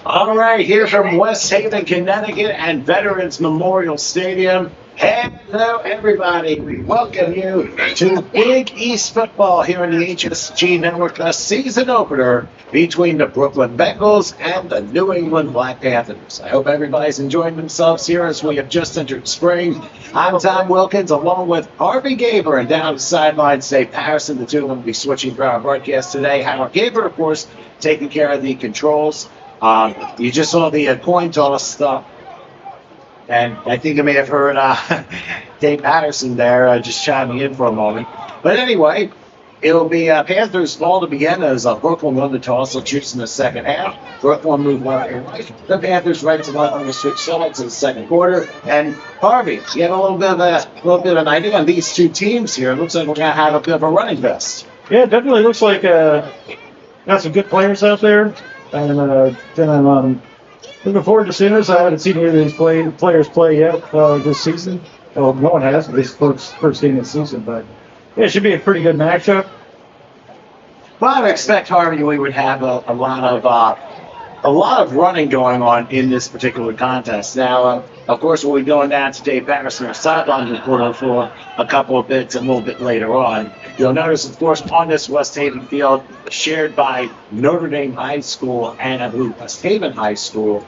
All right, here from West Haven, Connecticut, and Veterans Memorial Stadium. Hello, everybody. We welcome you to Big East football here in the HSG Network, a season opener between the Brooklyn Bengals and the New England Black Panthers. I hope everybody's enjoying themselves here as we have just entered spring. I'm Tom Wilkins, along with Harvey Gaber, and down the sideline, Dave Patterson. The two of them will be switching for our broadcast today. Howard Gaber, of course, taking care of the controls. You just saw the coin toss stuff, and I think you may have heard Dave Patterson there just chiming in for a moment. But anyway, it'll be Panthers ball to begin as Brooklyn won the toss. They'll choose in the second half. Brooklyn moved left and right. The Panthers right to left on the switch sides in the second quarter. And Harvey, you have a little bit of an idea on these two teams here. It looks like we're going to have a bit of a running fest. Yeah, it definitely looks like got some good players out there. And I'm looking forward to seeing this. I haven't seen any of these players play yet this season. Well, no one has. This first game of the season, but yeah, it should be a pretty good matchup. Well, I would expect, Harvey, we would have a lot of running going on in this particular contest. Now, of course, we'll be going down to Dave Patterson, our sideline reporter, for a couple of bits a little bit later on. You'll notice, of course, on this West Haven field, shared by Notre Dame High School and I believe West Haven High School,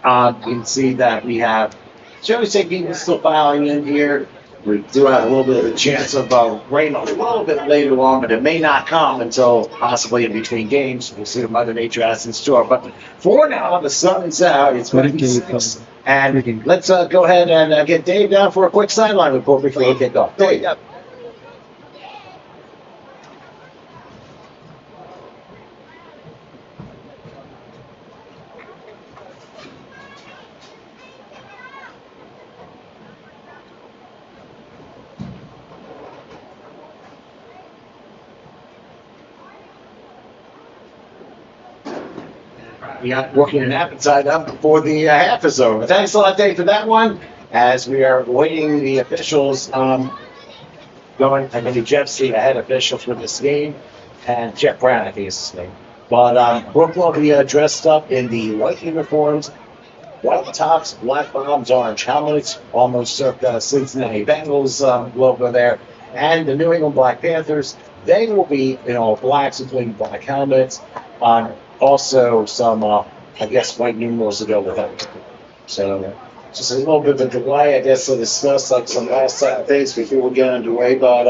you can see that we have, shall we say, people still filing in here. We do have a little bit of a chance of rain a little bit later on, but it may not come until possibly in between games. We'll see what Mother Nature has in store. But for now, the sun is out. It's going to be 6. And let's go ahead and get Dave down for a quick sideline report before we kick off. Dave. We got working an appetite up before the half is over. Thanks a lot, Dave, for that one. As we are waiting the officials going, I believe Jeff's the head official for this game, and Jeff Brown, I think is his name. But Brooklyn will be dressed up in the white uniforms, white tops, black bombs, orange helmets, almost circa Cincinnati Bengals logo there, and the New England Black Panthers. They will be in all blacks, including black helmets. Also, some, I guess, white numerals to go with that. So, just a little bit of a delay, I guess, to discuss like some last things before we get underway. But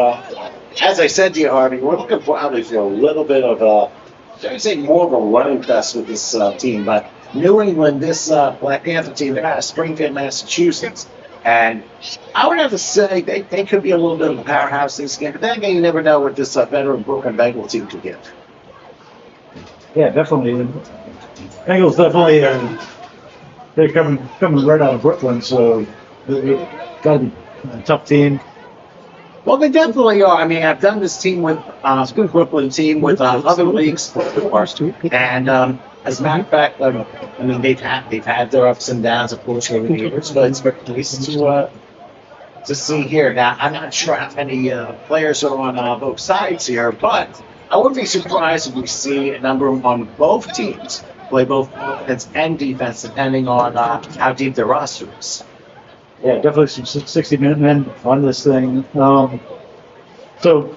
as I said to you, Harvey, we're looking probably for a little bit of I would say more of a running fest with this team. But New England, this Black Panther team, they're out of Springfield, Massachusetts. And I would have to say they could be a little bit of a powerhouse this game. But then again, you never know what this veteran Brooklyn Bengal team could give. Yeah, definitely. Bengals definitely they're coming right out of Brooklyn, so they got to be a tough team. Well, they definitely are. I mean, I've done this team with Brooklyn team with other leagues before, and as a matter of fact, I mean they've had their ups and downs, of course, over the years, but it's nice to see here. Now, I'm not sure how many players are on both sides here, but I wouldn't be surprised if we see a number on both teams play both offense and defense, depending on how deep their roster is. Yeah, definitely some 60-minute men on this thing. So,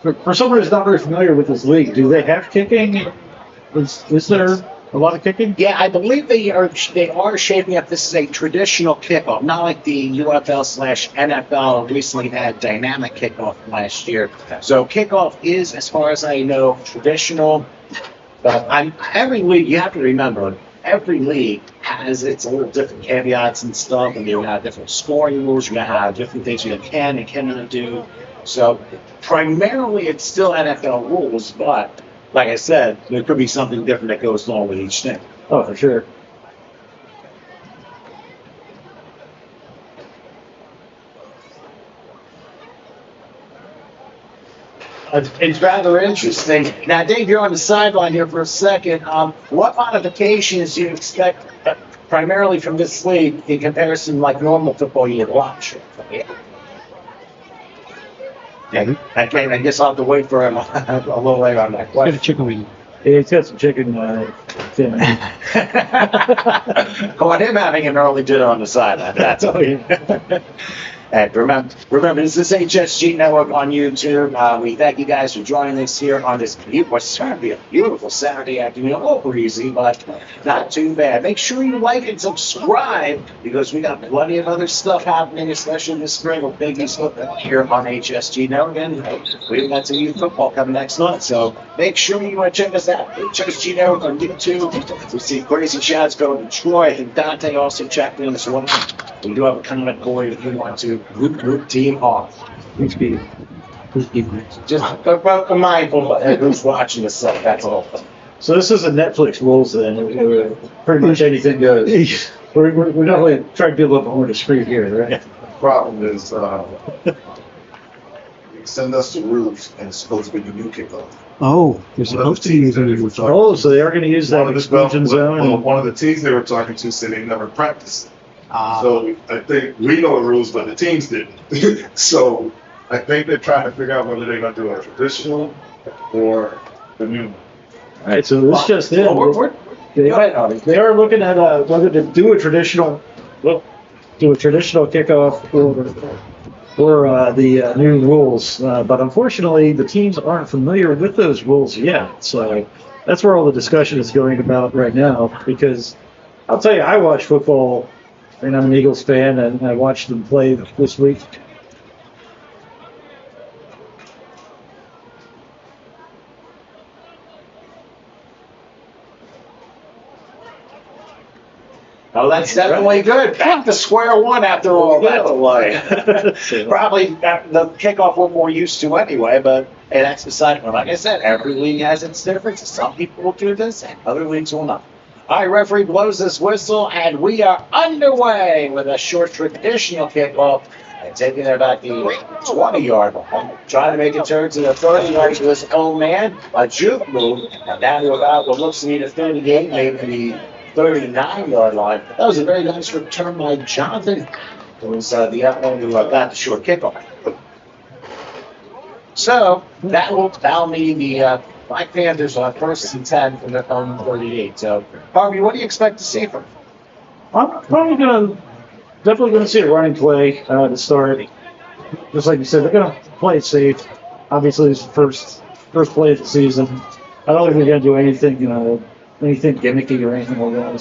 for someone who's not very familiar with this league, do they have kicking? Is there a lot of kicking? Yeah, I believe they are shaping up. This is a traditional kickoff, not like the UFL/NFL recently had dynamic kickoff last year. So kickoff is, as far as I know, traditional. But every league, you have to remember, every league has its little different caveats and stuff, and you have different scoring rules. You have different things you can and cannot do. So primarily, it's still NFL rules, but like I said, there could be something different that goes along with each thing. Oh, for sure. It's rather interesting. Now, Dave, you're on the sideline here for a second. What modifications do you expect primarily from this league in comparison like normal football you watch? Yeah. I guess I'll have to wait for him a little later on that question. Chicken wing. Yeah, it's got some chicken fin. On him having an early dinner on the sideline. That's all. And remember, this is HSG Network on YouTube. We thank you guys for joining us here on this what's trying to be a beautiful Saturday afternoon. A little breezy, but not too bad. Make sure you like and subscribe because we got plenty of other stuff happening, especially this spring with Big East football here on HSG Network. And we've got some youth football coming next month, so make sure you check us out. HSG Network on YouTube. We see crazy shots going to Troy. I think Dante also checked in as well. We do have a comment for you if you want to group team off. Just be mindful of who's watching this stuff. That's all. So this is a Netflix rules then. Pretty much anything goes. We're definitely trying to be a little bit more discreet here, right? The problem is they send us the rules and it's supposed to be the new kickoff. Oh, you're supposed to use it. Oh, so they are going to use that exclusion zone. Well, one of the teams they were talking to said they never practiced. So I think we know the rules, but the teams didn't. So I think they're trying to figure out whether they're going to do a traditional or the new. All right, so this just in. They Go ahead, they are looking at whether to do a traditional kickoff or the new rules. But unfortunately, the teams aren't familiar with those rules yet. So that's where all the discussion is going about right now. Because I'll tell you, I watch football. And I'm an Eagles fan, and I watched them play this week. Oh, that's definitely good. Back to square one after all that delay. Probably the kickoff we're more used to anyway, but hey, that's beside it. Like I said, every league has its differences. Some people will do this, and other leagues will not. All right, referee blows this whistle, and we are underway with a short traditional kickoff and taking it about the 20-yard line. Trying to make a turn to the 30-yard to this old man, a juke move, and down to about what looks to be the 38, maybe the 39-yard line. That was a very nice return by Jonathan. It was the one who got the short kickoff. So that'll mean the Black Panthers on 1st and 10 from their own 38. So, Harvey, what do you expect to see from them? I'm probably definitely gonna see a running play to start. Just like you said, they're gonna play it safe. Obviously, it's the first play of the season. I don't think they're gonna do anything gimmicky or anything like that.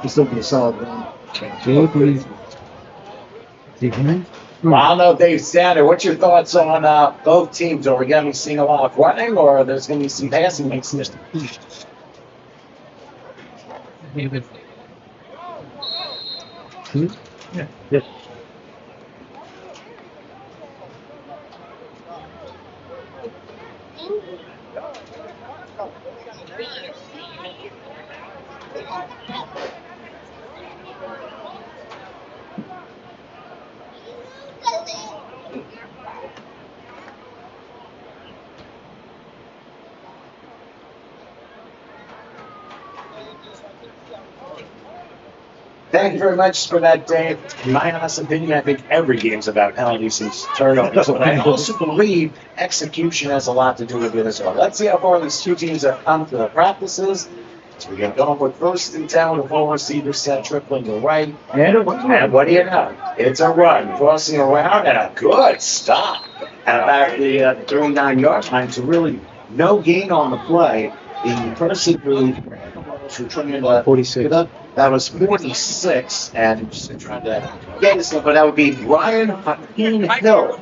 It's still be a solid run. Well, I don't know, Dave Sander, what's your thoughts on both teams? Are we going to be seeing a lot of running, or there's going to be some passing mixed in? Yeah. Thank you very much for that, Dave. In my honest opinion, I think every game's about penalties and turnovers. But I also believe execution has a lot to do with it as well. Let's see how far these two teams have come to the practices. So we get going with 1st and 10 with full receiver set, tripling to right. And what do you know? It's a run, crossing around, and a good stop at about the 39-yard line. So really no gain on the play. The person who trying to 46. That was 46, and just trying to get this one, but that would be Ryan Hakeem Hill,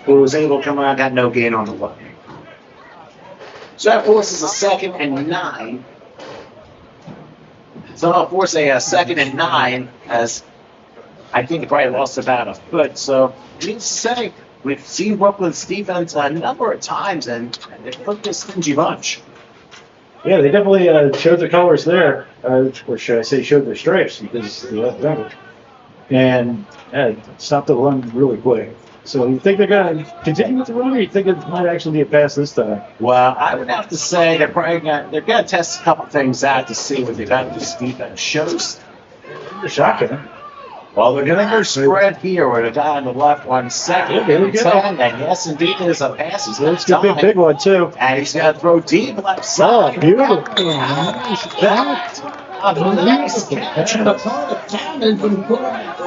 who was able to come around, got no gain on the play. So that forces a 2nd and 9. So that'll force a 2nd and 9, as I think they probably lost about a foot. So needless to say, we've seen Brooklyn's defense a number of times, and they've looked a stingy bunch. Yeah, they definitely showed their colors there, or should I say showed their stripes, because they left better. And stopped the run really quick. So you think they're going to continue with the run, or you think it might actually be a pass this time? Well, I would have to say they're going to test a couple things out to see what the Adventist defense shows. They're shocking. Well, we're going to go spread here with a guy on the left, 1 second. Here we go. 10, and yes, indeed, there's a pass. He's Let's got get big time. one, too. And he's going to throw deep left side. Oh, beautiful. Nice catch. A nice catch. And the part of Cannon from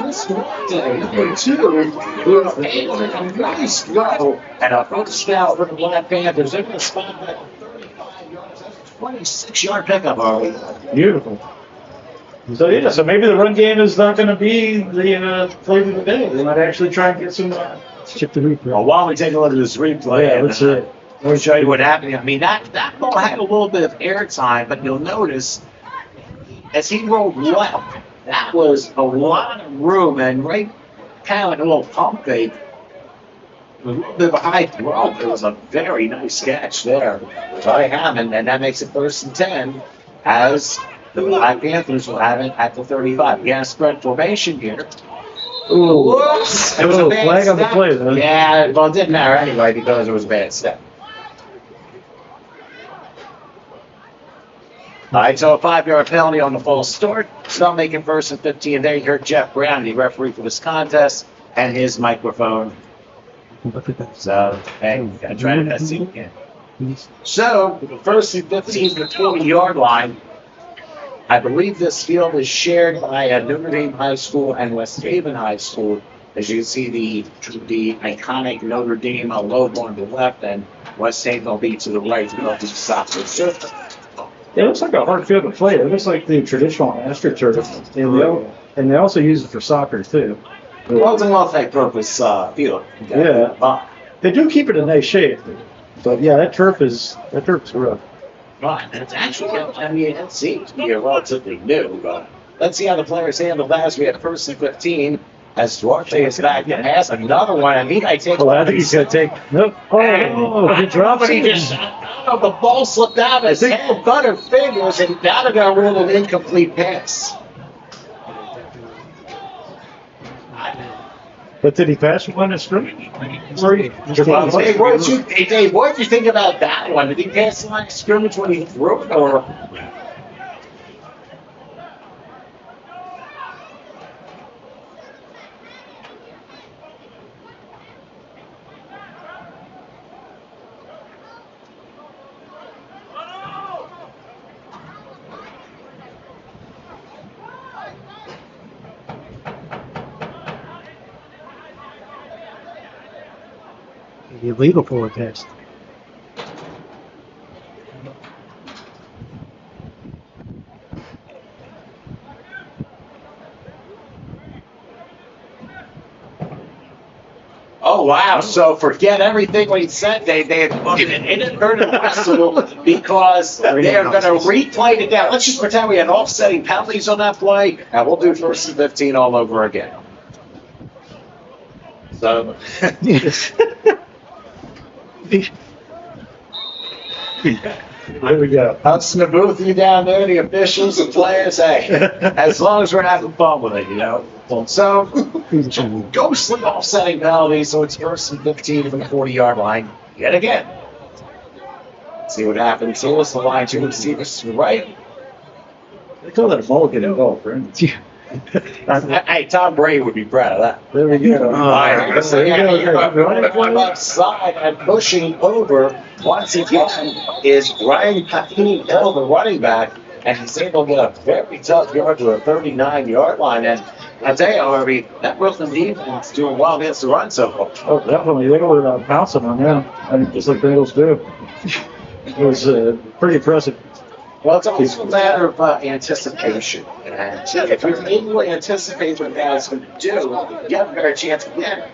this one. Number 2, who was able to make a nice throw. And a first down for the Black Panthers. They're going to spot that 35 yards. That's a 26-yard pickup, Harley. Beautiful. So, yeah, so maybe the run game is not going to be the flavor of the day. They might actually try and get some Chip the replay. Well, while we take a look at this replay, Yeah, let's see it. I'll show you what happened. I mean, that ball had a little bit of air time, but you'll notice as he rolled left, that was a lot of room and right kind of like a little pump fake. A little bit of a high throw. It was a very nice catch there by Hammond, and that makes it 1st and 10 as the Black Panthers will have it at the 35. Again, a spread formation here. Ooh. Whoops! It was a bad Flag on the step. play, though. Yeah, well, it didn't matter anyway because it was a bad step. All right, so a 5-yard penalty on the false start. Still making 1st and 15. There you heard Jeff Brown, the referee for this contest, and his microphone. So, hey, gotta try to see again. So, the 1st and 15 to the 20-yard line. I believe this field is shared by Notre Dame High School and West Haven High School. As you can see, the iconic Notre Dame logo on the left, and West Haven will be to the right. They'll be soccer surface. It looks like a hard field to play. It looks like the traditional AstroTurf. And they also use it for soccer, too. Well, it's a multi-purpose field. Yeah. They do keep it in nice shape. But, yeah, that turf is rough. Right, and it's actually, I mean, it seems to be relatively new, but let's see how the players handle that as we have 1st and 15. As Duarte is back to pass another one, and he might take. Well, I think he's going to take. Nope. Oh, he drops He it. just, the ball slipped out of his hand, butter fingers, and now they're going to rule an incomplete pass. But did he pass one in scrimmage? Hey, Dave, what did you think about that one? Did he pass the line of scrimmage when he threw it, or? Illegal for a test. Oh, wow. So forget everything we said. They inadvertent whistle because they are going to replay it down. Let's just pretend we had offsetting penalties on that play, and we'll do 1st and 15 all over again. So. There we go. I'm just going to booth you down there, the officials and players. Hey, as long as we're having fun with it, you know. So, ghostly offsetting penalty, so it's 1st and 15 from the 40-yard line. Yet again. See what happens here. It's the line 2 receivers to the right. They call that a mulligan in golf, right? Hey, Tom Brady would be proud of that. There we go. Running upside and pushing over once again is Ryan Hill, the running back, and he's able to get a very tough yard to a 39-yard line. And I tell you, Harvey, that Brooklyn defense is doing well against the run so far. Oh, definitely. They were bouncing on them, just like the Eagles do. It was pretty impressive. Well, it's always a matter of anticipation. And if you're able to anticipate what guys going to do, you have a better chance of winning.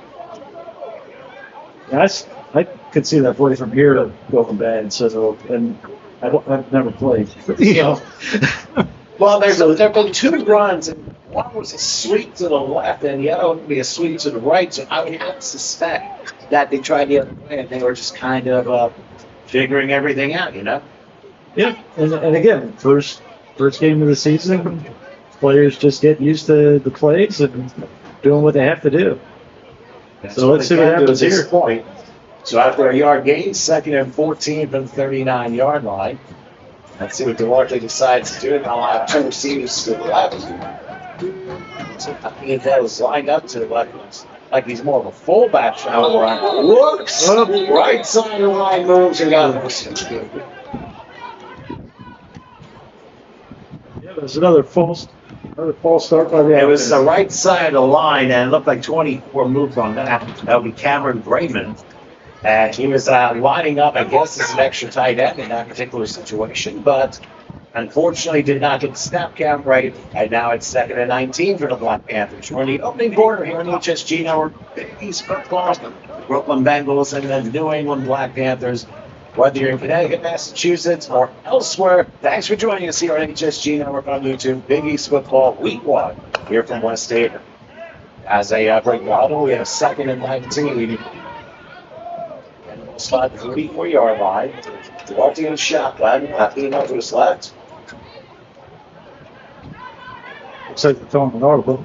Yeah, I could see that play from here going bad. So, and I've never played. So. Well, there've been 2 runs, and one was a sweep to the left, and the other one would be a sweep to the right. So I would have to suspect that they tried the other way, and they were just kind of figuring everything out, you know? Yeah, and again, first game of the season, players just get used to the plays and doing what they have to do. So let's see what happens here. Point. So after a yard gain, 2nd and 14 from the 39-yard line. Let's see what Duarte decides to do. I'll have 2 receivers to the left. So I think that was lined up to like he's more of a fullback now. Whoops! Right side of the line moves and got Yeah, there's another false start by the It was the offense. right side of the line, and it looked like 24 moved on that. That would be Cameron Brayman. And he was lining up, I guess, as an extra tight end in that particular situation, but unfortunately did not get the snap count right. And now it's 2nd and 19 for the Black Panthers. We're in the opening quarter here in HSG. Now we're East football, Brooklyn Bengals, and the New England Black Panthers. Whether you're in Connecticut, Massachusetts, or elsewhere, thanks for joining us here on HSG Network on YouTube. Big East Football Week 1 here from West Haven. As a break model, we have 2nd and 19. And we'll spot the 34-yard line. Duarte in shotgun. Happy enough to his left. Looks like they're throwing an audible.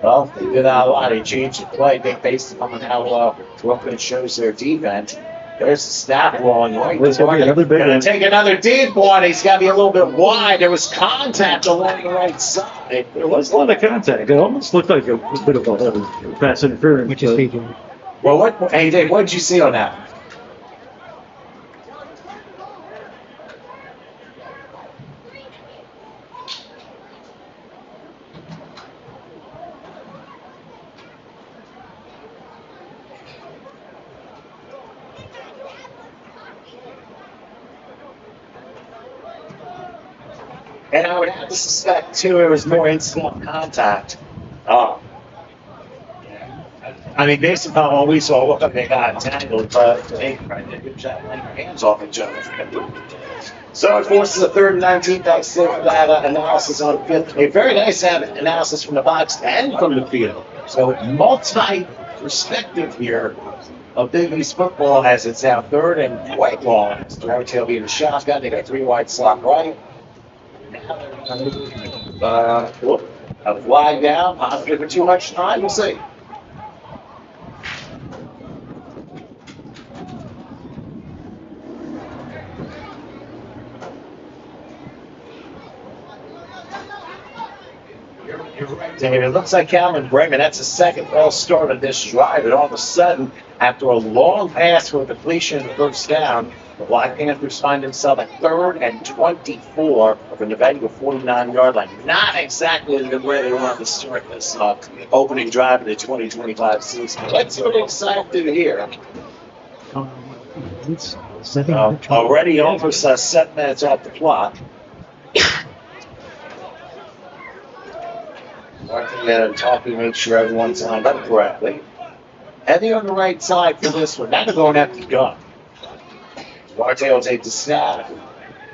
Well, they did a lot. They changed the play. They based upon how Brooklyn shows their defense. There's the snap rolling right. There's gonna be another big Gonna one. take another deep one. He's got to be a little bit wide. There was contact along the right side. There was a lot of contact. It almost looked like a bit of a pass interference. Which is speaking. Well, hey Dave, what did you see on that? And I would have to suspect, too, it was more instant contact. I mean, based upon what we saw, look like they got tangled, but they did a good job laying their hands off each other. So it forces a 3rd and 19. Thanks to that analysis on 5th. A very nice analysis from the box and from the field. So multi-perspective here of Big East football as it's now 3rd and quite long. It's Duarte will be in the shotgun. They got 3 wide slot right. Now they're going to move a flag down, possibly for too much time. We'll see. You're right, David. It looks like Cameron Brayman, that's the second false start of this drive, and all of a sudden, after a long pass for a completion and first down, the Black Panthers find themselves at 3rd and 24 from the Bengal 49-yard line. Not exactly where they wanted to start this opening drive of the 2025 season. Let's see what they decide to do here. It's setting Already almost 7 minutes off the clock. Talking, make sure everyone's lined up correctly. Heavy on the right side for this one. Not going after the gun. Duarte will take the snap.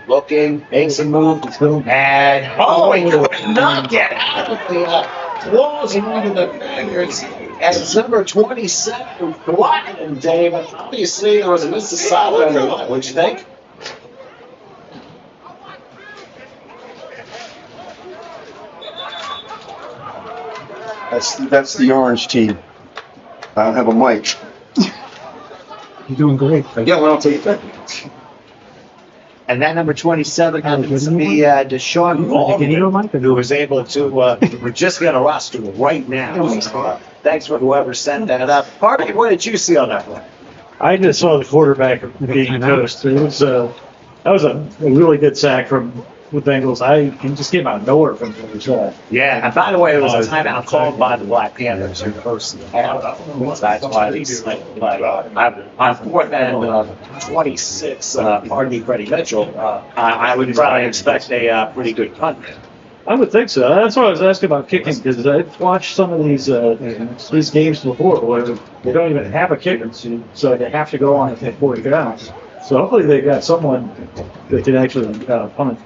Looking, makes a move, and he could not get out of the claws of one of the fingers. And it's number 27, Glenn, Dave. Obviously, there was a Mississauga on the line. What'd you think? That's the orange team. I don't have a mic. You're doing great. Yeah, well, I'll take that. And that number 27 happens to be Deshaun Baldwin, who was able to, we're just going to roster right now. Thanks for whoever sent that up. Harvey, what did you see on that one? I just saw the quarterback being toast. It was that was a really good sack from the Bengals. He just came out of nowhere from the other side. Yeah, and by the way, it was a timeout called by the Black Panthers in the first half. That's why they slipped. But on 4th and 26, pardon me, Freddie Mitchell, I would probably expect a pretty good punt. I would think so. That's why I was asking about kicking, because I've watched some of these games before where they don't even have a kicker, so they have to go on and take 40 pounds. So hopefully they got someone that can actually punt.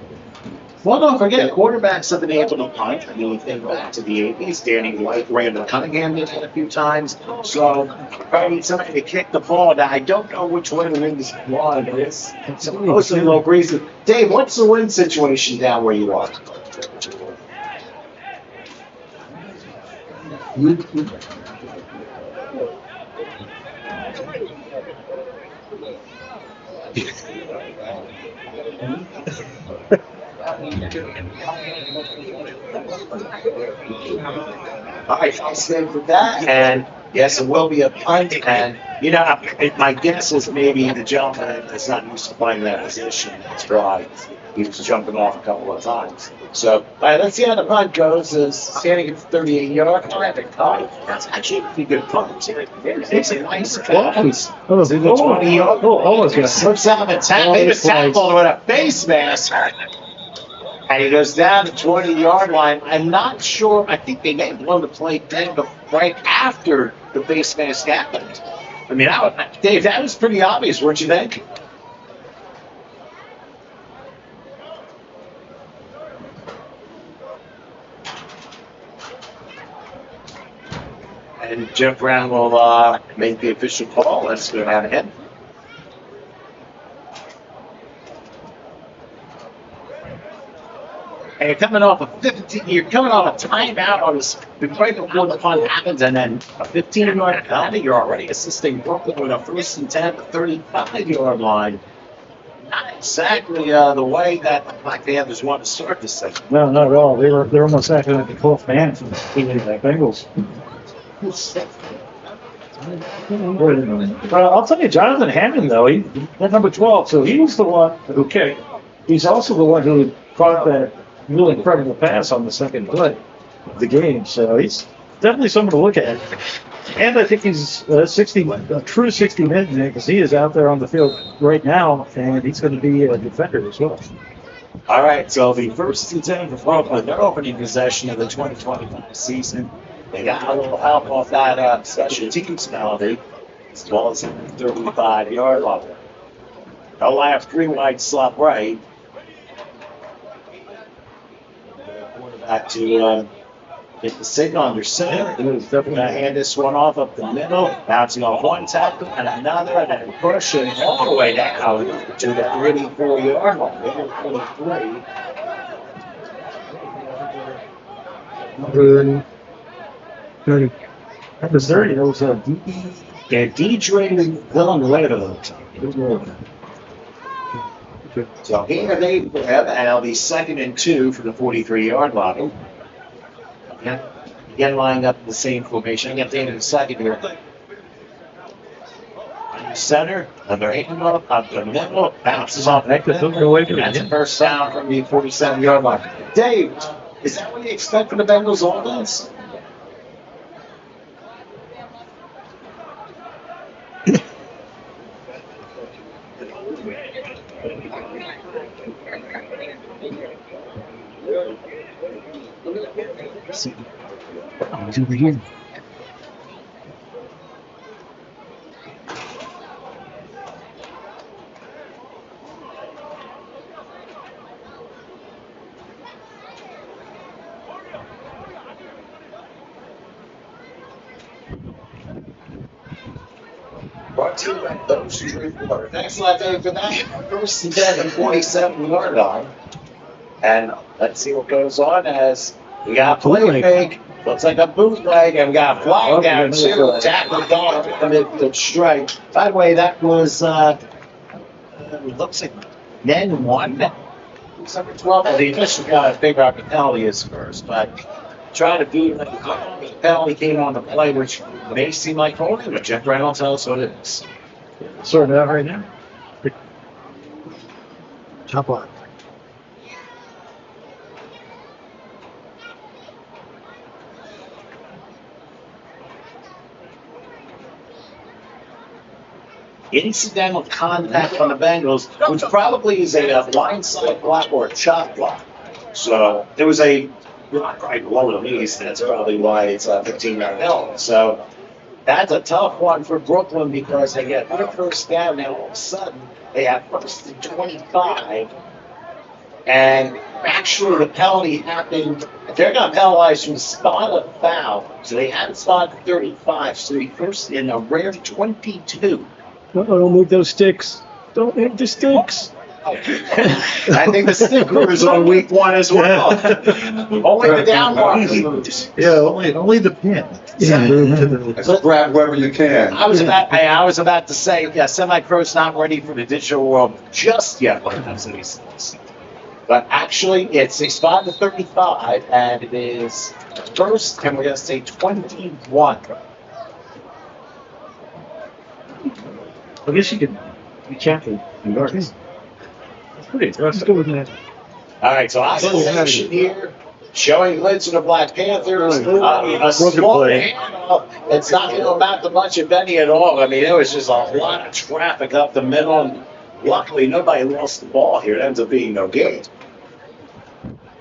Well, don't forget, quarterbacks have been able to punt. I mean, you think back to the 80s, Danny White, Randall Cunningham did that a few times. So, I need somebody to kick the ball. Now, I don't know which way the wind is blowing. It's mostly low breeze. Dave, what's the wind situation down where you are? All right, I'll stand for that. And yes, it will be a punt. And, you know, my guess is maybe the gentleman is not used to playing that position. That's why he was jumping off a couple of times. So, all right, let's see how the punt goes. Is standing at 38 yards. That's actually a pretty good punt. It's a nice punt. Almost, To the 20 yard. almost got Slips out of the tackle. He was tackled with a face mask. And he goes down the 20-yard line. I'm not sure. I think they may have blown the play dead, but right after the face mask happened. I mean, Dave, that was pretty obvious, weren't you think? And Jeff Brown will make the official call. Let's go down ahead. And you're coming off a timeout on this right before the punt happens, and then a 15-yard penalty. You're already assisting Brooklyn with a 1st and 10 at the 35-yard line. Not exactly the way that the Black Panthers want to start this thing. No, not at all. They're almost acting like the 12th man from the Bengals. I'll tell you, Jonathan Hammond, though, that number 12, so he was the one who kicked. He's also the one who caught that really incredible pass on the second play of the game. So he's definitely someone to look at. And I think he's a true 60 minute because he is out there on the field right now, and he's going to be a defender as well. All right, so the 1st and 10 for Brooklyn, their opening possession of the 2025 season. They got a little help off that special teams penalty, as well as the 35-yard line. They'll have 3 wide slot right. Quarterback to get the signal under center. They're going to hand this one off up the middle, bouncing off one tackle and another, and then pushing all the way down to the 34-yard line. They're 23. Number 30. Number 30, there was a DJ Villanueva. So here they have, and it'll be 2nd and 2 for the 43-yard line. Again, lining up in the same formation. Again, in the second here. Under center, under hand up the middle, bounces off the middle. That's a 1st down from the 47-yard line. Dave, is that what you expect from the Bengals offense? He's over here. Brought to you by those Tree Water. Thanks a lot, Dave, for that. 1st and 10 and 47-yard line. And let's see what goes on as we got a play fake. Looks like a bootleg, and we got a flag down too. Tackle down to the strike. By the way, that was looks like then 1. Number 12. The official got to figure out the penalty is first, but trying to beat the penalty came on the play, which may seem like holding, but Jeff Brown will tell us what it is. sorting it out right now. Top block. Incidental contact on the Bengals, which probably is a blindside block or a chop block. So there was a block right below the knees. That's probably why it's a 15-yard penalty. So that's a tough one for Brooklyn because they get their 1st down. Now all of a sudden they have 1st and 25. And actually the penalty happened. They're going to penalize from the spot of foul. So they had spot 35. So they first in a rare 22. Don't move those sticks. Don't move the sticks. I think the sticker is on week 1 as well. Only the down marks. Yeah, only the pin. So grab wherever you can. I was about to say, yeah, semi-pro's not ready for the digital world just yet. But that's what he says. But actually, it's 65 to 35, and it is first, and we're going to say 21. I guess you could be champion in darts. That's pretty Let's impressive. go with that. All right, so isolation here, showing lids of the Black Panthers. A Broken small play. handoff. It's not going to amount to much, if any at all. I mean, there was just a lot of traffic up the middle, and luckily nobody lost the ball here. It ends up being no gain.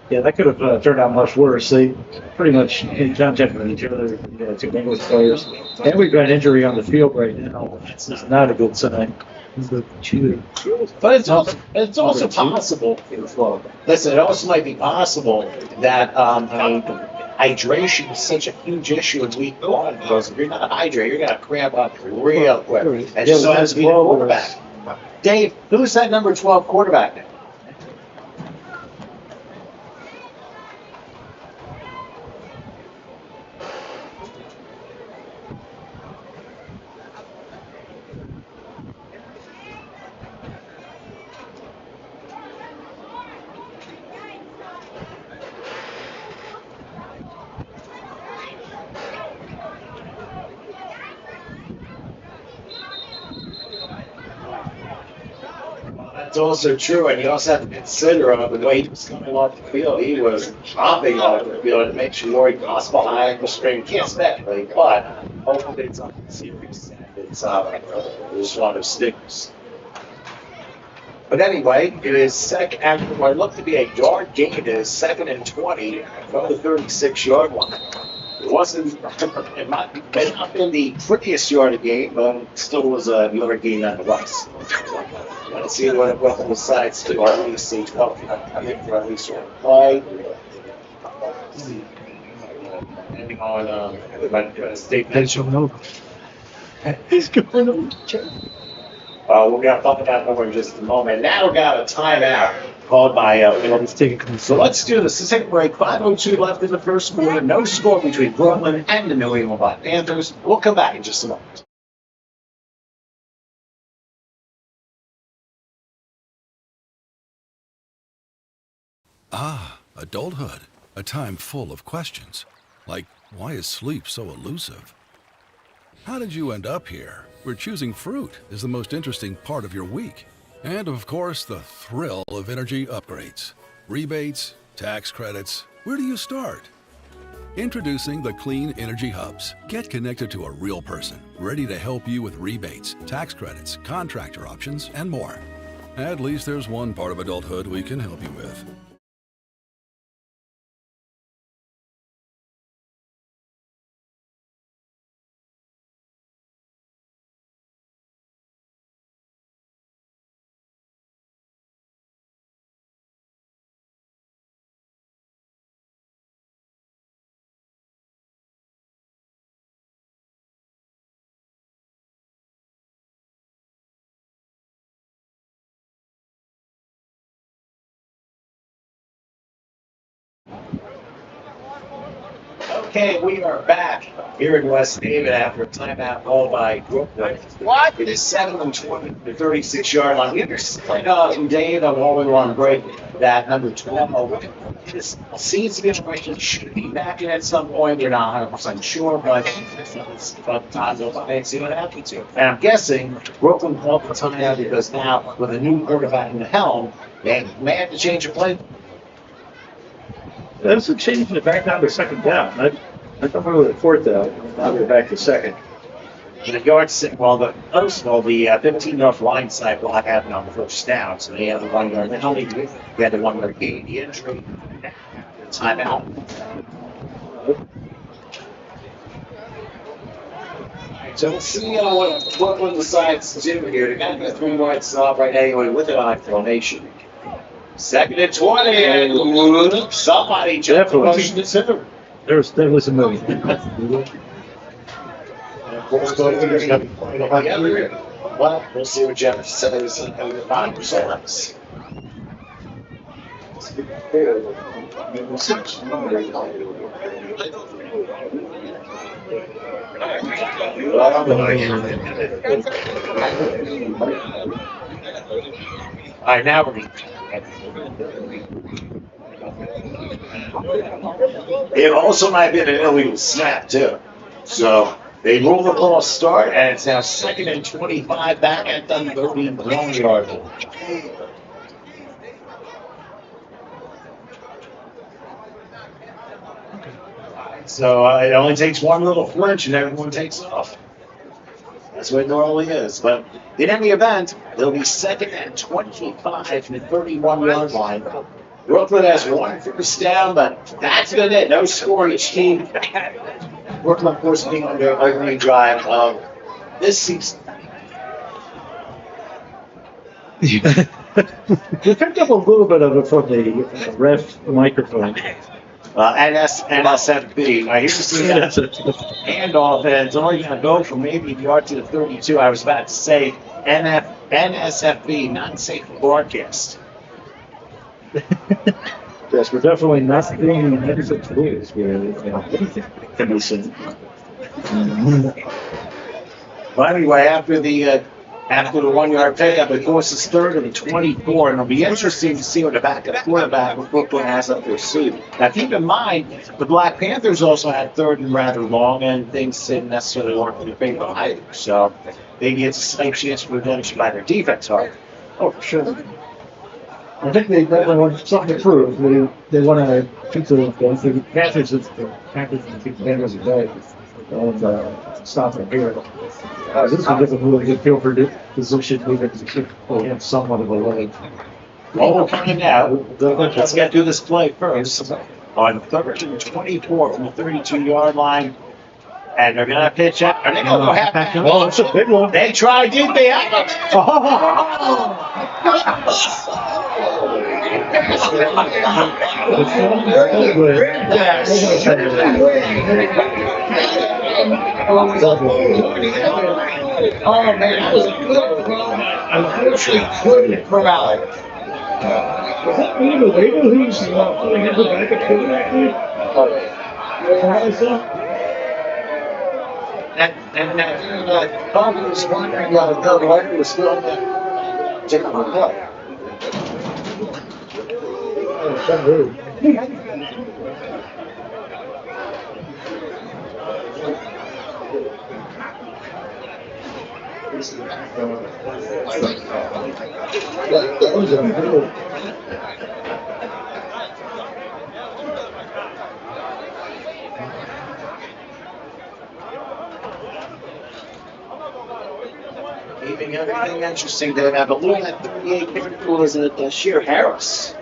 Yeah, that could have turned out much worse. They pretty much in contact with each other, two English players. And we've got an injury on the field right now. This is not a good sign. But it's also possible. Listen, it also might be possible that hydration is such a huge issue in week one, because if you're not hydrated, you're gonna cramp up real quick. And just so happens to be the quarterback. Dave, who's that number 12 quarterback now? That's also true, and you also have to consider the way he was coming off the field. He was hopping off the field. It makes you worry. Cross behind the screen. Can't speculate, but hopefully it's on the series. It's one of stickers. But anyway, it is second after what looked to be a yard gain. It is 2nd and 20 from the 36-yard line. It wasn't. It might have not been the prettiest yard of game, but it still was a yard gain nonetheless. Let's see what the sides to or at least see 12. I think for at least one play. Depending on state pension. He's going on. We're going to talk about more in just a moment. Now we got a timeout called by So let's do this. Let's take a break. 5:02 left in the first quarter. No score between Brooklyn and the New England Black Panthers. We'll come back in just a moment. Ah, adulthood. A time full of questions. Like, why is sleep so elusive? How did you end up here, where choosing fruit is the most interesting part of your week? And, of course, the thrill of energy upgrades. Rebates, tax credits. Where do you start? Introducing the Clean Energy Hubs. Get connected to a real person, ready to help you with rebates, tax credits, contractor options, and more. At least there's one part of adulthood we can help you with. Okay, we are back here in West Haven after a timeout called by Brooklyn. What? It is 7 and 20 to the 36-yard line. We understand from Dave while we were on break that number 12 seems to be a question. Should be back in at some point. We're not 100% sure, but time goes by and see what happens here. And I'm guessing Brooklyn called the timeout because now with a new quarterback in the helm, they may have to change the play. That's a change it back down to second down. I thought we were at fourth down. Now we're back to second. The yards, well, the 15-yard line side block happened on the first down, so they had the 1 yard penalty. We had the 1 yard gain, the injury, the timeout. So let's see what Brooklyn decides to do here. They got the 3 yards off right anyway with an I formation. 2nd and 20, and somebody jumped the motion to center. There was a move. Well, we'll see what Jeff says in the final results. All right, now we're It also might have been an illegal snap, too. So they rule the false start, and it's now 2nd and 25 back at the 31-yard line. So it only takes one little flinch and everyone takes off. That's what it normally is. But in any event, they'll be 2nd and 25 from the 31-yard line. Brooklyn has one first down, but that's been it. No score each team. Brooklyn, of course, being on their opening drive of this season. We picked up a little bit of it from the ref microphone. NSFB. Here's the handoff, and it's only going to go from maybe the yard to the 32. I was about to say NSFB, non-safe broadcast. Yes, we're definitely not being negative rules where anything can be said. Well, anyway, after the 1-yard pickup, of course, it's 3rd and 24, and it'll be interesting to see what the backup quarterback Brooklyn has up their sleeve. Now, keep in mind, the Black Panthers also had 3rd and rather long, and things didn't necessarily work in their favor either. So maybe it's a slight chance for redemption by their defense. Oh, for sure. I think they definitely want something to prove. They want to keep the Panthers and keep the Panthers at bay and stop them here. This is a really good field for position. We have somewhat of a lead. Well, we're coming now. Let's get through this play first. On 3rd and 24 from the 32-yard line. And they're going to pitch out. Are they going to go half back? Oh, that's a big one. They tried, didn't they? Oh, man, that was a good run. Unfortunately, couldn't corral it. Was that really the Later who's pulling him back at quarterback there? And Bobby was wondering whether Doug White was still taking a look. Keeping everything interesting there. Now, the little at 38 character is a Sheer Harris.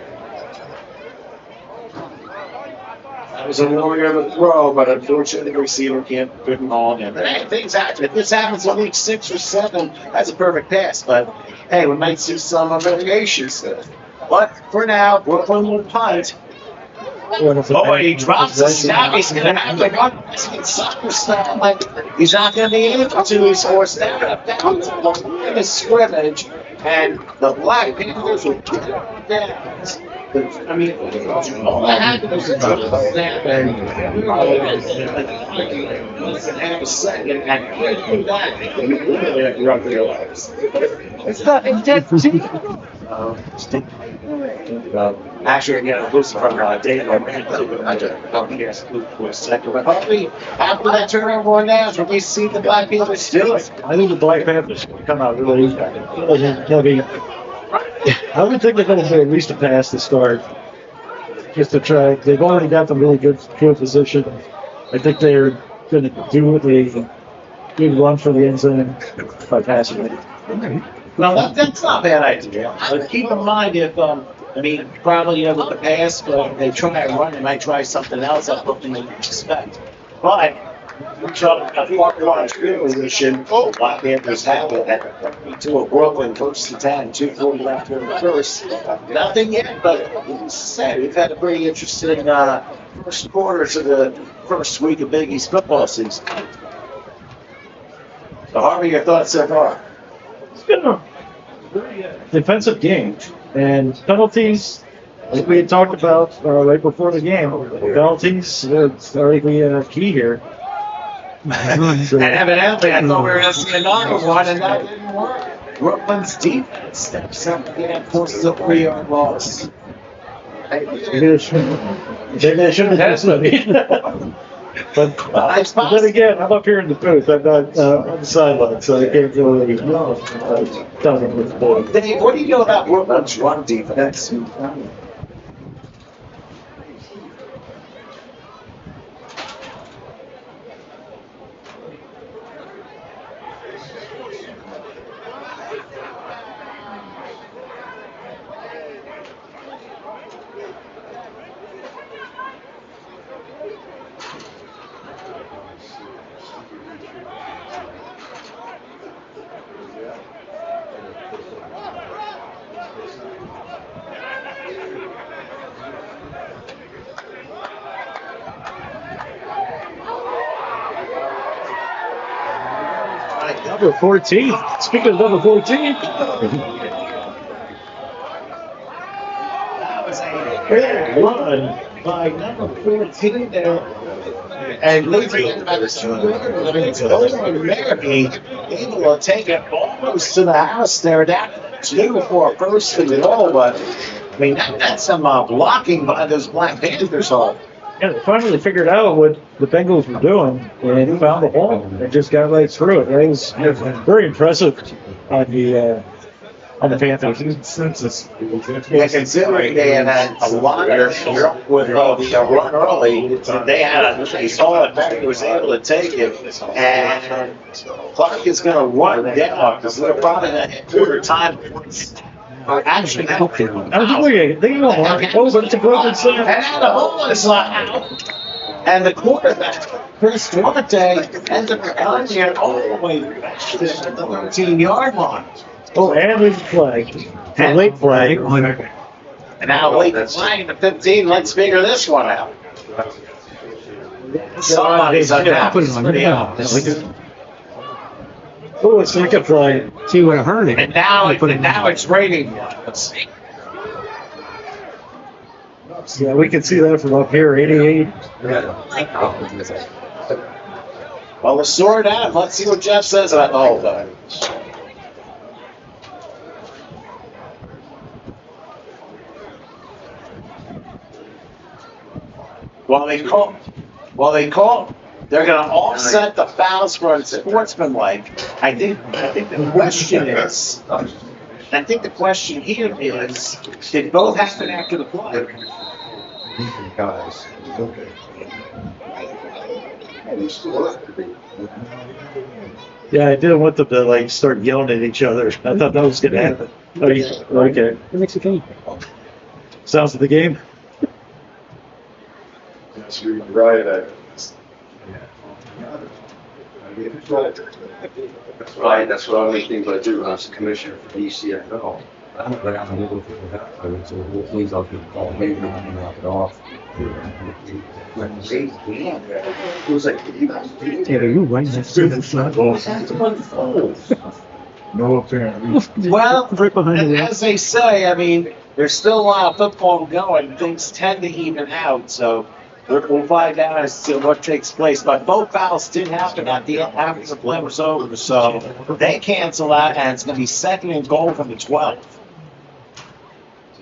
That was a warrior of a throw, but unfortunately the receiver couldn't haul him. But hey, things happen. If this happens in week 6 or 7, that's a perfect pass. But hey, we might see some variations. But for now, Brooklyn will punt. Oh, he drops a snap. He's going to have to run soccer style. Like, he's not going to be able to. He's forced down to the line of scrimmage, and the Black Panthers will get it down. I mean, all that happened was a drop snap, and less than half a second, and do that. You're up your lives. It's not intense. Actually, losing from Dave, I just don't hear for a second. But hopefully, after that turnover on downs, when we see the Black Panthers do it. I think the Black Panthers come out really heavy. I would think they're going to do at least a pass to start, just to try. They've already got them really good field position. I think they're going to do a good run for the end zone by passing it. Well, that's not a bad idea. But keep in mind if, probably with the pass, but if they try and run, they might try something else up what they expect. But, a four-yard field position, Black Panthers have it to a Brooklyn, first and 10, 2:40 left in the first. Nothing yet, but as I said, we've had a pretty interesting first quarter to the first week of Big East football season. So, Harvey, your thoughts so far? It's been a very defensive game, and penalties, like we had talked about right before the game, penalties are already a key here. And evidently, I thought we were going to see another one, and that didn't work. Brooklyn's defense steps up and forces a 3-yard loss. Maybe they shouldn't have studied. But then again, I'm up here in the booth. I'm not on the sideline, so I can't really tell them what's going on. Dave, what do you know about Brooklyn's run defense? Number 14. Speaking of number 14. That was a great run by number 14 there. And leaving about the 2 there being able to take it almost to the house there, down 2 for a first and goal. But I mean, that's some blocking by those Black Panthers on. Yeah, they finally figured out what the Bengals were doing and found the hole and just got right through it. It was very impressive on the Panthers. Yeah, considering they had a lot of trouble with the run early, they had a solid back who was able to take it, and Clark is going to run down because they're probably going to hit quarter time. Actually, I was thinking, they go oh, but it's a broken slam. and the ball is out. And the quarterback, Chris Duarte, ends up running it all the way back to the 13-yard line. Oh, and there's a flag. A late flag. And now late flying to 15. Let's figure this one out. Somebody's unhappy. Oh, it's like a flag. See what I heard it. And now it's raining. Yeah, we can see that from up here, 88. Well, we'll sort it out. Let's see what Jeff says about the whole thing. They're going to offset the fouls for unsportsmanlike. I think the question here is, did both happen after the play? Guys. Okay. Yeah, I didn't want them to like start yelling at each other. I thought that was going to happen. Oh, yeah. Okay. It makes a game. Sounds of the game. Yes, you're right. That's what I was thinking about doing. I was a commissioner for DCFL. I don't know how many people have to, so the police officer called me and knock it off. It was like, Taylor, you right next to the front. No apparent. Well, Right behind you. as they say, I mean, there's still a lot of football going. Things tend to even out, so we'll find out as to what takes place. But both fouls did happen after the play was over, so they cancel out, and it's going to be 2nd and goal from the 12.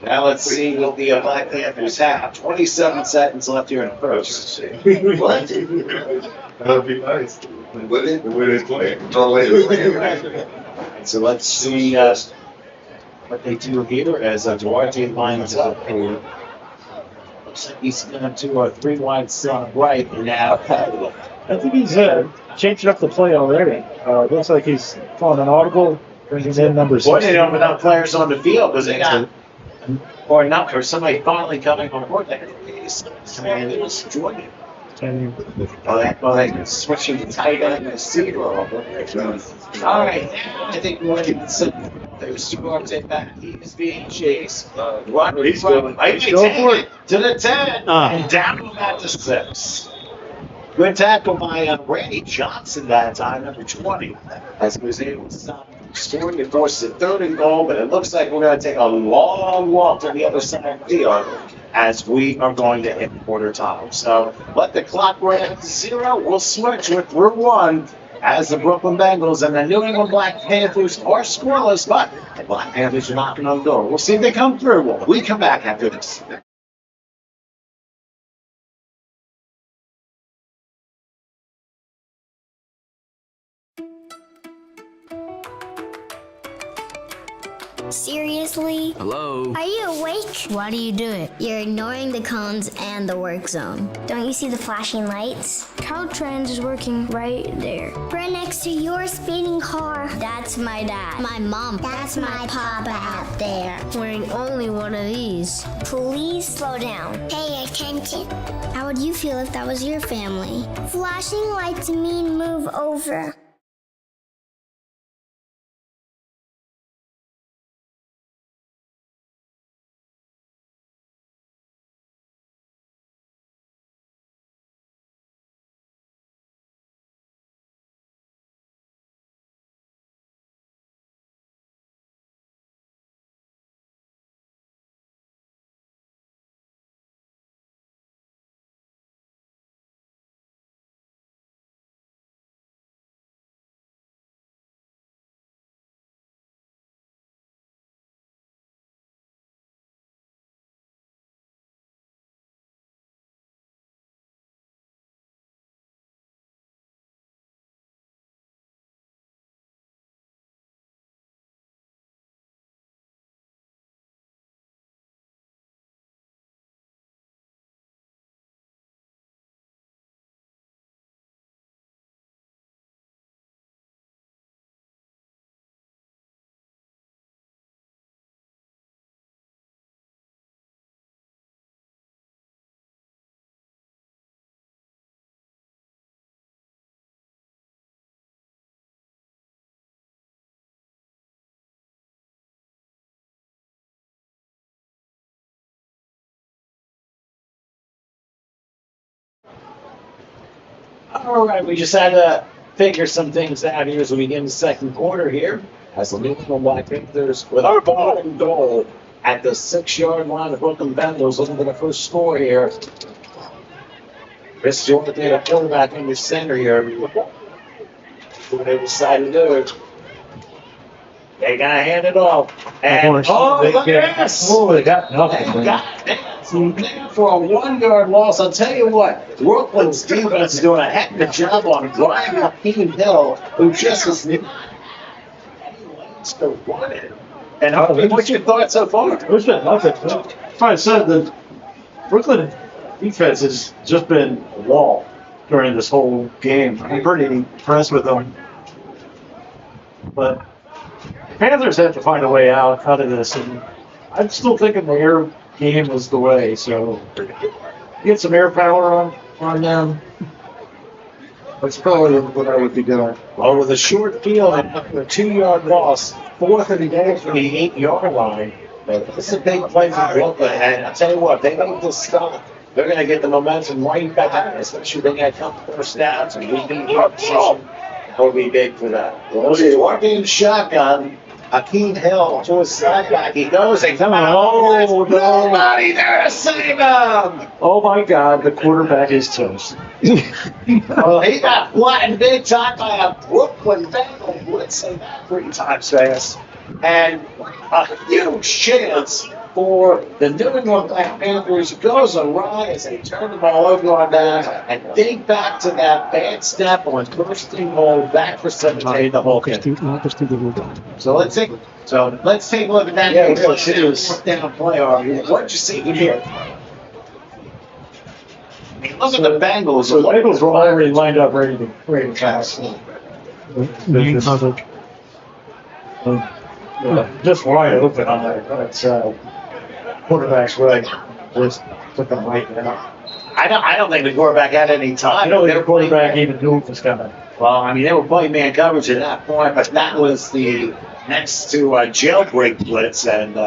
Now let's see what the Black Panthers have. 27 seconds left here in the first. what? That would be nice. Would it? The way they play. The way they play. So let's see what they do here as Duarte lines up. Looks like he's going to a 3-wide slot right now. I think he's changing up the play already. Looks like he's calling an audible, bringing in number 6. Boy, they don't have enough players on the field because they got or somebody finally coming on board there. And it was Jordan. Well, they switching to tight end and receiver. All right, I think we're going to send those Duarte back. He is being chased. He's going to the 10 and down at the 6. Good tackle by Randy Johnson that time, number 20, as he was able to stop scoring and force the 3rd and goal. But it looks like we're going to take a long walk to the other side of the field as we are going to hit quarter time. So let the clock run at 0. We'll switch. We're through 1 as the Brooklyn Bengals and the New England Black Panthers are scoreless, but the Black Panthers are knocking on the door. We'll see if they come through. When we come back after this. Seriously? Hello? Are you awake? Why do you do it? You're ignoring the cones and the work zone. Don't you see the flashing lights? Caltrans is working right there. Right next to your speeding car. That's my dad. My mom. That's my papa out there. Wearing only one of these. Please slow down. Pay attention. How would you feel if that was your family? Flashing lights mean move over. All right, we just had to figure some things out here as we begin the second quarter here. As the New England Black Panthers with our ball and goal at the 6-yard line. The Brooklyn Bengals looking for the first score here. Chris Jordan, the quarterback in the center here. What they decide to do. They gotta hand it off. And look at this! Oh, they got nothing. They got it. For a 1-yard loss, I'll tell you what, Brooklyn's defense is doing a heck of a job on driving up Keenan Hill, who just is new. To run it. And what's your thoughts so far? There's been nothing. That's why I said the Brooklyn defense has just been a wall during this whole game. I'm pretty impressed with them. But the Panthers have to find a way out of this. And I'm still thinking the air game is the way. So get some air power on them. That's probably what I would be doing. Well, with a short field and a 2-yard loss, 4th and goal from the 8-yard line. This is a big play for Brooklyn. And I'll tell you what, they make this stop. They're going to get the momentum right back, especially if they get a couple first downs and we beat the position. That would be big for that. Well, he's working the shotgun. Hakeem Hill to his side back. He goes and come out. Oh, no. Nobody there to save him. Oh my God, the quarterback is toast. Well, he got flattened big time by a Brooklyn Bengal. Let's say that 3 times fast. And a huge chance for the New England Black Panthers goes awry as they turn the ball over on down and think back to that bad step on first and goal that precipitated the whole game. So let's take a look at that. Yeah, let's do this. Fourth down play. What'd you see here? I mean, look at the Bengals. So the Bengals were already lined up ready to pass. Just wide open on that quarterback's leg. Just took them right down. I don't think the quarterback had any time. I don't think the quarterback even knew it was coming. Well, I mean, they were playing man coverage at that point, but that was the next to jailbreak blitz, and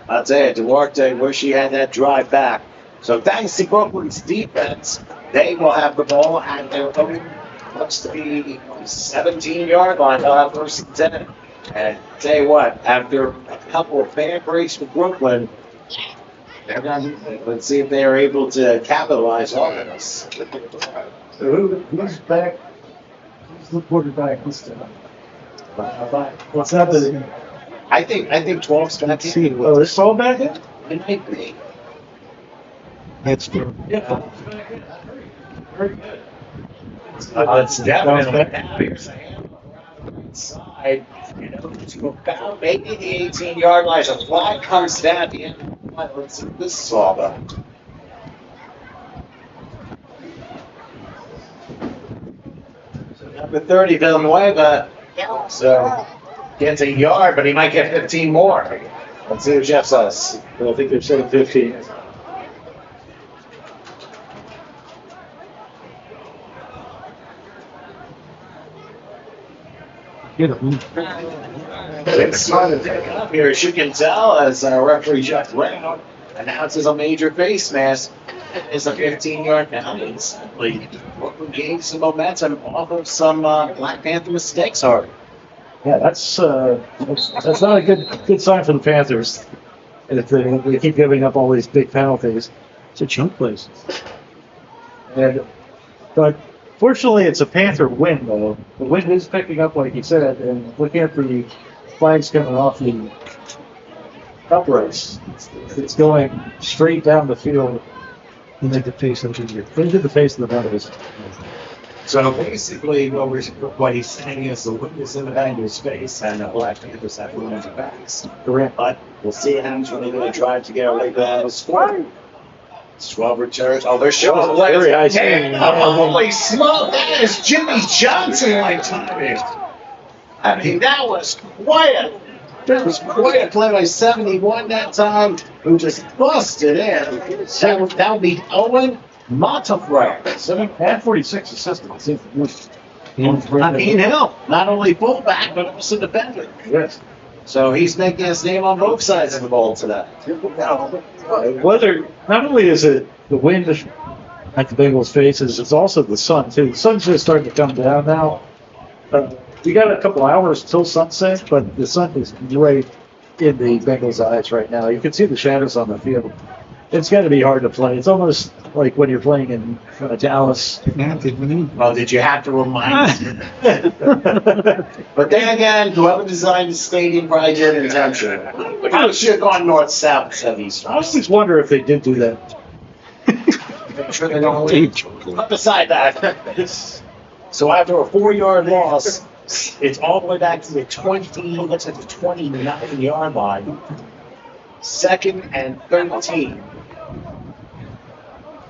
I'll tell you, Duarte, where she had that drive back. So thanks to Brooklyn's defense, they will have the ball at their own, looks to be 17-yard line. They'll have first and 10. And tell you what, after a couple of fan breaks for Brooklyn, let's see if they are able to capitalize on this. So who's back? the quarterback this time. What's that? I think 12's back in. Oh, it's all back in? It might be. That's the. Yeah. Very good. It's definitely now. Here's a handle around the right side. You know, to about maybe the 18-yard line. A flag comes down at the end of the line. Let's see what this is all about. So number 30, Villanueva. So gets a yard, but he might get 15 more. Let's see what Jeff says. I think they're saying 15. It's fun to pick up here, as you can tell, as referee Jeff Brown announces a major face mask. It's a 15-yard penalty. Simply gained some momentum off of some Black Panther mistakes, Harvey. Yeah, that's not a good sign for the Panthers. And if they keep giving up all these big penalties, It's a chunk place. but fortunately, it's a Panther win though. The wind is picking up, like you said, and looking at the flags coming off the uprights, it's going straight down the field Into the face of the year. into the face of the Panthers. So basically, what he's saying is the wind is in the Panthers' face, and the Black Panthers have ruined their backs. Correct. But we'll see how much they're going to drive to get away with the score. It's 12 returns. Oh, they're showing Oh, the legs. very high Damn, speed. holy smoke, that is Jimmy Johnson like timing. I mean, that was quiet. That was quiet play by 71 that time, who just busted in. That would be Owen Montefray. And 46 assists. I mean, hell, not only fullback, but also defender. Yes. So he's making his name on both sides of the ball today. Whether not only is it the wind at the Bengals' faces, it's also the sun too. The sun's just starting to come down now. We got a couple hours till sunset, but the sun is right in the Bengals' eyes right now. You can see the shadows on the field. It's got to be hard to play. It's almost like when you're playing in Dallas. Well, did you have to remind me? But then again, whoever designed the stadium probably did intentionally. I should have gone north-south instead of east. I always wonder if they did do that. Make sure they don't leave. But beside that, so after a 4-yard loss, it's all the way back to the 29-yard line. 2nd and 13.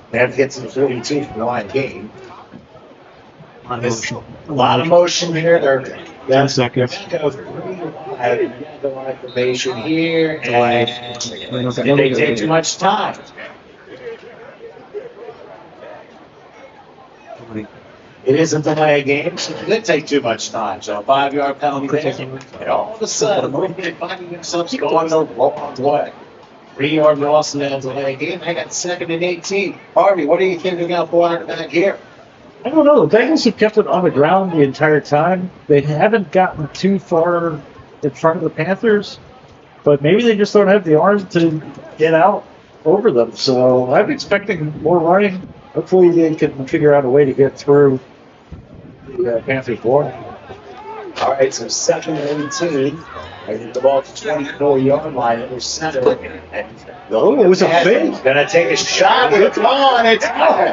They have to get to the 42 for the line game. A lot of motion here. They're 10 seconds. go the line formation here, and they take too much time. It isn't the delay game, so it did take too much time. So a 5-yard penalty there, and all of a sudden, they're finding themselves going the wrong way. 3-yard loss in that delay game. They got 2nd and 18. Harvey, what do you think they're going to pull out back here? I don't know. The Bengals have kept it on the ground the entire time. They haven't gotten too far in front of the Panthers, but maybe they just don't have the arm to get out over them. So I'm expecting more running. Hopefully they can figure out a way to get through the Panthers' board. All right, so 2nd and 18. They get the ball to 24-yard line in the center. Oh, it was a fake. Gonna take a shot. It's on. It's on.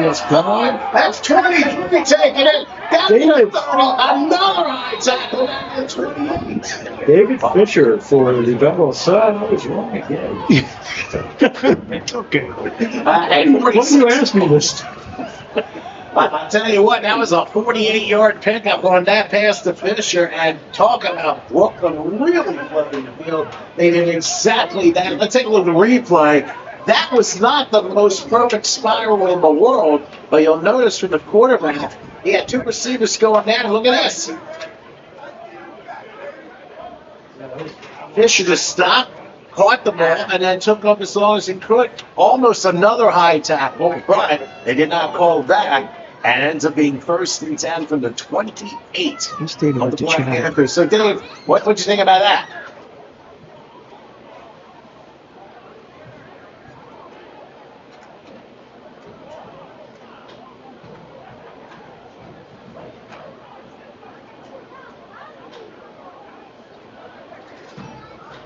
It's gone. That's 23 taking it. That's David. another high tackle. That's 28. David Fisher for the Bengals. So I was wrong again. Okay. And Why do you ask me this? I'll tell you what, that was a 48-yard pickup on that pass to Fisher, and talk about Brooklyn really flipping the field. They did exactly that. Let's take a look at the replay. That was not the most perfect spiral in the world, but you'll notice from the quarterback, he had 2 receivers going down. Look at this. Fisher just stopped, caught the ball, and then took up as long as he could. Almost another high tackle, but they did not call that. And ends up being 1st and 10 from the 28 He stayed of on the the Black channel. Panthers. So, Dave, what'd you think about that?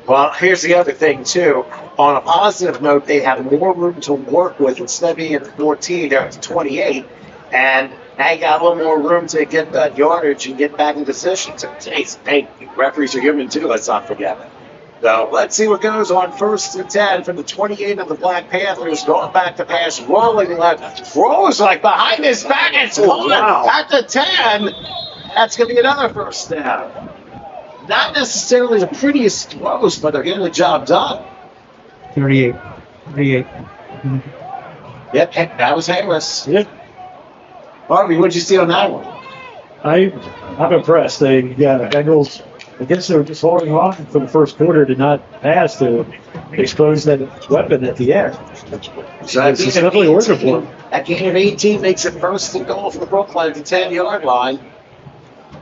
Well, here's the other thing, too. On a positive note, they have more room to work with. Instead of being at 14, they're at 28. And now you got a little more room to get that yardage and get back in position. So, hey, referees are human, too. Let's not forget it. So let's see what goes on 1st and 10 from the 28 of the Black Panthers. Going back to pass, rolling left. Throws like behind his back. It's gone at the 10. That's going to be another first down. Not necessarily the prettiest throws, but they're getting the job done. 38. 38. Yep, that was Harris. Yeah, Harvey, what'd you see on that one? I'm impressed. The Bengals, I guess they were just holding on for the first quarter to not pass to expose that weapon at the end. So It's definitely working for them. That gain of 18 makes it 1st and goal for Brooklyn at the 10-yard line.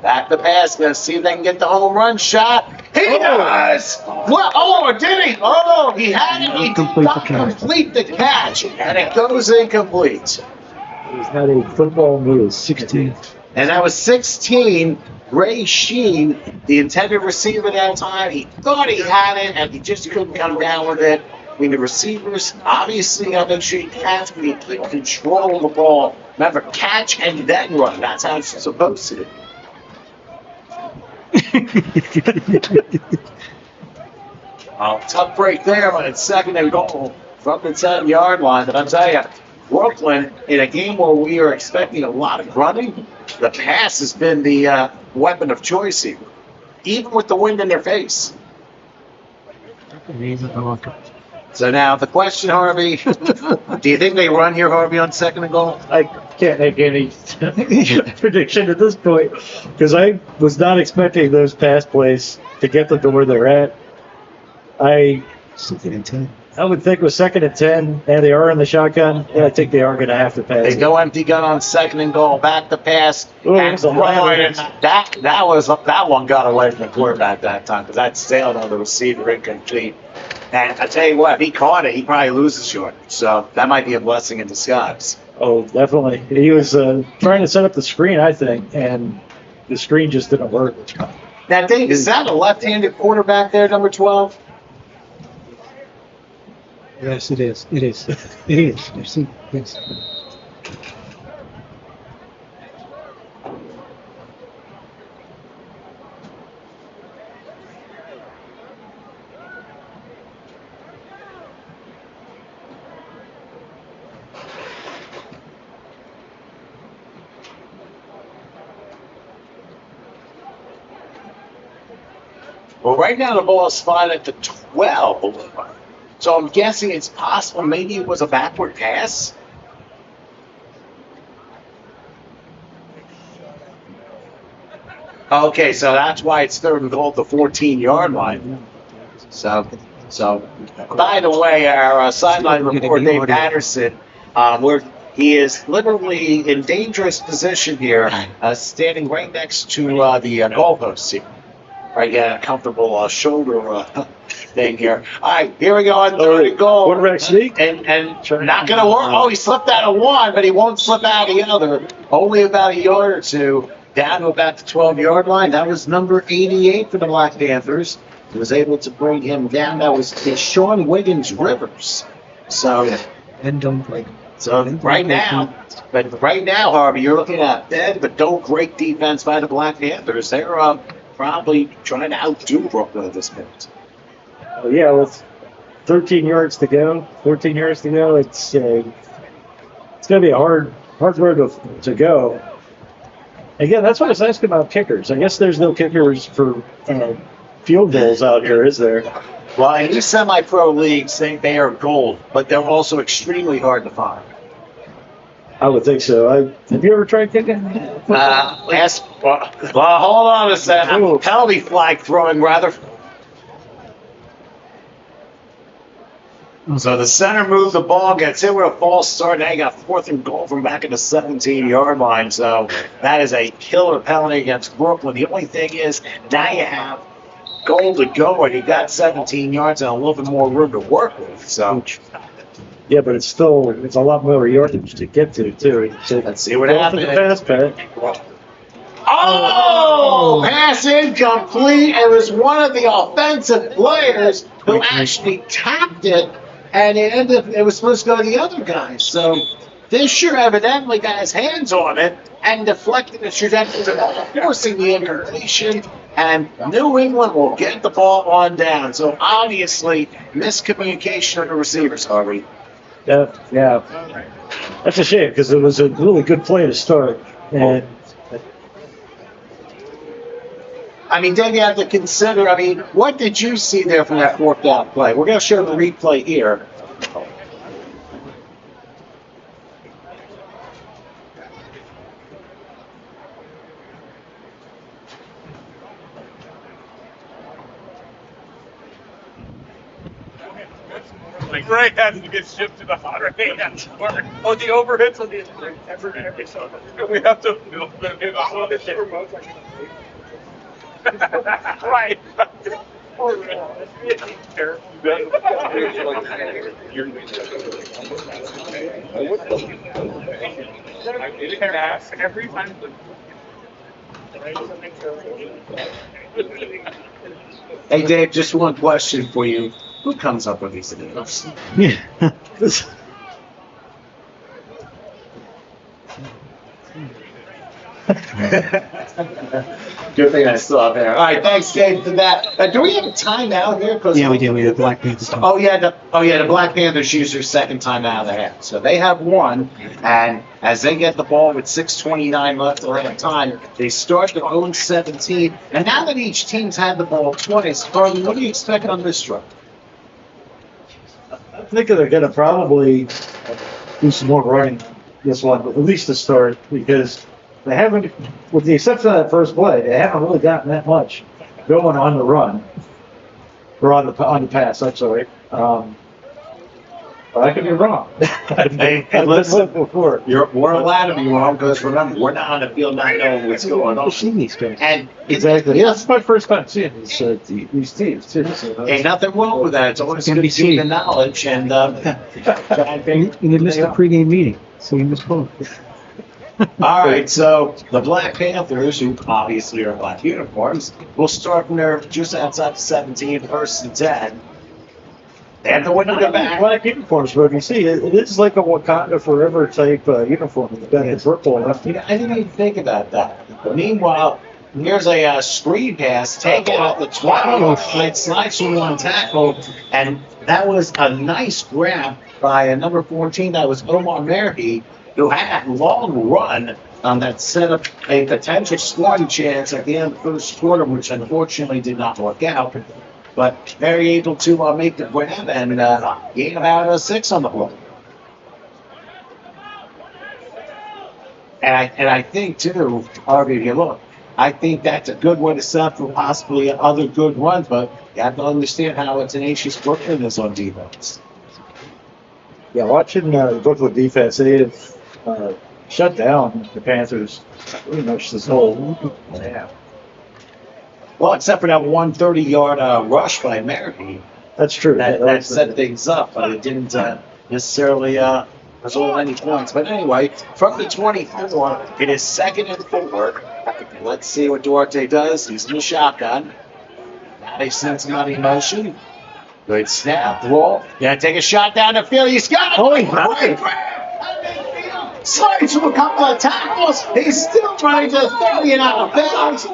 Back to pass. Gonna see if they can get the home run shot. He does! Well, did he? Oh, he had it. He did not complete the catch. And it goes incomplete. It's not a football move. 16. And that was 16. Ray Sheen, the intended receiver that time, he thought he had it, and he just couldn't come down with it. I mean, the receivers, obviously, got to make sure you catch, but you keep control of the ball. Remember, catch and then run. That's how it's supposed to do. Tough break there, but it's 2nd and goal from the 10-yard line. But I'll tell you, Brooklyn, in a game where we are expecting a lot of running, the pass has been the weapon of choice here, even with the wind in their face. So now the question, Harvey, do you think they run here, Harvey, on 2nd and goal? I can't make any prediction at this point because I was not expecting those pass plays to get them to where they're at. I 2nd and 10. I would think with 2nd and 10, and they are in the shotgun, I think they are going to have to pass. They go empty gun on 2nd and goal, back to pass, Ooh, and it's a lot of that one got away from the quarterback that time because that sailed on the receiver incomplete. And I tell you what, if he caught it, he probably loses short. So that might be a blessing in disguise. Oh, definitely. He was trying to set up the screen, I think, and the screen just didn't work. Now, Dave, is that a left-handed quarterback there, number 12? Yes, it is. It is. It is. I see. Yes. Well, right now the ball is spotted at the 12. So I'm guessing it's possible maybe it was a backward pass. Okay, so that's why it's 3rd and goal at the 14-yard line. So by the way, our sideline reporter, Dave Patterson, he is literally in dangerous position here, standing right next to the goalposts here. Right, yeah, comfortable shoulder thing here. All right, here we go on 3rd and goal. Quarterback sneak. And not going to work. Oh, he slipped out of one, but he won't slip out of the other. Only about a yard or two, down to about the 12-yard line. That was number 88 for the Black Panthers. He was able to bring him down. That was Sean Wiggins Rivers. So, And don't break. so right now, Harvey, you're looking at dead but don't break defense by the Black Panthers. They're probably trying to outdo Brooklyn at this point. Oh, yeah, with 13 yards to go, 14 yards to go, it's going to be a hard road to go. Again, that's what I was asking about kickers. I guess there's no kickers for field goals out here, is there? Well, in these semi-pro leagues, they are gold, but they're also extremely hard to find. I would think so. Have you ever tried kicking? Well, hold on a second. Penalty flag throwing, rather. So the center moves the ball, gets hit with a false start. Now you got 4th and goal from back at the 17-yard line. So that is a killer penalty against Brooklyn. The only thing is now you have goal to go, and you got 17 yards and a little bit more room to work with. So. Yeah, but it's a lot more yardage to get to, too. So Let's see what going for happens. the pass, Pat. Oh, pass incomplete. It was one of the offensive players who actually tapped it, and it was supposed to go to the other guy. So Fisher evidently got his hands on it and deflected the trajectory, forcing the incompletion. And New England will get the ball on down. So obviously, miscommunication of the receivers, Harvey. Yeah. That's a shame because it was a really good play to start. And I mean, then you have to consider, I mean, what did you see there from that fourth down play? We're going to show the replay here. Right has to get shipped to the hotter hands. Oh, the overhits on the we have to right. Every time. Hey, Dave, just one question for you. Who comes up with these names? Yeah. Good thing I saw there. All right, thanks, Dave, for that. Do we have a timeout here? Yeah, we do. We have Black Panthers. The Black Panthers use their second timeout of the half. So they have one, and as they get the ball with 6:29 left of the time, they start their own 17. And now that each team's had the ball twice, Harley, what do you expect on this drive? I think they're going to probably do some more running this one, at least to start, because they haven't, with the exception of that first play, they haven't really gotten that much going on the run, or on the pass. I'm sorry. But I could be wrong. Hey, listen, we're allowed to be wrong because remember, we're not on the field not knowing what's going on. And exactly. Yeah, that's my first time seeing these teams too. So ain't nothing wrong with that. It's always good to see the knowledge. And you missed the pregame meeting, so you missed both. All right, so the Black Panthers, who obviously are black uniforms, will start from there just outside the 17, first and 10. They have to win to go back. Black uniforms, but you see, it is like a Wakanda Forever type uniform. The purple. I didn't even think about that. But meanwhile, here's a screen pass taken out the 20. It slides through one tackle, and that was a nice grab by a number 14. That was Omar Merhi, who had a long run that set up a potential scoring chance at the end of the first quarter, which unfortunately did not work out. But very able to make the grab and gain about 6 on the board. And I think too, Harvey, if you look, I think that's a good way to set up for possibly other good runs, but you have to understand how tenacious Brooklyn is on defense. Yeah, watching the Brooklyn defense, they have shut down the Panthers pretty much this whole half. Well, except for that 130-yard rush by Merritt. That's true. That set things up, but it didn't necessarily result in any points. But anyway, from the 24, it is 2nd and 4. Let's see what Duarte does. He's in the shotgun. Now they send somebody in motion. Good snap, roll. Gonna take a shot down the field. He's got it. Great grab. Slides from a couple of tackles. He's still running to 30 and out of bounds.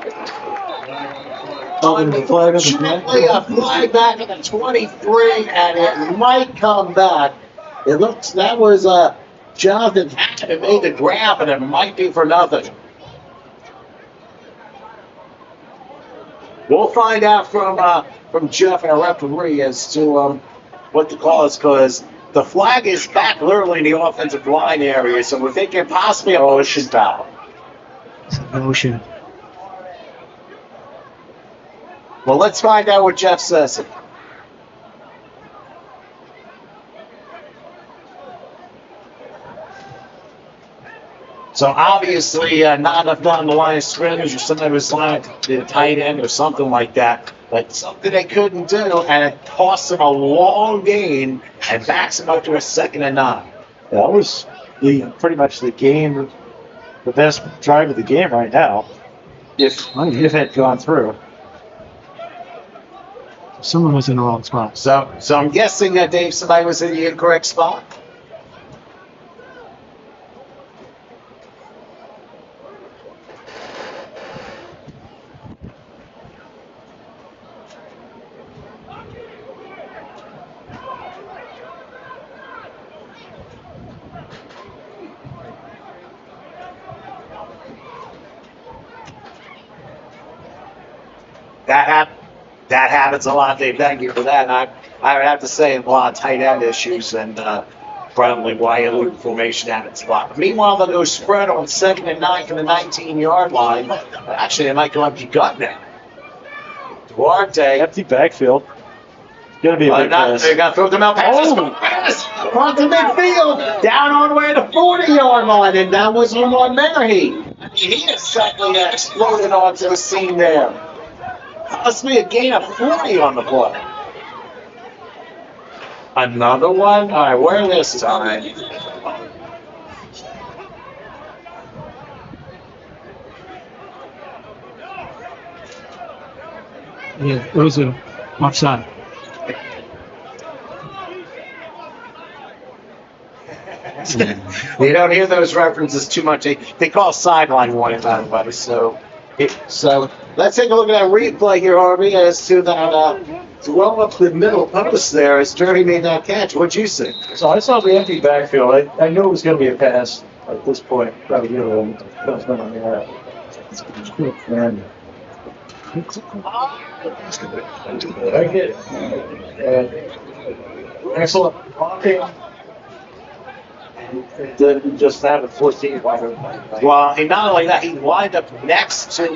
Unfortunately, a flag back at the 23, and it might come back. It looks that was Jonathan Hackett that made the grab, and it might be for nothing. We'll find out from Jeff, our referee, as to what the call is, because the flag is back literally in the offensive line area, so we're thinking possibly a motion foul. It's a motion. Well, let's find out what Jeff says. So obviously, not enough down the line of scrimmage, or something was like the tight end or something like that. But something they couldn't do, and it cost them a long gain and backs them up to a 2nd and 9. That was pretty much the game, the best drive of the game right now. if had gone through. Someone was in the wrong spot. So I'm guessing that Dave, somebody was in the incorrect spot. That happens a lot, Dave. Thank you for that. And I would have to say a lot of tight end issues and probably why you lose formation at its spot. Meanwhile, they'll go spread on 2nd and 9 from the 19-yard line. Actually, they might go empty gut now. Duarte. Empty backfield. Gonna be a big pass. They're gonna throw them out passes. Front to midfield. Down all the way to the 40-yard line, and that was Lamar Mary. He has suddenly exploded onto the scene there. Must be a gain of 40 on the play. Another one? All right, where this time? Yeah, it was a offside. You don't hear those references too much. They call sideline warning, by the way. So let's take a look at that replay here, Harvey, as to that throw up the middle post there as Jerry made that catch. What'd you see? So I saw the empty backfield. I knew it was going to be a pass at this point. Probably get a little. And I get excellent blocking. Didn't just have a 14 wide open. Well, and not only that, he lined up next to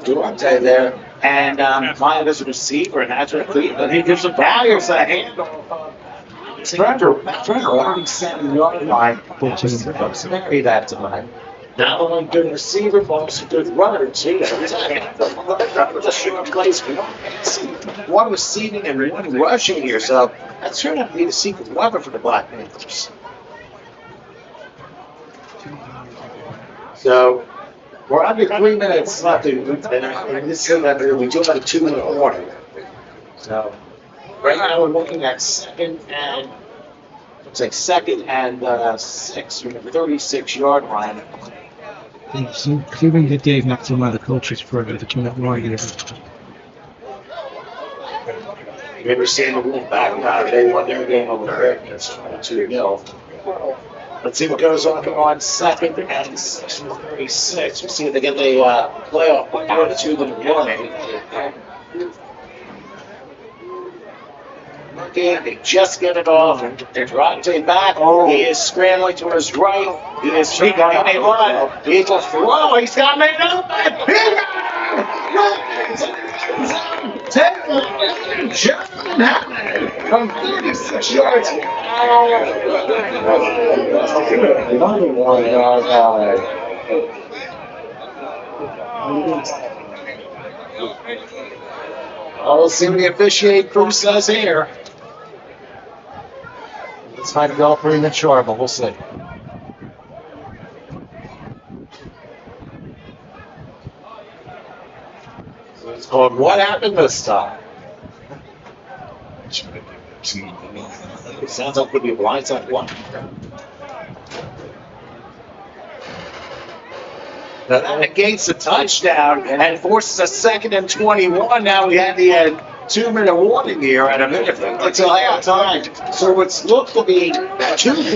Duarte there, and lined as a receiver, and that's what he gives the Barriers a handoff. Trevor, 37-yard line. Mary that time. Not only good receiver, but also good runner, too. Just short plays. One receiving and one rushing here, so that's turned out to be the secret weapon for the Black Panthers. So we're under 3 minutes left, and this is we do have a 2-minute warning. So right now we're looking at second and 6 from the 36-yard line. Assuming that Dave knocked some of the coaches for the 2-minute warning. Remember seeing the Wolf back now, they won their game over there against 22-0. Let's see what goes on 2nd and 6 from 36. We'll see if they get the playoff out of 2-minute warning. They just get it off. They're driving back. He is scrambling to his right. He is trying to run. He will throw. He's got made up. From 36 yards. We'll see what the officiate crew says here. It's might be all premature, but we'll see. So it's called What Happened This Time? It sounds like it could be a blindside one. Now that negates a touchdown and forces a 2nd and 21. Now we had the 2-minute warning here and a minute until halftime. So what's looked to be 2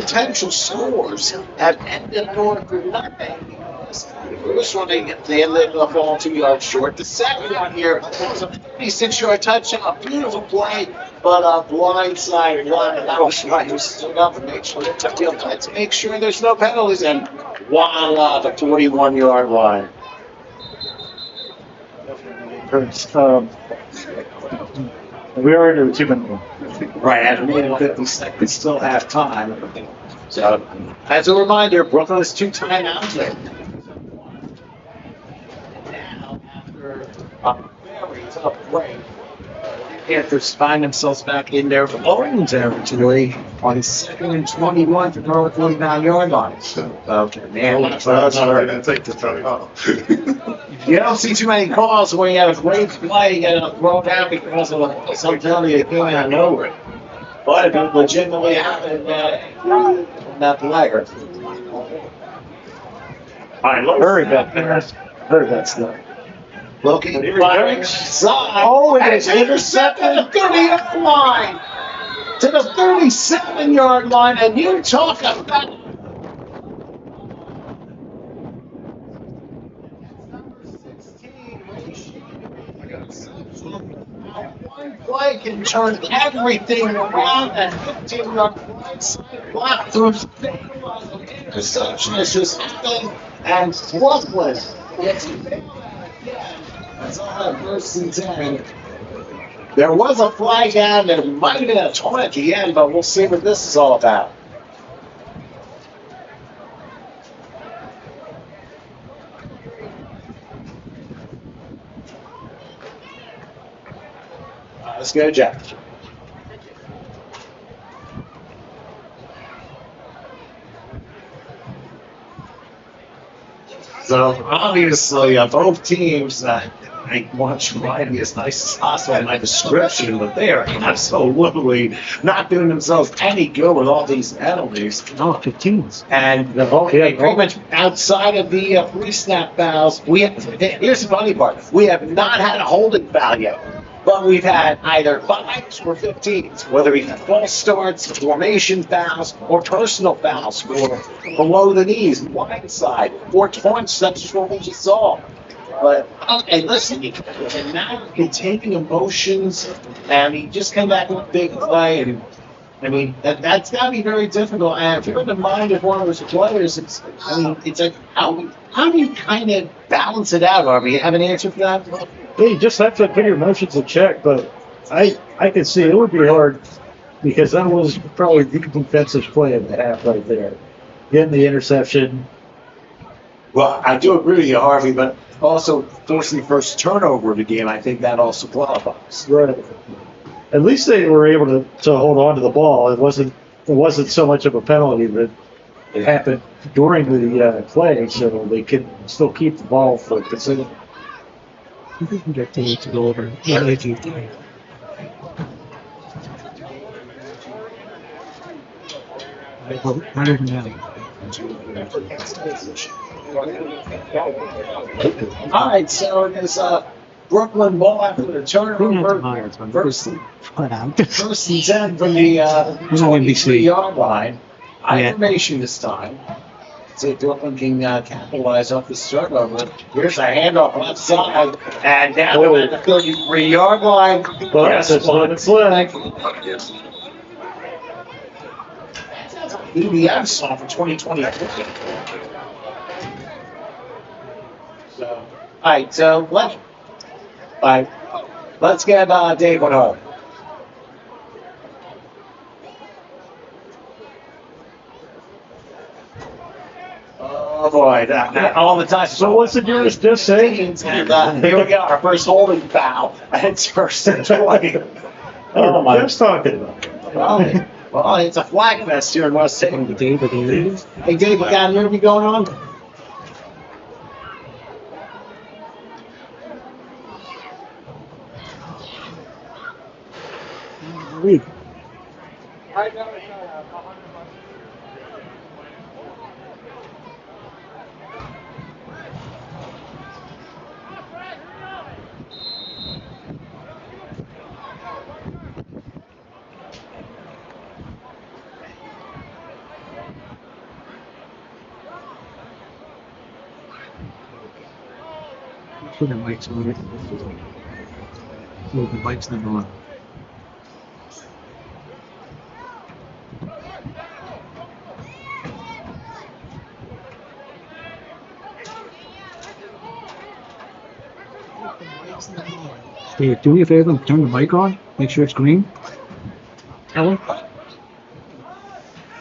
potential scores have ended going for nothing. The first one, they ended up falling 2 yards short. The second one here was a 56-yard touchdown, a beautiful play, but a blindside one. And that was right. He stood up and made sure to make sure there's no penalties. And voila, the 41-yard line. We are into the 2-minute. Right, at a minute 50 seconds, still have time. So, as a reminder, Brooklyn has 2 timeouts there. Now, after a very tough break, Panthers find themselves back in their own territory on 2nd and 21 from their own 49-yard line. Okay, man. That's why I didn't take the time off. You don't see too many calls where you have a great play, you get thrown out because of some penalty that came out of nowhere. But if it legitimately happened, not the liar. All right, look. Very bad pass. Very bad stuff. Looking firing side. Oh, and it's intercepted at the 30-yard line. To the 37-yard line, and you talk about one play can turn everything around, and 15-yard block through interception has just happened, and Brooklyn gets that's all at first and 10. There was a flag down, there might have been a 20 at the end, but we'll see what this is all about. Let's go, Jack. So obviously, both teams, I want to try to be as nice as possible in my description, but they are absolutely not doing themselves any good with all these penalties. No, 15s. And pretty much outside of the pre-snap fouls, here's the funny part: we have not had a holding foul yet. But we've had either 5s or 15s, whether we have false starts, formation fouls, or personal fouls for below the knees, wide side, or taunts such as what we just saw. But, and listen, and now containing emotions, and he just came back with a big play, and I mean, that's got to be very difficult. And if you're in the mind of one of those players, it's like, how do you kind of balance it out, Arby? You have an answer for that? Yeah, you just have to put your emotions in check, but I could see it would be hard because that was probably the defensive play of the half right there. Getting the interception. Well, I do agree with you, Harvey, but also forcing the first turnover of the game, I think that also qualifies. Right. At least they were able to hold on to the ball. It wasn't so much of a penalty that it happened during the play, so they could still keep the ball for consideration. You can get to go over. Yeah, they do. Harder than that. All right, so there's Brooklyn ball after the turnover. First and 10 from the 23-yard line. Information this time. See if Brooklyn can capitalize off the turnover. Here's a handoff left side, and now they're at the 33-yard line. But that's what it's like. EBF song for 2023. So, all right, so let's get Dave on home. Oh boy, all the time. So what's the nearest distance? And here we go, our first holding foul. It's first and 20. Oh my! Just talking about. Well, it's a flag fest here in West End. Hey, Dave, you got an interview going on? Put the mics on it. Move the mics number on. Hey, do me a favor and turn the mic on. Make sure it's green. Ellen?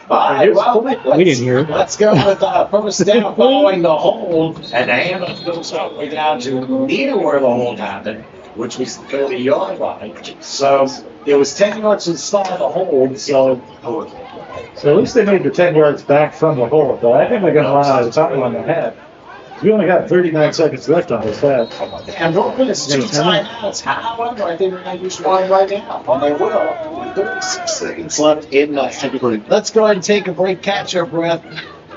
All right, well, we didn't hear it. Let's go with first down following the hold, and the handoff goes all the way down to neither where the hold happened. which was the 30-yard line. So it was 10 yards inside the hold. So at least they made the 10 yards back from the hole, but I think they're going to run out of time on the half. We only got 39 seconds left on this half. and Brooklyn is 2 timeouts. However, I think we're going to use one right now. And they will. 36 seconds left in the second. Let's go ahead and take a break, catch our breath.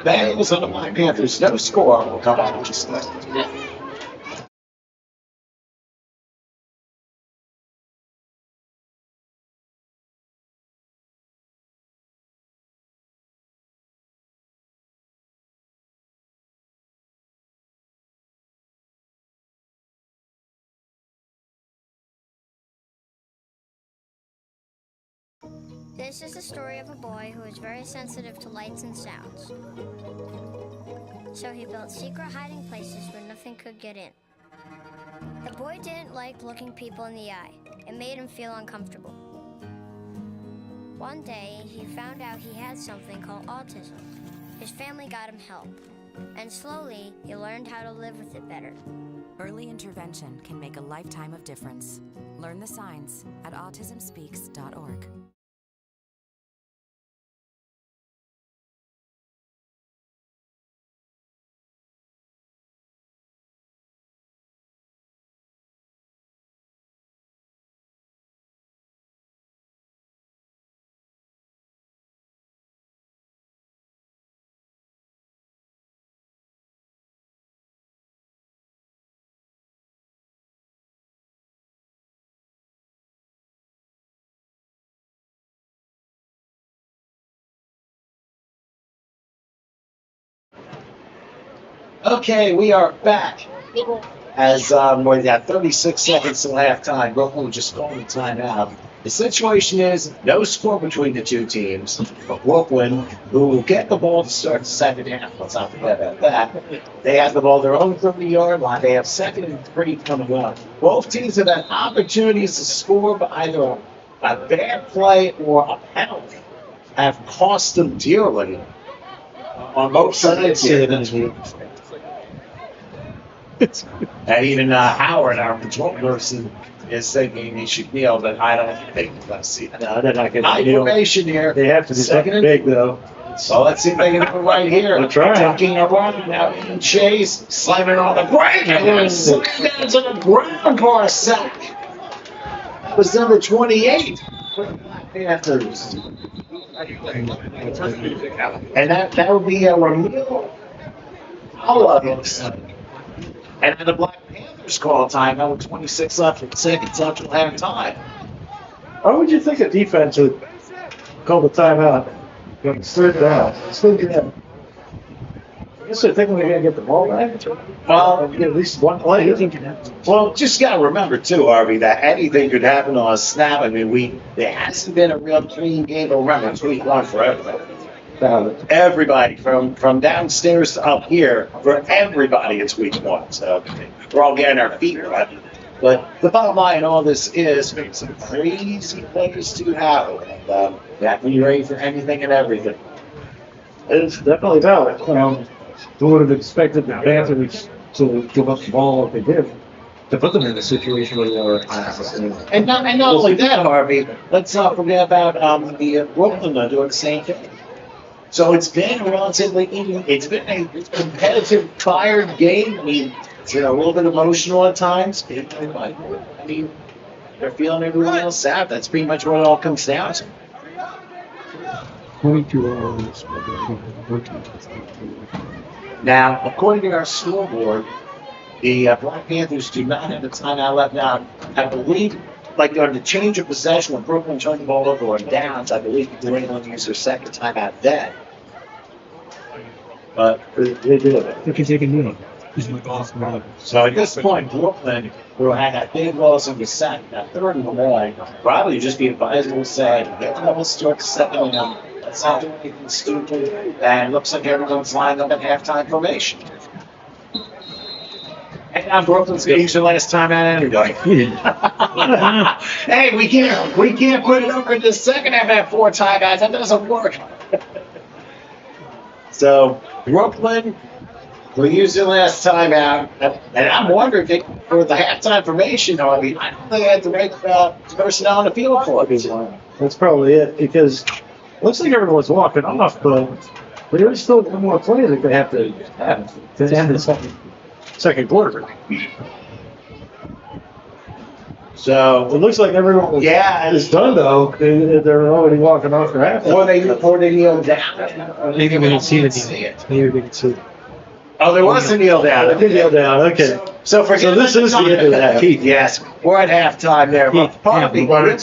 Bengals on the Black Panthers. No score. We'll come back in just a minute. This is the story of a boy who is very sensitive to lights and sounds. So he built secret hiding places where nothing could get in. The boy didn't like looking people in the eye. It made him feel uncomfortable. One day, he found out he had something called autism. His family got him help, and slowly, he learned how to live with it better. Early intervention can make a lifetime of difference. Learn the signs at autismspeaks.org. Okay, we are back. As we're at 36 seconds till halftime, Brooklyn just calling the timeout. The situation is no score between the two teams, but Brooklyn, who will get the ball to start the second half, let's not forget about that. They have the ball their own 30-yard line. They have 2nd and 3 coming up. Both teams have had opportunities to score, but either a bad play or a penalty have cost them dearly on both sides here. And even Howard, our control person, is thinking he should kneel, but I don't think let's see. No, they're not going to High kneel. formation here. They have to do something big, though. So let's see if they can do it right here. They're trying. Taking a run now in Chase, slamming on the break, and then slam down to the ground for a sack. That was number 28 for the Black Panthers. And that would be a Ramil Paula. And then the Black Panthers call a timeout with 26 seconds left till halftime. Why would you think a defense would call the timeout? Straight it out. I guess they're thinking they're going to get the ball back. Well, Get at least one play. Well, just got to remember, too, Harvey, that anything could happen on a snap. I mean, there hasn't been a real clean game. But remember, it's week 1 for everybody. Everybody, from downstairs to up here, for everybody, it's week 1. So we're all getting our feet wet. But the bottom line in all this is some crazy plays to happen. And you have to be ready for anything and everything. It's definitely valid. Who would have expected the Panthers to give up the ball if they did? To put them in a situation where they were. And not only that, Harvey, let's not forget about the Brooklyn doing the same thing. So it's been it's been a competitive, tired game. I mean, it's been a little bit emotional at times. I mean, they're feeling everyone else out. That's pretty much what it all comes down to. 22 hours. Now, according to our scoreboard, the Black Panthers do not have a timeout left. Now, I believe, like on the change of possession, when Brooklyn turned the ball over on downs, I believe they were able to use their second timeout then. But they did. They can take a knee. So at this point, Brooklyn, who had that big loss in the second, that 3rd and long, probably just be advisable to say, get the ball start second and let's not do anything stupid. And it looks like everyone's lined up at halftime formation. And now Brooklyn's going to use their last time out anyway. Hey, we can't put it over in the second half at 4 timeouts. That doesn't work. So Brooklyn We used it last time out, and I'm wondering if for the halftime formation, I mean, I don't think I had the right personnel on the field for it. That's probably it, because it looks like everyone's walking off, but there's still one more play that they have to end the second quarter. So It looks like everyone is done, though. They're already walking off their half. or they kneel down. Maybe we didn't see it. Maybe we didn't see it. Oh, there was a kneel down. They kneel down, okay. So this is the end of that. Yes, we're at halftime there. But probably Yeah.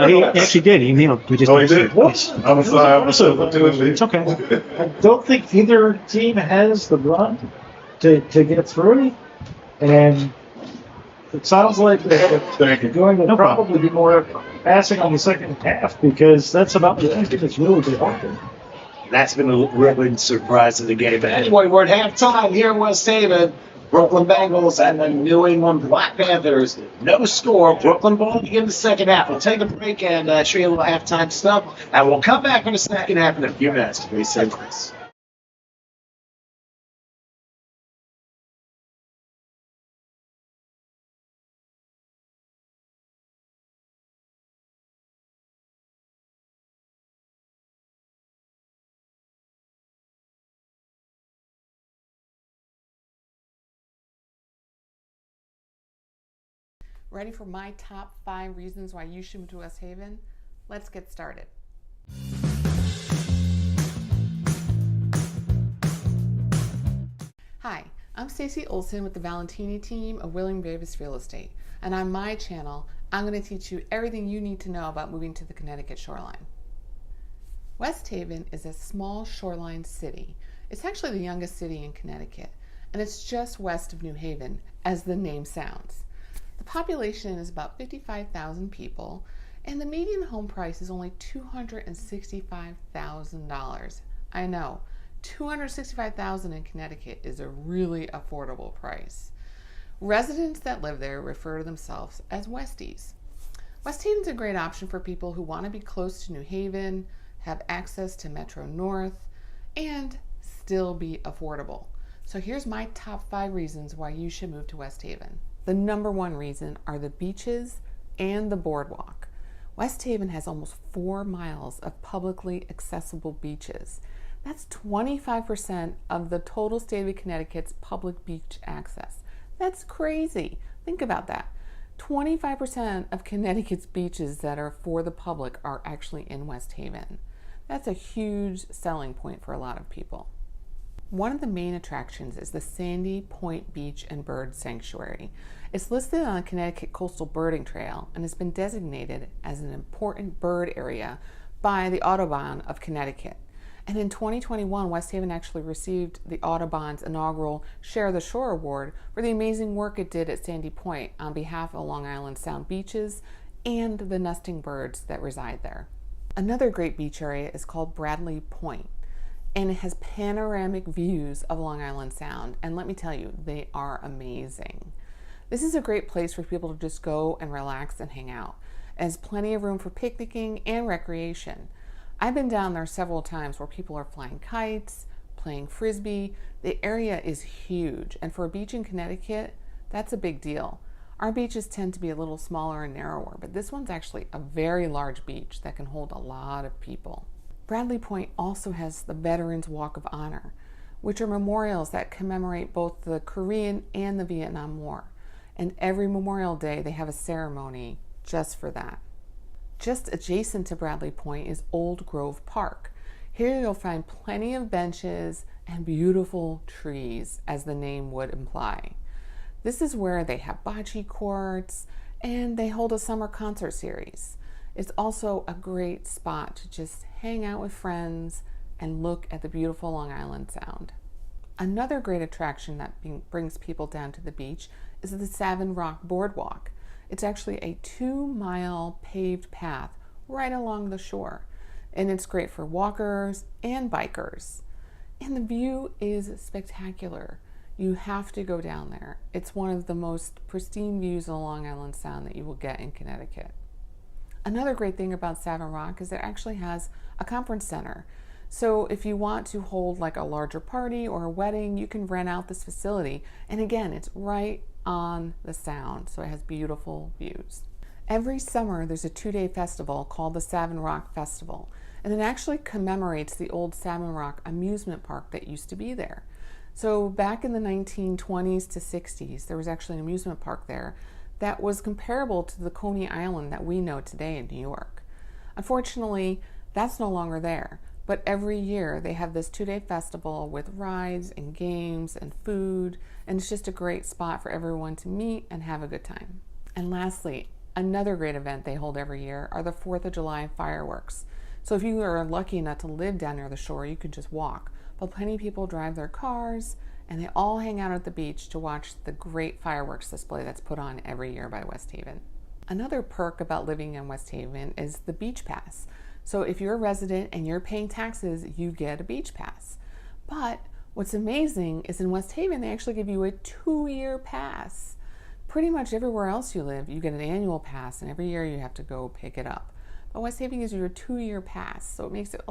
He actually did. He kneeled. We just Oh, he didn't did? see it. Whoops. I was It's okay. I don't think either team has the run to get through it, and it sounds like they're going to probably be more passing on the second half, because that's about the only thing that's really been working. That's been a really surprise of the game. But anyway, we're at halftime here in West Haven. Brooklyn Bengals and the New England Black Panthers. No score. Brooklyn ball to begin the second half. We'll take a break and show you a little halftime stuff. And we'll come back in the second half in a few minutes. Please stay with us. Ready for my top 5 reasons why you should move to West Haven? Let's get started. Hi, I'm Stacey Olson with the Valentini team of William Davis Real Estate, and on my channel, I'm going to teach you everything you need to know about moving to the Connecticut shoreline. West Haven is a small shoreline city. It's actually the youngest city in Connecticut, and it's just west of New Haven, as the name sounds. The population is about 55,000 people, and the median home price is only $265,000. I know, $265,000 in Connecticut is a really affordable price. Residents that live there refer to themselves as Westies. West Haven's a great option for people who want to be close to New Haven, have access to Metro North, and still be affordable. So here's my top 5 reasons why you should move to West Haven. The number 1 reason are the beaches and the boardwalk. West Haven has almost 4 miles of publicly accessible beaches. That's 25% of the total state of Connecticut's public beach access. That's crazy. Think about that. 25% of Connecticut's beaches that are for the public are actually in West Haven. That's a huge selling point for a lot of people. One of the main attractions is the Sandy Point Beach and Bird Sanctuary. It's listed on the Connecticut Coastal Birding Trail and has been designated as an important bird area by the Audubon of Connecticut. And in 2021, West Haven actually received the Audubon's inaugural Share the Shore Award for the amazing work it did at Sandy Point on behalf of Long Island Sound beaches and the nesting birds that reside there. Another great beach area is called Bradley Point, and it has panoramic views of Long Island Sound, and let me tell you, they are amazing. This is a great place for people to just go and relax and hang out. It has plenty of room for picnicking and recreation. I've been down there several times where people are flying kites, playing frisbee. The area is huge, and for a beach in Connecticut, that's a big deal. Our beaches tend to be a little smaller and narrower, but this one's actually a very large beach that can hold a lot of people. Bradley Point also has the Veterans Walk of Honor, which are memorials that commemorate both the Korean and the Vietnam War. And every Memorial Day, they have a ceremony just for that. Just adjacent to Bradley Point is Old Grove Park. Here you'll find plenty of benches and beautiful trees, as the name would imply. This is where they have bocce courts and they hold a summer concert series. It's also a great spot to just hang out with friends and look at the beautiful Long Island Sound. Another great attraction that brings people down to the beach is the Savin Rock Boardwalk. It's actually a 2-mile paved path right along the shore, and it's great for walkers and bikers. And the view is spectacular. You have to go down there. It's one of the most pristine views of Long Island Sound that you will get in Connecticut. Another great thing about Savin Rock is it actually has a conference center. So if you want to hold like a larger party or a wedding, you can rent out this facility. And again, it's right on the Sound, so it has beautiful views. Every summer, there's a 2-day festival called the Savin Rock Festival, and it actually commemorates the old Savin Rock amusement park that used to be there. So back in the 1920s to 60s, there was actually an amusement park there that was comparable to the Coney Island that we know today in New York. Unfortunately, that's no longer there, but every year they have this 2-day festival with rides and games and food, and it's just a great spot for everyone to meet and have a good time. And lastly, another great event they hold every year are the 4th of July fireworks. So if you are lucky enough to live down near the shore, you could just walk. But plenty of people drive their cars, and they all hang out at the beach to watch the great fireworks display that's put on every year by West Haven. Another perk about living in West Haven is the beach pass. So if you're a resident and you're paying taxes, you get a beach pass. But what's amazing is in West Haven, they actually give you a 2-year pass. Pretty much everywhere else you live, you get an annual pass, and every year you have to go pick it up. But West Haven gives you a 2-year pass, so it makes it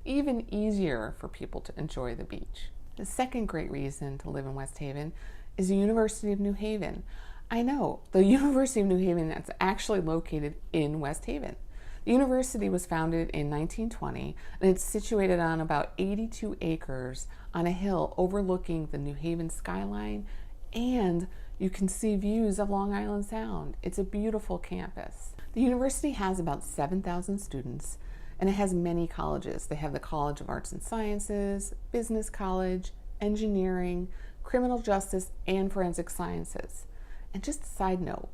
even easier for people to enjoy the beach. The second great reason to live in West Haven is the University of New Haven. I know, the University of New Haven that's actually located in West Haven. The university was founded in 1920, and it's situated on about 82 acres on a hill overlooking the New Haven skyline, and you can see views of Long Island Sound. It's a beautiful campus. The university has about 7,000 students, and it has many colleges. They have the College of Arts and Sciences, Business College, Engineering, Criminal Justice, and Forensic Sciences. And just a side note,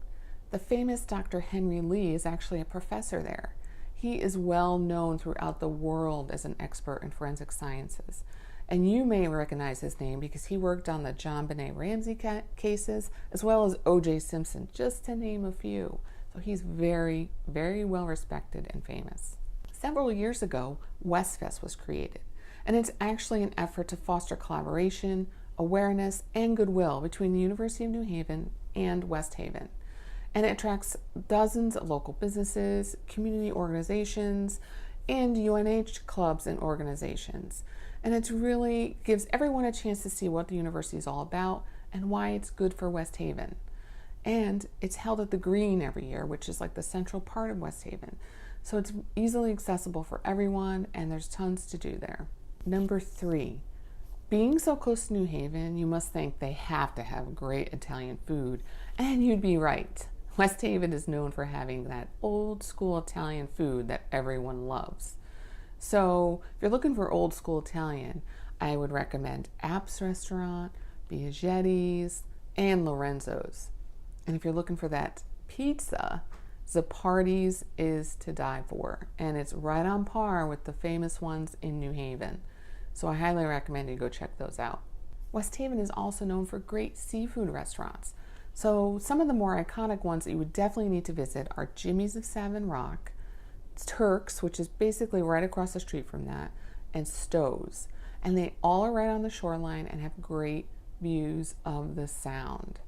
the famous Dr. Henry Lee is actually a professor there. He is well known throughout the world as an expert in forensic sciences. And you may recognize his name because he worked on the John Benet Ramsey cases, as well as O.J. Simpson, just to name a few. So he's very, very well respected and famous. Several years ago, WestFest was created, and it's actually an effort to foster collaboration, awareness, and goodwill between the University of New Haven and West Haven. And it attracts dozens of local businesses, community organizations, and UNH clubs and organizations. And it really gives everyone a chance to see what the university is all about and why it's good for West Haven. And it's held at the Green every year, which is like the central part of West Haven. So it's easily accessible for everyone, and there's tons to do there. Number 3, being so close to New Haven, you must think they have to have great Italian food, and you'd be right. West Haven is known for having that old school Italian food that everyone loves. So if you're looking for old school Italian, I would recommend App's Restaurant, Biaggetti's, and Lorenzo's. And if you're looking for that pizza, Zapardi's is to die for, and it's right on par with the famous ones in New Haven. So I highly recommend you go check those out. West Haven is also known for great seafood restaurants. So some of the more iconic ones that you would definitely need to visit are Jimmy's of Savin Rock, Turk's, which is basically right across the street from that, and Stowe's. And they all are right on the shoreline and have great views of the Sound.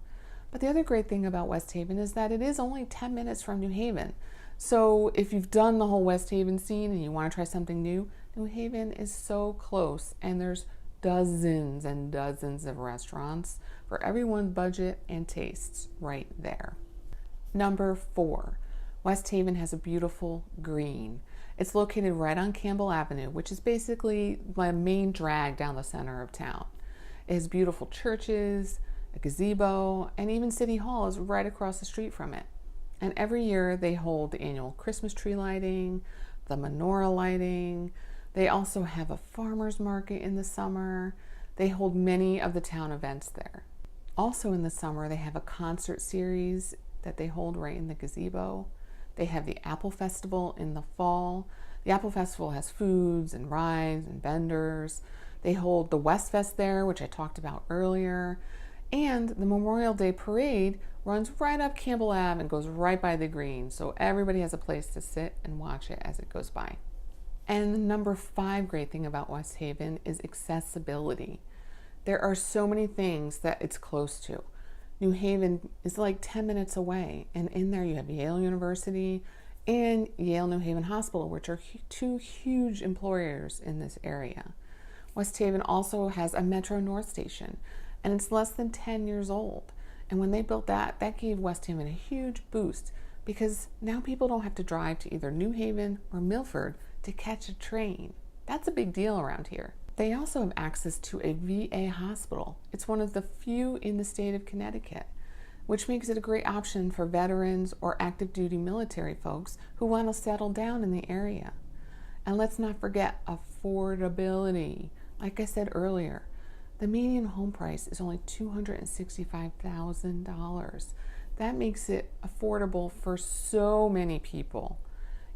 But the other great thing about West Haven is that it is only 10 minutes from New Haven. So if you've done the whole West Haven scene and you want to try something new, New Haven is so close, and there's dozens and dozens of restaurants for everyone's budget and tastes right there. Number 4, West Haven has a beautiful green. It's located right on Campbell Avenue, which is basically my main drag down the center of town. It has beautiful churches, a gazebo, and even City Hall is right across the street from it. And every year they hold the annual Christmas tree lighting, the menorah lighting. They also have a farmer's market in the summer. They hold many of the town events there. Also in the summer, they have a concert series that they hold right in the gazebo. They have the Apple Festival in the fall. The Apple Festival has foods and rides and vendors. They hold the WestFest there, which I talked about earlier. And the Memorial Day Parade runs right up Campbell Ave and goes right by the Green, so everybody has a place to sit and watch it as it goes by. And the number 5 great thing about West Haven is accessibility. There are so many things that it's close to. New Haven is like 10 minutes away, and in there you have Yale University and Yale New Haven Hospital, which are two huge employers in this area. West Haven also has a Metro North station, and it's less than 10 years old. And when they built that, that gave West Haven a huge boost because now people don't have to drive to either New Haven or Milford to catch a train. That's a big deal around here. They also have access to a VA hospital. It's one of the few in the state of Connecticut, which makes it a great option for veterans or active duty military folks who want to settle down in the area. And let's not forget affordability. Like I said earlier, the median home price is only $265,000. That makes it affordable for so many people.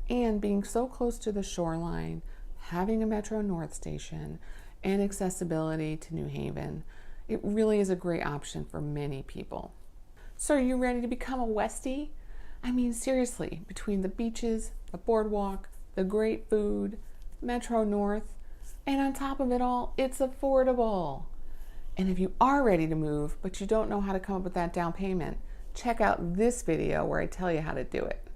And being so close to the shoreline, having a Metro North station, and accessibility to New Haven, it really is a great option for many people. So are you ready to become a Westie? I mean, seriously, between the beaches, the boardwalk, the great food, Metro North, and on top of it all, it's affordable. And if you are ready to move, but you don't know how to come up with that down payment, check out this video where I tell you how to do it.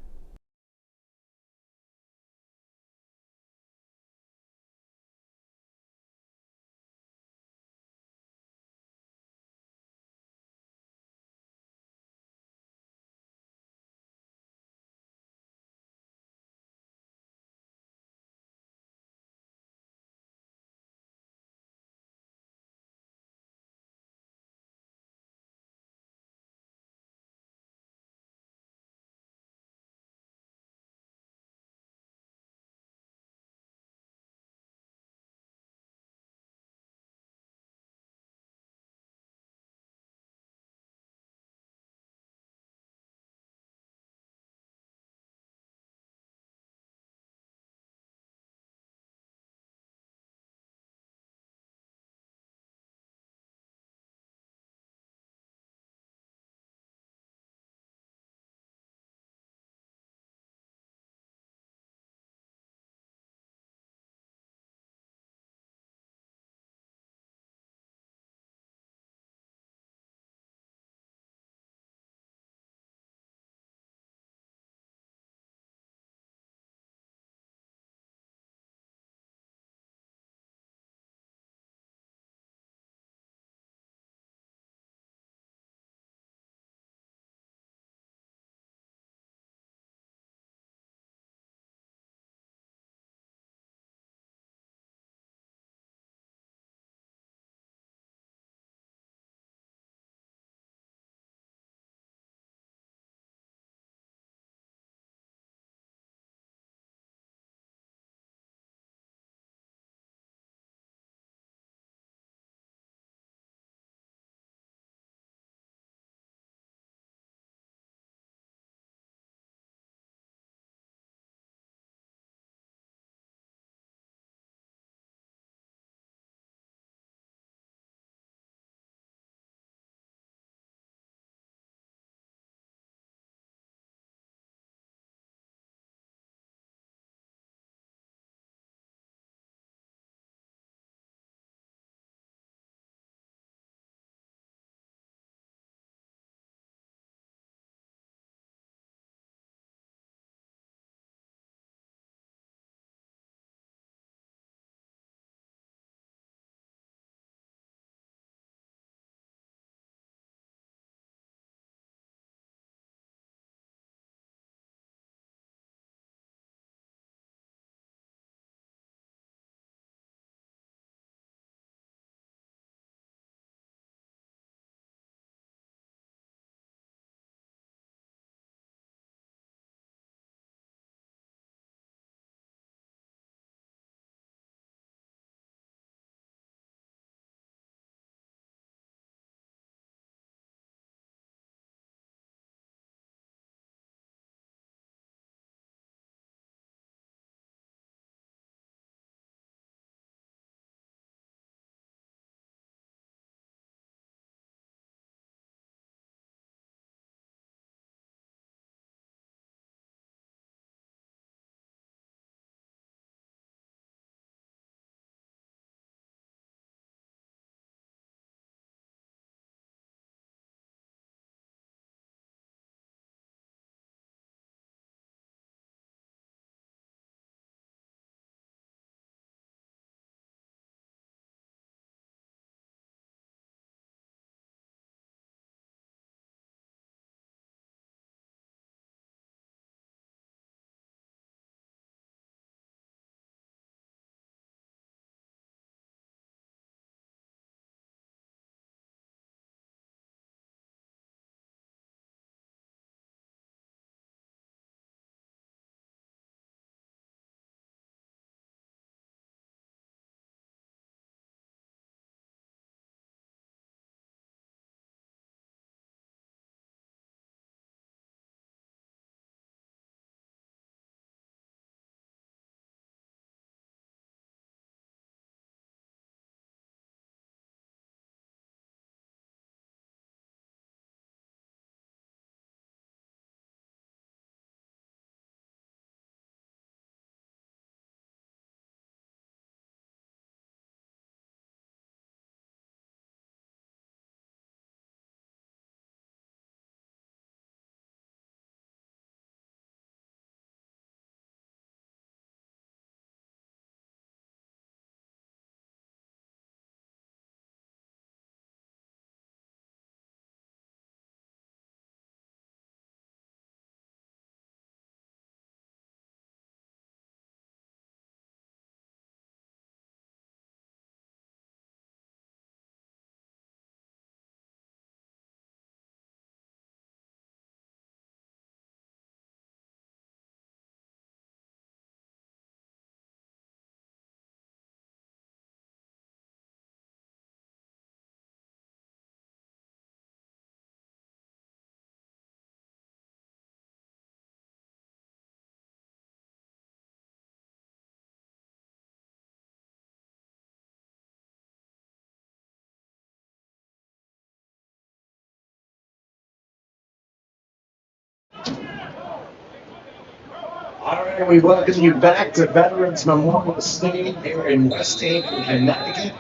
All right, we welcome you back to Veterans Memorial Stadium here in West Haven, Connecticut,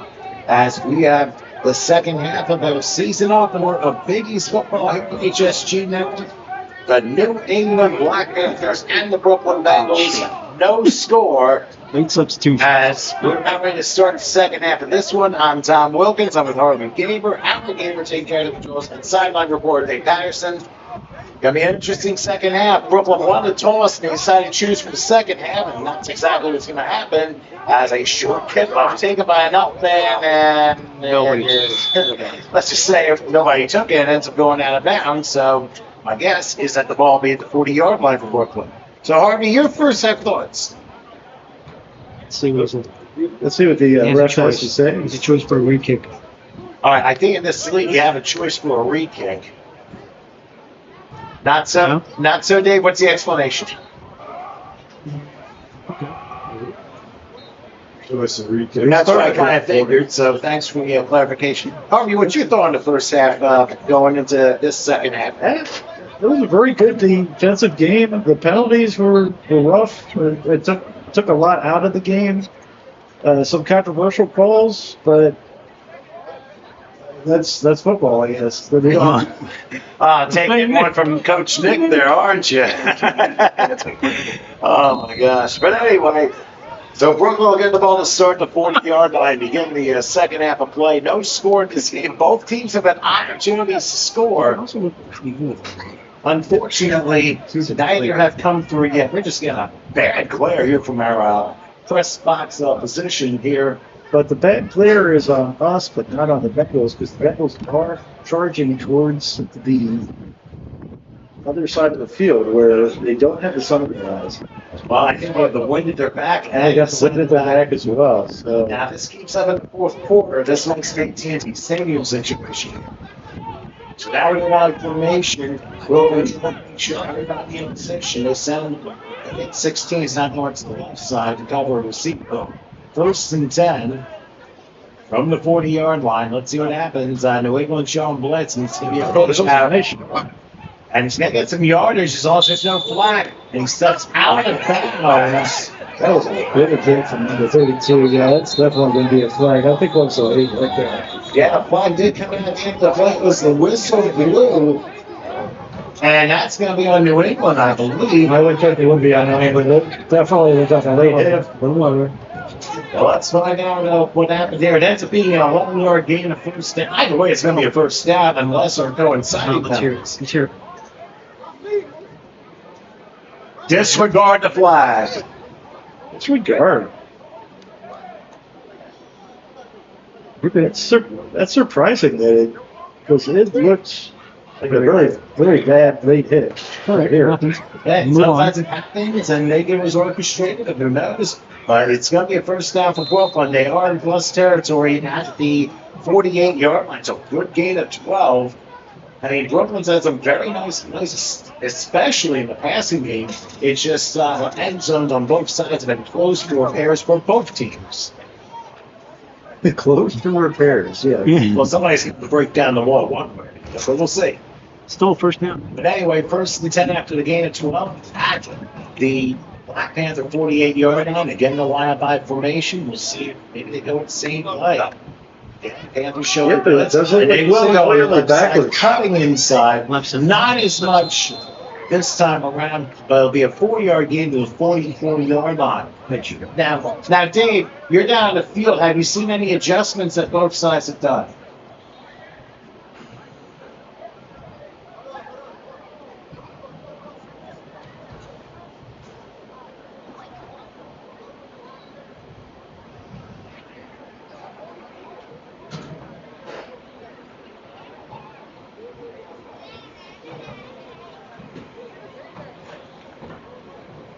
as we have the second half of the season opener of Big East football here on HSG Network. The New England Black Panthers and the Brooklyn Bengals. No score. Late substitution. As we're not ready to start the second half of this one, I'm Tom Wilkins. I'm with Harvey Gaber. Alan Gaber taking care of the controls, and sideline reporter Dave Patterson. Gonna be an interesting second half. Brooklyn won the toss and they decided to choose for the second half, and that's exactly what's gonna happen. As a short kickoff taken by an up man, and let's just say if nobody took it, it ends up going out of bounds. So my guess is that the ball will be at the 40-yard line for Brooklyn. So Harvey, your first half thoughts. Let's see what the ref has to say. It's a choice for a re kick. All right, I think in this league you have a choice for a re-kick. Not so, Dave. What's the explanation? Choice of re-kick. That's what I kind of figured. So thanks for the clarification. Harvey, what's your thought on the first half going into this second half? It was a very good defensive game. The penalties were rough. It took a lot out of the game. Some controversial calls, but that's football, I guess. Taking one from Coach Nick there, aren't you? Oh my gosh! But anyway, so Brooklyn will get the ball to start the 40-yard line, begin the second half of play. No score in this game. Both teams have had opportunities to score. Unfortunately, neither have come through yet. We're just getting a bad glare here from our press box position here. But the bad glare is on us, but not on the Bengals, because the Bengals are charging towards the other side of the field where they don't have the sun in their eyes. Well, I think the wind at their back, and they got the wind at their back as well. So now this keeps up in the fourth quarter. This makes the TNT Stadium situation. So now we're out of formation. We'll make sure everybody in position. They send, I think 16 is not going to the left side to cover a receiver. First and 10 from the 40-yard line. Let's see what happens. New England showing blitz, and it's going to be a first formation. And he's going to get some yardage. There's also no flag. And he steps out of bounds. That was a good attempt from the 32. Yeah, that's definitely going to be a flag. I think what's the 8 right there. Yeah, a flag did come out at the end of the play. It was the whistle blew. And that's going to be on New England, I believe. I would think it would be on New England. Definitely would definitely hit. Well, let's find out what happened there. It ends up being an 11-yard gain of first down. Either way, it's going to be a first down unless they're going side. It's here. Disregard the flag. Disregard. That's surprising because it looks like a very, very bad late hit. Right here. Yeah, sometimes it happens, and maybe it was orchestrated, and who knows? But it's going to be a first down for Brooklyn. They are in plus territory at the 48-yard line, so good gain of 12. I mean, Brooklyn's had some very nice, especially in the passing game. It's just end zones on both sides have been closed for repairs for both teams. Closed for repairs, yeah. Well, somebody's going to break down the wall one way, so we'll see. Still first down. But anyway, first and 10 after the gain of 12. At the Black Panther 48-yard line, again the line-up formation. We'll see if maybe they go with the same play. Panthers show it, and they will go backwards, cutting inside. Not as much this time around, but it'll be a 4-yard gain to the 40-yard line. Now, Dave, you're down the field. Have you seen any adjustments that both sides have done?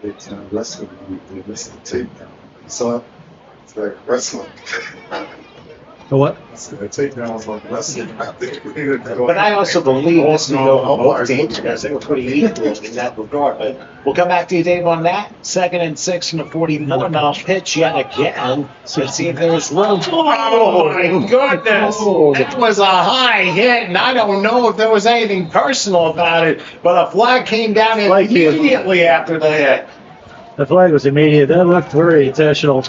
It's wrestling. They missed the tape now. So it's like wrestling. The what? The takedown was like wrestling. But I also believe this will go on both teams because they were pretty equal in that regard. But we'll come back to you, Dave, on that. 2nd and 6 from the 41. And I'll pitch yet again to see if there's room. Oh, my goodness. That was a high hit, and I don't know if there was anything personal about it, but a flag came down immediately after the hit. The flag was immediate. That looked very intentional.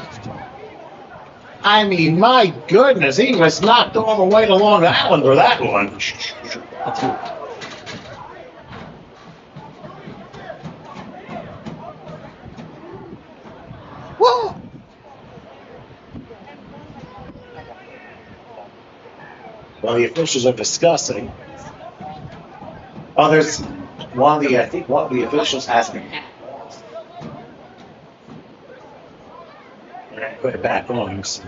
I mean, my goodness, he was knocked all the way to Long Island for that one. Whoa! Well, the officials are discussing. Oh, there's I think one of the officials has been. Put it back on. So.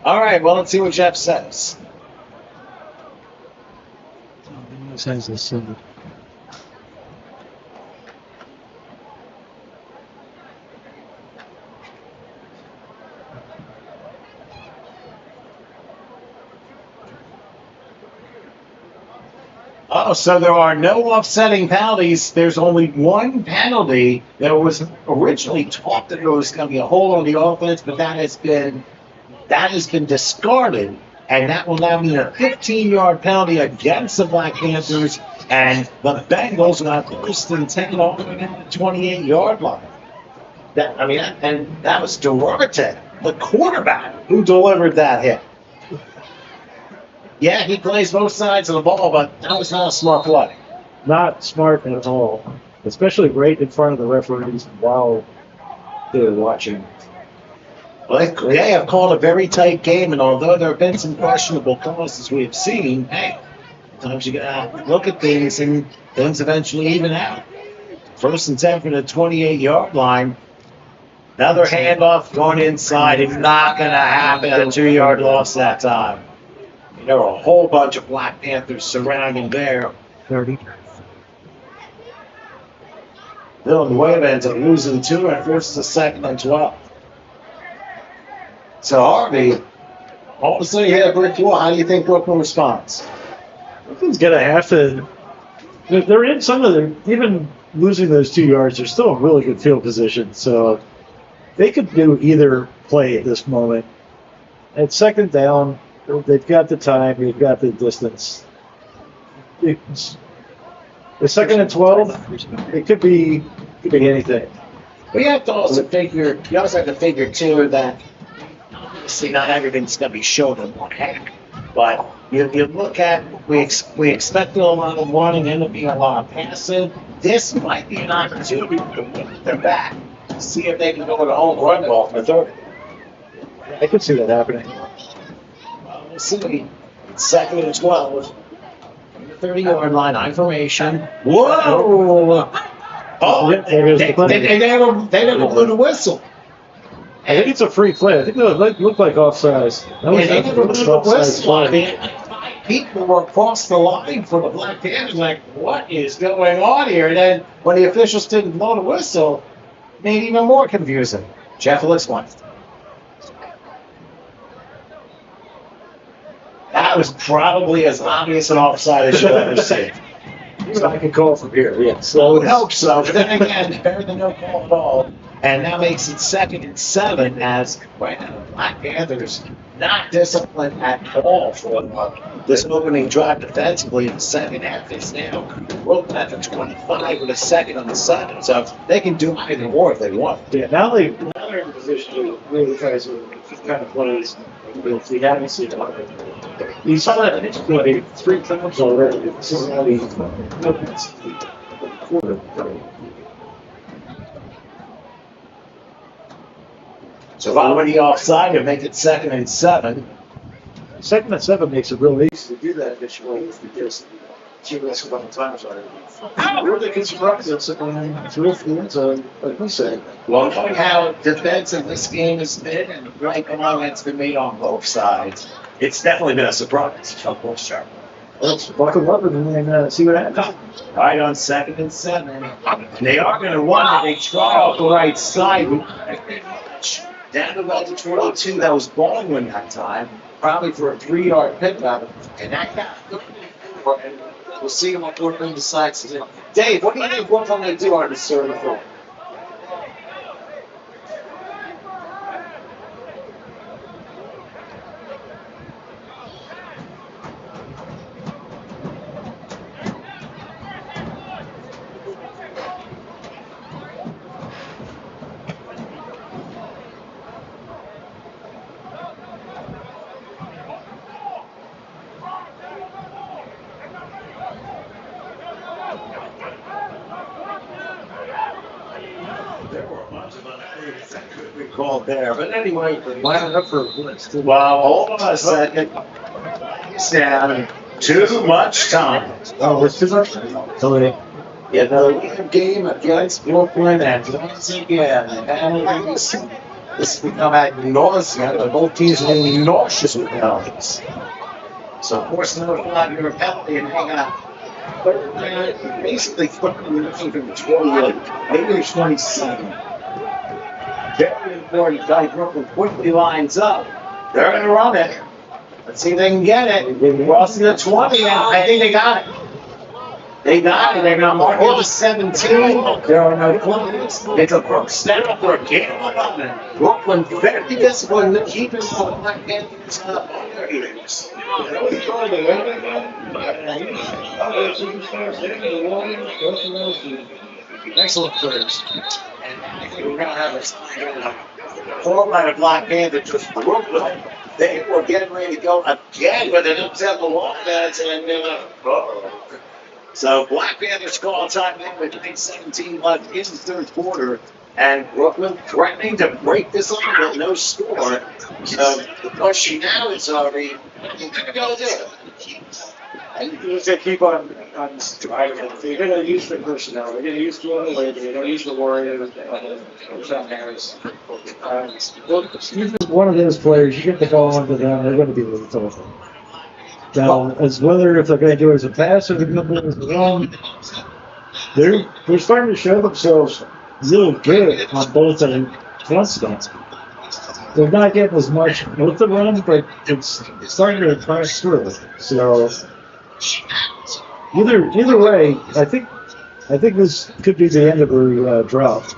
All right, well, let's see what Jeff says. Says this. Oh, so there are no offsetting penalties. There's only one penalty. There was originally talk that there was going to be a hold on the offense, but that has been discarded, and that will now mean a 15-yard penalty against the Black Panthers, and the Bengals will have first and 10 all the way down to the 28-yard line. That was Duarte, the quarterback, who delivered that hit. Yeah, he plays both sides of the ball, but that was not a smart play. Not smart at all, especially right in front of the referees while they're watching. Well, they have called a very tight game, and although there have been some questionable calls as we have seen, hey, sometimes you gotta look at things and things eventually even out. First and 10 from the 28-yard line. Another handoff going inside. It's not going to happen. A 2-yard loss that time. There were a whole bunch of Black Panthers surrounding there. 30. Villanueva ends up losing 2 and forces a second and 12. So Harvey, all of a sudden you hit a brick wall. How do you think Brooklyn responds? Brooklyn's going to have to. They're in some of their. Even losing those 2 yards, they're still in really good field position. So they could do either play at this moment. At second down, they've got the time, they've got the distance. The second and 12, it could be anything. We have to also figure. You also have to figure too that obviously not everything's going to be shown in one half. But you look at we expected a lot of running, ended up being a lot of passing. This might be an opportunity to put them back, see if they can go to the home run ball for 30. I could see that happening. We'll see. It's second and 12. 30-yard line, I formation. Whoa! Oh, they never blew the whistle. I think it's a free play. I think it looked like offsides. They never blew the whistle. People were across the line for the Black Panthers, like, what is going on here? And then when the officials didn't blow the whistle, it made it even more confusing. Jeff, let's one. That was probably as obvious an offside as you'll ever see. So I can call from here, yes. I would hope so. But then again, better than no call at all. And that makes it second and 7 as right now the Black Panthers not disciplined at all for this opening drive defensively in the second half. It's now broken at the 25 with a second on the side. So they can do either or if they want. Yeah, now they're in a position to really try to kind of plays. We haven't seen it. You saw that it's play 3 times already. This is how the quarter. So already offside to make it second and 7. Second and 7 makes it real easy to do that this way because you've asked a couple times already. Or they can surprise us and throw for the end zone, like we said. Well, knowing how defensive this game has been and right that's been made on both sides, it's definitely been a surprise. Let's buckle up and see what happens. Right on second and 7. They are going to run it. They try off the right side. Down to about the 22. That was Baldwin that time. Probably for a 3-yard pickup. And that got and we'll see what Brooklyn decides to do. Dave, what do you think Brooklyn going to do on this third and 4? called there. But anyway, Lining up for a blitz, too. well, hold on a second. It's down. Too much time. Oh, what's too much? Sorry. You know, we have game against Brooklyn, and once again, the penalties. This has become ad nauseum. Both teams are being nauseous with penalties. So, of course, another 5-yard penalty, and hang on. Basically, looking from the 28, maybe 27. Very important guy. Brooklyn quickly lines up. They're going to run it. Let's see if they can get it. Crossing the 20, and I think they got it. They got it. They're going to mark it to 17. There are no points. It's a first down for a game. Brooklyn very disciplined to keep it on Black Panthers under ears. Excellent players. And we're going to have a format of Black Panther just Brooklyn. They were getting ready to go again with an up-tempo offense, and so Black Panthers call time in with 17 left in the third quarter, and Brooklyn threatening to break this line with no score. So the question now is, are we going to go do it? I think you're going to keep on driving it. They're going to use the personnel. They're going to use the other way. They're going to use the Warriors. Harris. One of those players, you get the ball into them, they're going to be lethal. Now, as whether if they're going to do it as a pass or they're going to do it as a run, they're starting to show themselves real good on both the front stops. They're not getting as much with the run, but it's starting to crash through. So either way, I think this could be the end of her drought.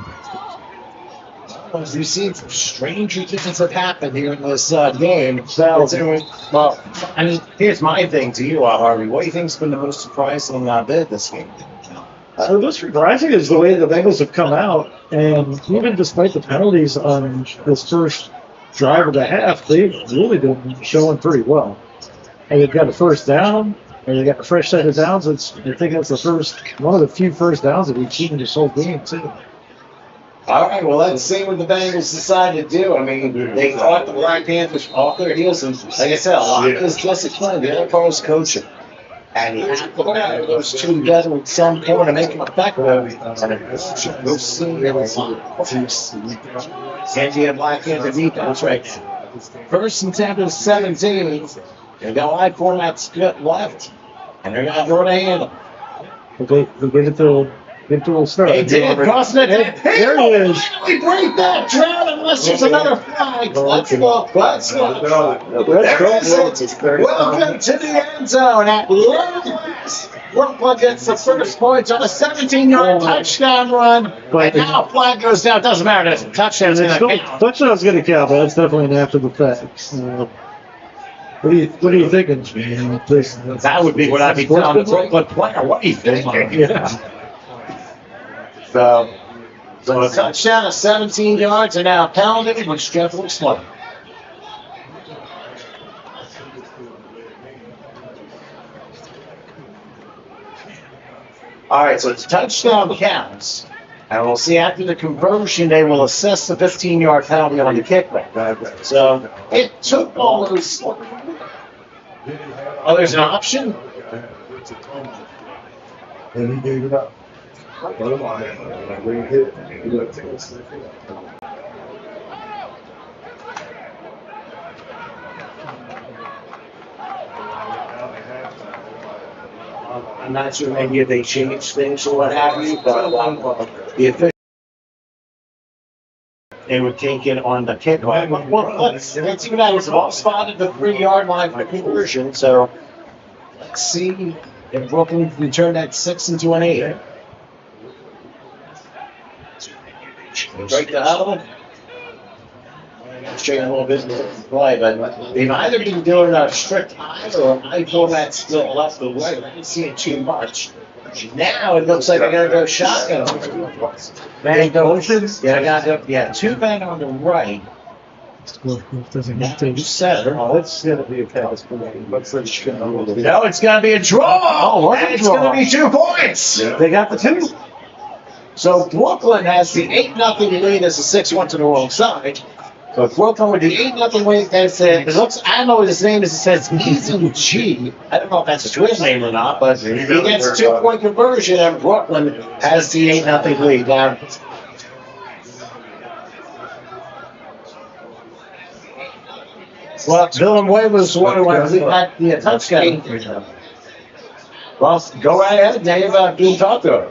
As you see, stranger things have happened here in this game. Well, I mean, here's my thing to you, Harvey. What do you think's been the most surprising bit this game? The most surprising is the way the Bengals have come out, and even despite the penalties on this first drive of the half, they've really been showing pretty well. And they've got a first down, and they got a fresh set of downs. I think that's one of the few first downs that we've seen in this whole game, too. All right, well, let's see what the Bengals decide to do. I mean, they caught the Black Panthers off their heels, and like I said, a lot of this discipline, the other part is coaching. And you have to put those two together at some point to make them effective. And we'll see. India Black Panther defense, right? First and 10 to 17. They got a wide format split left, and they're going to throw the handle. They get it to a start. They did, crossing it. There he is. We break that drought unless there's another flag. Let's look. There it is. Welcome to the end zone at last. Brooklyn gets the first points on a 17-yard touchdown run. And now flag goes down. Doesn't matter. There's a touchdown. Touchdown's going to count, but that's definitely an after the fact. What are you thinking? That would be what I'd be telling the Brooklyn player. What are you thinking? Yeah. So a touchdown of 17 yards and now pounded, which Jeff looks like. All right, so it's touchdown counts. And we'll see after the conversion, they will assess the 15-yard penalty on the kickback. So it took all those. Oh, there's an option? And he gave it up. I'm not sure maybe if they changed things or what have you, but the official, they would take it on the kick. Well, let's see that was ball spotted the 3-yard line for conversion. So let's see if Brooklyn can turn that 6 into an 8. Break the huddle. Show you a little bit of the play, but they've either been doing a strict eye or an eye format still left or right. I didn't see it too much. Now it looks like they're going to go shotgun. Yeah, 2 men on the right. Doesn't center. Oh, that's going to be a pass. No, it's going to be a draw. And it's going to be 2 points. They got the 2. So Brooklyn has the 8-0 lead as a 6-1 to the wrong side. So Brooklyn with the 8-0 lead, it looks, I don't know what his name is, it says Easy G. I don't know if that's his real name or not, but he gets a 2-point conversion, and Brooklyn has the 8-0 lead. Now, well, Dylan Way was the one who had the touchdown. Well, go right ahead, Dave. Do talk to him.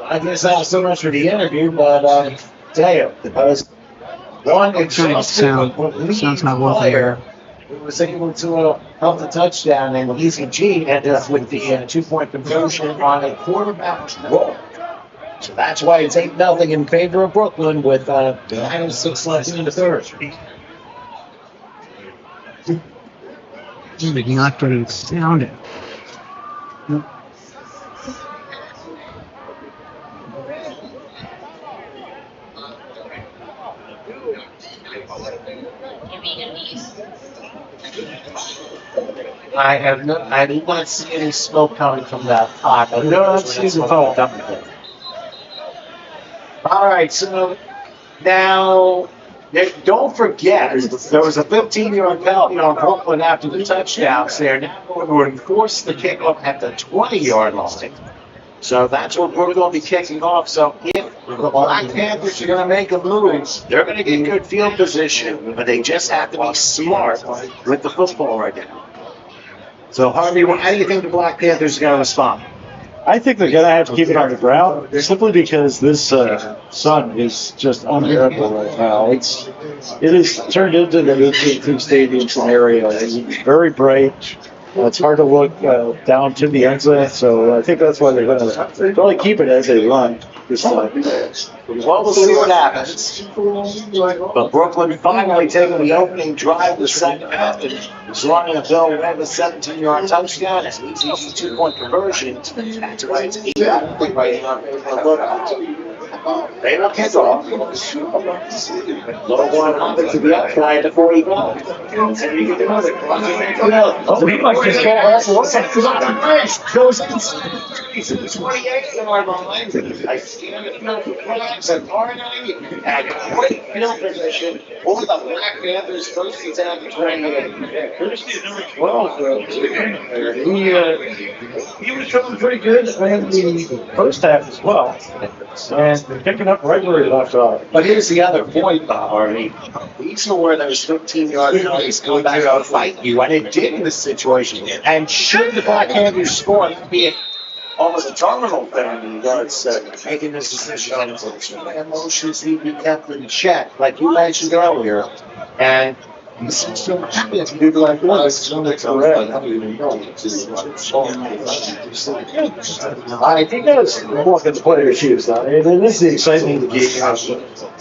I guess not so much for the interview, but tell you, one Sounds not well player who was able to help the touchdown, and Easy G ended up with the 2-point conversion on a quarterback roll. So that's why it's 8-0 in favor of Brooklyn with 9:06 left in the third. Not going to sound it. I did not see any smoke coming from that pot. No, that's the smoke coming. All right, so now don't forget there was a 15-yard penalty on Brooklyn after the touchdowns. They're now going to enforce the kickoff at the 20-yard line. So that's what we're going to be kicking off. So if the Black Panthers are going to make a move, they're going to get good field position, but they just have to be smart with the football right now. So Harvey, how do you think the Black Panthers are going to respond? I think they're going to have to keep it on the ground simply because this sun is just unbearable right now. It is turned into the AT&T Stadium scenario. It's very bright. It's hard to look down to the end zone, so I think that's why they're going to probably keep it as they run this time. Well, we'll see what happens. But Brooklyn finally taking the opening drive the second half and running a Bill Webb a 17-yard touchdown. It's an easy 2-point conversion. That's right. It's 8-0 right now. They don't get off. Low 100 to the upside to 45. And you get another. Oh, he might just go off. Goes inside the 28-yard line. I see him in the flags at R9 at great field position over the Black Panthers' first attack at 28. Well, he was showing pretty good in the first half as well, and picking up right where he left off. But here's the other point, Harvey. These are where those 15-yard plays come back to fight you, and it did in this situation. And should the Black Panthers score, that'd be almost a terminal thing in regards to making this decision. Emotions need to be kept in check, like you mentioned earlier. And so happens to do like this. I think that's walking the player's shoes. I mean, it is the excitement of the game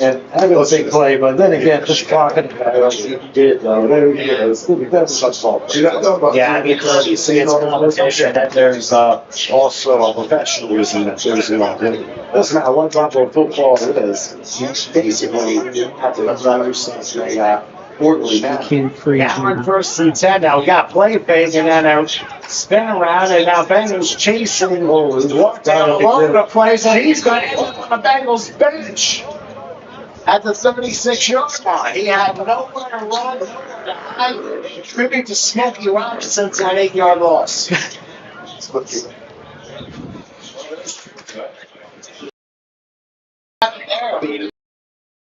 and having a big play, but then again, just talking about it, you did though. That's such fault. Yeah, I mean, obviously it's competition, and there's also a professionalism that goes along with it. Listen, I want to talk about football. It is. You basically have to run yourself orderly manner. Now we're in 1st and 10. Now we got play fake, and then a spin around, and now Bengals chasing. Walk down all over the place, and he's going to end up on the Bengals bench at the 36-yard line. He had nowhere to run, nowhere to hide. Tribute to Smokey Robinson's an 8-yard loss.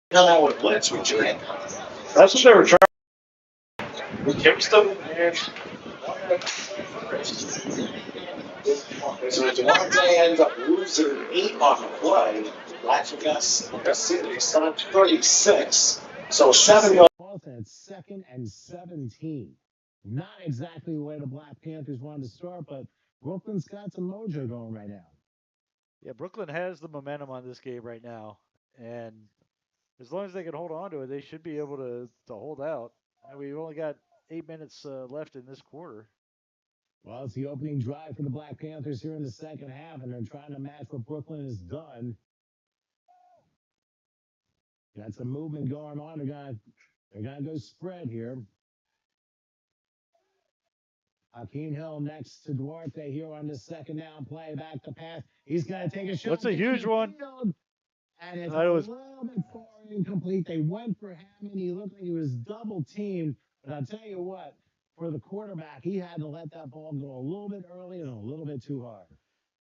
Come out with blitz, which you had. That's what they were trying. So Devontae ends up losing 8 on the play. That's us 36. So 7 yards. At 2nd and 17. Not exactly where the Black Panthers wanted to start, but Brooklyn's got some mojo going right now. Yeah, Brooklyn has the momentum on this game right now, and as long as they can hold on to it, they should be able to hold out. And we've only got 8 minutes left in this quarter. Well, it's the opening drive for the Black Panthers here in the second half, and they're trying to match what Brooklyn has done. Got some movement going on. They're gonna go spread here. Hakeem Hill next to Duarte here on the second down play. Back to pass. He's gonna take a shot. What's a huge one? And it's That a was little bit far incomplete. They went for Hammond. He looked like he was double teamed. But I'll tell you what, for the quarterback, he had to let that ball go a little bit early and a little bit too hard.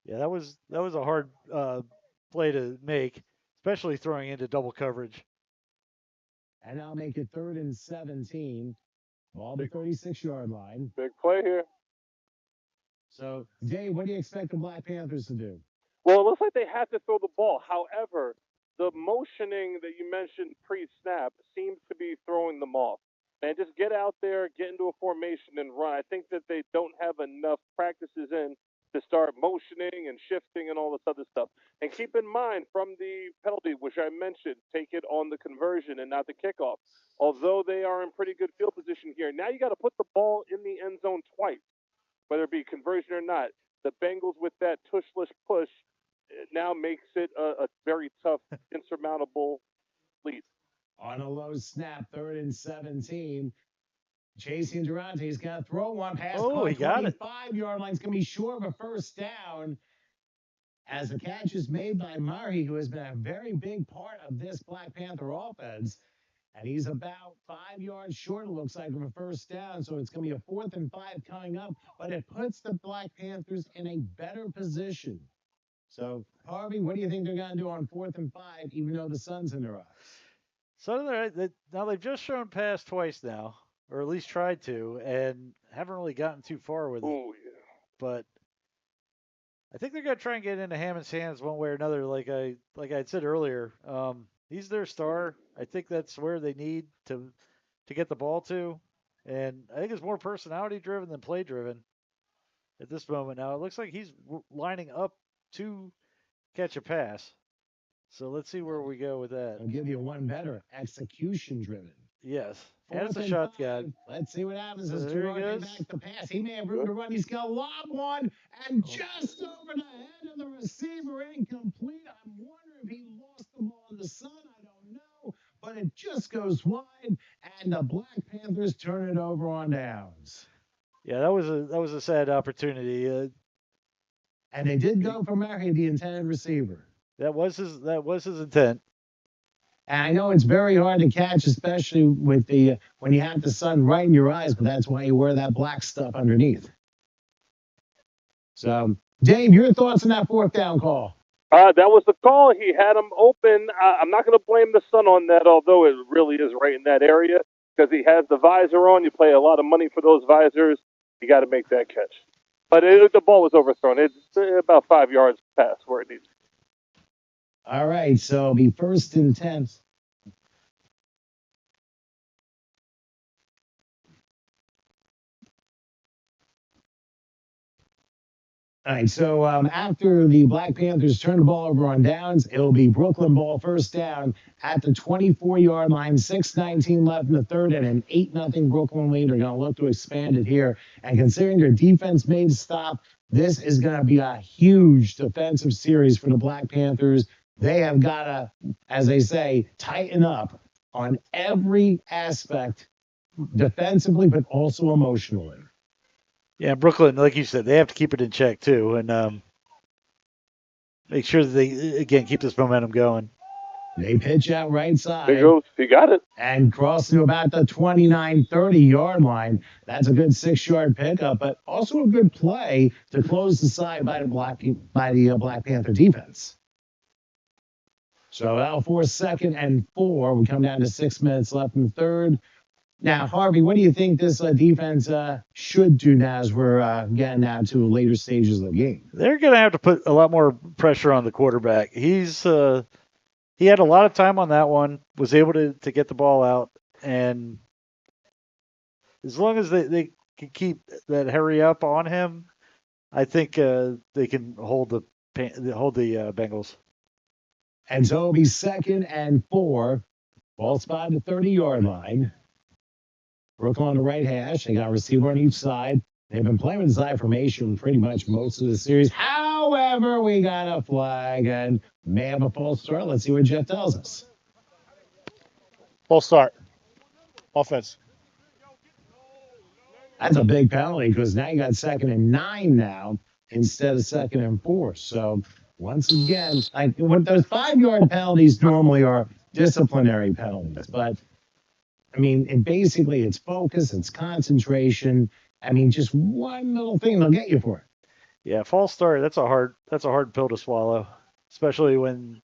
yeah, that was a hard play to make, especially throwing into double coverage. And now make it 3rd and 17. Ball the 36-yard line. Big play here. So, Dave, what do you expect the Black Panthers to do? Well, it looks like they have to throw the ball. However, the motioning that you mentioned pre-snap seems to be throwing them off. And just get out there, get into a formation, and run. I think that they don't have enough practices in to start motioning and shifting and all this other stuff. And keep in mind, from the penalty, which I mentioned, take it on the conversion and not the kickoff. Although they are in pretty good field position here, now you got to put the ball in the end zone twice, whether it be conversion or not. The Bengals with that tushless push now makes it a very tough, insurmountable lead. On a low snap, 3rd and 17. Chasing Durante, he's going to throw one past he got it. 25-yard line. It's going to be short of a first down. As the catch is made by Murray, who has been a very big part of this Black Panther offense. And he's about 5 yards short, it looks like, of a first down. So it's going to be a 4th and 5 coming up. But it puts the Black Panthers in a better position. So, Harvey, what do you think they're going to do on 4th and 5, even though the sun's in their eyes? So now they've just shown pass twice now, or at least tried to, and haven't really gotten too far with it. Oh, yeah. But I think they're going to try and get into Hammond's hands one way or another, like I had said earlier. He's their star. I think that's where they need to get the ball to. And I think it's more personality-driven than play-driven at this moment. Now, it looks like he's lining up to catch a pass. So let's see where we go with that. I'll give you one better. Execution-driven. Yes. 4th And it's a and shotgun. 5. Let's see what happens So as there he Duarte goes. back to pass. He may have room to run. He's going to lob one, and just over the head of the receiver, incomplete. I'm wondering if he lost the ball in the sun. I don't know. But it just goes wide, and the Black Panthers turn it over on downs. Yeah, that was a sad opportunity. And they did go for Murray, the intended receiver. That was his intent. And I know it's very hard to catch, especially with when you have the sun right in your eyes, but that's why you wear that black stuff underneath. So, Dave, your thoughts on that 4th down call? That was the call. He had him open. I'm not going to blame the sun on that, although it really is right in that area, because he has the visor on. You pay a lot of money for those visors. You got to make that catch. But the ball was overthrown. It's about 5 yards past where it needs to be. All right, so it'll be 1st and 10. All right, so after the Black Panthers turn the ball over on downs, it'll be Brooklyn ball 1st down at the 24-yard line, 6:19 left in the 3rd, and an 8-0 Brooklyn lead. They're going to look to expand it here. And considering their defense made a stop, this is going to be a huge defensive series for the Black Panthers. They have got to, as they say, tighten up on every aspect defensively, but also emotionally. Yeah, Brooklyn, like you said, they have to keep it in check too, and make sure that they again keep this momentum going. They pitch out right side. There goes. He got it. And cross to about the 29-30-yard line. That's a good 6-yard pickup, but also a good play to close the side by the Black Panther defense. So that'll force 2nd and 4. We come down to 6 minutes left in the 3rd. Now, Harvey, what do you think this defense should do now as we're getting down to later stages of the game? They're going to have to put a lot more pressure on the quarterback. He had a lot of time on that one, was able to get the ball out, and as long as they can keep that hurry up on him, I think they can hold the Bengals. And so it'll be 2nd and 4. Ball spot at the 30-yard line. Brooklyn on the right hash. They got a receiver on each side. They've been playing with this I formation pretty much most of the series. However, we got a flag and may have a false start. Let's see what Jeff tells us. False start. Offense. That's a big penalty because now you got 2nd and 9 now instead of 2nd and 4. So once again, like what those 5-yard penalties normally are disciplinary penalties, but I mean, basically it's focus, it's concentration. I mean, just one little thing they'll get you for it. Yeah, false start. That's a hard pill to swallow, especially when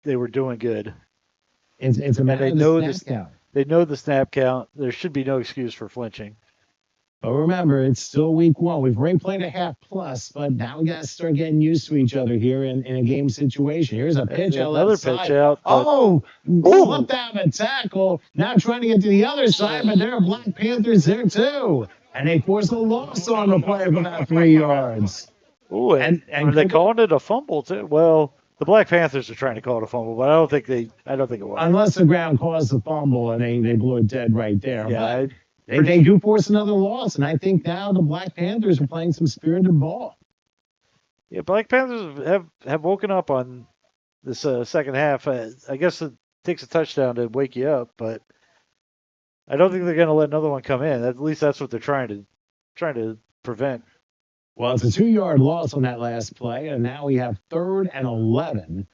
they were doing good. It's a matter of the snap count. They know the snap count. There should be no excuse for flinching. But remember, it's still week 1. We've already played a half plus, but now we got to start getting used to each other here in a game situation. Here's a pitch out Another left pitch side. out. Oh, slipped out of a tackle. Now trying to get to the other side, but there are Black Panthers there too. And they force a loss on the play of about 3 yards. Ooh, and are they calling it a fumble too? Well, the Black Panthers are trying to call it a fumble, but I don't think it was. Unless the ground caused the fumble and they blew it dead right there. Yeah, they do force another loss, and I think now the Black Panthers are playing some spirited ball. Yeah, Black Panthers have woken up on this second half. I guess it takes a touchdown to wake you up, but I don't think they're going to let another one come in. At least that's what they're trying to prevent. Well, it's a 2-yard loss on that last play, and now we have 3rd and 11.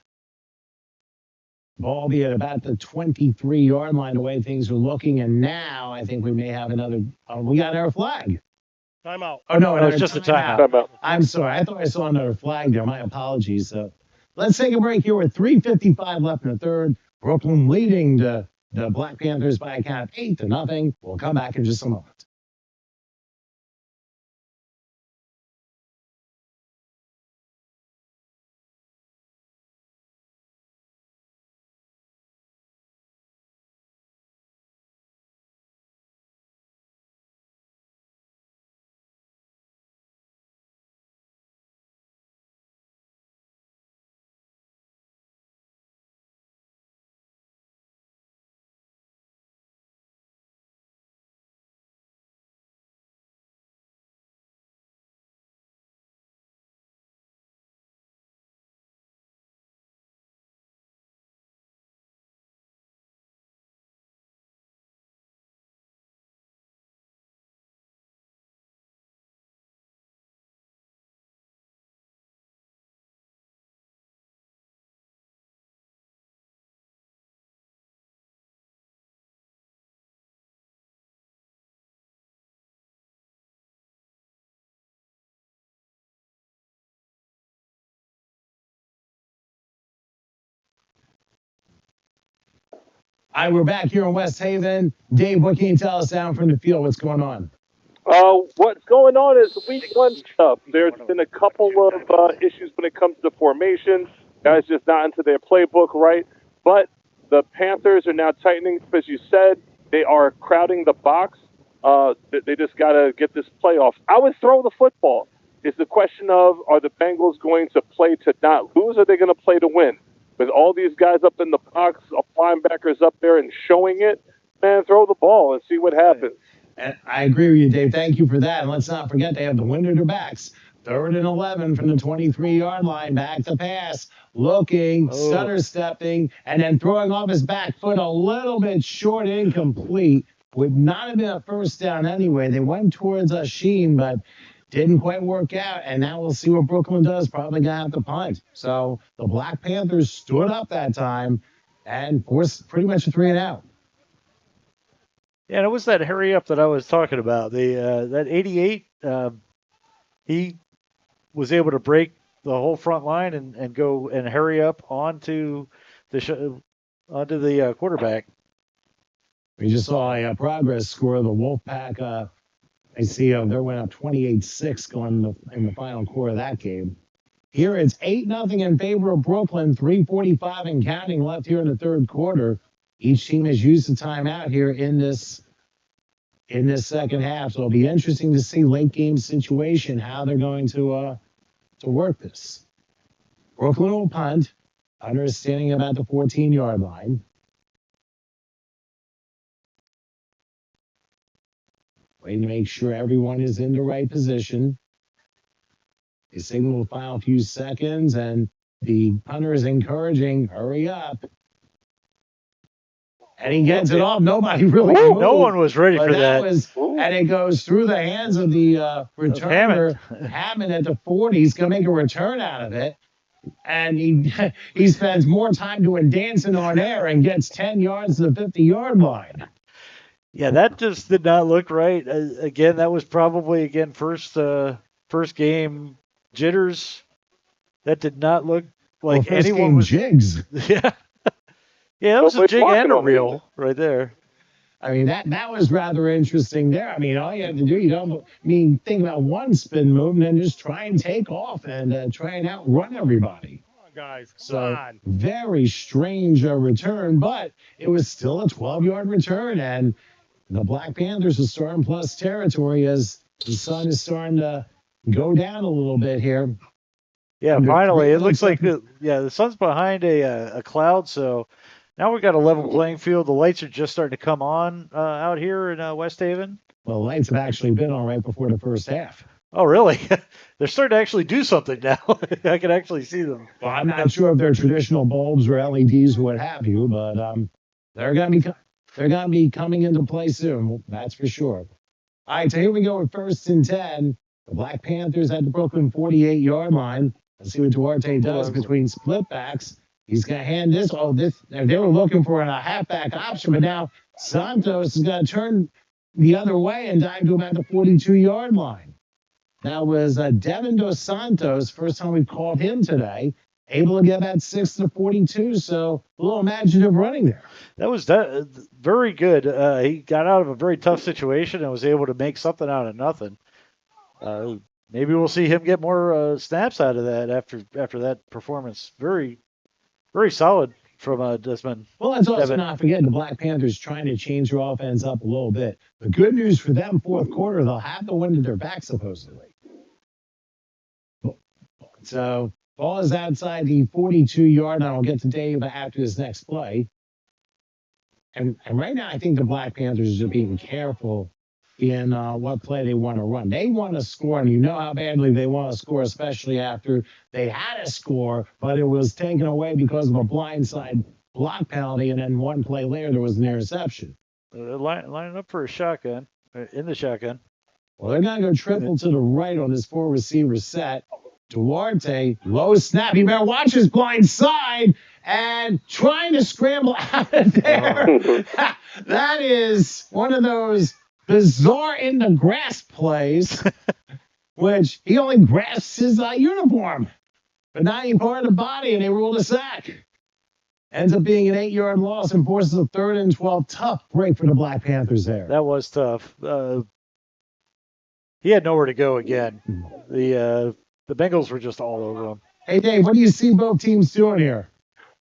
Ball be at about the 23-yard line, the way things are looking, and now I think we may have another. We got our flag. Timeout. Oh no, it's just a timeout. I'm sorry, I thought I saw another flag there. My apologies. Let's take a break here with 3:55 left in the third. Brooklyn leading the Black Panthers by a count of 8-0. We'll come back in just a moment. All right, we're back here in West Haven. Dave, what can you tell us down from the field? What's going on? What's going on is week 1 stuff. There's been a couple of issues when it comes to formations. Guys just not into their playbook right. But the Panthers are now tightening, as you said. They are crowding the box. They just got to get this playoff. I would throw the football. It's the question of, are the Bengals going to play to not lose, or are they going to play to win? With all these guys up in the box, linebackers up there and showing it, man, throw the ball and see what happens. And I agree with you, Dave. Thank you for that. And let's not forget they have the wind at their backs. 3rd and 11 from the 23-yard line. Back to pass. Looking, stutter stepping, and then throwing off his back foot a little bit short, incomplete. Would not have been a first down anyway. They went towards Sheen, but didn't quite work out. And now we'll see what Brooklyn does. Probably going to have to punt. So the Black Panthers stood up that time and forced pretty much a 3-and-out. Yeah, and it was that hurry up that I was talking about. That 88, he was able to break the whole front line and go and hurry up onto the quarterback. We just saw a progress score. The Wolfpack, I see they went up 28-6 going in the final quarter of that game. Here it's 8-0 in favor of Brooklyn, 3:45 and counting left here in the third quarter. Each team has used the timeout here in this second half. So it'll be interesting to see late game situation, how they're going to work this. Brooklyn will punt, understanding about the 14-yard line. Waiting to make sure everyone is in the right position. They signal the final few seconds, and the punter is encouraging, hurry up. and he gets it off. Nobody really moved. No one was ready But for that. And it goes through the hands of the returner. Hammond at the 40. He's going to make a return out of it. And he spends more time doing dancing on air and gets 10 yards to the 50-yard line. Yeah, that just did not look right. Again, that was probably first game jitters. That did not look like first anyone game was jigs. Yeah, yeah, that was a jig and a reel right there. I mean, that was rather interesting there. I mean, all you have to do, think about one spin move and then just try and take off and try and outrun everybody. Come on, guys. Come So on. very strange return, but it was still a 12-yard return, and the Black Panthers are starting plus territory as the sun is starting to go down a little bit here. Yeah, finally, it looks like the sun's behind a cloud, so now we've got a level playing field. The lights are just starting to come on out here in West Haven. Well, the lights have actually been on right before the first half. Oh, really? They're starting to actually do something now. I can actually see them. Well, I'm not sure if they're traditional bulbs or LEDs or what have you, but they're going to be coming into play soon. That's for sure. All right, so here we go with 1st and 10. The Black Panthers at the Brooklyn 48-yard line. Let's see what Duarte does between split backs. He's going to hand this. They were looking for a halfback option, but now Santos is going to turn the other way and dive to about the 42-yard line. That was Devin Dos Santos, first time we've called him today, able to get that 6 to 42, so a little imaginative running there. That was very good. He got out of a very tough situation and was able to make something out of nothing. Maybe we'll see him get more snaps out of that after that performance. Very, very solid from Desmond. Well, let's also not forget the Black Panthers trying to change their offense up a little bit. The good news for them, fourth quarter, they'll have the wind at their back, supposedly. So, ball is outside the 42-yard line. I'll get to Dave after this next play. And right now, I think the Black Panthers are being careful in what play they want to run. They want to score, and you know how badly they want to score, especially after they had a score, but it was taken away because of a blindside block penalty, and then one play later, there was an interception. Lining up for a shotgun, in the shotgun. Well, they're going to go triple to the right on this 4-receiver set. Duarte, low snap. You better watch his blind side and trying to scramble out of there. That is one of those bizarre in the grass plays, which he only grasps his uniform, but not any part of the body, and they ruled a sack. Ends up being an 8-yard loss and forces a 3rd and 12. Tough break for the Black Panthers there. That was tough. He had nowhere to go again. The Bengals were just all over him. Hey, Dave, what do you see both teams doing here?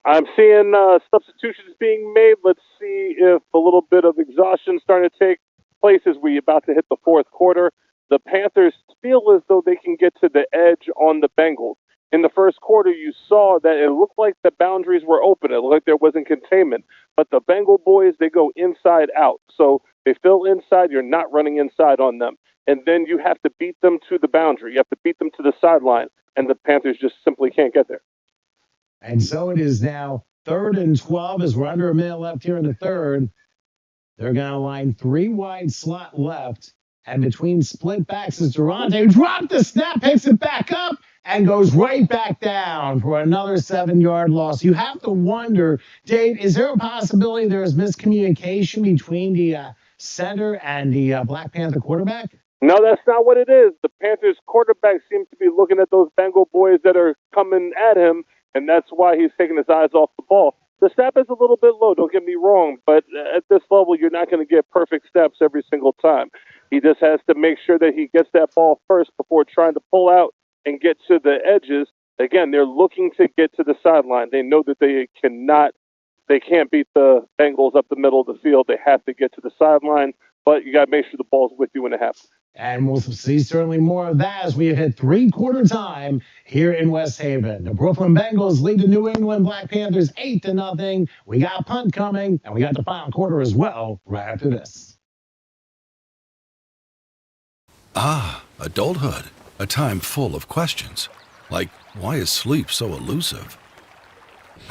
I'm seeing substitutions being made. Let's see if a little bit of exhaustion starting to take place as we about to hit the fourth quarter. The Panthers feel as though they can get to the edge on the Bengals. In the first quarter, you saw that it looked like the boundaries were open. It looked like there wasn't containment. But the Bengal boys, they go inside out. So they fill inside. You're not running inside on them. And then you have to beat them to the boundary. You have to beat them to the sideline. And the Panthers just simply can't get there. And so it is now 3rd and 12 as we're under a minute left here in the third. They're going to line 3 wide slot left. And between split backs is Durante, who dropped the snap, picks it back up, and goes right back down for another 7-yard loss. You have to wonder, Dave, is there a possibility there's miscommunication between the center and the Black Panther quarterback? No, that's not what it is. The Panthers quarterback seems to be looking at those Bengal boys that are coming at him, and that's why he's taking his eyes off the ball. The snap is a little bit low, don't get me wrong, but at this level, you're not going to get perfect snaps every single time. He just has to make sure that he gets that ball first before trying to pull out and get to the edges. Again, they're looking to get to the sideline. They know that they can't beat the Bengals up the middle of the field. They have to get to the sideline, but you got to make sure the ball's with you when it happens. And we'll see certainly more of that as we have hit 3-quarter time here in West Haven. The Brooklyn Bengals lead the New England Black Panthers 8-0. We got a punt coming, and we got the final quarter as well right after this. Ah, adulthood. A time full of questions. Like, why is sleep so elusive?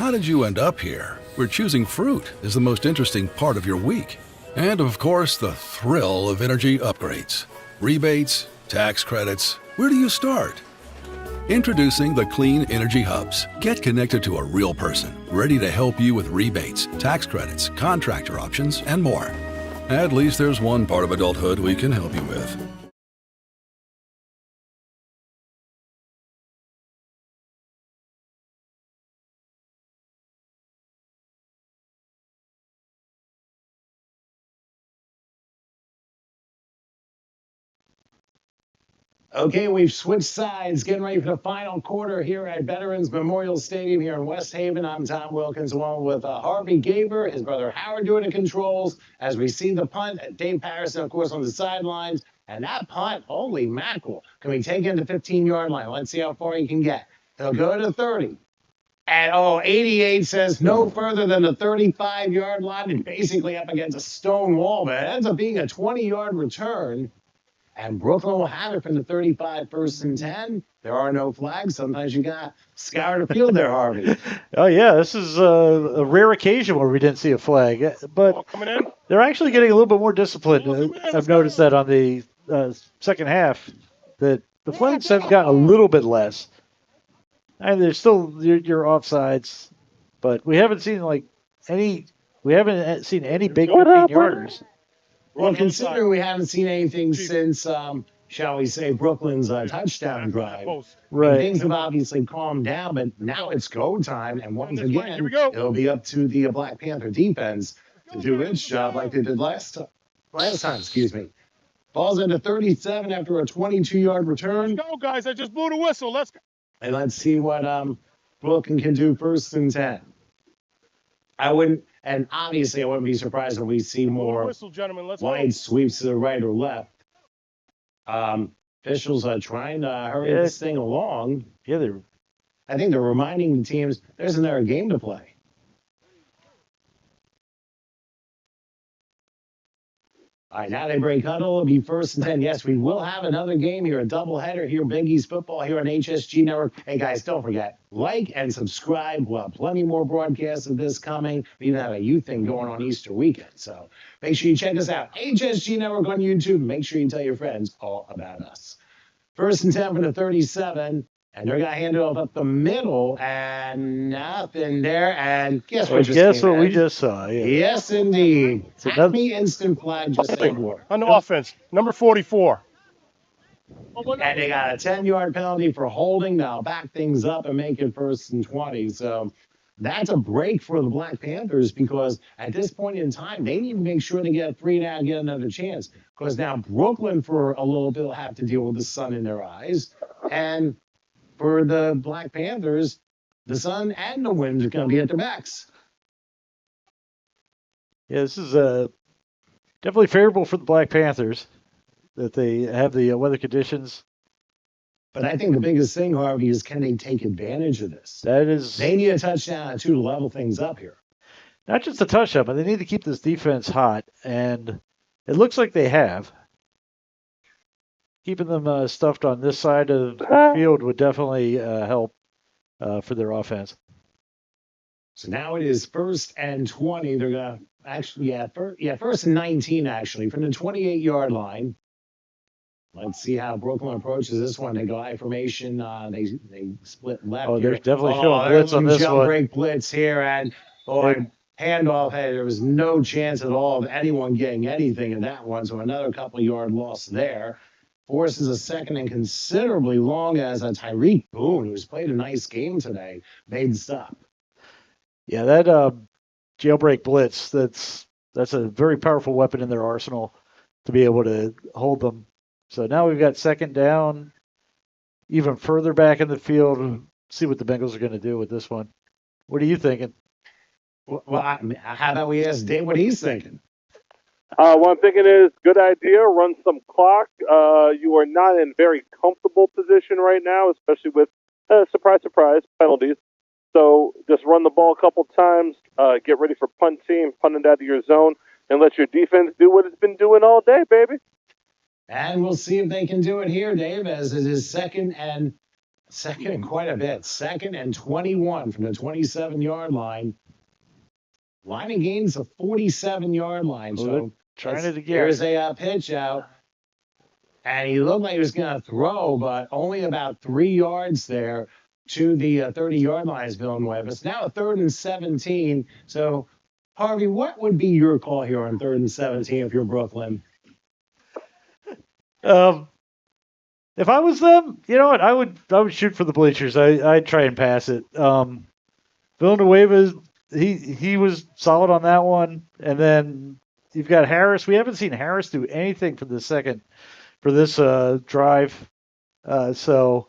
How did you end up here, where choosing fruit is the most interesting part of your week? And of course, the thrill of energy upgrades. Rebates, tax credits. Where do you start? Introducing the Clean Energy Hubs. Get connected to a real person, ready to help you with rebates, tax credits, contractor options, and more. At least there's one part of adulthood we can help you with. Okay, we've switched sides, getting ready for the final quarter here at Veterans Memorial Stadium here in West Haven. I'm Tom Wilkins, along with Harvey Gaber, his brother Howard doing the controls. As we see the punt, Dave Patterson, of course, on the sidelines. And that punt, holy mackerel, can we take it to the 15-yard line? Let's see how far he can get. He'll go to 30. And 88 says no further than the 35-yard line and basically up against a stone wall, but it ends up being a 20-yard return. And Brooklyn will have it from the 35, 1st and 10. There are no flags. Sometimes you got to scour the field there, Harvey. Oh, yeah, this is a rare occasion where we didn't see a flag. But they're actually getting a little bit more disciplined. I've noticed that on the second half, that the flags have gotten a little bit less. And there's still your offsides, but we haven't seen any big 15-yarders. Well, considering we haven't seen anything since, shall we say, Brooklyn's touchdown drive, right? Things have obviously calmed down, but now it's go time, and once again, it'll be up to the Black Panther defense to do its job like they did last time. Excuse me. Falls into 37 after a 22-yard return. Let's go, guys! I just blew the whistle. Let's go. And let's see what Brooklyn can do 1st and 10. I wouldn't be surprised if we see more wide sweeps to the right or left. Officials are trying to hurry this thing along. Yeah, I think they're reminding the teams there's another game to play. All right, now they break huddle. It'll be 1st and 10. Yes, we will have another game here, a doubleheader here, Big East football here on HSG Network. Hey, guys, don't forget, like and subscribe. We'll have plenty more broadcasts of this coming. We even have a youth thing going on Easter weekend. So make sure you check us out. HSG Network on YouTube. Make sure you tell your friends all about us. 1st and 10 for the 37. And they're going to hand it off up the middle, and nothing there. And guess what we just saw? Yeah. Yes, indeed. Happy instant flag just on the offense, number 44. And they got a 10-yard penalty for holding. Now back things up and make it 1st and 20. So that's a break for the Black Panthers because at this point in time, they need to make sure they get 3 down and get another chance. Because now Brooklyn, for a little bit, will have to deal with the sun in their eyes. And for the Black Panthers, the sun and the wind are going to be at their backs. Yeah, this is definitely favorable for the Black Panthers that they have the weather conditions. But I think the biggest thing, Harvey, is can they take advantage of this? They need a touchdown or 2 to level things up here. Not just a touchdown, but they need to keep this defense hot, and it looks like they have. Keeping them stuffed on this side of the field would definitely help for their offense. So now it is 1st and 20. They're going to actually, 1st and 19, actually, from the 28-yard line. Let's see how Brooklyn approaches this one. They go I formation. They split left. Oh, they're definitely showing blitz on this one. Break blitz here, and handoff. Hey, there was no chance at all of anyone getting anything in that one. So another couple-yard loss there. Forces a 2nd and considerably long as a Tyreek Boone, who's played a nice game today, made the stop. Yeah, that jailbreak blitz, that's a very powerful weapon in their arsenal to be able to hold them. So now we've got 2nd down, even further back in the field. See what the Bengals are going to do with this one. What are you thinking? Well, how about we ask Dave what he's thinking? What I'm thinking is, good idea, run some clock. You are not in very comfortable position right now, especially with, surprise, penalties. So just run the ball a couple times, get ready for punt team, punt it out of your zone, and let your defense do what it's been doing all day, baby. And we'll see if they can do it here, Dave, as it is 2nd and Second and quite a bit. Second and 21 from the 27-yard line. Line of gains a 47-yard line. So trying it again. Here's a pitch out. And he looked like he was going to throw, but only about 3 yards there to the 30-yard line is Villanueva. It's now a 3rd and 17. So, Harvey, what would be your call here on 3rd and 17 if you're Brooklyn? If I was them, you know what, I would shoot for the bleachers. I'd try and pass it. Villanueva, he was solid on that one, and then you've got Harris. We haven't seen Harris do anything for this drive, so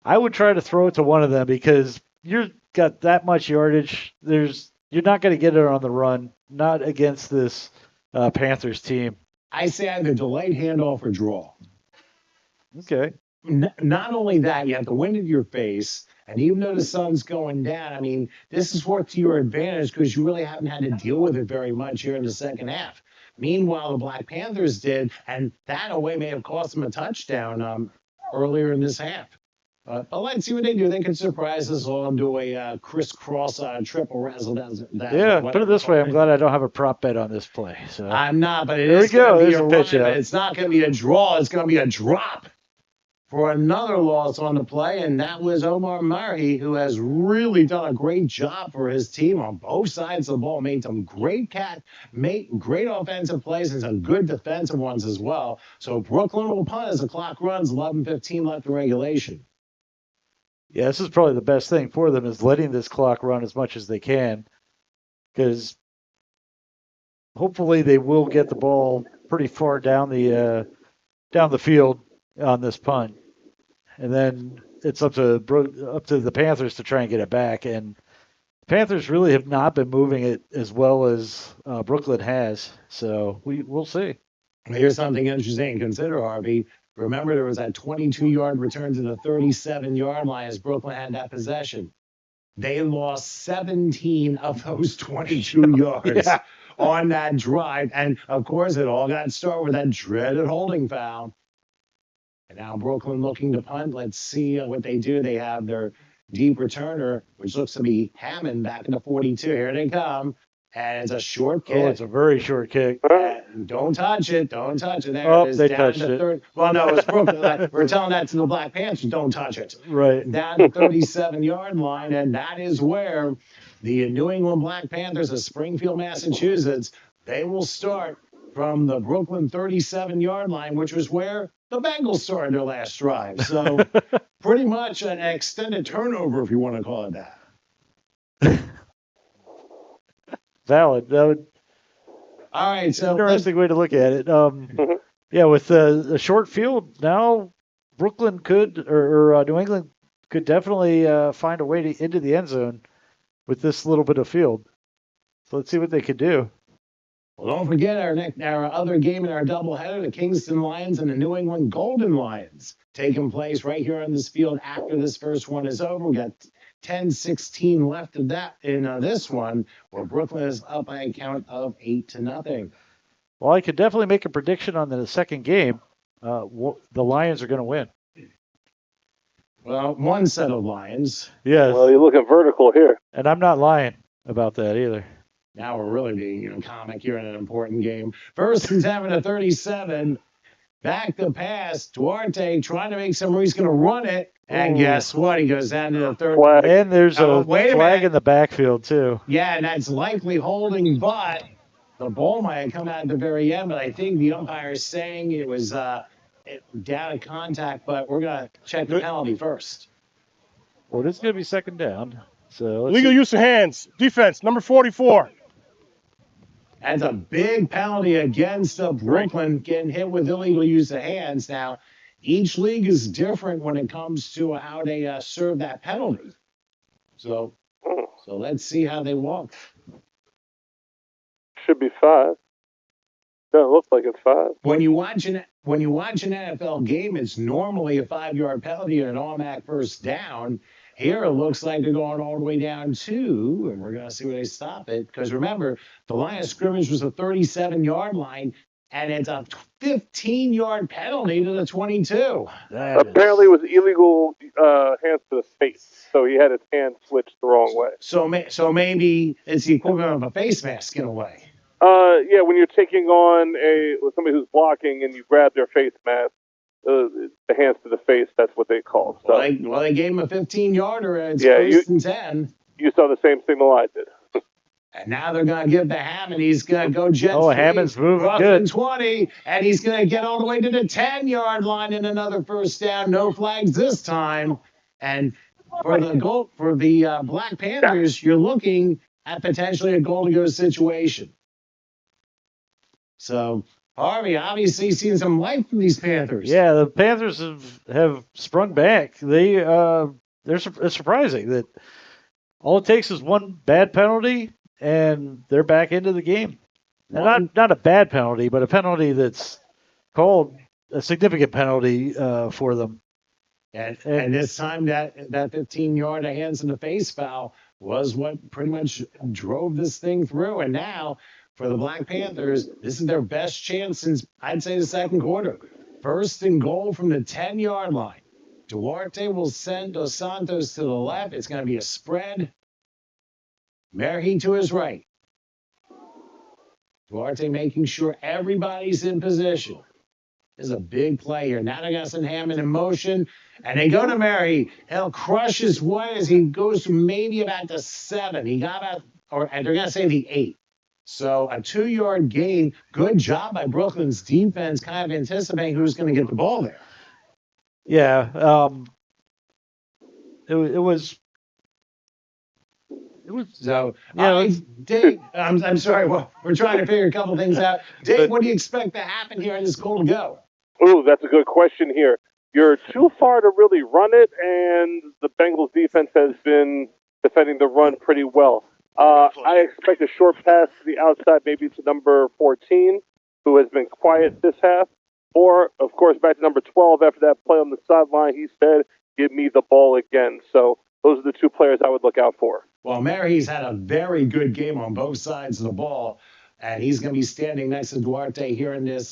I would try to throw it to one of them because you've got that much yardage. You're not going to get it on the run, not against this Panthers team. I say either delayed handoff or draw. Okay. Not only that, you have the wind in your face, and even though the sun's going down, I mean, this has worked to your advantage because you really haven't had to deal with it very much here in the second half. Meanwhile, the Black Panthers did, and that away may have cost them a touchdown earlier in this half. But let's see what they do. They can surprise us all and do a crisscross triple razzle. Yeah, put it this way. I'm glad I don't have a prop bet on this play. So I'm not, but it there is we go. going to be There's a a pitch run, out. but it's not going to be a draw. It's going to be a drop for another loss on the play, and that was Omar Murray, who has really done a great job for his team on both sides of the ball, made some great offensive plays and some good defensive ones as well. So Brooklyn will punt as the clock runs, 11:15 left in regulation. Yeah, this is probably the best thing for them is letting this clock run as much as they can, because hopefully they will get the ball pretty far down the field on this punt, and then it's up to the Panthers to try and get it back. And the Panthers really have not been moving it as well as Brooklyn has, so we'll see. Here's something interesting to consider, Harvey. Remember, there was that 22-yard return to the 37-yard line as Brooklyn had that possession. They lost 17 of those 22 yards on that drive. And, of course, it all got started with that dreaded holding foul. And now Brooklyn looking to punt. Let's see what they do. They have their deep returner, which looks to be Hammond back in the 42. Here they come. And it's a short kick. Oh, it's a very short kick. And don't touch it. Don't touch it. There Oh, it is. they Down touched to it. third. Well, no, it's Brooklyn. We're telling that to the Black Panthers. Don't touch it. Right. Down to 37-yard line. And that is where the New England Black Panthers of Springfield, Massachusetts, they will start from the Brooklyn 37-yard line, which was where the Bengals started their last drive. So pretty much an extended turnover, if you want to call it that. Valid. That would. All right, so Interesting way to look at it. Yeah, with a short field now, Brooklyn could or New England could definitely find a way into the end zone with this little bit of field. So let's see what they could do. Well, don't forget our other game in our doubleheader, the Kingston Lions and the New England Golden Lions, taking place right here on this field after this first one is over. We got 10-16 left of that in this one, where Brooklyn is up by a count of 8-0. Well, I could definitely make a prediction on the second game. The Lions are going to win. Well, one set of Lions. Yes. Well, you're looking vertical here. And I'm not lying about that either. Now we're really being comic here in an important game. First and 10 to 37. Back to pass. Duarte trying to make some room. He's going to run it. And guess what? He goes down to the third. And there's a wait a flag minute. in the backfield, too. Yeah, and that's likely holding, but the ball might have come out at the very end. But I think the umpire is saying it was down at contact, but we're going to check the penalty first. Well, this is going to be second down. So Legal use of hands. Defense, number 44. That's a big penalty against Brooklyn getting hit with illegal use of hands. Now, each league is different when it comes to how they serve that penalty. So let's see how they walk. Should be 5. Doesn't look like it's 5. When you watch an NFL game, it's normally a 5-yard penalty and an automatic first down. Here it looks like they're going all the way down 2, and we're going to see where they stop it. Because remember, the line of scrimmage was a 37-yard line. and it's a 15-yard penalty to the 22. Apparently, it was illegal hands to the face, so he had his hand switched the wrong way. So maybe it's the equivalent of a face mask in a way. Yeah, when you're taking on somebody who's blocking and you grab their face mask, the hands to the face, that's what they call. So, Well, they gave him a 15-yarder, and it's Yeah, first and 10. you saw the same signal I did. And now they're going to give the Hammond. He's going to go jet Oh, sweep, Hammond's moving Brooklyn good. 20, and he's going to get all the way to the 10-yard line in another first down. No flags this time. And for the Black Panthers, you're looking at potentially a goal-to-go situation. So, Harvey, obviously seen some life from these Panthers. Yeah, the Panthers have sprung back. It's surprising that all it takes is one bad penalty and they're back into the game. And not a bad penalty, but a penalty that's called a significant penalty for them. And this time that 15-yard hands in the face foul was what pretty much drove this thing through. And now for the Black Panthers, this is their best chance since, I'd say, the second quarter. First and goal from the 10-yard line. Duarte will send Dos Santos to the left. It's going to be a spread. Merhi to his right. Duarte making sure everybody's in position. This is a big play here. Now they're going to send Hammond in motion. And they go to Merhi. He'll crush his way as he goes to maybe about the 7. He got out, and they're going to say the 8. So a 2-yard gain. Good job by Brooklyn's defense, kind of anticipating who's going to get the ball there. Yeah, it was. So, Dave, I'm sorry. Well, we're trying to figure a couple things out. Dave, what do you expect to happen here in this goal to go? Ooh, that's a good question here. You're too far to really run it, and the Bengals defense has been defending the run pretty well. I expect a short pass to the outside, maybe to number 14, who has been quiet this half. Or, of course, back to number 12 after that play on the sideline. He said, give me the ball again. So those are the two players I would look out for. Well, Merhi's had a very good game on both sides of the ball, and he's going to be standing next to Duarte here in this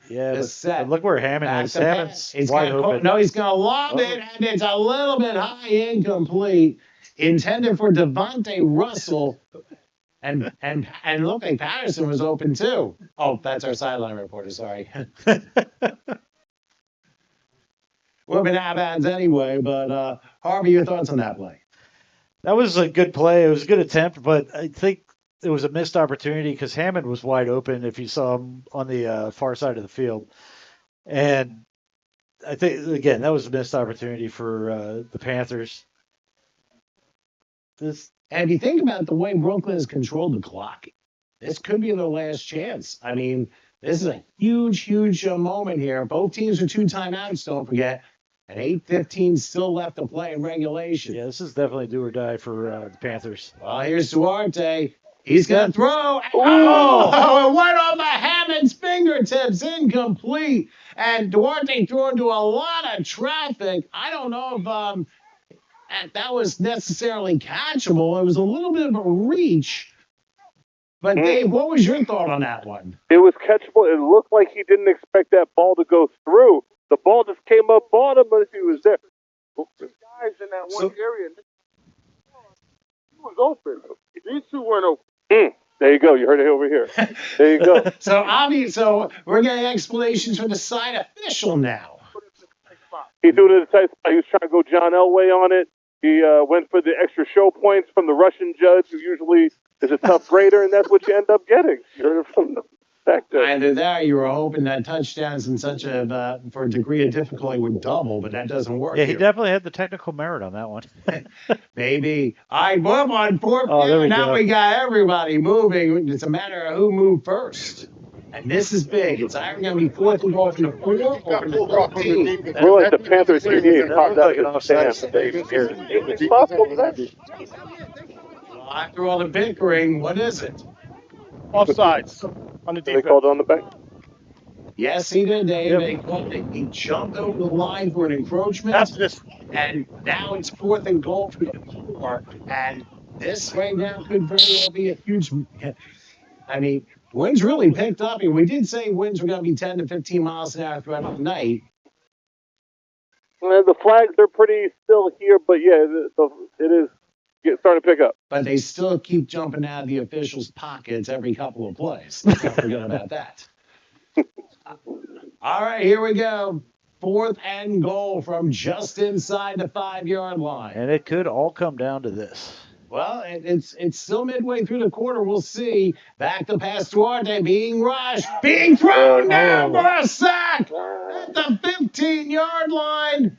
this set. But look where Hammond is. Hammond's wide open. No, he's going to lob it, and it's a little bit high, incomplete, intended for Devontae Russell. And look like Patterson was open too. Oh, that's our sideline reporter. Sorry. We've been out-of-bounds anyway, but Harvey, your thoughts on that play? That was a good play. It was a good attempt, but I think it was a missed opportunity because Hammond was wide open if you saw him on the far side of the field. And I think, again, that was a missed opportunity for the Panthers. And if you think about the way Brooklyn has controlled the clock, this could be their last chance. I mean, this is a huge moment here. Both teams are 2 timeouts, don't forget. And 8:15 still left to play in regulation. Yeah, this is definitely do or die for the Panthers. Well, here's Duarte. He's going to throw. Oh, it went off of Hammond's fingertips. Incomplete. And Duarte threw into a lot of traffic. I don't know if that was necessarily catchable. It was a little bit of a reach. But, Dave, what was your thought on that one? It was catchable. It looked like he didn't expect that ball to go through. The ball just came up on him, but if he was there, the guys in that one area, he was open. These two weren't open. There you go. You heard it over here. There you go. So we're getting explanations from the side official now. He threw it at the tight spot. He was trying to go John Elway on it. He went for the extra show points from the Russian judge, who usually is a tough grader, and that's what you end up getting. You heard it from the back there. Either that, you were hoping that touchdowns in such for a degree of difficulty would double, but that doesn't work. Yeah, he definitely had the technical merit on that one. Maybe. All right, well, on 4th down, now we got everybody moving. It's a matter of who moved first. And this is big. It's either going to be 4th and goal from the 4 or from the 15. We're like the Panthers here. It's possible that. Well, after all the bickering, what is it? Offsides on the defense. They called on the back. Yes, he did, Dave. He jumped over the line for an encroachment. That's this. And now it's 4th and goal from the 4. And this right now could very well be a huge. I mean, winds really picked up. And we did say winds were going to be 10 to 15 miles an hour throughout the night. The flags are pretty still here, but yeah, it is starting to pick up. But they still keep jumping out of the officials' pockets every couple of plays. Let's not forget about that. All right, here we go. 4th and goal from just inside the 5-yard line. And it could all come down to this. Well, it's still midway through the quarter. We'll see. Back to pass Duarte, being rushed, being thrown down for a sack at the 15-yard line.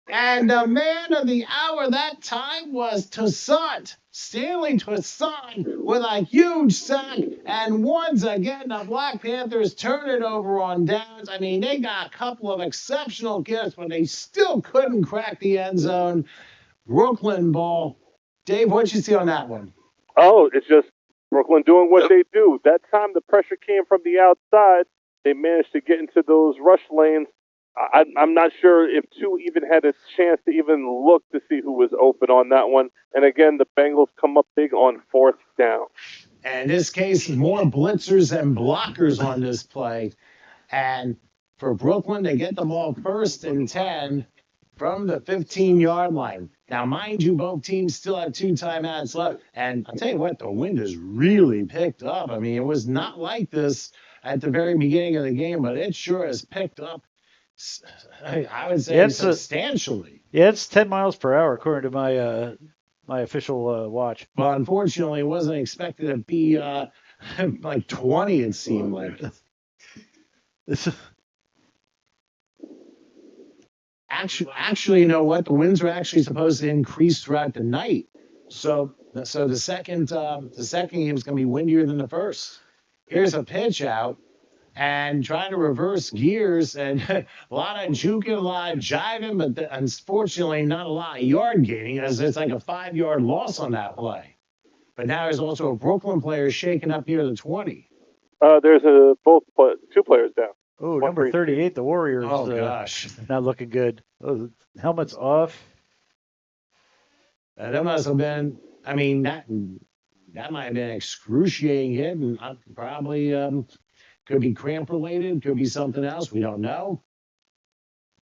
And the man of the hour that time was Toussaint, Stanley Toussaint, with a huge sack. And once again, the Black Panthers turn it over on downs. I mean, they got a couple of exceptional gifts, but they still couldn't crack the end zone. Brooklyn ball. Dave, what'd you see on that one? Oh, it's just Brooklyn doing what they do. That time the pressure came from the outside. They managed to get into those rush lanes. I'm not sure if two even had a chance to even look to see who was open on that one. And again, the Bengals come up big on 4th down. And in this case, more blitzers and blockers on this play. And for Brooklyn, they get the ball 1st and 10 from the 15-yard line. Now, mind you, both teams still have 2 timeouts left. And I'll tell you what, the wind has really picked up. I mean, it was not like this at the very beginning of the game, but it sure has picked up. I would say substantially. It's 10 miles per hour, according to my official watch. Well, unfortunately, it wasn't expected to be like 20, it seemed like. Actually, you know what? The winds were actually supposed to increase throughout the night. So the second game is going to be windier than the first. Here's a pitch out. And trying to reverse gears and a lot of juking, a lot of jiving, but unfortunately not a lot of yard gaining, as it's like a 5-yard loss on that play. But now there's also a Brooklyn player shaking up near the 20. There's two players down. Oh, number 38, the Warriors. Oh, gosh. Not looking good. Oh, helmet's off. That must have been, I mean, that might have been an excruciating hit, and probably could be cramp related, could be something else. We don't know.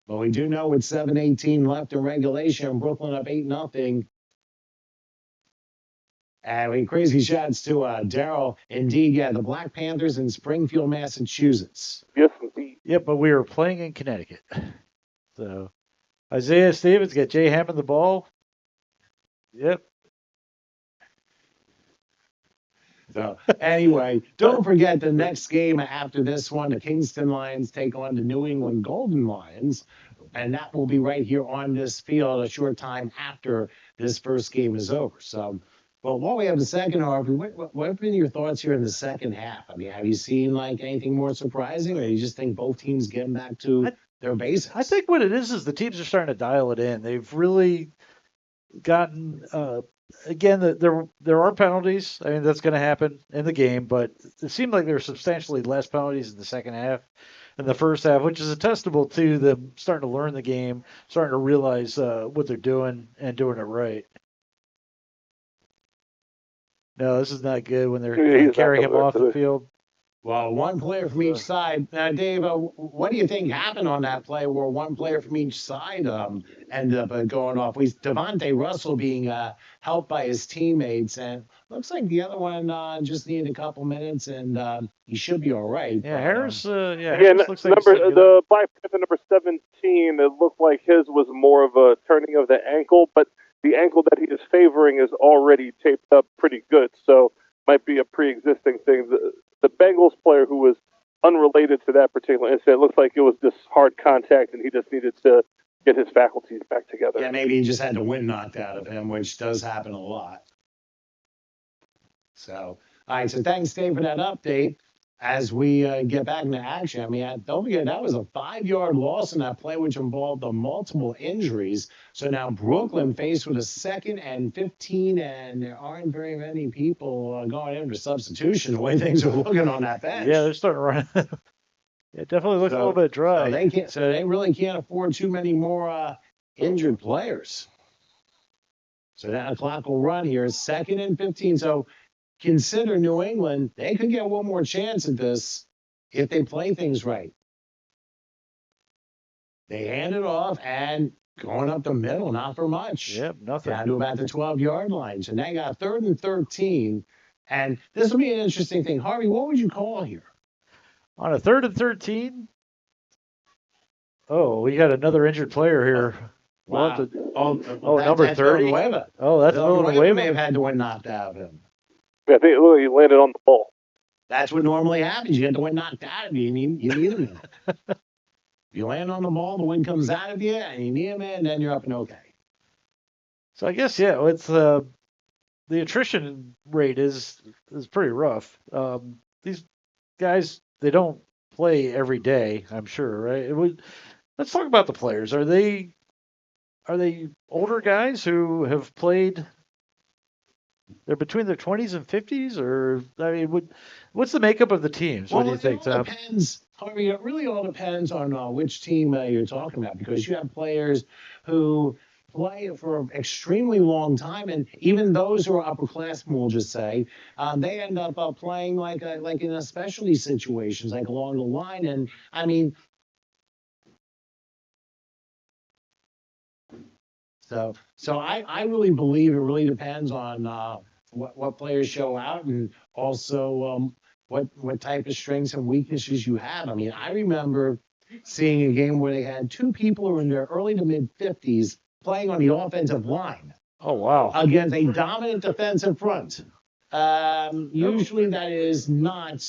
But we do know with 7:18 left in regulation, Brooklyn up 8-0. And we crazy shots to Daryl. Indeed, yeah, the Black Panthers in Springfield, Massachusetts. Yes, indeed. Yep, but we were playing in Connecticut. So Isaiah Stevens got Jay Hammond the ball. Yep. So anyway, don't forget the next game after this one, the Kingston Lions take on the New England Golden Lions, and that will be right here on this field a short time after this first game is over. So, well, while we have the second half, what have been your thoughts here in the second half? I mean, have you seen like anything more surprising, or you just think both teams getting back to their basics? I think what it is the teams are starting to dial it in. They've really gotten again, there are penalties. I mean, that's going to happen in the game, but it seemed like there were substantially less penalties in the second half than the first half, which is attestable to them starting to learn the game, starting to realize what they're doing and doing it right. No, this is not good when they're carrying him off the field. Well, one player from each side. Now, Dave, what do you think happened on that play where one player from each side ended up going off? Devontae Russell being helped by his teammates, and looks like the other one just needed a couple minutes, and he should be all right. Yeah, Harris. Harris looks like the Black Panther number 17. It looked like his was more of a turning of the ankle, but the ankle that he is favoring is already taped up pretty good, so might be a pre-existing thing. The Bengals player who was unrelated to that particular incident, looks like it was just hard contact and he just needed to get his faculties back together. Yeah, maybe he just had the wind knocked out of him, which does happen a lot. So, all right, so thanks, Dave, for that update. As we get back into action, I mean, don't forget, that was a 5-yard loss in that play, which involved the multiple injuries. So now Brooklyn faced with a 2nd and 15, and there aren't very many people going in for substitution, the way things are looking on that bench. Yeah, they're starting to run. It definitely looks a little bit dry. So they really can't afford too many more injured players. So now the clock will run here, 2nd and 15. So consider New England, they could get one more chance at this if they play things right. They hand it off and going up the middle, not for much. Yep, nothing. Down to about the 12-yard line. So they got 3rd and 13. And this will be an interesting thing. Harvey, what would you call here? On a 3rd and 13? Oh, we got another injured player here. Wow. Number 30. Villanueva. Oh, that's Villanueva may have had the one knocked out of him. Yeah, I think he landed on the ball. That's what normally happens. You get the wind knocked out of you. You need him in. You land on the ball, the wind comes out of you, and you need him in, and then you're up and okay. So I guess, yeah, it's the attrition rate is pretty rough. These guys, they don't play every day, I'm sure, right? Let's talk about the players. Are they older guys who have played? They're between their 20s and 50s, or I mean, what's the makeup of the teams? What do you think, Tom? Depends, Harvey. It really all depends on which team you're talking about, because you have players who play for an extremely long time, and even those who are upperclassmen, we'll just say, they end up playing like in a specialty situations, like along the line. And I mean, so I really believe it really depends on what players show out, and also what type of strengths and weaknesses you have. I mean, I remember seeing a game where they had 2 people who were in their early to mid 50s playing on the offensive line. Oh, wow. Against a dominant defensive front. Usually that is not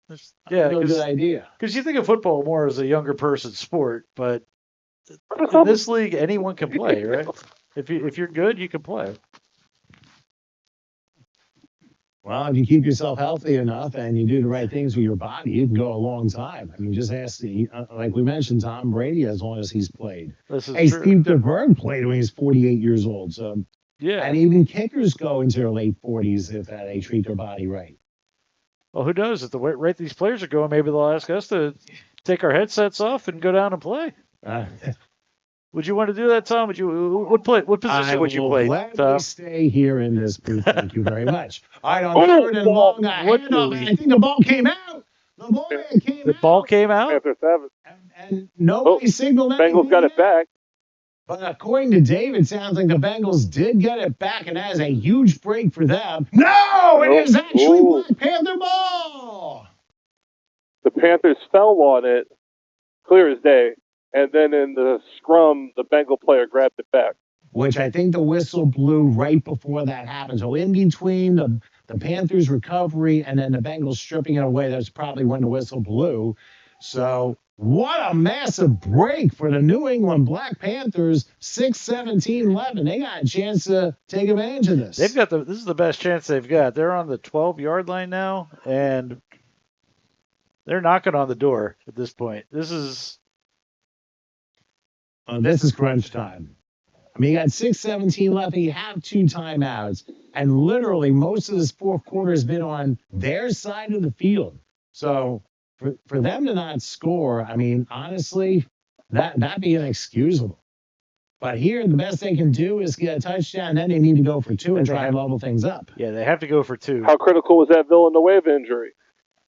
a good idea. Because you think of football more as a younger person's sport, but in this league, anyone can play, right? If you're good, you can play. Well, if you keep yourself healthy enough and you do the right things with your body, you can go a long time. I mean, just ask like we mentioned, Tom Brady, as long as he's played. This is hey, true. Steve DeBerg played when he's 48 years old. So yeah, and even kickers go into their late 40s if they treat their body right. Well, who knows? At the rate these players are going, maybe they'll ask us to take our headsets off and go down and play. Would you want to do that, Tom? What position would you play? Let stay here in this booth. Thank you very much. All right, on 3rd and long, I think the ball came out. The ball came out. Panthers have it. And nobody signaled anything. Bengals got it back. But according to Dave, it sounds like the Bengals did get it back, and that is a huge break for them. No, it is actually Black Panther ball. The Panthers fell on it, clear as day. And then in the scrum, the Bengal player grabbed it back. Which I think the whistle blew right before that happened. So in between the Panthers' recovery and then the Bengals stripping it away, that's probably when the whistle blew. So what a massive break for the New England Black Panthers, 6-17-11. They got a chance to take advantage of this. This is the best chance they've got. They're on the 12-yard line now, and they're knocking on the door at this point. This is crunch time. I mean, you got 6:17 left, and you have 2 timeouts. And literally, most of this fourth quarter has been on their side of the field. So for them to not score, I mean, honestly, that'd be inexcusable. But here, the best they can do is get a touchdown. Then they need to go for 2 and try and level things up. Yeah, they have to go for 2. How critical was that Villanueva injury?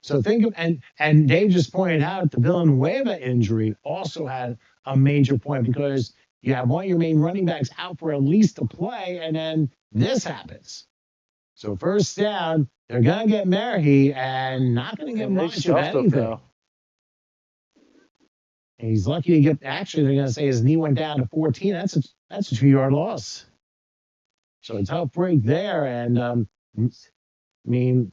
So think of, and Dave just pointed out the Villanueva injury also had a major point, because you have one of your main running backs out for at least a play, and then this happens. So first down, they're going to get Merhi and not going to get much of anything. And he's lucky to get, actually, they're going to say his knee went down to 14. That's a 2-yard loss. So a tough break there. And, I mean,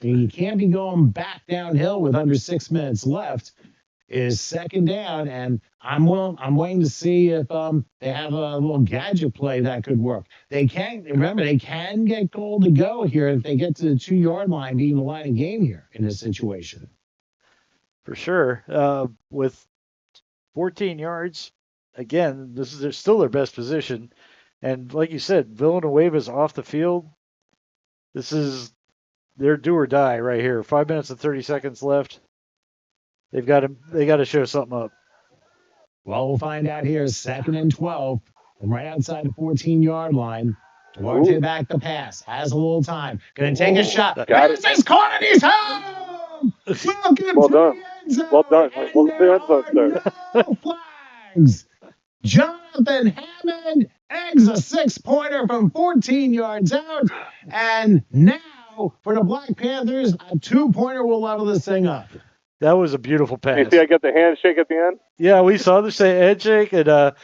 you can't be going back downhill with under 6 minutes left. Is second down, and I'm waiting to see if they have a little gadget play that could work. They can get goal to go here if they get to the 2-yard line, being the line of game here in this situation. For sure. With 14 yards, again, this is still their best position. And like you said, Villanueva's off the field. This is their do or die right here. 5 minutes and 30 seconds left. They got to show something up. Well, we'll find out here. 2nd and 12, from right outside the 14-yard line. Duarte back the pass. Has a little time. Gonna take a shot. Got Pass is caught and he's home! Welcome Well to done. the end zone. Well done. And Welcome to the end zone, there sir. are no flags. Jonathan Hammond eggs a 6-pointer from 14 yards out. And now for the Black Panthers, a 2-pointer will level this thing up. That was a beautiful pass. You see, I got the handshake at the end. Yeah, we saw the handshake, and that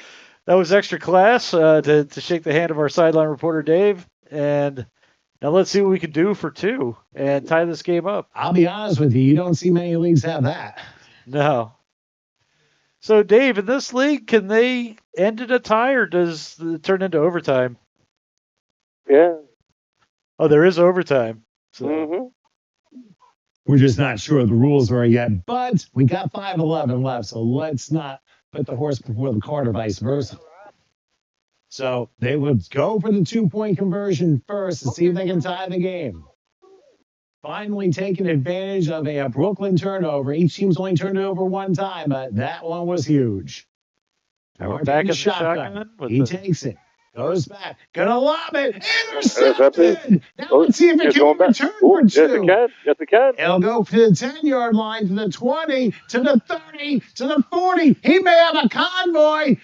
was extra class to shake the hand of our sideline reporter, Dave. And now let's see what we can do for 2 and tie this game up. I'll be honest with you, you don't see many leagues have that. No. So, Dave, in this league, can they end in a tie, or does it turn into overtime? Yeah. Oh, there is overtime. So. Mm-hmm. We're just not sure of the rules are yet, but we got 5:11 left, so let's not put the horse before the cart or vice versa. So they would go for the 2-point conversion first to see if they can tie the game. Finally taking advantage of a Brooklyn turnover. Each team's only turned it over one time, but that one was huge. We're back in the shotgun. He takes it. Goes back. Gonna lob it. Intercepted. Now Oh, let's see if it it's can going back. return Ooh, for yes, 2. it can. Yes, it can. He'll go to the 10-yard line, to the 20, to the 30, to the 40. He may have a convoy.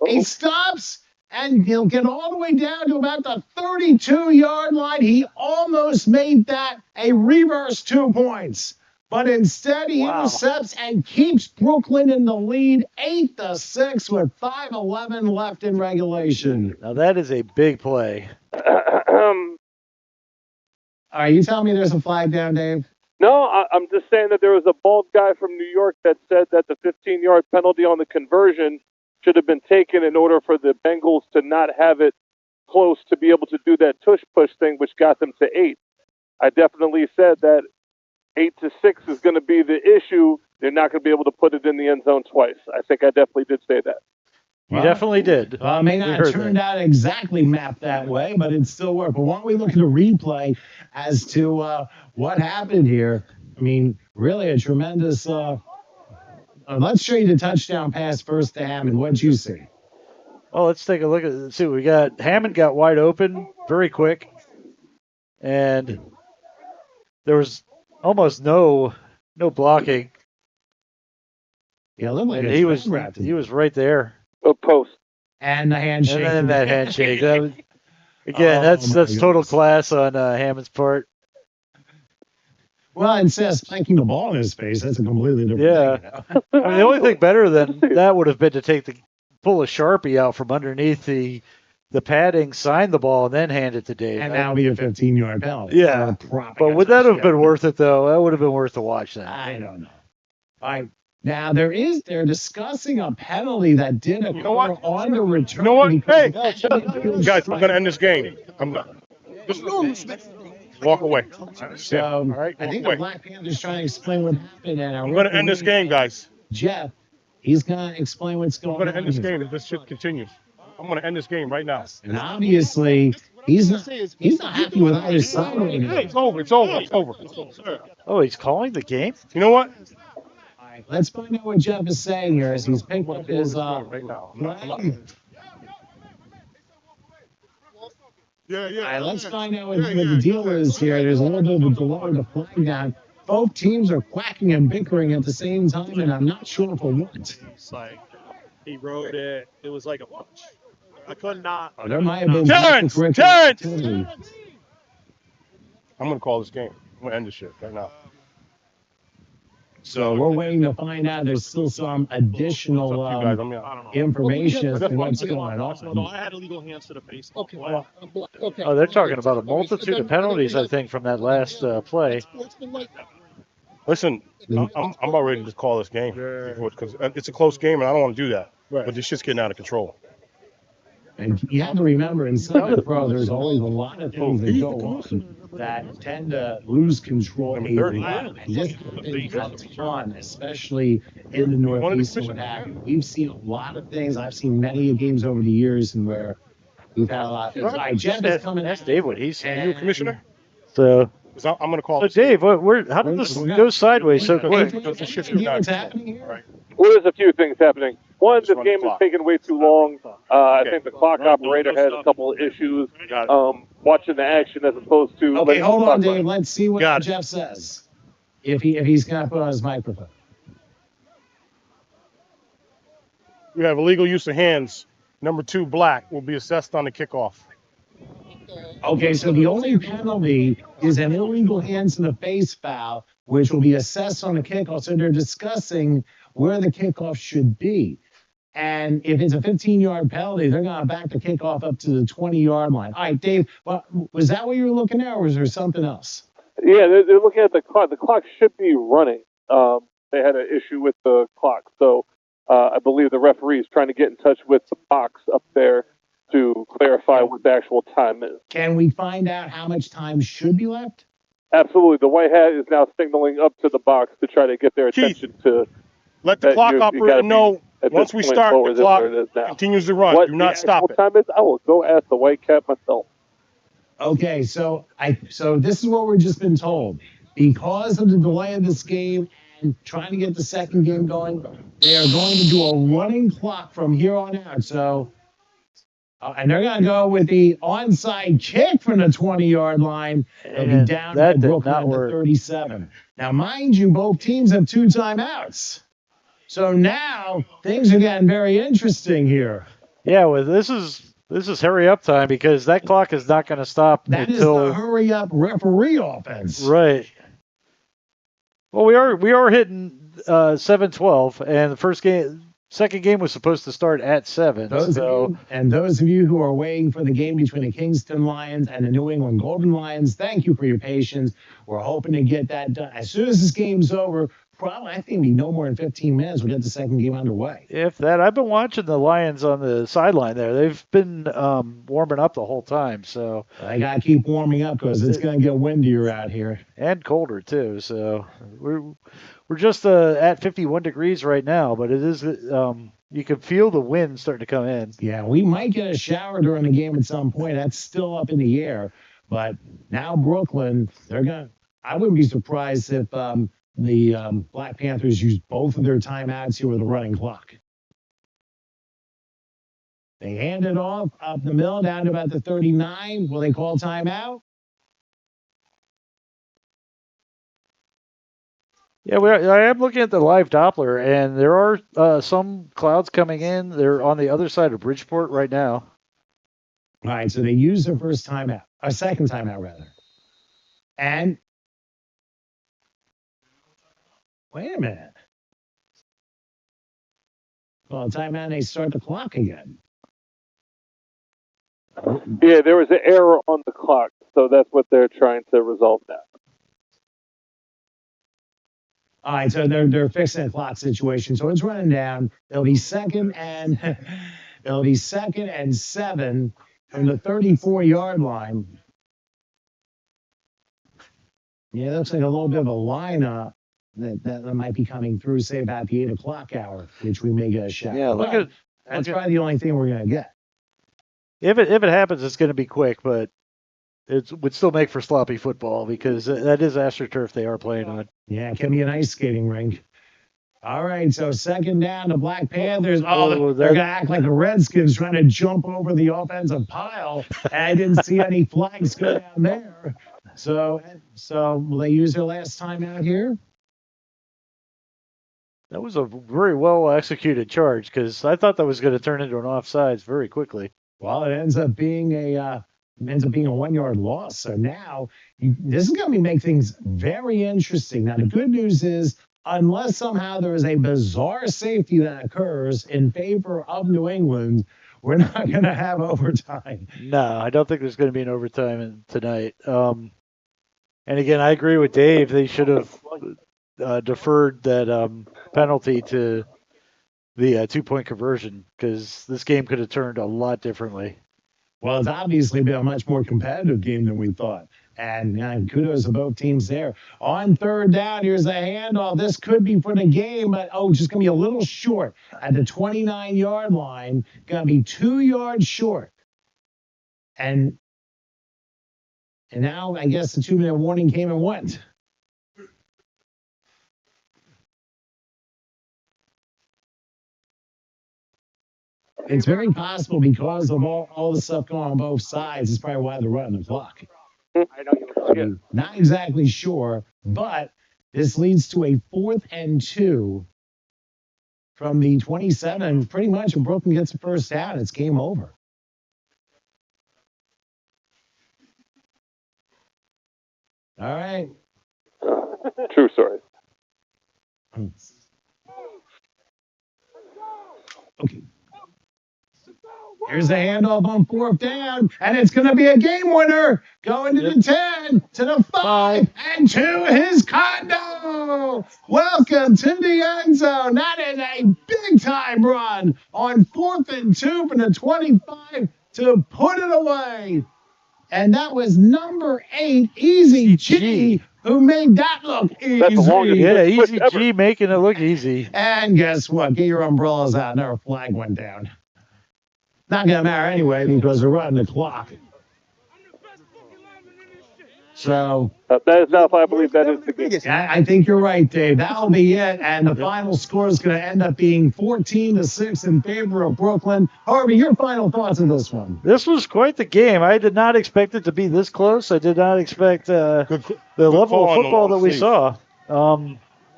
He stops, and he'll get all the way down to about the 32-yard line. He almost made that a reverse 2 points. But instead, he intercepts and keeps Brooklyn in the lead 8-6 with 5:11 left in regulation. Now, that is a big play. All right, you tell me there's a flag down, Dave? No, I'm just saying that there was a bald guy from New York that said that the 15-yard penalty on the conversion should have been taken in order for the Bengals to not have it close to be able to do that tush-push thing, which got them to 8. I definitely said that 8-6 is going to be the issue. They're not going to be able to put it in the end zone twice. I think I definitely did say that. You definitely did. Well, it may not have turned out exactly mapped that way, but it still worked. But why don't we look at a replay as to what happened here? I mean, really a tremendous... let's show you the touchdown pass first to Hammond. What did you see? Oh, let's take a look at see what we got. Hammond got wide open very quick, and there was almost no blocking. Yeah, looked like and he was right there. A post. And the handshake. And then that handshake. That was, again, that's total class on Hammond's part. Well, instead of spanking the ball in his face, that's a completely different thing. You know? I mean, the only thing better than that would have been to pull a Sharpie out from underneath the padding, sign the ball, and then hand it to Dave. And that would be a 15-yard penalty. Yeah. But would that have been worth it, though? That would have been worth to watch that. I don't know. All right. Now, they're discussing a penalty that did occur on the return. You know what? Hey, guys, I'm going to end this game. Just walk away. So, all right, I think away. the Black Panthers trying to explain what happened. And I'm going to end this game, guys. Jeff, he's going to explain what's going on. I'm going to end this game if this shit continues. I'm going to end this game right now. And obviously, he's not happy with either side right now. Hey, it's over. It's over. It's over. Oh, he's calling the game? You know what? All right, let's find out what Jeff is saying here as he's picking up his right now. All right, let's find out what the deal is here. There's a little bit of a delay to flag down. Both teams are quacking and bickering at the same time, and I'm not sure for what. It's like he wrote it. It was like a punch. I could not. Oh, there might have been Terrence! activity. I'm going to call this game. I'm going to end this shit right now. So we're waiting to find out. There's still some additional information as to what's going on. No, I had illegal hands to the face. Okay. Okay. Oh, they're talking about a multitude of penalties, I think, from that last play. Listen, I'm about ready to just call this game because it's a close game, and I don't want to do that. Right. But this shit's getting out of control. And you have to remember, in Southern Pro, there's always a lot of things that go on that tend to lose control. And this happens on, especially in the Northeast and what have you. We've seen a lot of things. I've seen many games over the years and where we've had a lot of things. All right, Jeff is coming. That's Dave, what he's saying. You I'm commissioner? going to call. So, Dave, how did this go sideways so quick? Well, there's a few things happening. One, Just this run the game is clock. taking way too long. I think the clock operator has a couple of issues watching the action as opposed to. Okay, hold on, Dave. run. Let's see what Jeff says. If he's going to put on his microphone. You have illegal use of hands. Number 2, black, will be assessed on the kickoff. Okay, so the only penalty is an illegal hands in the face foul, which will be assessed on a kickoff. So they're discussing where the kickoff should be. And if it's a 15-yard penalty, they're going to back the kickoff up to the 20-yard line. All right, Dave, was that what you were looking at, or was there something else? Yeah, they're looking at the clock. The clock should be running. They had an issue with the clock. So I believe the referee is trying to get in touch with the box up there to clarify what the actual time is. Can we find out how much time should be left? Absolutely. The white hat is now signaling up to the box to try to get their attention to. Let the clock operator know once we start, the clock continues to run. Do not stop it. Time is, I will go ask the white cap myself. Okay, so this is what we've just been told. Because of the delay of this game and trying to get the second game going, they are going to do a running clock from here on out. So, and they're going to go with the onside kick from the 20-yard line. They'll be down at Brooklyn at the 37. Now, mind you, both teams have 2 timeouts. So now things are getting very interesting here. Yeah, well, this is hurry up time because that clock is not going to stop That until is the hurry up referee offense. Right. Well, we are hitting 7:12, and the second game was supposed to start at 7. Those of you who are waiting for the game between the Kingston Lions and the New England Golden Lions, thank you for your patience. We're hoping to get that done as soon as this game's over. Probably, I think it'll be no more than 15 minutes. We'll get the second game underway. If that, I've been watching the Lions on the sideline there. They've been warming up the whole time. So I gotta keep warming up because it's gonna get windier out here and colder too. So we're just at 51 degrees right now, but it is you can feel the wind starting to come in. Yeah, we might get a shower during the game at some point. That's still up in the air. But now Brooklyn, I wouldn't be surprised if the Black Panthers used both of their timeouts here with a running clock. They hand it off up the middle down to about the 39. Will they call timeout? Yeah, I am looking at the live Doppler, and there are some clouds coming in. They're on the other side of Bridgeport right now. All right, so they used their first timeout, or second timeout rather. And wait a minute. Well, timeout, and they start the clock again. Yeah, there was an error on the clock, so that's what they're trying to resolve now. All right, so they're fixing the clock situation. So it's running down. It'll be second and 7 from the 34-yard line. Yeah, that looks like a little bit of a lineup that might be coming through, say about the 8 o'clock hour, which we may get a shot. Yeah, That's probably the only thing we're gonna get. If it happens, it's going to be quick, but it would still make for sloppy football because that is AstroTurf they are playing on. Yeah, it can be an ice skating rink. All right, so second down, the Black Panthers. Oh, they're going to act like the Redskins trying to jump over the offensive pile. And I didn't see any flags go down there. So will they use their last time out here? That was a very well executed charge because I thought that was going to turn into an offsides very quickly. Well, it ends up being a 1-yard loss. So now this is going to make things very interesting. Now, the good news is, unless somehow there is a bizarre safety that occurs in favor of New England, we're not going to have overtime. No, I don't think there's going to be an overtime tonight. And again, I agree with Dave. They should have deferred that penalty to the 2-point conversion because this game could have turned a lot differently. Well, it's obviously been a much more competitive game than we thought. And kudos to both teams there. On third down, here's a handoff. This could be for the game, but just going to be a little short at the 29-yard line. Going to be 2 yards short. And now I guess the 2-minute warning came and went. It's very possible because of all the stuff going on both sides. It's probably why they're running the clock. Not exactly sure, but this leads to a 4th and 2 from the 27. Pretty much when Brooklyn gets the first down, it's game over. All right. True story. Okay. Here's the handoff on 4th down, and it's going to be a game winner going to the 10, to the 5, and to his condo. Welcome to the end zone. That is a big-time run on 4th and 2 from the 25 to put it away. And that was number 8, Easy G, who made that look easy. That's the longest Easy G making it look easy. And guess what? Get your umbrellas out, and our flag went down. Not going to matter anyway because we're running the clock. So that is now, I believe that is the game. I think you're right, Dave. That'll be it. And the final score is going to end up being 14-6 in favor of Brooklyn. Harvey, your final thoughts on this one? This was quite the game. I did not expect it to be this close. I did not expect the level of football that we saw.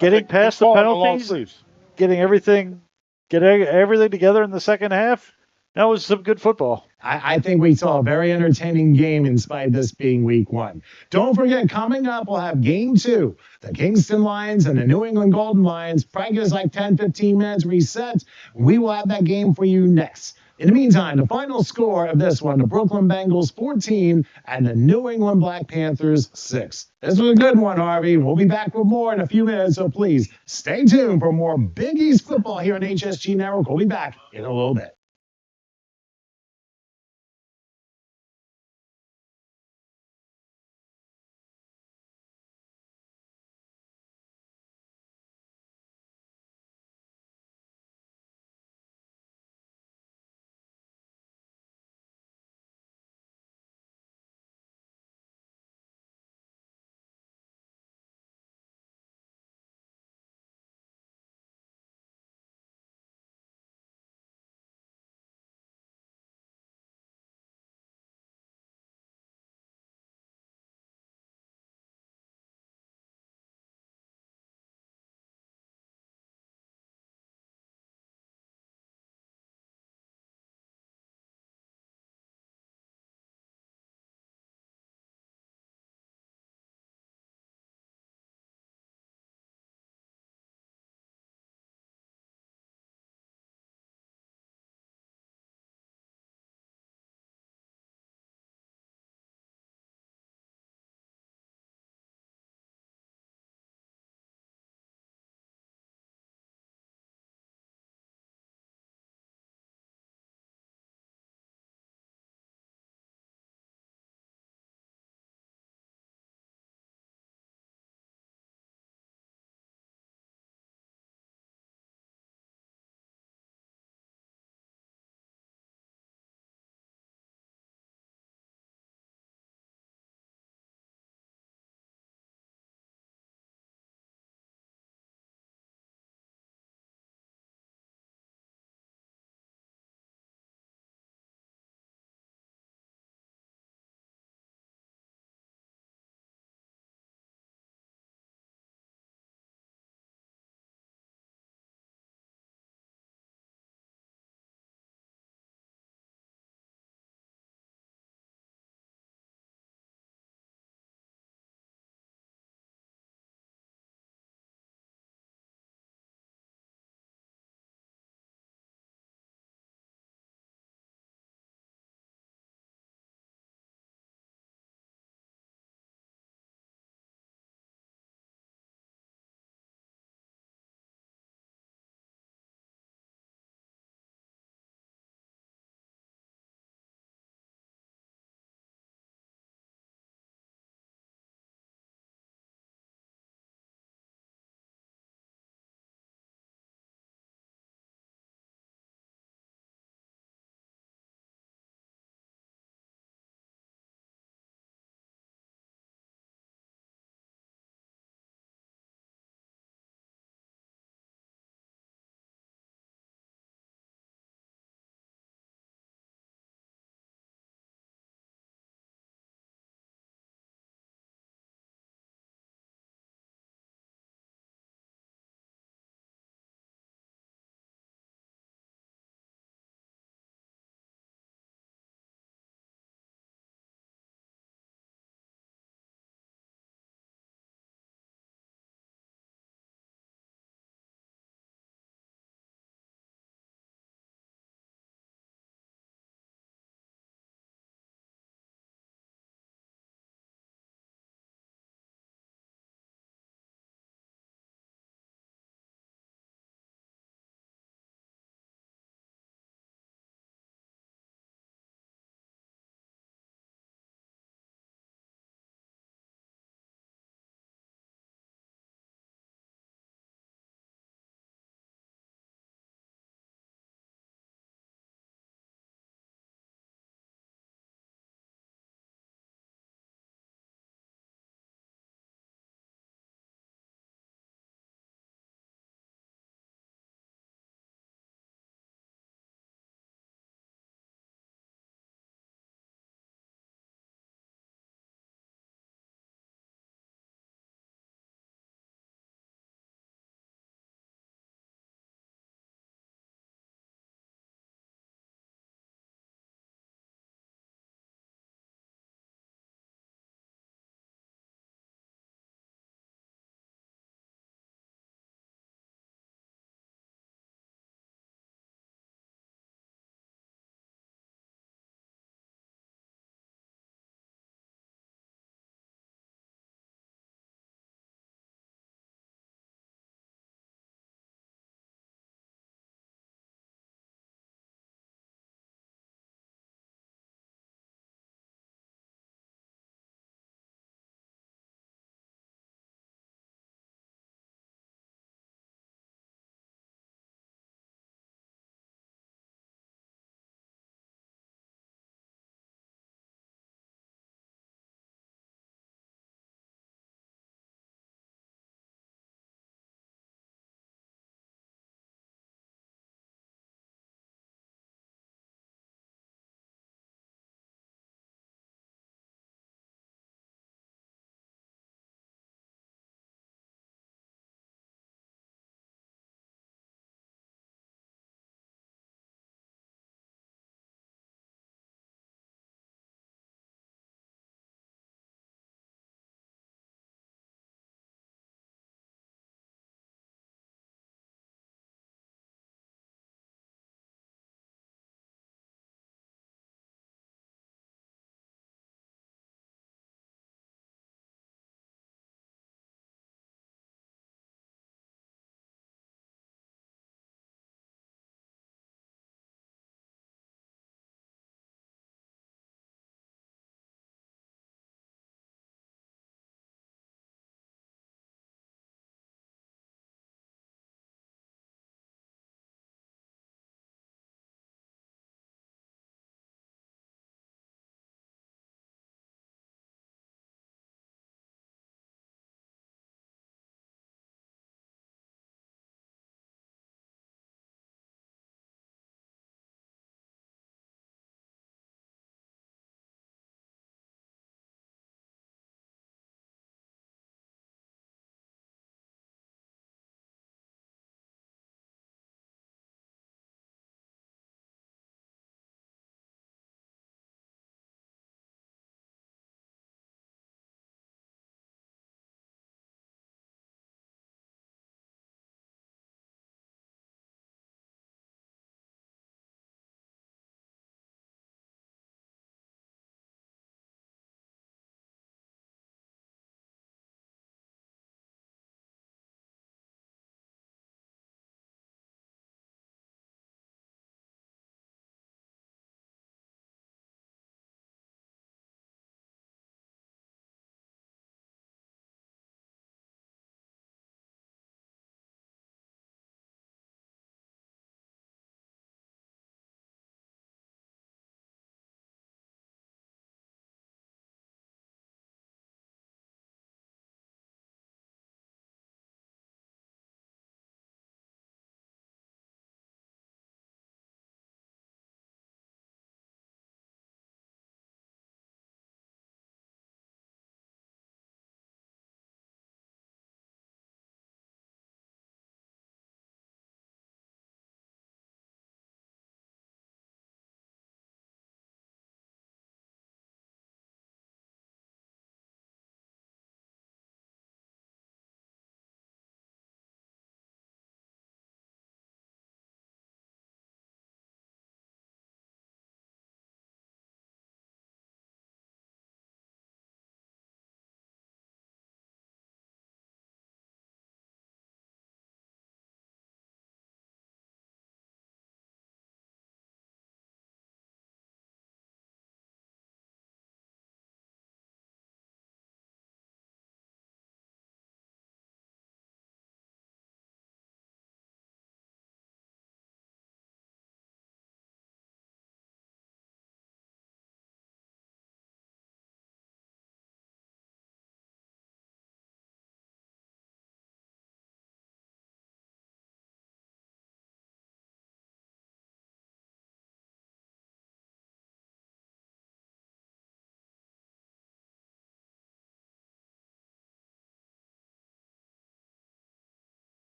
Getting past the penalties, getting everything together in the second half. That was some good football. I think we saw a very entertaining game in spite of this being week 1. Don't forget, coming up, we'll have game 2. The Kingston Lions and the New England Golden Lions. Practice like 10, 15 minutes reset. We will have that game for you next. In the meantime, the final score of this one, the Brooklyn Bengals 14 and the New England Black Panthers 6. This was a good one, Harvey. We'll be back with more in a few minutes, so please stay tuned for more Big East football here on HSG Network. We'll be back in a little bit.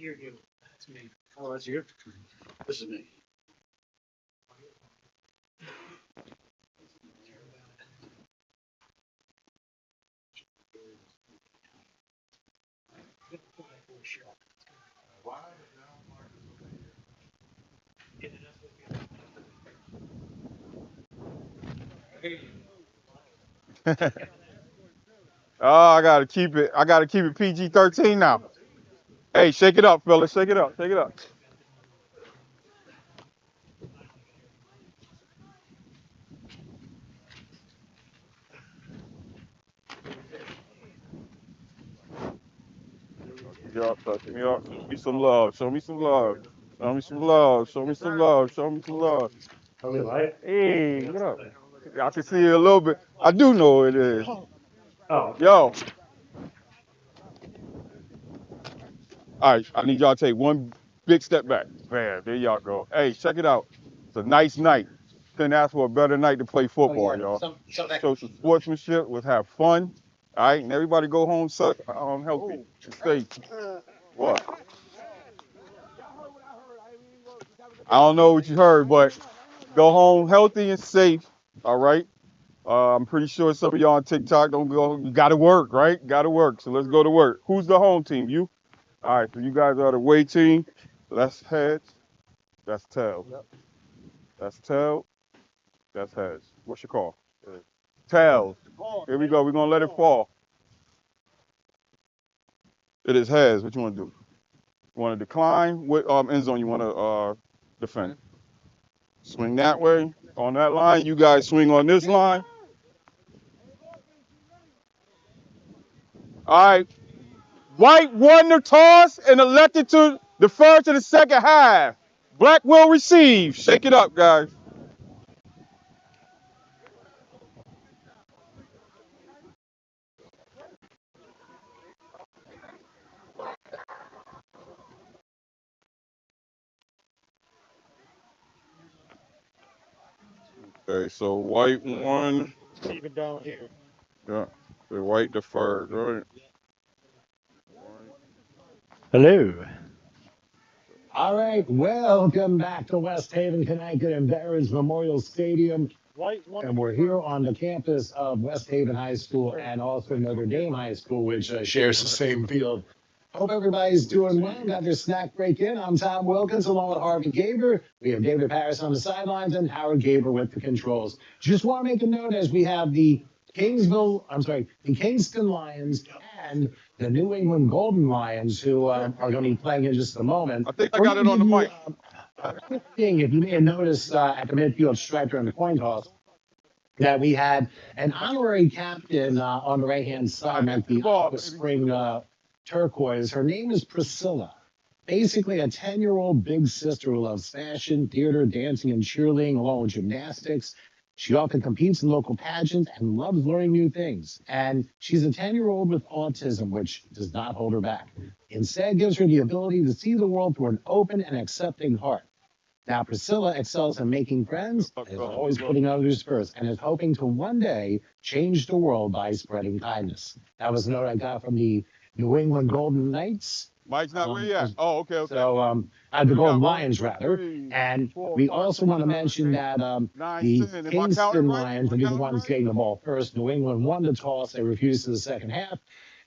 you're you. That's me. Oh, that's you. This is me. Oh, I gotta keep it. I gotta keep it PG-13 now. Hey, shake it up, fellas. Shake it up. Shake it up. Touch me up. Show me some love. Show me some love. Show me some love. Show me some love. Show me some love. Hey, what up? I can see you a little bit. I do know it is. Oh. Yo. All right, I need y'all to take one big step back. Man, there y'all go. Hey, check it out. It's a nice night. Couldn't ask for a better night to play football, y'all. Show some sportsmanship. Let's have fun. All right, and everybody go home healthy and safe. What? I don't know what you heard, but go home healthy and safe. All right. I'm pretty sure some of y'all on TikTok don't go. You got to work, right? Got to work. So let's go to work. Who's the home team? You? All right. So you guys are the away team. That's heads. That's tails. That's tails. That's heads. What's your call? Tails. Here we go. We're gonna let it fall. It is heads. What you want to do? You want to decline? What end zone you want to defend? Swing that way on that line. You guys swing on this line. All right. White won the toss and elected to defer to the second half. Black will receive. Shake it up, guys. Okay, so white won. Even down here. Yeah, the white deferred, right? Hello. All right, welcome back to West Haven, Connecticut and Veterans Memorial Stadium. And we're here on the campus of West Haven High School and also Notre Dame High School, which shares the same field. Hope everybody's doing well. Got their snack break in. I'm Tom Wilkins along with Harvey Gaber. We have David Paris on the sidelines and Howard Gaber with the controls. Just want to make a note as we have the Kingston Lions and the New England Golden Lions, who are going to be playing in just a moment. I think I got it on the mic. If you may have noticed at the midfield stripe during the coin toss, that we had an honorary captain on the right-hand side at the Aqua Spring turquoise. Her name is Priscilla. Basically a 10-year-old big sister who loves fashion, theater, dancing, and cheerleading, along with gymnastics. She often competes in local pageants and loves learning new things. And she's a 10-year-old with autism, which does not hold her back. Instead, gives her the ability to see the world through an open and accepting heart. Now, Priscilla excels in making friends, is always putting others first, and is hoping to one day change the world by spreading kindness. That was a note I got from the New England Golden Knights. Mike's not where you at? Oh, okay. So, the Golden Lions, rather. And we also want to mention that the Kingston Lions will be the ones getting the ball first. New England won the toss. They refused to the second half.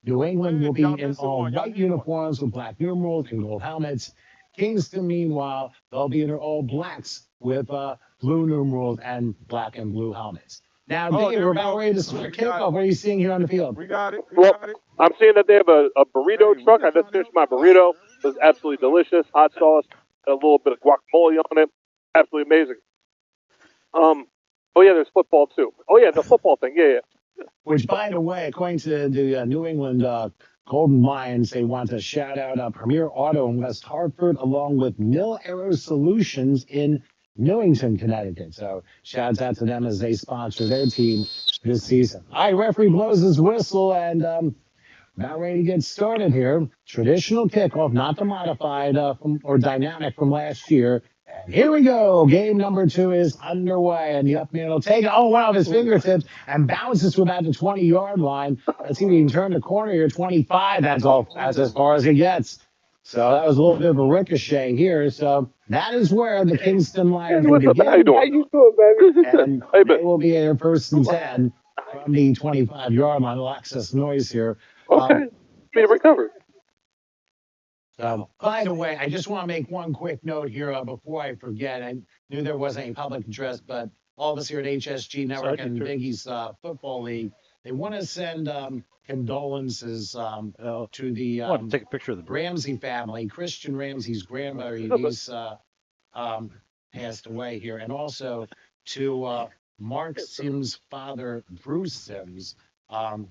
New England will be in all white uniforms with black numerals and gold helmets. Kingston, meanwhile, they'll be in their all blacks with blue numerals and black and blue helmets. Now, Dave, we're about ready to start kickoff. What are you seeing here on the field? We got it. Well, I'm seeing that they have a burrito truck. I just finished my burrito. It was absolutely delicious. Hot sauce, a little bit of guacamole on it. Absolutely amazing. Oh yeah, there's football too. Oh yeah, the football thing. Yeah. Which, by the way, according to the New England Golden Lions, they want to shout out Premier Auto in West Hartford, along with Mill Aero Solutions in Newington, Connecticut. So shouts out to them as they sponsor their team this season. All right, referee blows his whistle and about ready to get started here. Traditional kickoff, not the modified or dynamic from last year. And here we go. Game number 2 is underway, and the up man will take it. Oh, wow, his fingertips and bounces to about the 20-yard line. Let's see if he can turn the corner here. 25. That's as far as he gets. So that was a little bit of a ricochet here. So that is where the Kingston Lions will What's up? begin. How you doing? How you doing, baby? And they will be in first and 10 from the 25-yard line. We'll access noise here. Okay. Be recovered. By the way, I just want to make one quick note here before I forget. I knew there wasn't any public address, but all of us here at HSG Network and Big East Football League, they want to send condolences to the I want to take a picture of the Ramsey family. Christian Ramsey's grandmother, he's passed away here, and also to Mark Sims' father, Bruce Sims.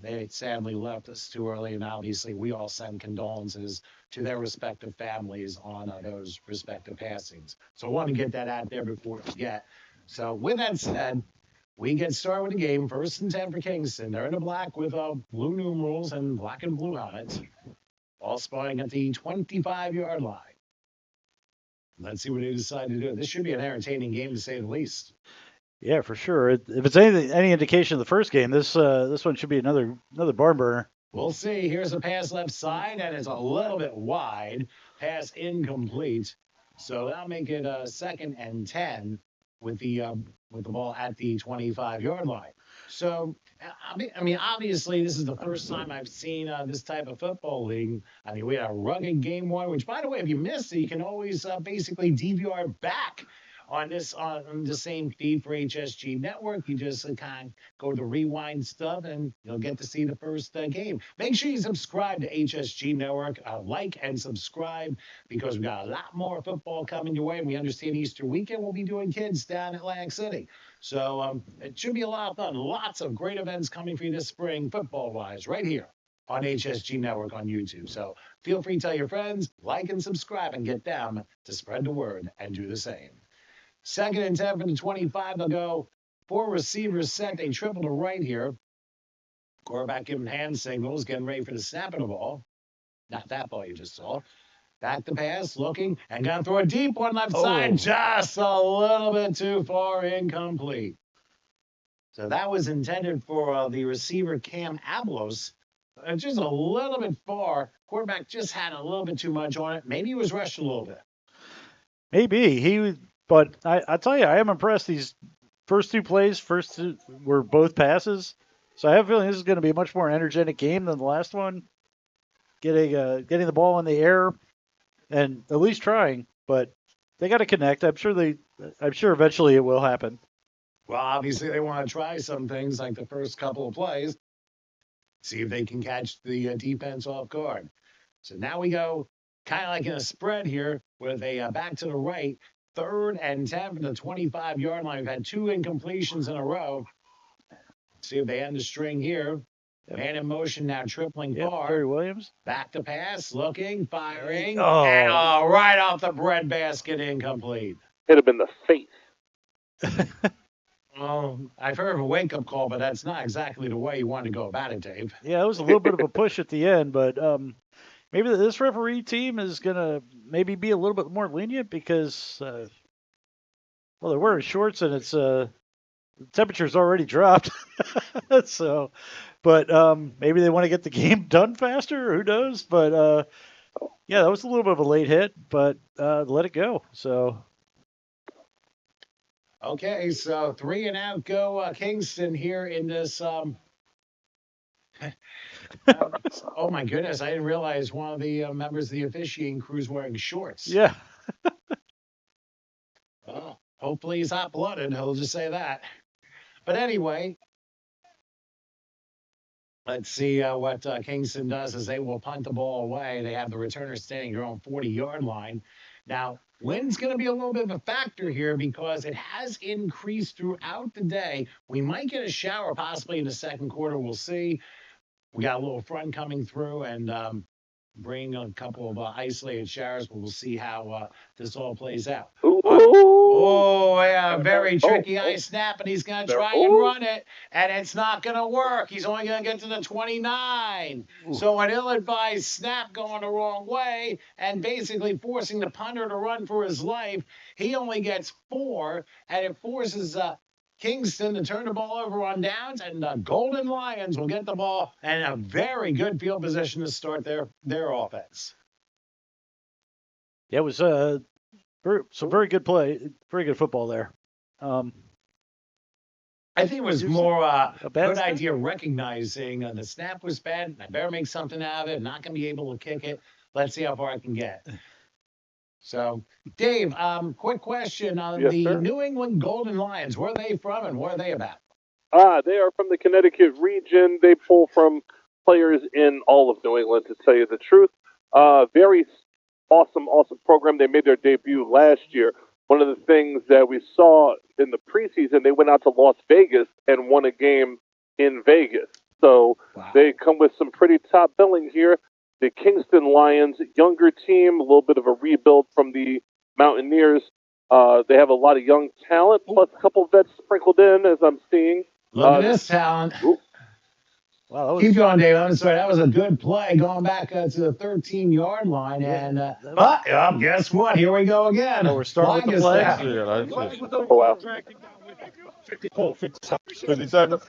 They sadly left us too early, and obviously we all send condolences to their respective families on those respective passings. So I want to get that out there before we forget. So with that said, we get started with the game. First and 10 for Kingston. They're in the black with blue numerals and black and blue helmets. Ball spotting at the 25-yard line. Let's see what they decide to do. This should be an entertaining game, to say the least. Yeah, for sure. If it's any indication of the first game, this one should be another barn burner. We'll see. Here's a pass left side, and it's a little bit wide. Pass incomplete. So that'll make it 2nd and 10 with the ball at the 25-yard line. So, I mean, obviously, this is the first time I've seen this type of football league. I mean, we had a rugged game one, which, by the way, if you missed it, you can always basically DVR back on the same feed for HSG Network. You just kind of go to rewind stuff, and you'll get to see the first game. Make sure you subscribe to HSG Network, like and subscribe, because we got a lot more football coming your way. And we understand Easter weekend we'll be doing kids down in Atlantic City. So it should be a lot of fun. Lots of great events coming for you this spring, football-wise, right here on HSG Network on YouTube. So feel free to tell your friends, like and subscribe, and get them to spread the word and do the same. 2nd and 10 from the 25. They'll go 4 receivers set. They triple to right here. Quarterback giving hand signals, getting ready for the snap of the ball. Not that ball you just saw. Back to pass, looking, and going to throw a deep one left side. Just a little bit too far, incomplete. So that was intended for the receiver, Cam Ablos. Just a little bit far. Quarterback just had a little bit too much on it. Maybe he was rushed a little bit. Maybe but I tell you, I am impressed. These first two plays, were both passes. So I have a feeling this is going to be a much more energetic game than the last one. Getting the ball in the air and at least trying, but they got to connect. I'm sure eventually it will happen. Well, obviously they want to try some things like the first couple of plays, see if they can catch the defense off guard. So now we go kind of like in a spread here with a back to the right, 3rd and 10 from the 25-yard line. We've had 2 incompletions in a row. See if they end the string here. Man in motion now, tripling far. Terry Williams. Back to pass, looking, firing, Oh. and right off the breadbasket, incomplete. Hit him in the face. Well, I've heard of a wake-up call, but that's not exactly the way you want to go about it, Dave. Yeah, it was a little bit of a push at the end, but maybe this referee team is going to maybe be a little bit more lenient because, they're wearing shorts and it's the temperature's already dropped. So, but maybe they want to get the game done faster. Who knows? But yeah, that was a little bit of a late hit, but let it go. So. Okay, so 3 and out go Kingston here in this. Oh my goodness, I didn't realize one of the members of the officiating crew is wearing shorts. Yeah. Well, hopefully he's hot-blooded. He'll just say that. But anyway, let's see what Kingston does as they will punt the ball away. They have the returner standing their own 40-yard line. Now, wind's going to be a little bit of a factor here because it has increased throughout the day. We might get a shower possibly in the second quarter. We'll see. We got a little front coming through and bring a couple of isolated showers, but we'll see how this all plays out. Yeah, very tricky ice snap, and he's going to try and run it, and it's not going to work. He's only going to get to the 29. So an ill-advised snap going the wrong way and basically forcing the punter to run for his life. He only gets 4, and it forces Kingston to turn the ball over on downs, and the Golden Lions will get the ball and a very good field position to start their offense. Yeah, it was some very good play, very good football there. I think it was more a bad good snap? idea recognizing the snap was bad. I better make something out of it. Not going to be able to kick it. Let's see how far I can get. So, Dave, quick question on Yes, the sir. New England Golden Lions. Where are they from and what are they about? They are from the Connecticut region. They pull from players in all of New England, to tell you the truth. Very awesome program. They made their debut last year. One of the things that we saw in the preseason, they went out to Las Vegas and won a game in Vegas. So they come with some pretty top billing here. The Kingston Lions, younger team, a little bit of a rebuild from the Mountaineers. They have a lot of young talent, plus a couple vets sprinkled in, as I'm seeing. Look at this talent. Wow, Keep going, Dave. I'm sorry. That was a good play going back to the 13-yard line. Yeah, And but guess what? Here we go again. Oh, we're starting with the Flag flags. is Yeah, down. Oh, wow. 57.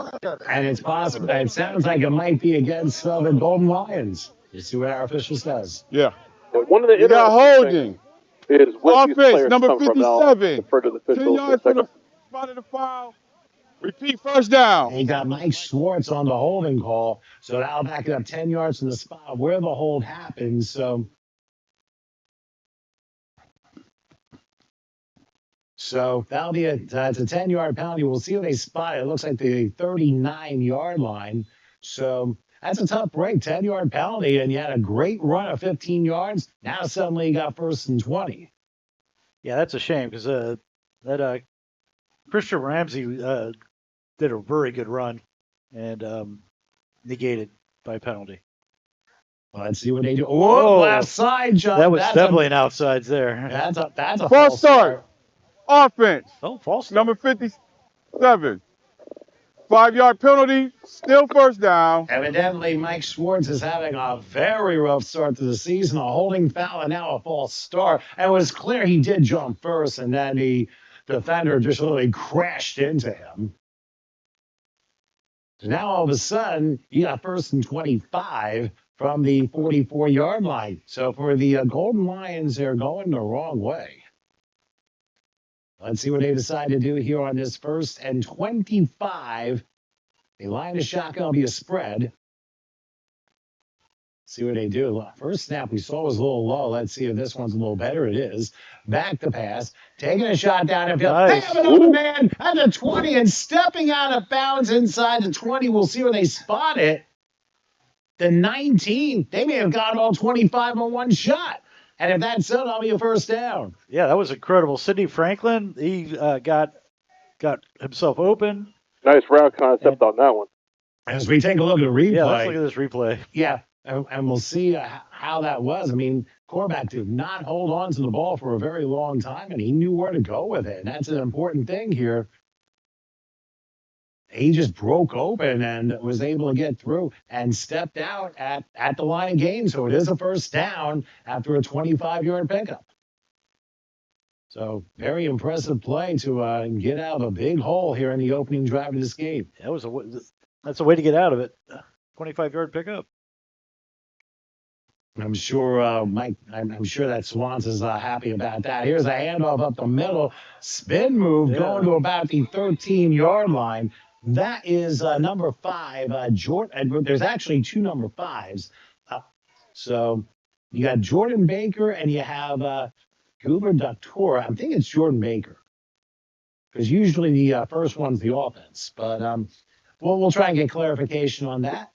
And it's possible. It sounds like it might be against the Golden Lions. You see what our official says. Yeah. One of the We got interesting holding. things is where these Offense, players number come from. I'll 57. defer to the 10 officials in a yards from second. the front of the foul. Repeat first down. They got Mike Schwartz on the holding call. So that'll back it up 10 yards from the spot where the hold happens. So that'll be it's a 10-yard penalty. We'll see what they spot. It looks like the 39-yard line. So that's a tough break, 10-yard penalty, and you had a great run of 15 yards. Now suddenly you got 1st and 20. Yeah, that's a shame because that Christian Ramsey did a very good run and negated by penalty. Let's see what they do. Whoa, left side jump. That was That's definitely an outsides there. That's a False start. Offense. Oh, false start. Number 57. 5-yard penalty. Still first down. Evidently, Mike Schwartz is having a very rough start to the season. A holding foul and now a false start. And it was clear he did jump first, and then the defender just literally crashed into him. So now all of a sudden, you got 1st and 25 from the 44-yard line. So for the Golden Lions, they're going the wrong way. Let's see what they decide to do here on this 1st and 25. They line the shotgun, will be a spread. See what they do. First snap we saw was a little low. Let's see if this one's a little better. It is. Back to pass. Taking a shot down the field. Nice. They have another man at the 20 and stepping out of bounds inside the 20. We'll see where they spot it. The 19. They may have gotten all 25 on one shot. And if that's so, that'll be a 1st down. Yeah, that was incredible. Sidney Franklin, he got himself open. Nice route concept on that one. As we take a look at the replay. Yeah, let's look at this replay. Yeah, and we'll see how that was. I mean, quarterback did not hold on to the ball for a very long time, and he knew where to go with it. And that's an important thing here. He just broke open and was able to get through and stepped out at the line of game. So it is a 1st down after a 25-yard pickup. So very impressive play to get out of a big hole here in the opening drive of this game. That's a way to get out of it. 25-yard pickup. I'm sure Mike. I'm sure that Swans is happy about that. Here's a handoff up the middle, spin move going to about the 13-yard line. That is number 5, Jordan. There's actually 2 number 5s. So you got Jordan Baker and you have Goober Doctora. I think it's Jordan Baker because usually the first one's the offense. But we'll try and get clarification on that.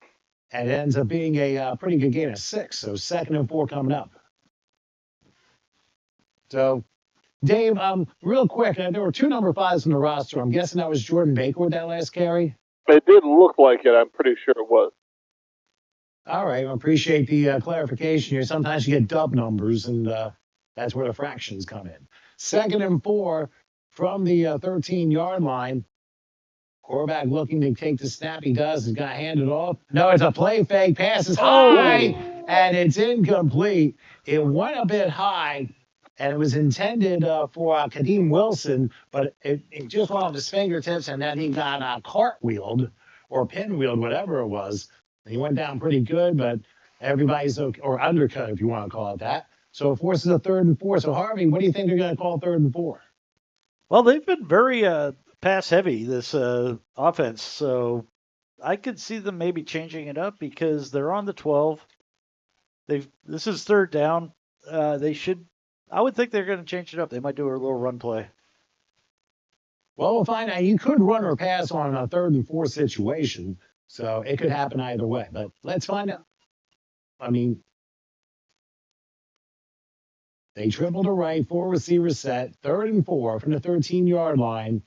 And it ends up being a pretty good gain of 6. So 2nd and 4 coming up. So, Dave, real quick, there were 2 number 5s in the roster. I'm guessing that was Jordan Baker with that last carry? It did look like it. I'm pretty sure it was. All right. I appreciate the clarification here. Sometimes you get dub numbers, and that's where the fractions come in. 2nd and 4 from the 13-yard line. Quarterback looking to take the snap. He does. He's going to hand it off. No, it's a play fake. Pass is high, and it's incomplete. It went a bit high, and it was intended for Kadeem Wilson, but it just went off his fingertips, and then he got cartwheeled or pinwheeled, whatever it was. And he went down pretty good, but everybody's okay, or undercut, if you want to call it that. So it forces a 3rd and 4. So Harvey, what do you think they're going to call 3rd and 4? Well, they've been very pass heavy this offense, so I could see them maybe changing it up because they're on the 12. This is 3rd down. They should. I would think they're going to change it up. They might do a little run play. Well, we'll find out. You could run or pass on a 3rd and 4 situation, so it could happen either way. But let's find out. I mean, they triple to right, 4 receivers set, 3rd and 4 from the 13-yard line.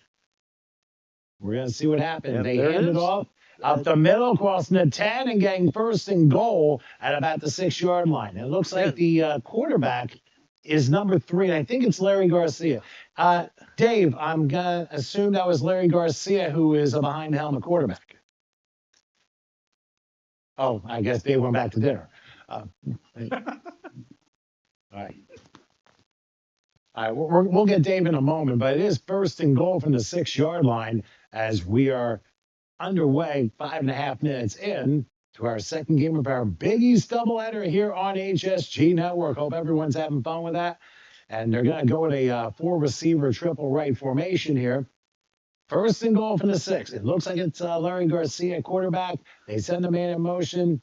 We're going to see what happens. Yep, They there it hand it is. off up the middle, crossing the 10 and getting 1st and goal at about the 6-yard line. It looks like the quarterback is number 3, and I think it's Larry Garcia. Dave, I'm going to assume that was Larry Garcia who is a behind-the-helmet quarterback. Oh, I guess Dave went back to dinner. All right. All right, we'll get Dave in a moment, but it is 1st and goal from the 6-yard line as we are underway 5.5 minutes in to our second game of our Big East doubleheader here on HSG Network. Hope everyone's having fun with that. And they're going to go with a 4-receiver triple right formation here. 1st and goal from the 6. It looks like it's Larry Garcia, quarterback. They send the man in motion.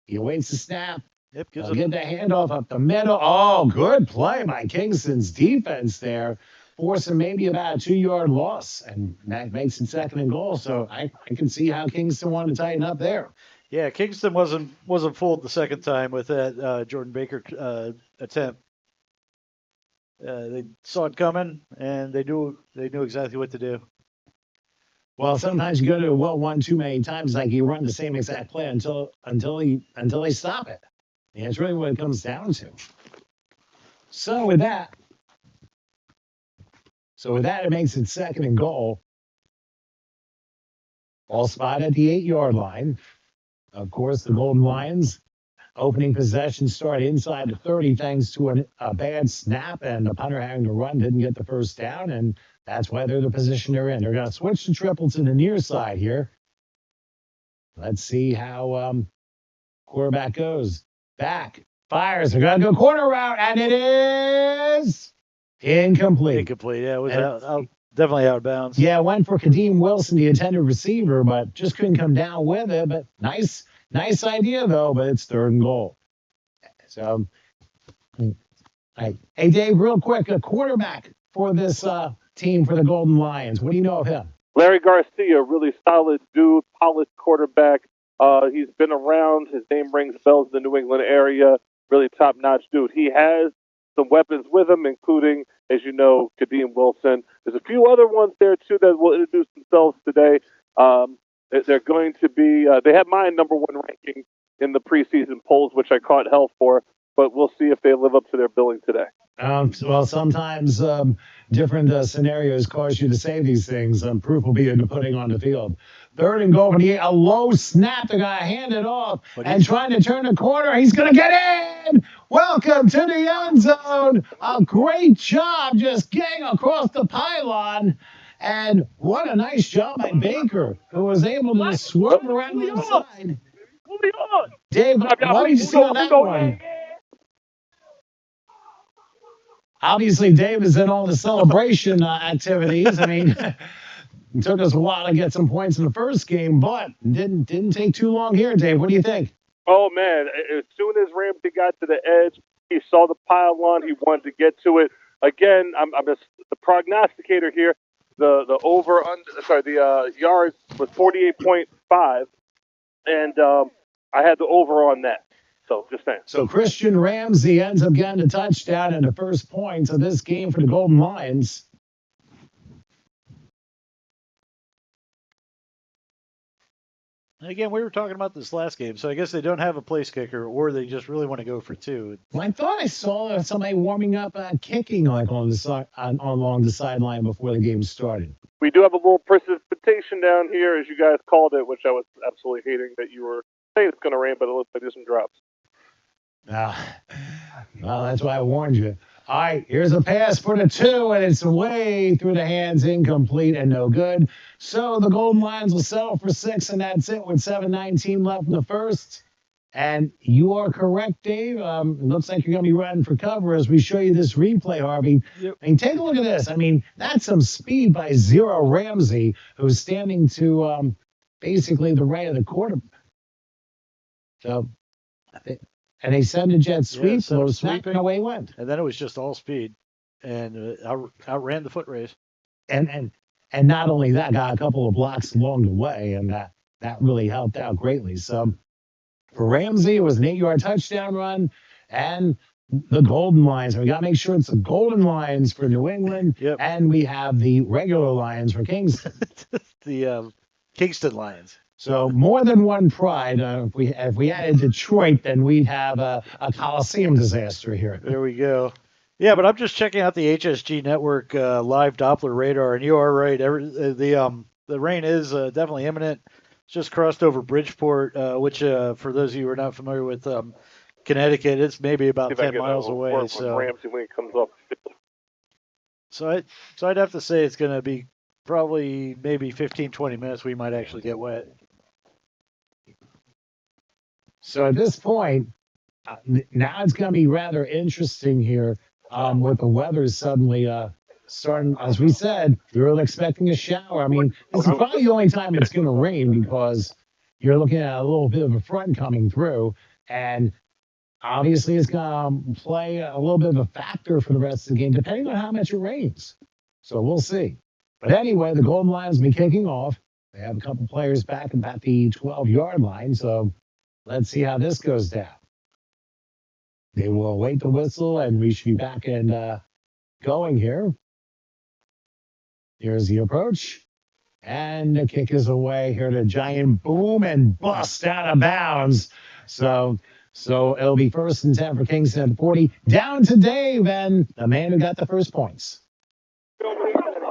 He awaits the snap. Yep, They'll get the handoff up the middle. Oh, good play by Kingston's defense there, forcing maybe about a 2-yard loss, and that makes it 2nd and goal. So I can see how Kingston wanted to tighten up there. Yeah, Kingston wasn't fooled the second time with that Jordan Baker attempt. They saw it coming, and they knew exactly what to do. Well, sometimes you go to a well one too many times, like you run the same exact play until they stop it. And it's really what it comes down to. So with that, it makes it 2nd and goal. All spot at the 8-yard line. Of course, the Golden Lions opening possession start inside the 30 thanks to a bad snap, and the punter having to run didn't get the 1st down, and that's why they're the position they're in. They're going to switch the triple to the near side here. Let's see how quarterback goes. Back, fires. They're going to go corner route, and it is incomplete. Incomplete, yeah. It was definitely out of bounds. Yeah, went for Kadeem Wilson, the intended receiver, but just couldn't come down with it. But nice idea, though, but it's 3rd and goal. So, hey, Dave, real quick, a quarterback for this team for the Golden Lions. What do you know of him? Larry Garcia, really solid dude, polished quarterback. He's been around. His name rings bells in the New England area. Really top-notch dude. He has some weapons with him, including, as you know, Kadeem Wilson. There's a few other ones there, too, that will introduce themselves today. They're going to be, they have my number 1 ranking in the preseason polls, which I caught hell for, but we'll see if they live up to their billing today. Well, sometimes different scenarios cause you to say these things. Proof will be in the putting on the field. 3rd and goal, a low snap. They're going to hand it off and trying to turn the corner. He's going to get in. Welcome to the end zone. A great job just getting across the pylon. And what a nice job by Baker, who was able to swerve around the inside. Dave, what do you see on that one? Obviously, Dave is in all the celebration activities. I mean, it took us a while to get some points in the first game, but didn't take too long here, Dave. What do you think? Oh, man, as soon as Ramsey got to the edge, he saw the pylon. He wanted to get to it. Again, I'm just the prognosticator here. The yards was 48.5, and I had the over on that. So just saying. So Christian Ramsey ends up getting a touchdown and the first points of this game for the Golden Lions. Again, we were talking about this last game, so I guess they don't have a place kicker, or they just really want to go for 2. Well, I thought I saw somebody warming up kicking like on the side, along the sideline before the game started. We do have a little precipitation down here, as you guys called it, which I was absolutely hating that you were saying it's going to rain, but it looks like there's some drops. Well, that's why I warned you. All right, here's a pass for the 2, and it's way through the hands, incomplete and no good. So the Golden Lions will settle for 6, and that's it with 7:19 left in the first. And you are correct, Dave. It looks like you're going to be running for cover as we show you this replay, Harvey. Yep. I mean, take a look at this. I mean, that's some speed by Zero Ramsey, who's standing to basically the right of the quarter. So, and they send a jet sweep, so snap, and away went. And then it was just all speed, and outran the foot race. And not only that, got a couple of blocks along the way, and that really helped out greatly. So for Ramsey, it was an 8-yard touchdown run, and the Golden Lions. We got to make sure it's the Golden Lions for New England, and we have the regular Lions for Kingston. The Kingston Lions. So more than one pride. If we added Detroit, then we'd have a Coliseum disaster here. There we go. Yeah, but I'm just checking out the HSG Network live Doppler radar, and you are right. The rain is definitely imminent. It's just crossed over Bridgeport, which for those of you who are not familiar with Connecticut, it's maybe about 10 miles away. So Ramsey when he comes up. So I'd have to say it's going to be probably maybe 15, 20 minutes. We might actually get wet. So at this point, now it's going to be rather interesting here with the weather suddenly starting. As we said, we were expecting a shower. I mean, this is probably the only time it's going to rain because you're looking at a little bit of a front coming through. And obviously, it's going to play a little bit of a factor for the rest of the game, depending on how much it rains. So we'll see. But anyway, the Golden Lions will be kicking off. They have a couple players back about the 12-yard line. So let's see how this goes down. They will await the whistle, and we should be back and going here. Here's the approach. And the kick is away. Here to giant boom and bust out of bounds. So it'll be 1st and 10 for Kingston at 40. Down to Dave, and the man who got the first points.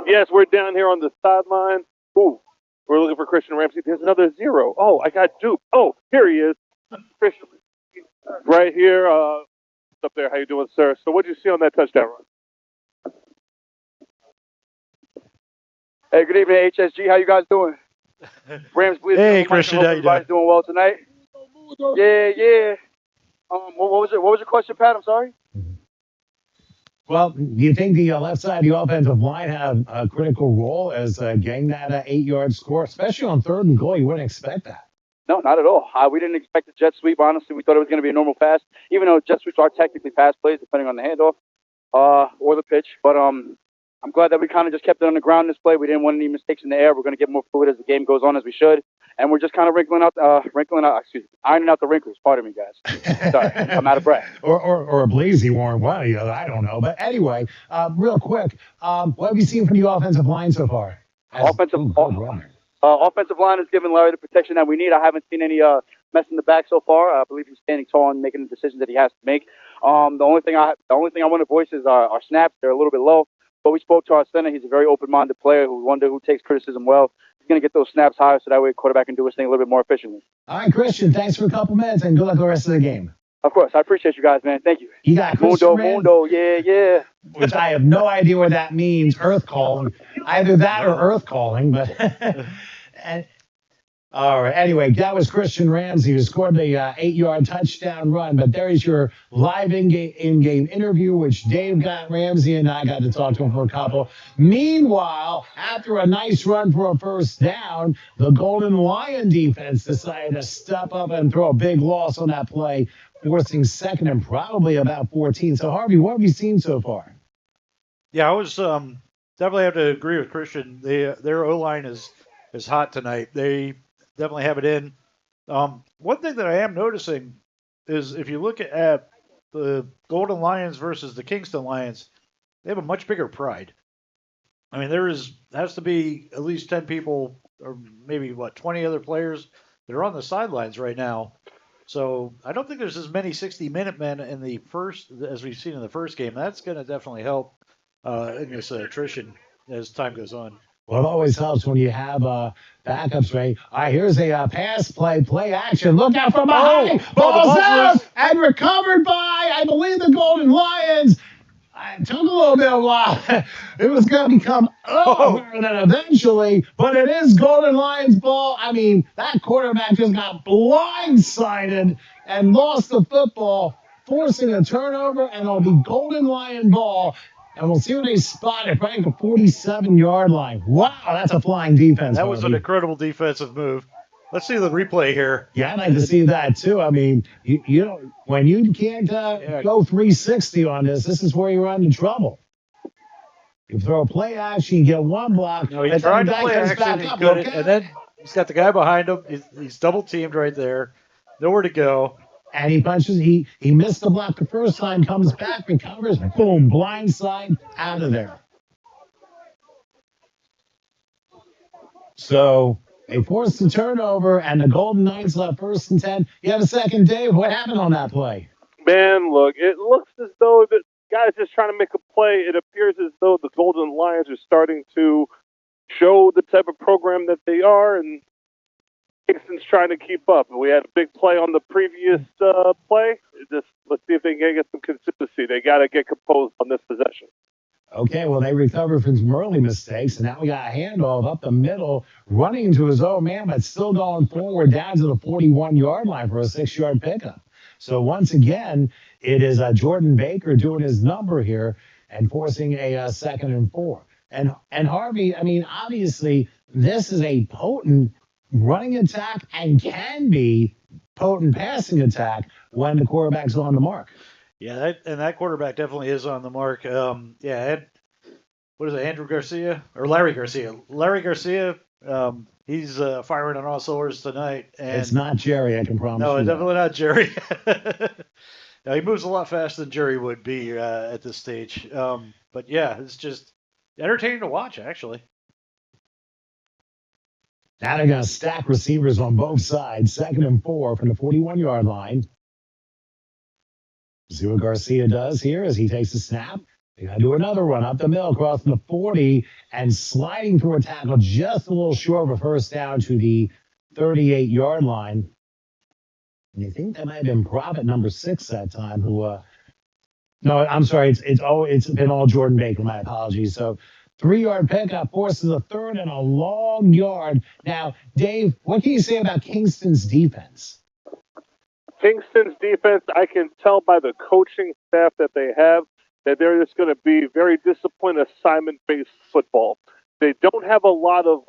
Yes, we're down here on the sideline. Ooh, we're looking for Christian Ramsey. There's another 0. Oh, I got duped. Oh, here he is. Christian, right here. Up there. How you doing, sir? So what did you see on that touchdown run? Hey, good evening, HSG. How you guys doing? Rams, please. Hey, Christian. How you doing? Everybody's doing well tonight. Yeah. What was your question, Pat? I'm sorry. Well, do you think the left side of the offensive line have a critical role as getting that 8-yard score, especially on 3rd and goal? You wouldn't expect that. No, not at all. We didn't expect a jet sweep, honestly. We thought it was going to be a normal pass, even though jet sweeps are technically pass plays, depending on the handoff or the pitch. But I'm glad that we kind of just kept it on the ground in this play. We didn't want any mistakes in the air. We're going to get more fluid as the game goes on, as we should. And we're just kind of ironing out the wrinkles. Pardon me, guys. Sorry, I'm out of breath. Or a blazy one. Well, I don't know. But anyway, real quick, what have you seen from the offensive line so far? Offensive line has given Larry the protection that we need. I haven't seen any mess in the back so far. I believe he's standing tall and making the decisions that he has to make. The only thing I want to voice is our snaps. They're a little bit low. But we spoke to our center. He's a very open-minded player who takes criticism well. He's going to get those snaps higher so that way the quarterback can do his thing a little bit more efficiently. All right, Christian, thanks for a couple minutes, and good luck the rest of the game. Of course. I appreciate you guys, man. Thank you. You got Mundo, yeah. Which I have no idea what that means, earth calling. Either that or earth calling, but... All right. Anyway, that was Christian Ramsey who scored the 8-yard touchdown run. But there's your live in-game interview, which Dave got. Ramsey and I got to talk to him for a couple. Meanwhile, after a nice run for a first down, the Golden Lion defense decided to step up and throw a big loss on that play, forcing 2nd and probably about 14. So, Harvey, what have you seen so far? Yeah, I was definitely have to agree with Christian. Their O-line is hot tonight. They definitely have it in. One thing that I am noticing is if you look at the Golden Lions versus the Kingston Lions, they have a much bigger pride. I mean, has to be at least 10 people or maybe 20 other players that are on the sidelines right now. So I don't think there's as many 60-minute men in the first as we've seen in the first game. That's going to definitely help in this attrition as time goes on. Well, it always helps when you have backups, right? All right, here's a pass play action. Look out from behind. Ball's out and recovered by, I believe, the Golden Lions. It took a little bit of a while. It was going to become over then eventually, but it is Golden Lions ball. I mean, that quarterback just got blindsided and lost the football, forcing a turnover, and it'll be Golden Lion ball. And we'll see when they spot it, right at the 47-yard line. Wow, that's a flying defense. That was an Harvey. incredible defensive move. Let's see the replay here. Yeah, I'd like to see that too. I mean, you know, when you can't go 360 on this is where you run into trouble. You throw a play action, you get one block. No, he and tried to then play comes action, back he up, couldn't, okay? and then he's got the guy behind him. He's double teamed right there. Nowhere to go. And he punches. He missed the block the first time, comes back, recovers, boom, blindside, out of there. So they forced the turnover, and the Golden Knights left 1st and 10. You have a second, Dave. What happened on that play? Man, look, it looks as though the guy's just trying to make a play. It appears as though the Golden Lions are starting to show the type of program that they are, and Kingston's trying to keep up. We had a big play on the previous play. Let's see if they can get some consistency. They got to get composed on this possession. Okay, well, they recovered from some early mistakes, and now we got a handoff up the middle, running into his own man, but still going forward down to the 41-yard line for a 6-yard pickup. So once again, it is Jordan Baker doing his number here and forcing a 2nd and 4. And Harvey, I mean, obviously, this is a potent running attack and can be potent passing attack when the quarterback's on the mark. Yeah, that quarterback definitely is on the mark. What is it, Andrew Garcia or Larry Garcia? Larry Garcia, he's firing on all cylinders tonight. And It's not Jerry, I can promise no, you. it's definitely not Jerry. No, he moves a lot faster than Jerry would be at this stage. But yeah, it's just entertaining to watch, actually. Now they're going to stack receivers on both sides. 2nd and 4 from the 41-yard line. See what Garcia does here as he takes a snap. They got to do another run up the middle, crossing the 40 and sliding through a tackle just a little short of a 1st down to the 38-yard line. And you think that might have been Prophet number 6 that time who, no, I'm sorry. It's been all Jordan Baker. My apologies. So 3-yard pickup forces a 3rd and a long yard. Now, Dave, what can you say about Kingston's defense? Kingston's defense, I can tell by the coaching staff that they have that they're just going to be very disciplined, assignment-based football. They don't have a lot of,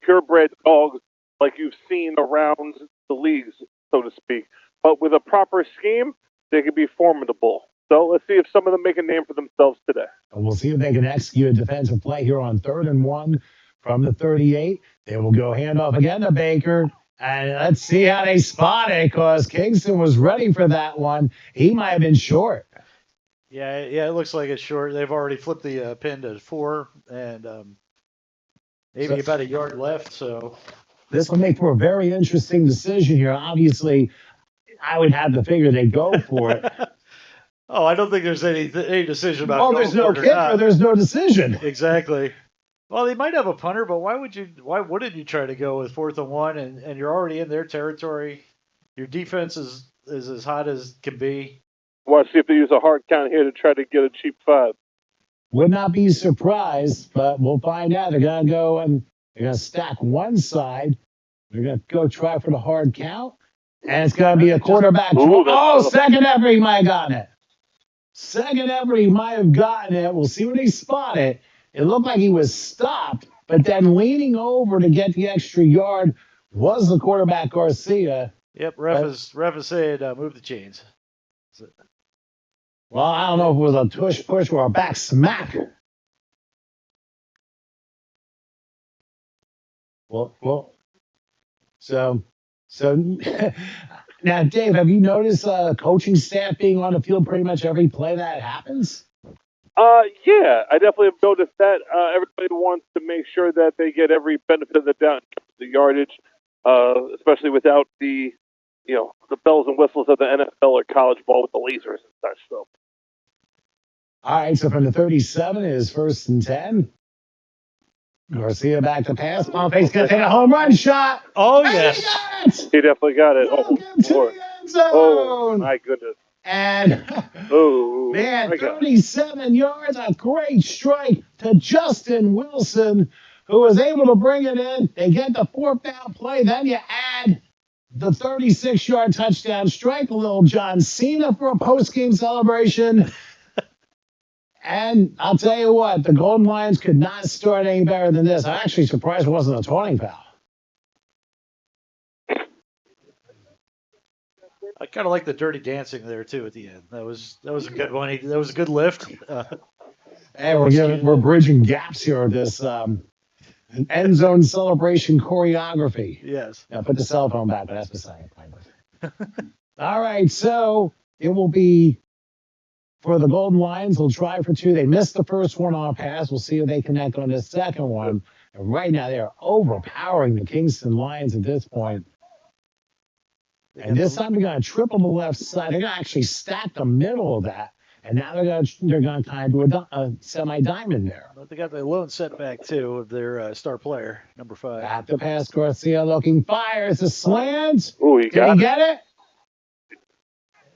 purebred dogs like you've seen around the leagues, so to speak. But with a proper scheme, they can be formidable. So let's see if some of them make a name for themselves today. We'll see if they can execute a defensive play here on 3rd and 1 from the 38. They will go handoff again to Baker. And let's see how they spot it, because Kingston was ready for that one. He might have been short. Yeah, it looks like it's short. They've already flipped the pin to 4, and maybe about a yard left. So this will make for a very interesting decision here. Obviously, I would have to figure they'd go for it. Oh, I don't think there's any decision about. Oh, there's no kicker. There's no decision. Exactly. Well, they might have a punter, but why wouldn't you try to go with 4th and 1 and you're already in their territory? Your defense is as hot as can be. Want to see if they use a hard count here to try to get a cheap 5. Would not be surprised, but we'll find out. They're going to go and they're going to stack one side. They're going to go try for the hard count. And it's going to be a quarterback. Second effort, he might have gotten it. Second effort, he might have gotten it. We'll see when they spot it. It looked like he was stopped, but then leaning over to get the extra yard was the quarterback, Garcia. Yep, ref is saying move the chains. Well, I don't know if it was a tush push or a back smack. So now, Dave, have you noticed coaching staff being on the field pretty much every play that happens? Yeah, I definitely have noticed that. Everybody wants to make sure that they get every benefit of the doubt, the yardage, especially without the bells and whistles of the NFL or college ball with the lasers and such. So. All right, so from the 37 is 1st and 10. Garcia back to pass. He's going to take a home run shot. Oh, yes. He definitely got it. Oh, Lord. Oh, my goodness. And Oh, man, 37 yards, a great strike to Justin Wilson, who was able to bring it in. They get the 4th down play. Then you add the 36-yard touchdown strike, a little John Cena for a post-game celebration. And I'll tell you what, the Golden Lions could not start any better than this. I'm actually surprised it wasn't a taunting foul. I kind of like the dirty dancing there too at the end. That was a good one. That was a good lift. Hey, we're bridging gaps here with this end zone celebration choreography. Yes. Now put the cell phone back, but that's beside the point. All right, so it will be for the Golden Lions. They'll try for 2. They missed the first one on pass. We'll see if they connect on this second one. And right now, they're overpowering the Kingston Lions at this point. And this time they're going to triple the left side. They're going to actually stack the middle of that. And now they're going to kind of do a semi-diamond there. But they got the lone setback too of their star player, number 5. At the pass, Garcia looking, fires a slant. Oh, Did he get it?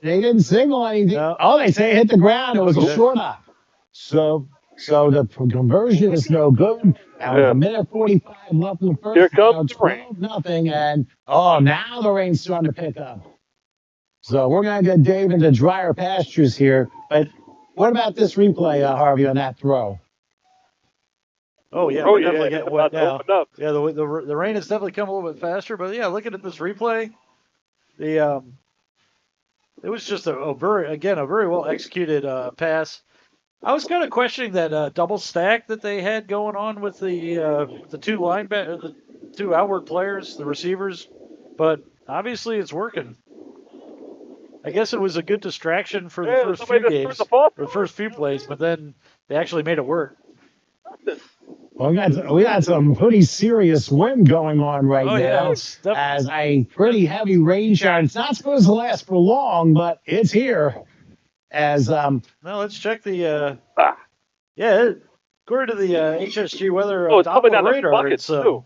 They didn't signal anything. No. Oh, they say it hit the ground. It was a short up. So the conversion is no good. Now with a minute 45 left in the first. Here comes the rain. 12-0, and now the rain's starting to pick up. So we're going to get Dave into drier pastures here. But what about this replay, Harvey, on that throw? Oh yeah, we're definitely getting wet now. Yeah, the rain has definitely come a little bit faster. But yeah, looking at this replay, it was just a very well executed pass. I was kind of questioning that double stack that they had going on with the two outward players, the receivers, but obviously it's working. I guess it was a good distraction for the first few games, or the first few plays, but then they actually made it work. Well, we got some pretty serious wind going on right now. As a pretty heavy rain shower. It's not supposed to last for long, but it's here. As now let's check the according to the HSG weather it's coming down the radar, buckets too.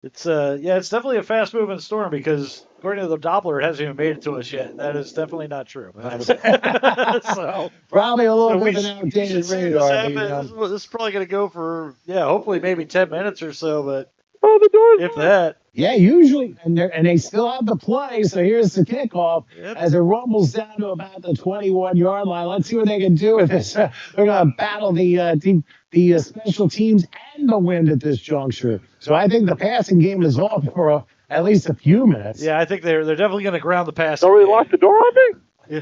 it's definitely a fast moving storm because according to the Doppler, it hasn't even made it to us yet. That is definitely not true. So probably a little bit of an outdated radar. This is probably going to go for hopefully maybe 10 minutes or so, but the door's if that. Yeah, usually, and they still have the play. So here's the kickoff as it rumbles down to about the 21-yard line. Let's see what they can do with this. They're going to battle the special teams and the wind at this juncture. So I think the passing game is off for at least a few minutes. Yeah, I think they're definitely going to ground the pass. Don't really lock the door on me. Yeah.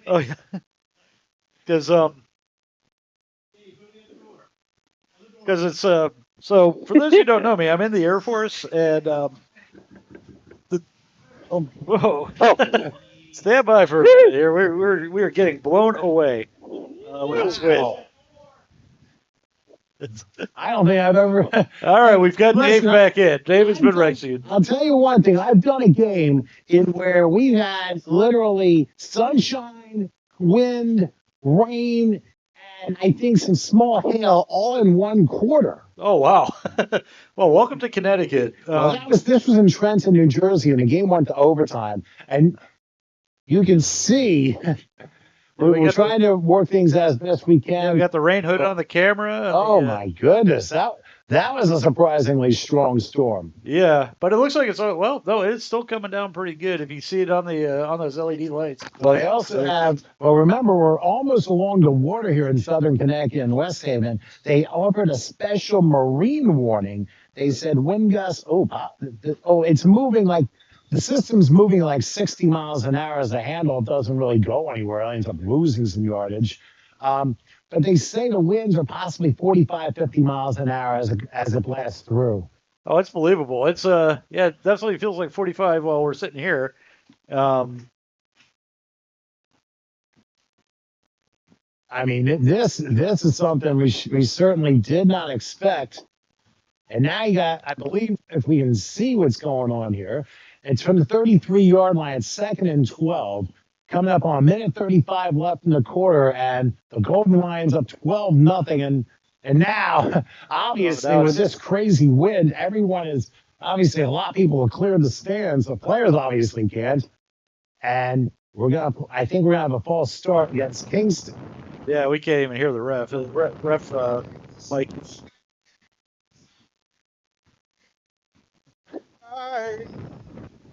Oh yeah. Because it's so for those who don't know me, I'm in the Air Force, and stand by for a minute here. We're getting blown away with this wind. I don't think I've ever. All right, we've got Dave back in. David's been racing. I'll tell you one thing. I've done a game in where we had literally sunshine, wind, rain, and I think some small hail all in one quarter. Oh wow! Well, welcome to Connecticut. This was in Trenton, New Jersey, and the game went to overtime. And you can see we're trying to work things out as best we can. Yeah, we got the rain hood on the camera. Oh my goodness, that was a surprisingly strong storm. Yeah, but it looks like it's it's still coming down pretty good if you see it on those LED lights. Well, they also have. Well, remember we're almost along the water here in Southern Connecticut and West Haven. They offered a special marine warning. They said wind gusts. It's moving like. The system's moving like 60 miles an hour as the handle doesn't really go anywhere. It ends up losing some yardage. But they say the winds are possibly 45, 50 miles an hour as it blasts through. Oh, it's believable. It's it definitely feels like 45 while we're sitting here. I mean, this is something we certainly did not expect. And now you got, I believe, if we can see what's going on here, it's from the 33-yard line, 2nd and 12, coming up on a minute 35 left in the quarter, and the Golden Lions up 12-0. And now, obviously, with this crazy wind, everyone is, obviously, a lot of people have cleared the stands. The players obviously can't. And I think we're gonna have a false start against Kingston. Yeah, we can't even hear the ref. The ref Mike.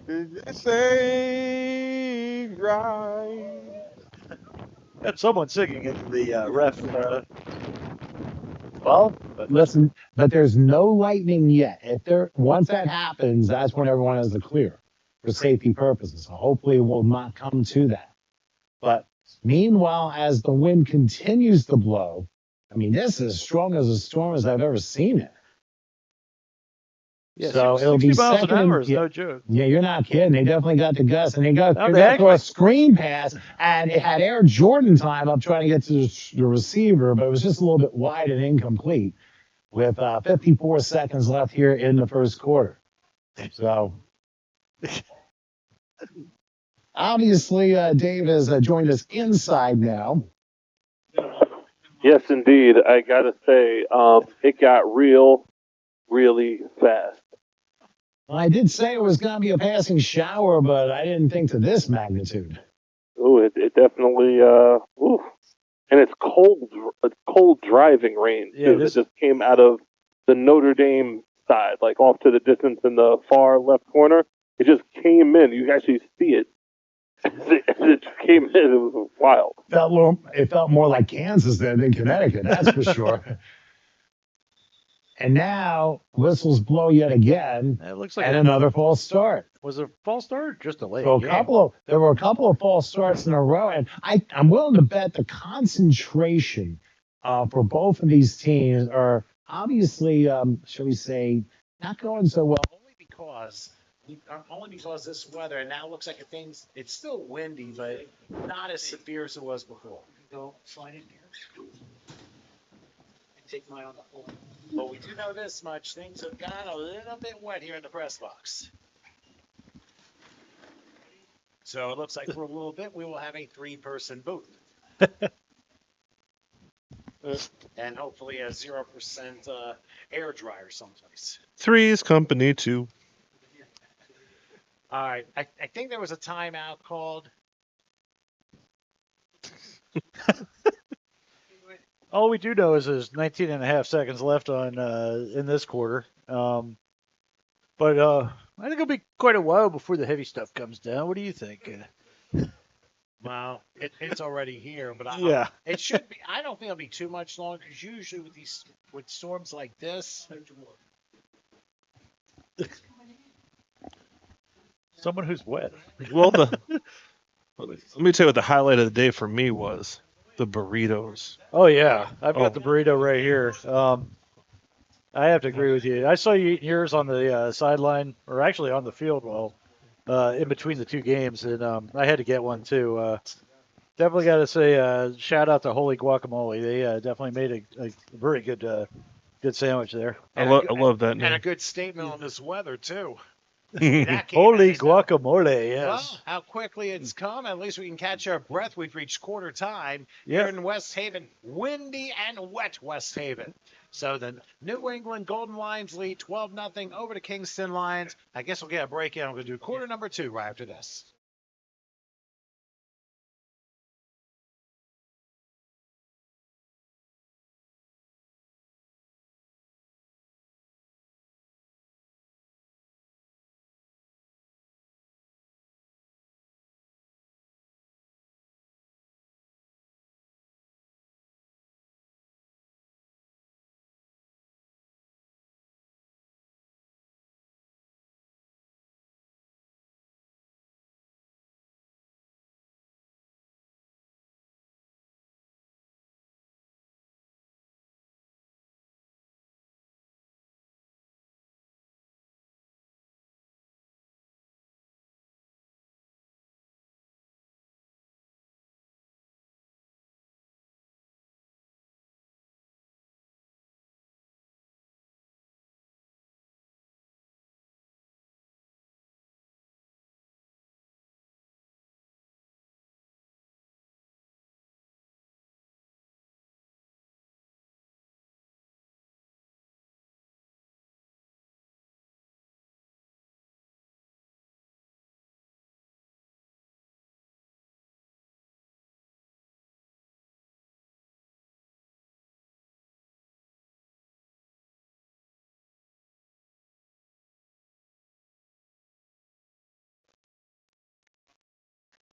This ain't right. Had someone singing into the ref. Listen, but there's no lightning yet. Once that happens, that's when everyone has the clear for safety purposes. So hopefully it will not come to that. But meanwhile, as the wind continues to blow, I mean, this is as strong as a storm as I've ever seen it. Yeah, So it'll 60 be miles second an hour and, is yeah, no joke. yeah, you're not kidding. They definitely got the gusts, and they got How'd they they got hang through a like- screen pass, and it had Air Jordan time up trying to get to the receiver, but it was just a little bit wide and incomplete with 54 seconds left here in the first quarter. So obviously, Dave has joined us inside now. Yes, indeed. I gotta say, it got really fast. Well, I did say it was going to be a passing shower, but I didn't think to this magnitude. Ooh, it definitely, ooh. And it's cold driving rain, Yeah, too. It just came out of the Notre Dame side, like off to the distance in the far left corner. It just came in. You can actually see it. It just came in. It was wild. It felt more like Kansas than Connecticut, that's for sure. And now whistles blow yet again, It looks like and another false start. Was it a false start or just a late So game? there were a couple of false starts in a row, and I'm willing to bet the concentration for both of these teams are obviously, shall we say, not going so well. Only because this weather, and now it looks like it's still windy, but not as severe as it was before. Go slide in here. Take my on the floor. But we do know this much: things have gotten a little bit wet here in the press box. So it looks like for a little bit we will have a 3-person booth. And hopefully a 0% air dryer someplace. Three's company too. All right. I think there was a timeout called. All we do know is there's 19 and a half seconds left on in this quarter. But I think it'll be quite a while before the heavy stuff comes down. What do you think? Well, it's already here, but Yeah. It should be. I don't think it'll be too much longer because usually with storms like this. Someone who's wet. Well, let me tell you what the highlight of the day for me was the burritos. Oh yeah, I've got the burrito right here. I have to agree with you. I saw you eating yours on the sideline, or actually on the field, in between the two games, and I had to get one too. Definitely got to say, shout out to Holy Guacamole. They definitely made a very good sandwich there. I love that And name. a good statement on this weather too. Holy guacamole, yes. Well, how quickly it's come. At least we can catch our breath. We've reached quarter time Yep. here in West Haven. Windy and wet West Haven. So the New England Golden Lions lead 12-0 over the Kingston Lions. I guess we'll get a break in. I'm going to do quarter number 2 right after this.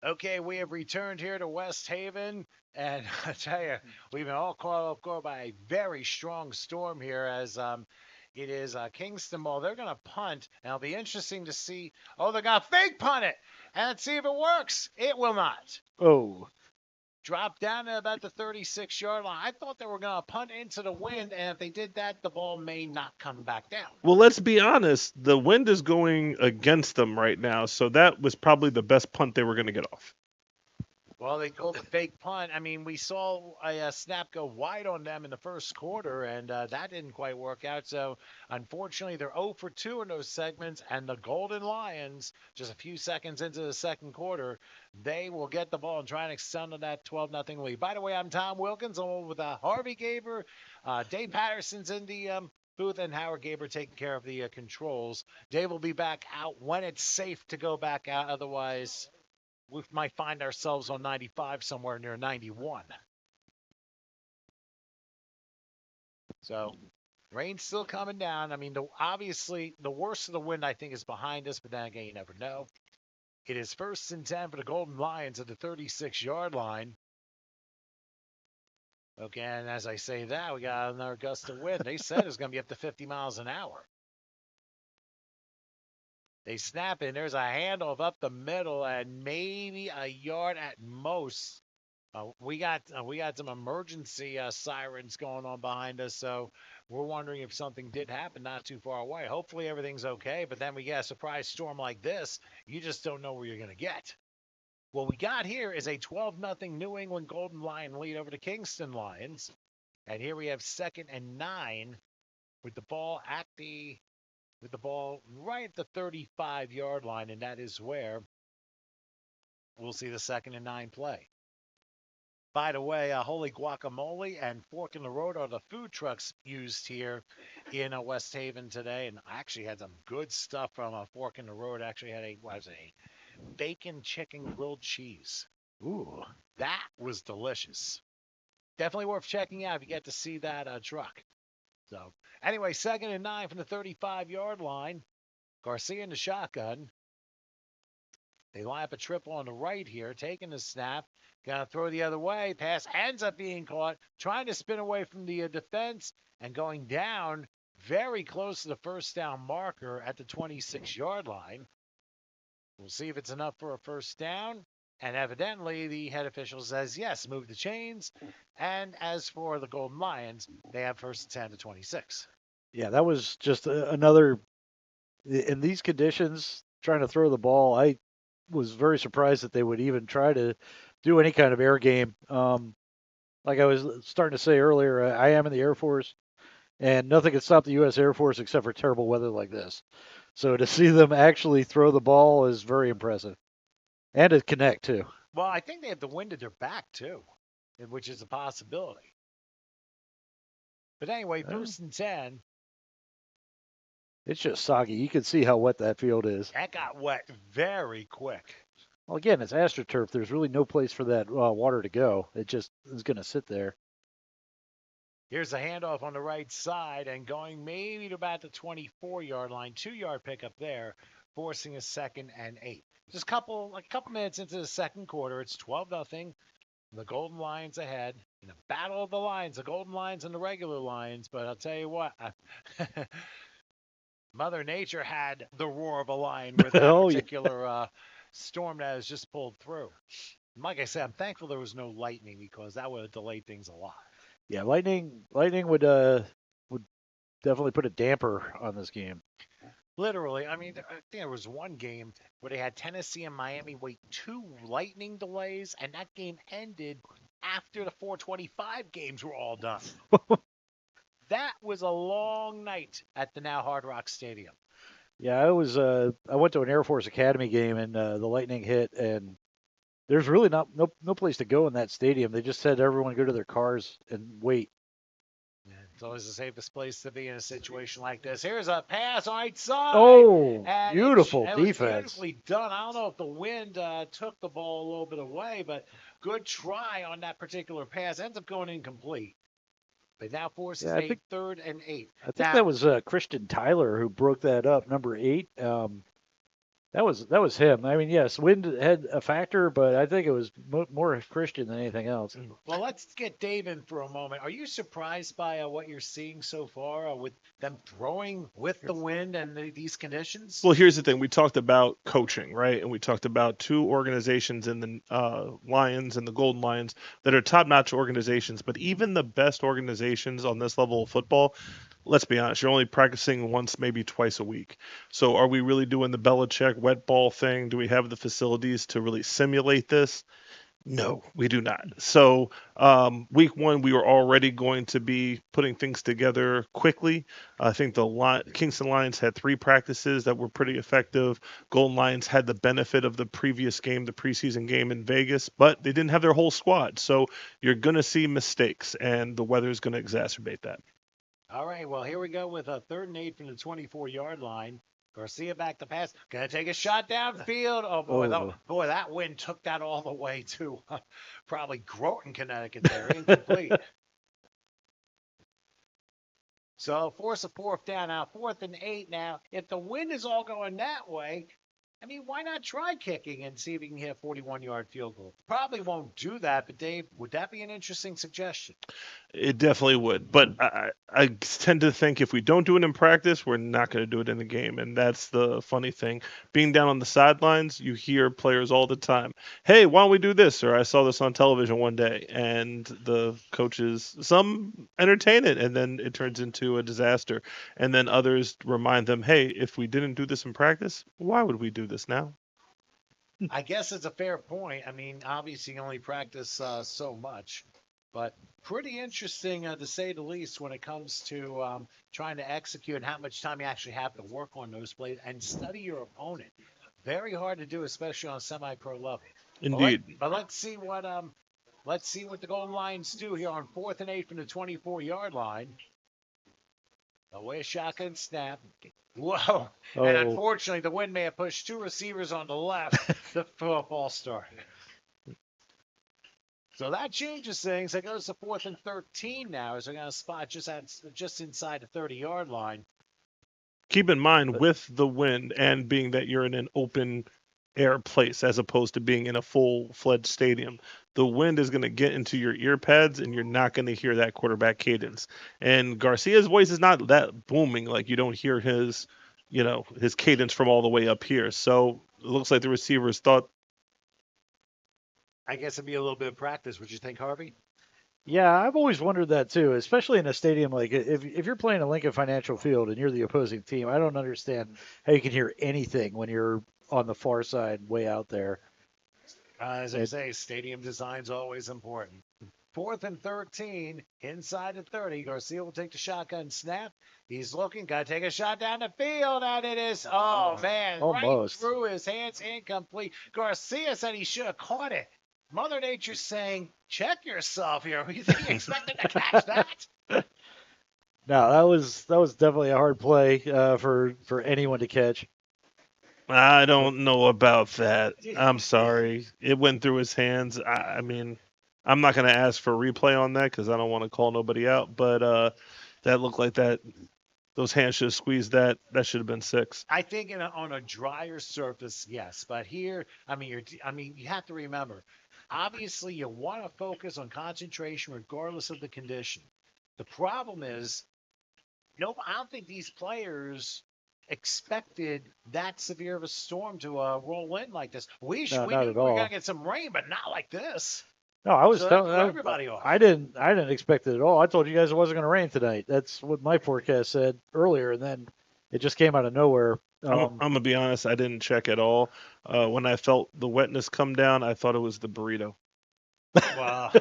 Okay, we have returned here to West Haven, and I tell you, we've been all caught off guard by a very strong storm here as it is Kingston ball. They're going to punt, and it'll be interesting to see. Oh, they're going to fake punt it, and let's see if it works. It will not. Oh. Drop down to about the 36-yard line. I thought they were going to punt into the wind, and if they did that, the ball may not come back down. Well, let's be honest. The wind is going against them right now, so that was probably the best punt they were going to get off. Well, they called the fake punt. I mean, we saw a snap go wide on them in the first quarter, and that didn't quite work out. So, unfortunately, they're 0 for 2 in those segments, and the Golden Lions, just a few seconds into the second quarter, they will get the ball and try and extend on that 12-0 lead. By the way, I'm Tom Wilkins. I'm with Harvey Gaber. Dave Patterson's in the booth, and Howard Gaber taking care of the controls. Dave will be back out when it's safe to go back out. Otherwise, we might find ourselves on 95 somewhere near 91. So, rain's still coming down. I mean, obviously, the worst of the wind, I think, is behind us, but then again, you never know. It is 1st and 10 for the Golden Lions at the 36-yard line. Okay, and as I say that, we got another gust of wind. They said it's going to be up to 50 miles an hour. They snap in. There's a handoff up the middle and maybe a yard at most. We got some emergency sirens going on behind us, so we're wondering if something did happen not too far away. Hopefully everything's okay, but then we get a surprise storm like this. You just don't know where you're going to get. What we got here is a 12-0 New England Golden Lion lead over the Kingston Lions. And here we have 2nd and 9 with the ball right at the 35-yard line, and that is where we'll see the 2nd and 9 play. By the way, Holy Guacamole and Fork in the Road are the food trucks used here in West Haven today, and I actually had some good stuff from Fork in the Road. I actually had a bacon chicken grilled cheese. Ooh, that was delicious. Definitely worth checking out if you get to see that truck. So, anyway, 2nd and 9 from the 35-yard line. Garcia in the shotgun. They line up a triple on the right here, taking the snap. Gonna throw the other way. Pass ends up being caught. Trying to spin away from the defense and going down very close to the first down marker at the 26-yard line. We'll see if it's enough for a first down. And evidently, the head official says, yes, move the chains. And as for the Golden Lions, they have 1st and 10 to 26. Yeah, that was just another, in these conditions, trying to throw the ball, I was very surprised that they would even try to do any kind of air game. Like I was starting to say earlier, I am in the Air Force, and nothing can stop the U.S. Air Force except for terrible weather like this. So to see them actually throw the ball is very impressive. And to connect, too. Well, I think they have the wind at their back, too, which is a possibility. But anyway, 1st and 10. It's just soggy. You can see how wet that field is. That got wet very quick. Well, again, it's AstroTurf. There's really no place for that water to go. It just is going to sit there. Here's a handoff on the right side and going maybe to about the 24-yard line. 2-yard pickup there, forcing a 2nd and 8. Just a couple minutes into the second quarter, it's 12-0. The Golden Lions ahead in a battle of the Lions, the Golden Lions and the regular Lions. But I'll tell you what, Mother Nature had the roar of a lion with that particular storm that has just pulled through. And like I said, I'm thankful there was no lightning because that would have delayed things a lot. Yeah, lightning would definitely put a damper on this game. Literally, I mean, I think there was one game where they had Tennessee and Miami wait 2 lightning delays, and that game ended after the 4:25 games were all done. That was a long night at the now Hard Rock Stadium. Yeah, I went to an Air Force Academy game, and the lightning hit, and there's really no place to go in that stadium. They just said everyone go to their cars and wait. Yeah, it's always the safest place to be in a situation like this. Here's a pass right side. Oh, beautiful defense. It was beautifully done. I don't know if the wind took the ball a little bit away, but good try on that particular pass. Ends up going incomplete. But now forces a 3rd and 8. I think that was Christian Tyler who broke that up, number 8. That was him. I mean, yes, wind had a factor, but I think it was more Christian than anything else. Well, let's get Dave in for a moment. Are you surprised by what you're seeing so far with them throwing with the wind and these conditions? Well, here's the thing. We talked about coaching, right? And we talked about two organizations in the Lions and the Golden Lions that are top-notch organizations. But even the best organizations on this level of football, let's be honest, you're only practicing once, maybe twice a week. So are we really doing the Belichick wet ball thing? Do we have the facilities to really simulate this? No, we do not. So, week one, we were already going to be putting things together quickly. I think the Kingston Lions had 3 practices that were pretty effective. Golden Lions had the benefit of the previous game, the preseason game in Vegas, but they didn't have their whole squad. So, you're going to see mistakes, and the weather is going to exacerbate that. All right, well, here we go with a 3rd and 8 from the 24-yard line. Garcia back to pass. Gonna take a shot downfield. Oh boy, that wind took that all the way to probably Groton, Connecticut. There, incomplete. So force a 4th down now. 4th and 8 now. If the wind is all going that way, I mean, why not try kicking and see if you can hit a 41-yard field goal? Probably won't do that, but Dave, would that be an interesting suggestion? It definitely would. But I tend to think if we don't do it in practice, we're not going to do it in the game. And that's the funny thing. Being down on the sidelines, you hear players all the time, hey, why don't we do this? Or I saw this on television one day. And the coaches, some entertain it, and then it turns into a disaster. And then others remind them, hey, if we didn't do this in practice, why would we do this now? I guess it's a fair point. I mean, obviously you only practice so much. But pretty interesting, to say the least, when it comes to trying to execute and how much time you actually have to work on those plays and study your opponent. Very hard to do, especially on semi-pro level. Indeed. But let's see what the Golden Lions do here on 4th and 8 from the 24-yard line. Away a shotgun snap. Whoa. Oh. And unfortunately, the wind may have pushed 2 receivers on the left. The football started. So that changes things. It goes to 4th and 13 now as they're going to spot just inside the 30-yard line. Keep in mind, with the wind and being that you're in an open air place as opposed to being in a full-fledged stadium, the wind is going to get into your ear pads and you're not going to hear that quarterback cadence. And Garcia's voice is not that booming. Like, you don't hear his cadence from all the way up here. So it looks like the receivers thought, I guess it'd be a little bit of practice. Would you think, Harvey? Yeah, I've always wondered that too, especially in a stadium like if you're playing a Lincoln Financial Field and you're the opposing team. I don't understand how you can hear anything when you're on the far side, way out there. As I say, stadium design's always important. 4th and 13, inside the 30. Garcia will take the shotgun snap. He's looking, got to take a shot down the field, and it is, man, almost right through his hands, incomplete. Garcia said he should have caught it. Mother Nature's saying, check yourself here. You think you expected to catch that? No, that was definitely a hard play for anyone to catch. I don't know about that. I'm sorry. It went through his hands. I mean, I'm not going to ask for a replay on that because I don't want to call nobody out. But that looked like that. Those hands should have squeezed that. That should have been 6. I think on a drier surface, yes. But here, you have to remember, obviously you want to focus on concentration regardless of the condition. The problem is, I don't think these players expected that severe of a storm to roll in like this. We knew we were going to get some rain, but not like this. No, I was telling everybody off. I didn't expect it at all. I told you guys it wasn't going to rain tonight. That's what my forecast said earlier, and then it just came out of nowhere. I'm gonna be honest. I didn't check at all. When I felt the wetness come down, I thought it was the burrito. Well,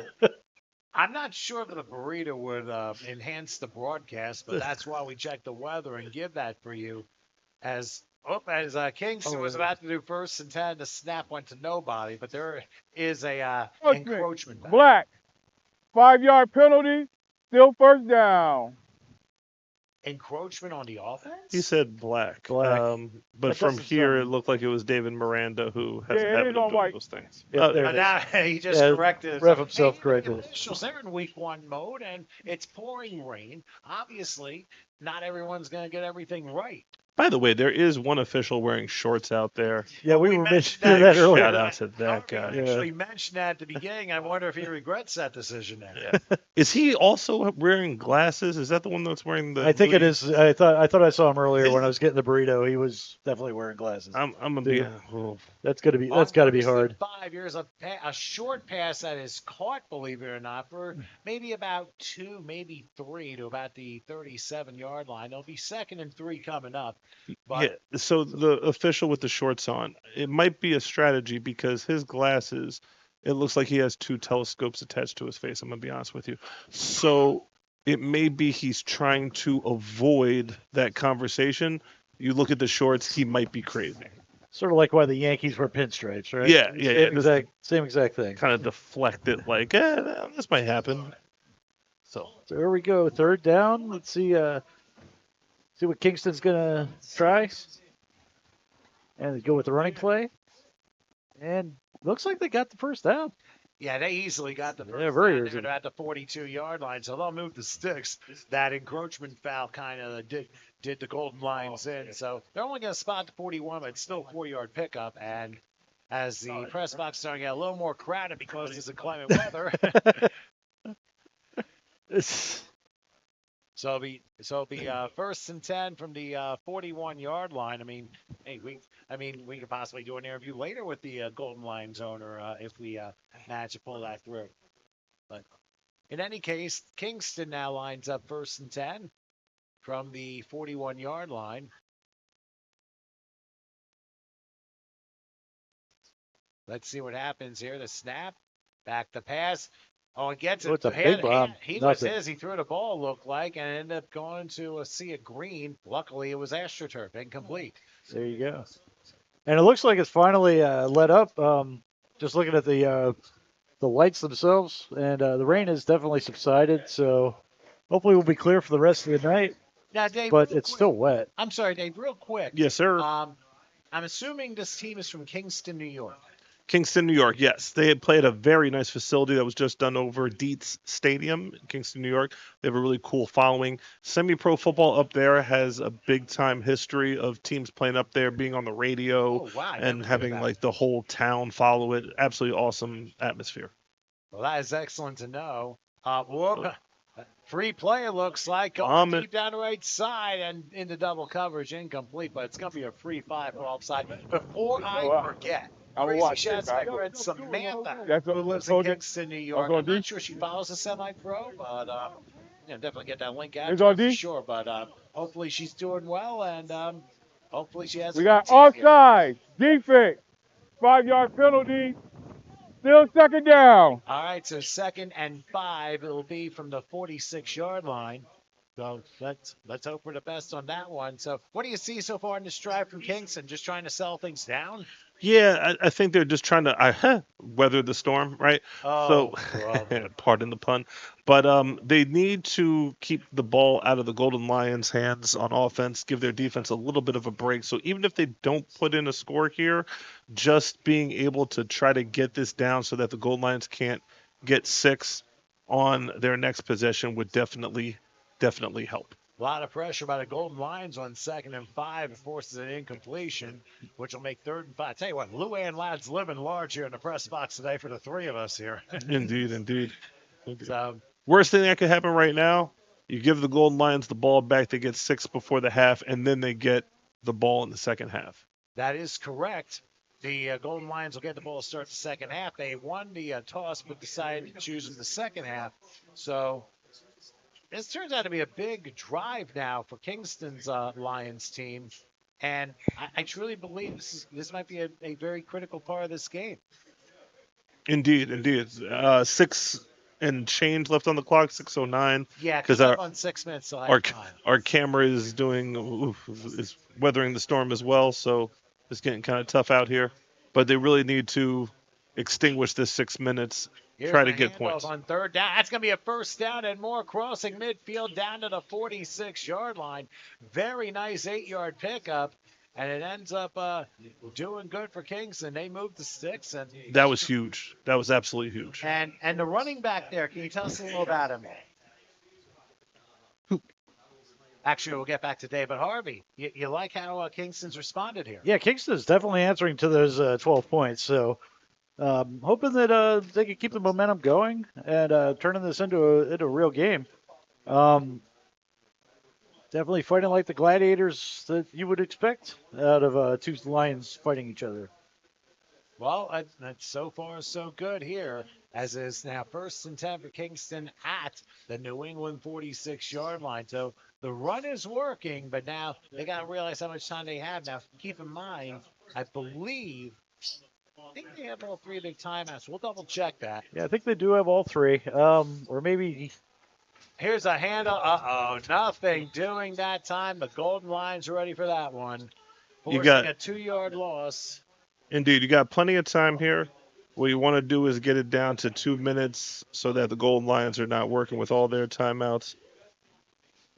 I'm not sure that the burrito would enhance the broadcast, but that's why we check the weather and give that for you. As Kingston was about to do 1st and 10, the snap went to nobody, but there is a encroachment. Black, 5-yard penalty, still 1st down. Encroachment on the offense? He said black. But from here, it looked like it was David Miranda who has a habit of doing those things. Now he just corrected ref himself correctly. Officials, they're in week 1 mode, and it's pouring rain. Obviously, not everyone's going to get everything right. By the way, there is one official wearing shorts out there. Yeah, we were mentioning that earlier. Shout out to that guy. Actually mentioned that at the beginning. I wonder if he regrets that decision now. Is he also wearing glasses? Is that the one that's wearing the? I think it is. I thought I saw him earlier when I was getting the burrito. He was definitely wearing glasses. I'm gonna be. That's got to be hard. 5 years, a short pass that is caught, believe it or not, for maybe about 2, maybe 3 to about the 37-yard line. There'll be 2nd and 3 coming up. But Yeah. So the official with the shorts on, it might be a strategy because his glasses, it looks like he has 2 telescopes attached to his face. I'm gonna be honest with you. So it may be he's trying to avoid that conversation. You look at the shorts, he might be crazy. Sort of like why the Yankees were pinstripes, right? Yeah. Same exact thing. Kind of deflect it like, this might happen. So here we go, 3rd down. Let's see what Kingston's gonna try, and they go with the running play, and looks like they got the first down. yeah, they easily got the first very down easily. there at the 42-yard line, so they'll move the sticks. That encroachment foul kind of did the Golden Lions in, so they're only going to spot the 41, but it's still a 4-yard pickup. And as the press box is starting to get a little more crowded because it's inclement weather. So it'll be 1st and 10 from the 41-yard line. I mean, hey, we could possibly do an interview later with the Golden Lions owner if we manage to pull that through. But in any case, Kingston now lines up 1st and 10 from the 41-yard line. Let's see what happens here. The snap, back the pass. Oh, it gets it. It's a big bomb. He was his. He threw the ball, looked like, and ended up going to a sea of green. Luckily, it was AstroTurf, incomplete. There you go. And it looks like it's finally let up. Just looking at the lights themselves, and the rain has definitely subsided. So hopefully we'll be clear for the rest of the night. Now, Dave, but it's still wet. I'm sorry, Dave, real quick. Yes, sir. I'm assuming this team is from Kingston, New York. Kingston, New York, yes. They had played a very nice facility that was just done over Dietz Stadium in Kingston, New York. They have a really cool following. Semi-pro football up there has a big-time history of teams playing up there, being on the radio, and having like the whole town follow it. Absolutely awesome atmosphere. Well, that is excellent to know. Free play, it looks like. Going deep down the right side and into double coverage, incomplete, but it's going to be a free 5 for offside. Before I forget, Crazy Shots, my friend Samantha, who lives in Kingston, New York. I'm not sure she follows the semi-pro, but definitely get that link out for sure. But hopefully she's doing well, and hopefully she has. We got offside, defense, 5-yard penalty, still 2nd down. All right, so 2nd and 5. It'll be from the 46-yard line. So let's hope for the best on that one. So what do you see so far in this drive from Kingston? Just trying to settle things down? Yeah, I think they're just trying to weather the storm, right? Oh, so, pardon the pun. But they need to keep the ball out of the Golden Lions' hands on offense, give their defense a little bit of a break. So even if they don't put in a score here, just being able to try to get this down so that the Golden Lions can't get 6 on their next possession would definitely help. A lot of pressure by the Golden Lions on 2nd and 5. It forces an incompletion, which will make 3rd and 5. I tell you what, Luann Ladd's living large here in the press box today for the 3 of us here. Indeed. So, worst thing that could happen right now, you give the Golden Lions the ball back, they get 6 before the half, and then they get the ball in the second half. That is correct. The Golden Lions will get the ball to start the second half. They won the toss, but decided to choose in the second half. So this turns out to be a big drive now for Kingston's Lions team. And I truly believe this might be a very critical part of this game. Indeed. 6 and change left on the clock, 6:09. Yeah, because on 6 minutes. So our camera is is weathering the storm as well, so it's getting kind of tough out here. But they really need to extinguish this 6 minutes. Try to get points. On 3rd down. That's going to be a 1st down and more, crossing midfield down to the 46-yard line. Very nice 8-yard pickup, and it ends up doing good for Kingston. They moved the sticks. And that was huge. That was absolutely huge. And the running back there, can you tell us a little about him? Actually, we'll get back to Dave, but Harvey, you like how Kingston's responded here? Yeah, Kingston's definitely answering to those 12 points. So hoping that they can keep the momentum going and turning this into a real game. Definitely fighting like the gladiators that you would expect out of two lions fighting each other. Well, that's so far so good here, as is now 1st and 10 for Kingston at the New England 46-yard line. So the run is working, but now they got to realize how much time they have. Now, keep in mind, I think they have all 3 of their timeouts. We'll double check that. Yeah, I think they do have all 3. Or maybe. Here's a handle. Uh-oh, nothing doing that time. The Golden Lions are ready for that one. Forcing a 2-yard loss. Indeed, you got plenty of time here. What you want to do is get it down to 2 minutes so that the Golden Lions are not working with all their timeouts.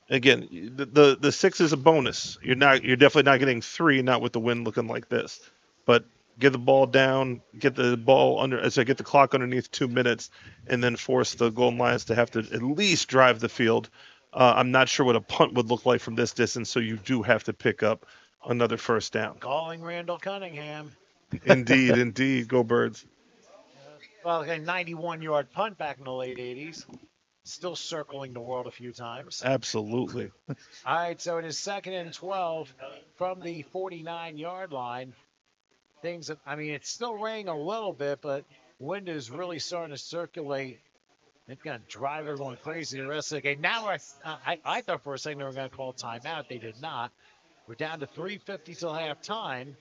Again, the 6 is a bonus. You're definitely not getting 3, not with the wind looking like this. But get the ball down, get the clock underneath 2 minutes, and then force the Golden Lions to have to at least drive the field. I'm not sure what a punt would look like from this distance, so you do have to pick up another first down. Calling Randall Cunningham. Indeed. Go Birds. Well, a 91-yard punt back in the late 80s. Still circling the world a few times. Absolutely. All right, so it is 2nd and 12 from the 49-yard line. It's still raining a little bit, but wind is really starting to circulate. It's going to drive everyone crazy the rest of the game. Now, I thought for a second they were going to call timeout. They did not. We're down to 3:50 till halftime.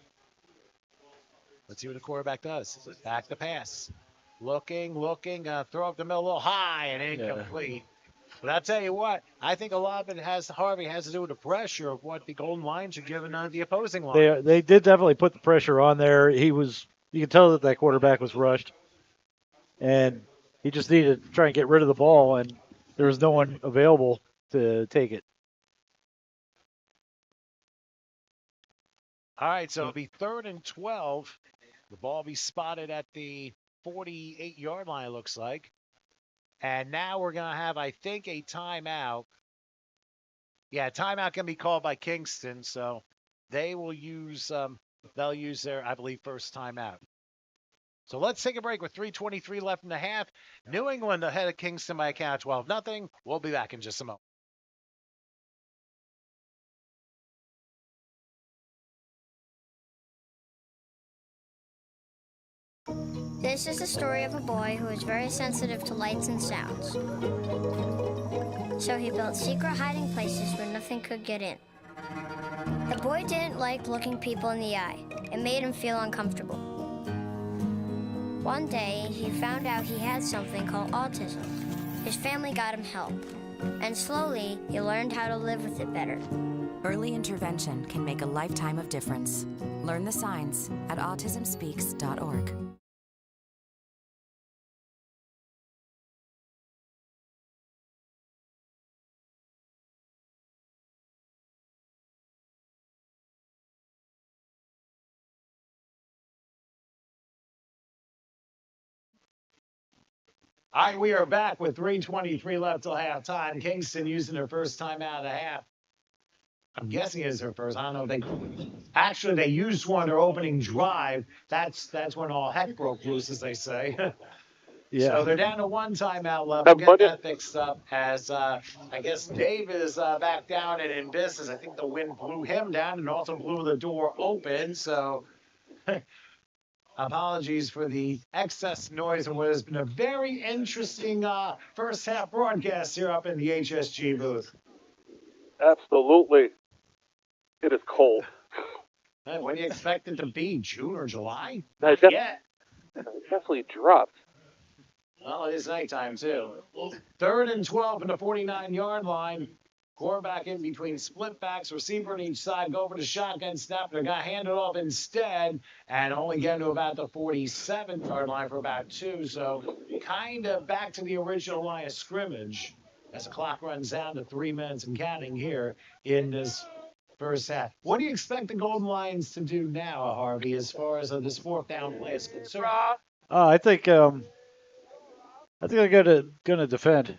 Let's see what the quarterback does. Back to pass. Looking, throw up the middle a little high and incomplete. But I'll tell you what, I think a lot of it has to do with the pressure of what the Golden Lions are giving the opposing line. They did definitely put the pressure on there. You could tell that quarterback was rushed. And he just needed to try and get rid of the ball, and there was no one available to take it. All right, so it'll be 3rd and 12. The ball will be spotted at the 48-yard line, it looks like. And now we're going to have, I think, a timeout. Yeah, timeout can be called by Kingston, so they will use their, I believe, first timeout. So let's take a break with 3:23 left in the half. New England ahead of Kingston by a count of 12-0. We'll be back in just a moment. This is the story of a boy who was very sensitive to lights and sounds. So he built secret hiding places where nothing could get in. The boy didn't like looking people in the eye. It made him feel uncomfortable. One day, he found out he had something called autism. His family got him help. And slowly, he learned how to live with it better. Early intervention can make a lifetime of difference. Learn the signs at autismspeaks.org. All right, we are back with 3:23 left till halftime. Kingston using their first timeout of the half. I'm guessing it's their first. I don't know. They used one their opening drive. That's when all heck broke loose, as they say. Yeah. So they're down to 1 timeout left. We'll get that fixed up as I guess Dave is back down and in business. I think the wind blew him down and also blew the door open. So apologies for the excess noise and what has been a very interesting first half broadcast here up in the HSG booth. Absolutely. It is cold. Hey, what do you expect it to be? June or July? It definitely dropped. Well, it is nighttime, too. 3rd and 12 from the 49-yard line. Quarterback in between split backs, receiver on each side, go over to shotgun snap. They're going to hand it off instead and only get to about the 47-yard line for about 2. So kind of back to the original line of scrimmage as the clock runs down to 3 minutes and counting here in this first half. What do you expect the Golden Lions to do now, Harvey, as far as this 4th down play is concerned? I think they're gonna defend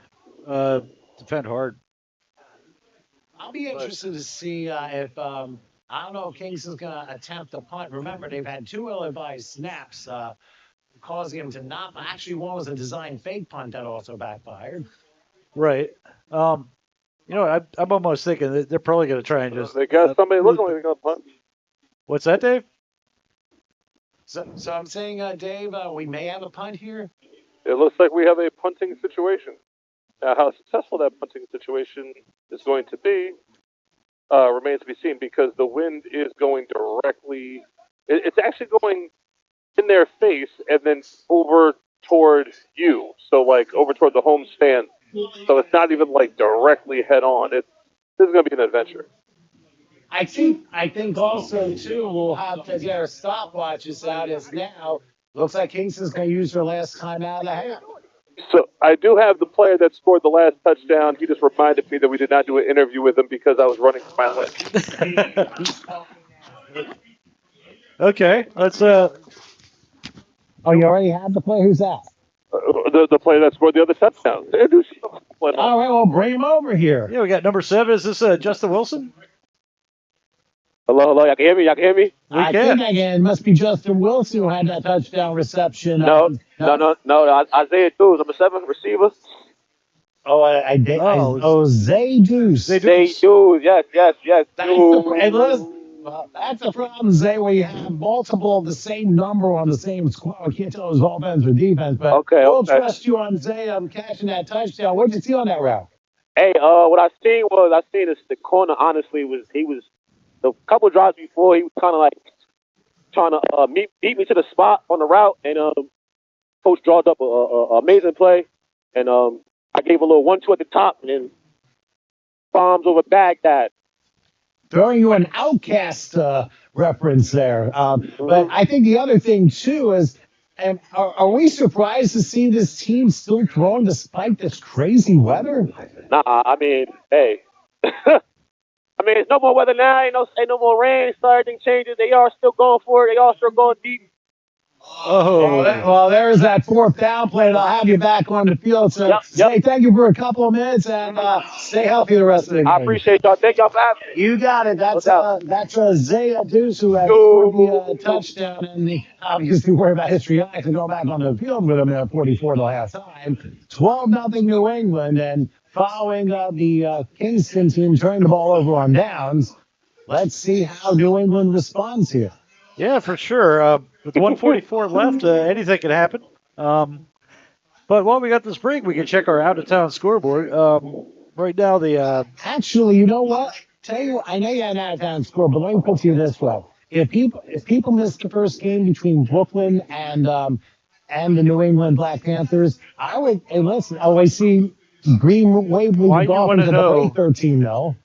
hard. I'll be interested to see if I don't know if Kingston's going to attempt to punt. Remember, they've had 2 ill-advised snaps, causing him to not. Actually, one was a design fake punt that also backfired. Right. I'm almost thinking that they're probably going to try and just. They got somebody looking like they're going to punt. What's that, Dave? So I'm saying, Dave, we may have a punt here. It looks like we have a punting situation. Now, how successful that punting situation is going to be remains to be seen because the wind is going directly. It's actually going in their face and then over toward you. So, like, over toward the home stand. So it's not even, like, directly head on. This is going to be an adventure. I think also, too, we'll have to get our stopwatches out as now. Looks like Kingston's going to use their last time out of the half. So I do have the player that scored the last touchdown. He just reminded me that we did not do an interview with him because I was running my list. Okay, let's. Oh, you already have the player? Who's that? The player that scored the other touchdown. All right, well, bring him over here. Yeah, we got number 7. Is this Justin Wilson? Hello, y'all can hear me? Y'all can hear me? I think I can. It must be Justin Wilson who had that touchdown reception. No. Isaiah Deuce, number 7, receiver. Zay Deuce. Zay Deuce, yes. That's the problem, Zay, where you have multiple of the same number on the same squad. We can't tell it's offense or defense, but we'll trust you on Zay catching that touchdown. What did you see on that route? Hey, what I seen is the corner, honestly, he was the couple drives before, he was kind of like trying to beat me to the spot on the route, and coach drawed up a amazing play, and I gave a little 1-2 at the top, and then bombs over Baghdad. Throwing you an Outcast reference there. But I think the other thing, too, is are we surprised to see this team still throwing despite this crazy weather? Nah, I mean, hey. I mean, it's no more weather now. Ain't no more rain. So everything changes. They are still going for it. They are still going deep. Oh, well, there's that 4th down play. I'll have you back on the field. So, Zay, thank you for a couple of minutes, and stay healthy the rest of the game. I appreciate y'all. Thank y'all for having me. You got it. That's Zay Deuce who had the touchdown, and obviously worry about history. I can go back on the field with him at 44 the last time. 12-0 New England, and following the Kingston team turning the ball over on downs. Let's see how New England responds here. Yeah, for sure. With 1:44 left, anything can happen. But while we got this break, we can check our out-of-town scoreboard. Right now, Actually, you know what? Tell you, I know you had an out-of-town score, but let me put you this way: if people missed the first game between Brooklyn and the New England Black Panthers, I would. Hey, listen, I see Green Waverly Dolphins at the break 13-0.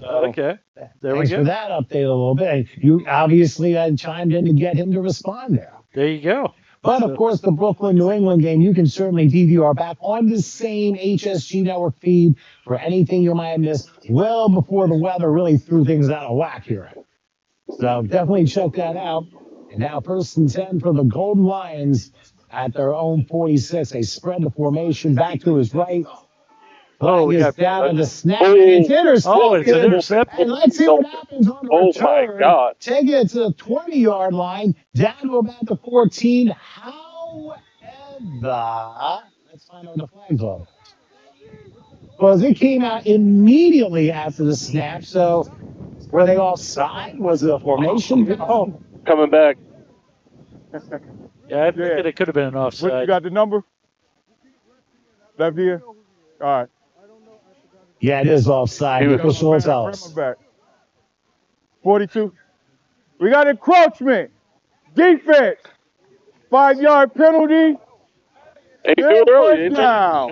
Okay, there we go. Thanks for that update a little bit. You obviously had chimed in to get him to respond there. There you go. But, of course, the Brooklyn-New England game, you can certainly DVR back on the same HSG network feed for anything you might have missed well before the weather really threw things out of whack here. So definitely check that out. And now 1st and 10 for the Golden Lions at their own 46. They spread the formation back to his right. Oh, we got down to the snap. It's intercepted. Oh, it's intercepted. And let's see what happens on the return. My God. Take it to the 20-yard line, down to about the 14. However, let's find out what the flags are. Well, it came out immediately after the snap, so were they offside? Was it a formation? Oh, coming back. Yeah, I think it could have been an offside. What, you got the number? Left here? All right. Yeah, it is offside. Official will tell us. 42. We got encroachment. Defense. 5-yard penalty. Now.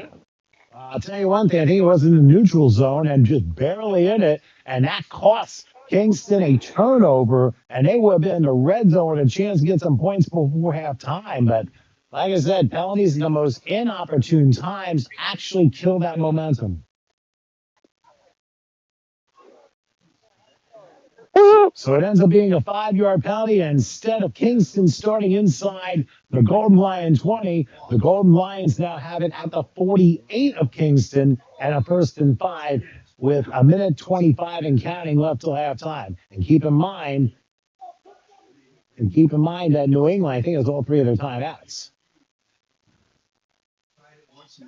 I'll tell you one thing. I think it was in the neutral zone and just barely in it. And that cost Kingston a turnover. And they would have been in the red zone with a chance to get some points before halftime. But like I said, penalties in the most inopportune times actually kill that momentum. So it ends up being a 5-yard penalty, and instead of Kingston starting inside the Golden Lion 20, the Golden Lions now have it at the 48 of Kingston and a 1st and 5 with a minute 25 and counting left till halftime. And keep in mind that New England, I think, has all three of their timeouts.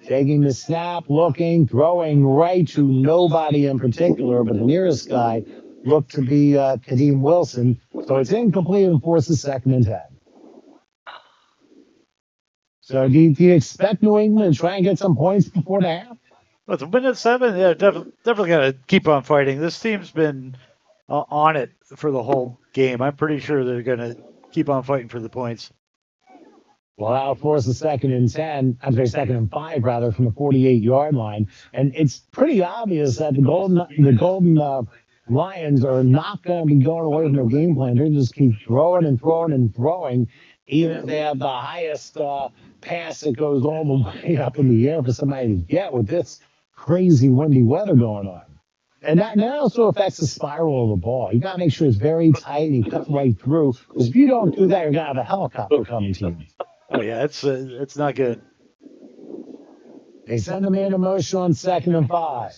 Taking the snap, looking, throwing right to nobody in particular, but the nearest guy looked to be Kadeem Wilson. So it's incomplete and forces 2nd and 10. So do you expect New England to try and get some points before the half? Well, it's a minute 7. Yeah, definitely got to keep on fighting. This team's been on it for the whole game. I'm pretty sure they're going to keep on fighting for the points. Well, that'll force a 2nd and 10. I'm sorry, 2nd and 5 rather, from the 48-yard line. And it's pretty obvious that the Golden Lions are not going to be going away from their game plan. They're just keep throwing and throwing and throwing, even if they have the highest pass that goes all the way up in the air for somebody to get with this crazy windy weather going on. And that also affects the spiral of the ball. You got to make sure it's very tight and you cut right through. Because if you don't do that, you're going to have a helicopter coming to you. Oh, yeah, it's not good. They send a man in motion on 2nd and 5.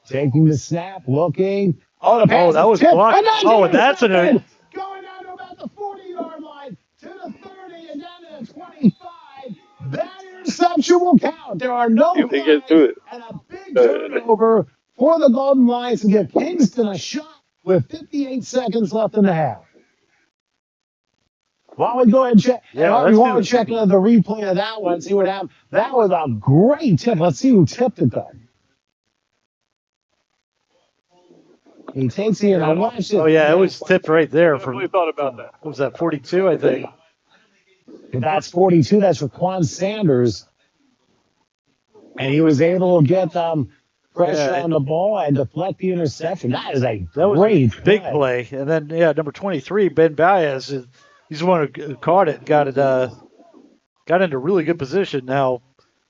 Taking the snap, looking. Oh, the pass that was blocked. Oh, that's an going down to about the 40-yard line, to the 30, and down to the 25. That interception will count. There are no flags, and a big turnover for the Golden Lions to give Kingston a shot with 58 seconds left in the half. Why don't we go ahead and check? Yeah, we want to check the replay of that one, see what happened. That was a great tip. Let's see who tipped it, though. He takes it and watch it. Oh, yeah, it was tipped right there. What you thought about that? What was that, 42, I think? That's 42. That's Raquan Sanders. And he was able to get pressure on the ball and deflect the interception. That is a great big play. And then, number 23, Ben Baez, he's the one who caught it, got into really good position. Now,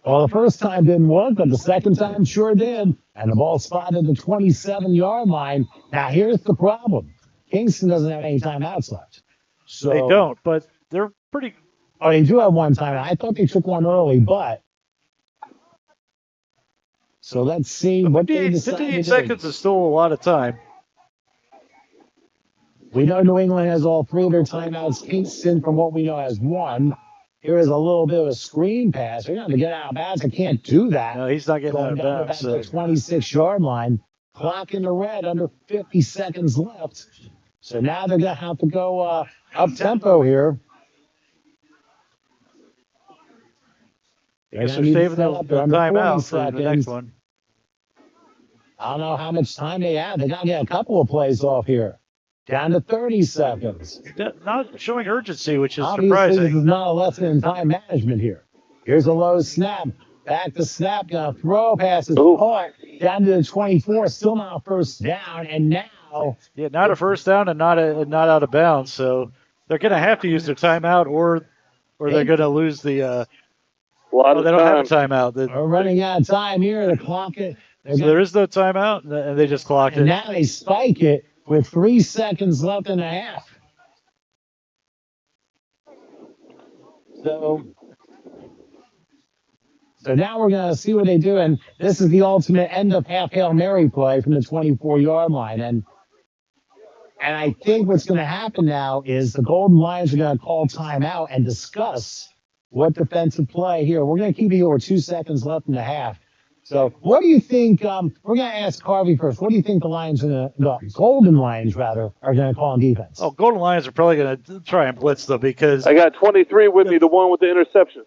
well, the first time didn't work, but the second time sure did. And the ball spotted the 27-yard line. Now, here's the problem. Kingston doesn't have any timeouts left. So they don't, but they're pretty. Oh, they do have one timeout. I thought they took one early, but. So let's see what they decide. 58 seconds is still a lot of time. We know New England has all three of their timeouts. Kingston, from what we know, has one. Here is a little bit of a screen pass. They're going to get out of bounds. I can't do that. No, he's not getting out of bounds. The 26-yard line. Clock in the red, under 50 seconds left. So now they're going to have to go up-tempo here. I guess they're saving the timeout for the next one. I don't know how much time they have. They got to get a couple of plays off here. Down to 30 seconds. Not showing urgency, which is obviously surprising. This is not a lesson in time management here. Here's a low snap. Back to snap. Gonna throw passes. Caught. Down to the 24. Still not a first down. And now. Yeah, not a first down and not out of bounds. So they're going to have to use their timeout or they're going to lose the. They don't have a timeout. They're running out of time here. The clock. So there is no timeout, and they just clocked it. And now they spike it with 3 seconds left in the half. So now we're going to see what they do. And this is the ultimate end of half Hail Mary play from the 24-yard line. And I think what's going to happen now is the Golden Lions are going to call timeout and discuss what defensive play here. We're going to keep it over 2 seconds left in the half. So what do you think, we're going to ask Harvey first, what do you think the Golden Lions, rather, are going to call on defense? Oh, Golden Lions are probably going to try and blitz, though, because... I got 23 with me, the one with the interception.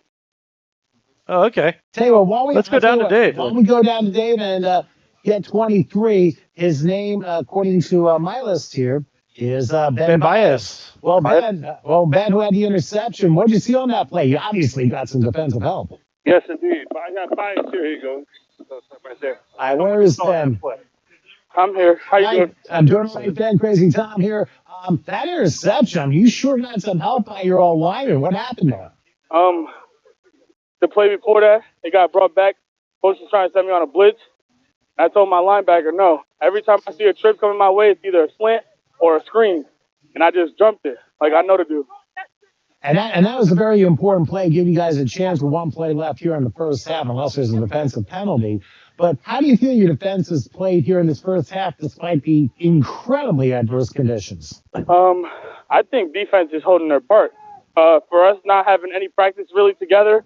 Oh, okay. Tell you what, let's go down to Dave. Why don't we go down to Dave and get 23. His name, according to my list here, is Ben Baez. Well, Ben, who had the interception, what did you see on that play? You obviously got some defensive help. Yes, indeed. I got bias here. Here you go. Right there. All right, where is Ben? I'm here. How you doing? I'm doing all right, Ben. Crazy Tom here. That interception, you sure got some help by your old lineman. What happened there? The play before that, it got brought back. Coach was trying to send me on a blitz. I told my linebacker, no. Every time I see a trip coming my way, it's either a slant or a screen. And I just jumped it, like I know to do. And that was a very important play, give you guys a chance with one play left here in the first half, unless there's a defensive penalty. But how do you feel your defense has played here in this first half despite the incredibly adverse conditions? I think defense is holding their part. For us not having any practice really together,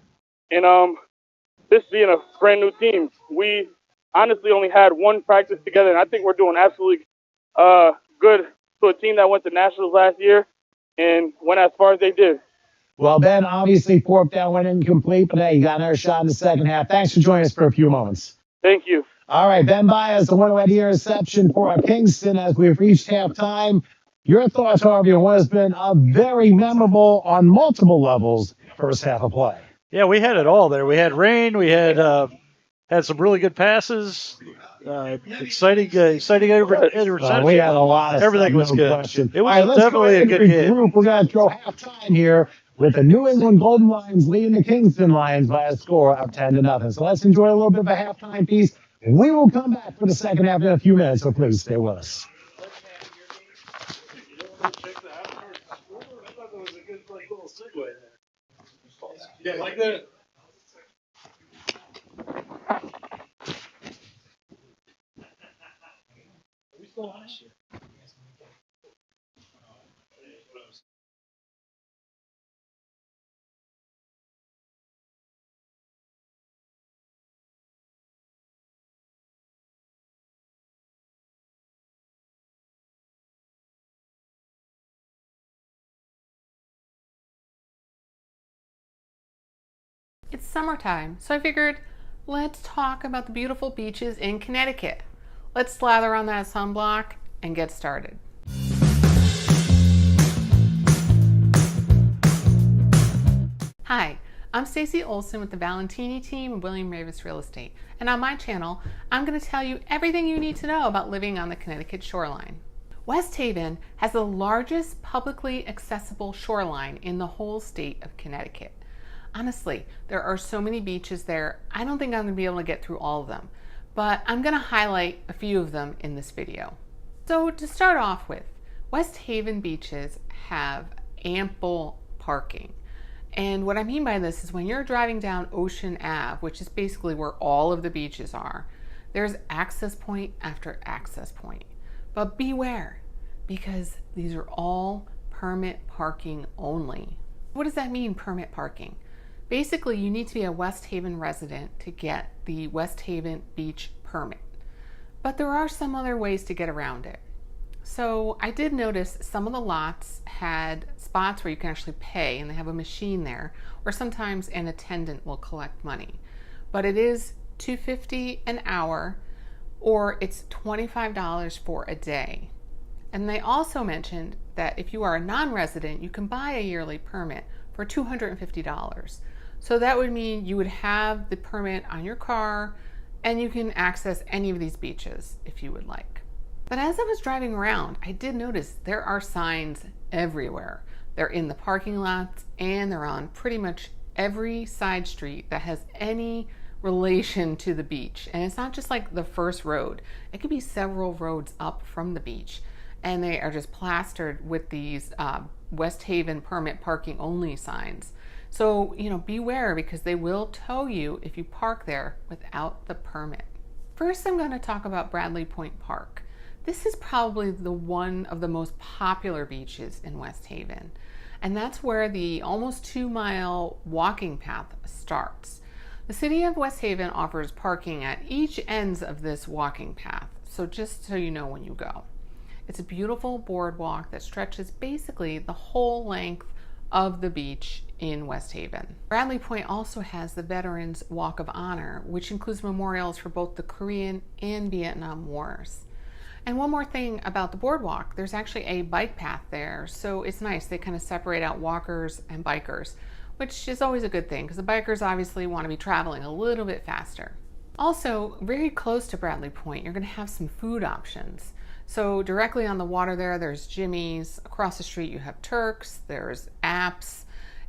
and this being a brand new team, we honestly only had one practice together, and I think we're doing absolutely good to a team that went to nationals last year and went as far as they did. Well, Ben, obviously fourth down went incomplete, but hey, you got another shot in the second half. Thanks for joining us for a few moments. Thank you. All right, Ben Baez, the one-way interception for Kingston as we've reached halftime. Your thoughts, Harvey, on what has been a very memorable on multiple levels first half of play? Yeah, we had it all there. We had rain. We had some really good passes. Exciting interception. We had a lot of everything stuff, was no good. question. It was All right, let's definitely a go good game. group. We're going to throw halftime here with the New England Golden Lions leading the Kingston Lions by a score of 10-0. So let's enjoy a little bit of a halftime piece. We will come back for the second half in a few minutes, so please stay with us. Yeah, like that. We still last year. It's summertime, so I figured let's talk about the beautiful beaches in Connecticut. Let's slather on that sunblock and get started. Hi, I'm Stacey Olson with the Valentini team of William Ravis Real Estate, and on my channel, I'm going to tell you everything you need to know about living on the Connecticut shoreline. West Haven has the largest publicly accessible shoreline in the whole state of Connecticut. Honestly, there are so many beaches there, I don't think I'm going to be able to get through all of them, but I'm going to highlight a few of them in this video. So to start off with, West Haven beaches have ample parking. And what I mean by this is when you're driving down Ocean Ave, which is basically where all of the beaches are, there's access point after access point. But beware, because these are all permit parking only. What does that mean, permit parking? Basically, you need to be a West Haven resident to get the West Haven Beach permit. But there are some other ways to get around it. So I did notice some of the lots had spots where you can actually pay, and they have a machine there, or sometimes an attendant will collect money. But it is $2.50 an hour, or it's $25 for a day. And they also mentioned that if you are a non-resident, you can buy a yearly permit for $250. So that would mean you would have the permit on your car and you can access any of these beaches if you would like. But as I was driving around, I did notice there are signs everywhere. They're in the parking lots and they're on pretty much every side street that has any relation to the beach. And it's not just like the first road. It could be several roads up from the beach. And they are just plastered with these West Haven permit parking only signs. So, beware, because they will tow you if you park there without the permit. First, I'm going to talk about Bradley Point Park. This is probably one of the most popular beaches in West Haven. And that's where the almost 2-mile walking path starts. The city of West Haven offers parking at each ends of this walking path. So just so you know when you go. It's a beautiful boardwalk that stretches basically the whole length of the beach in West Haven. Bradley Point also has the Veterans Walk of Honor, which includes memorials for both the Korean and Vietnam Wars. And one more thing about the boardwalk, there's actually a bike path there, so it's nice. They kind of separate out walkers and bikers, which is always a good thing because the bikers obviously want to be traveling a little bit faster. Also, very close to Bradley Point, you're going to have some food options. So directly on the water there's Jimmy's. Across the street you have Turk's, there's Apps.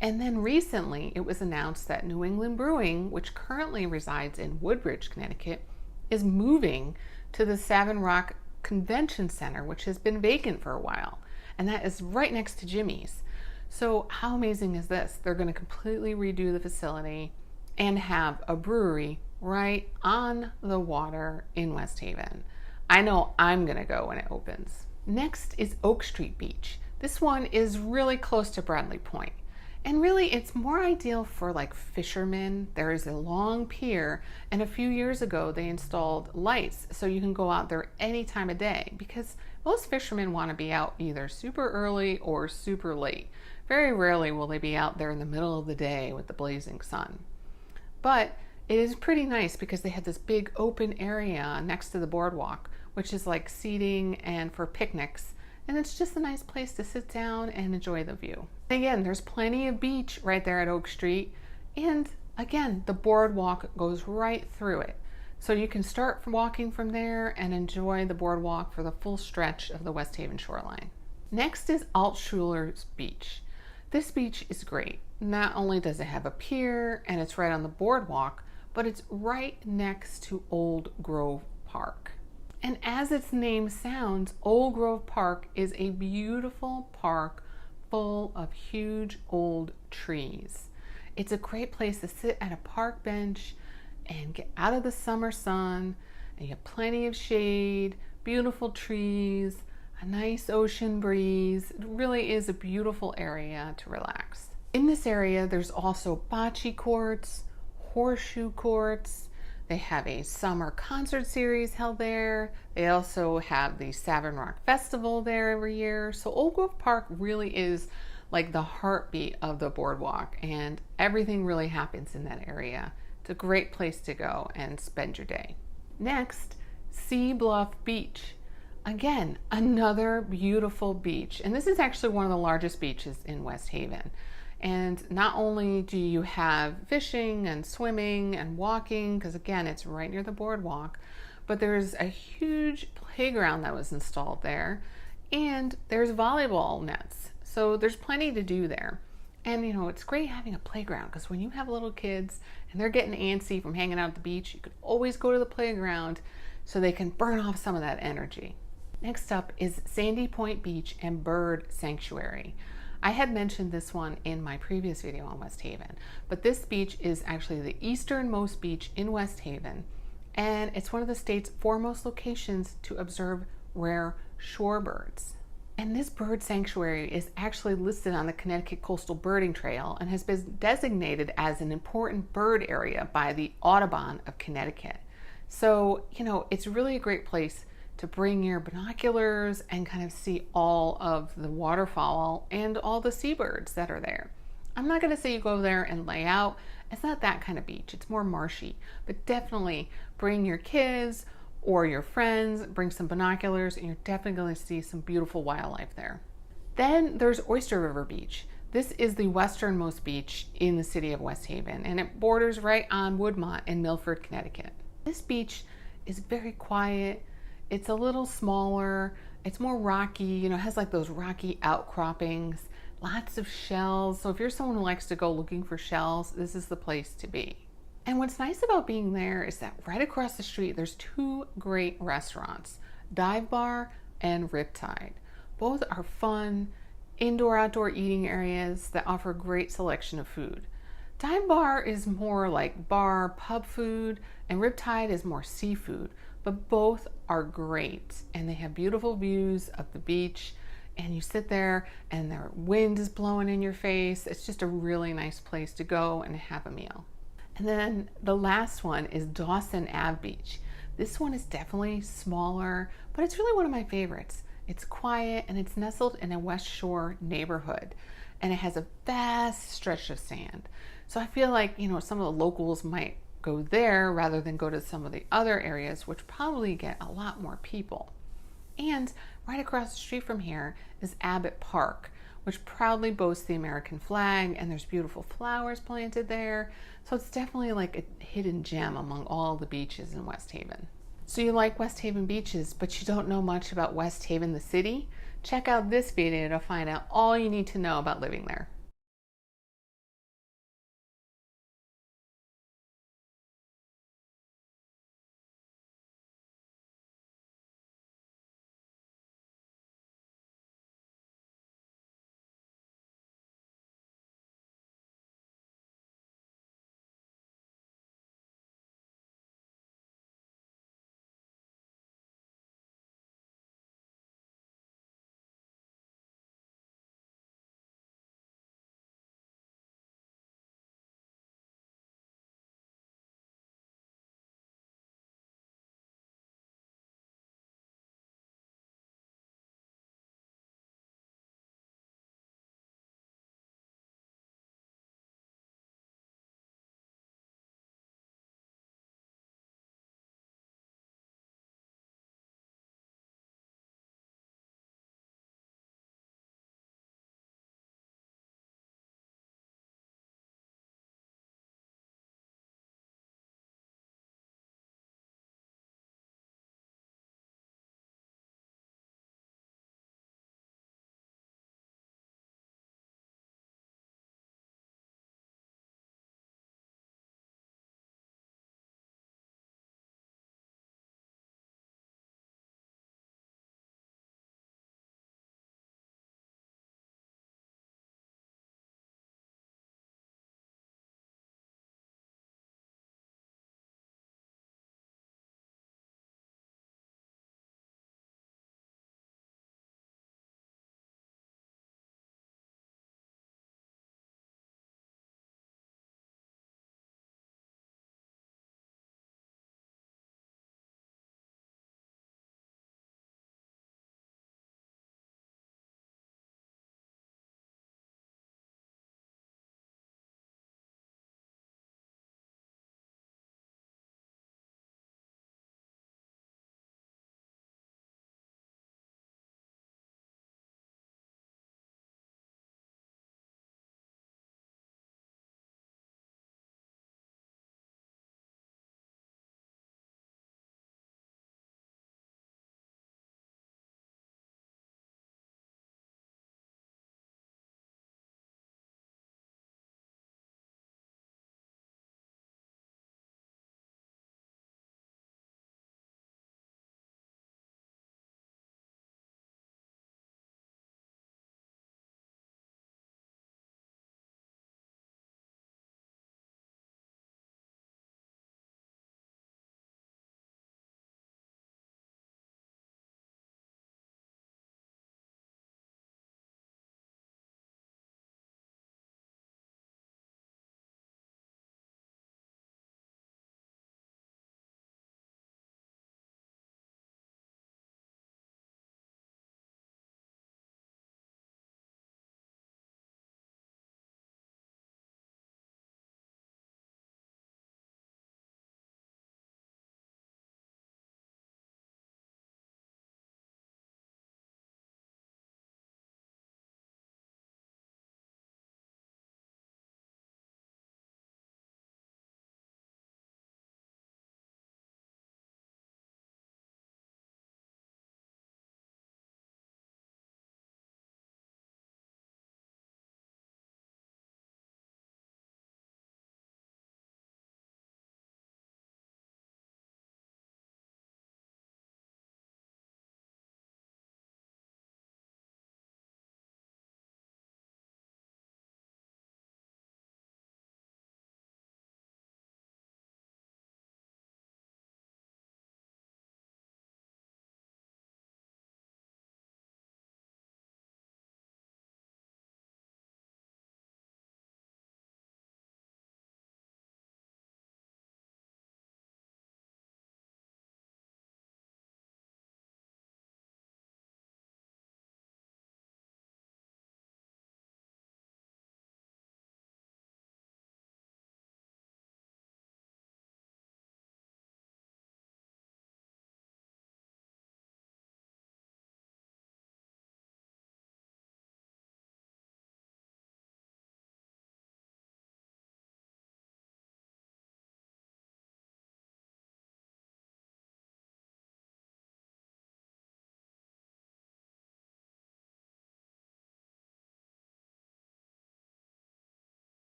And then recently it was announced that New England Brewing, which currently resides in Woodbridge, Connecticut, is moving to the Savin Rock Convention Center, which has been vacant for a while. And that is right next to Jimmy's. So how amazing is this? They're going to completely redo the facility and have a brewery right on the water in West Haven. I know I'm going to go when it opens. Next is Oak Street Beach. This one is really close to Bradley Point. And really, it's more ideal for like fishermen. There is a long pier, and a few years ago they installed lights so you can go out there any time of day, because most fishermen want to be out either super early or super late. Very rarely will they be out there in the middle of the day with the blazing sun. But it is pretty nice because they have this big open area next to the boardwalk, which is like seating and for picnics. And it's just a nice place to sit down and enjoy the view. Again, there's plenty of beach right there at Oak Street. And again, the boardwalk goes right through it. So you can start walking from there and enjoy the boardwalk for the full stretch of the West Haven shoreline. Next is Altschuler's Beach. This beach is great. Not only does it have a pier and it's right on the boardwalk, but it's right next to Old Grove Park. And as its name sounds, Old Grove Park is a beautiful park full of huge old trees. It's a great place to sit at a park bench and get out of the summer sun, and you have plenty of shade, beautiful trees, a nice ocean breeze. It really is a beautiful area to relax. In this area, there's also bocce courts, horseshoe courts. They have a summer concert series held there. They also have the Savin Rock Festival there every year. So Old Grove Park really is like the heartbeat of the boardwalk, and everything really happens in that area. It's a great place to go and spend your day. Next, Sea Bluff Beach. Again, another beautiful beach. And this is actually one of the largest beaches in West Haven. And not only do you have fishing and swimming and walking, because again, it's right near the boardwalk, but there's a huge playground that was installed there, and there's volleyball nets. So there's plenty to do there. And you know, it's great having a playground, because when you have little kids and they're getting antsy from hanging out at the beach, you could always go to the playground so they can burn off some of that energy. Next up is Sandy Point Beach and Bird Sanctuary. I had mentioned this one in my previous video on West Haven, but this beach is actually the easternmost beach in West Haven, and it's one of the state's foremost locations to observe rare shorebirds. And this bird sanctuary is actually listed on the Connecticut Coastal Birding Trail and has been designated as an important bird area by the Audubon of Connecticut. So, you know, it's really a great place to bring your binoculars and kind of see all of the waterfowl and all the seabirds that are there. I'm not going to say you go there and lay out. It's not that kind of beach. It's more marshy, but definitely bring your kids or your friends, bring some binoculars, and you're definitely going to see some beautiful wildlife there. Then there's Oyster River Beach. This is the westernmost beach in the city of West Haven, and it borders right on Woodmont in Milford, Connecticut. This beach is very quiet. It's a little smaller, it's more rocky, you know, it has like those rocky outcroppings, lots of shells. So if you're someone who likes to go looking for shells, this is the place to be. And what's nice about being there is that right across the street, there's two great restaurants, Dive Bar and Riptide. Both are fun, indoor-outdoor eating areas that offer a great selection of food. Dive Bar is more like bar, pub food, and Riptide is more seafood. But both are great, and they have beautiful views of the beach, and you sit there and the wind is blowing in your face. It's just a really nice place to go and have a meal. And then the last one is Dawson Ave Beach. This one is definitely smaller, but it's really one of my favorites. It's quiet and it's nestled in a West Shore neighborhood, and it has a vast stretch of sand. So I feel like, you know, some of the locals might go there rather than go to some of the other areas, which probably get a lot more people. And right across the street from here is Abbott Park, which proudly boasts the American flag, and there's beautiful flowers planted there. So it's definitely like a hidden gem among all the beaches in West Haven. So you like West Haven beaches, but you don't know much about West Haven, the city? Check out this video to find out all you need to know about living there.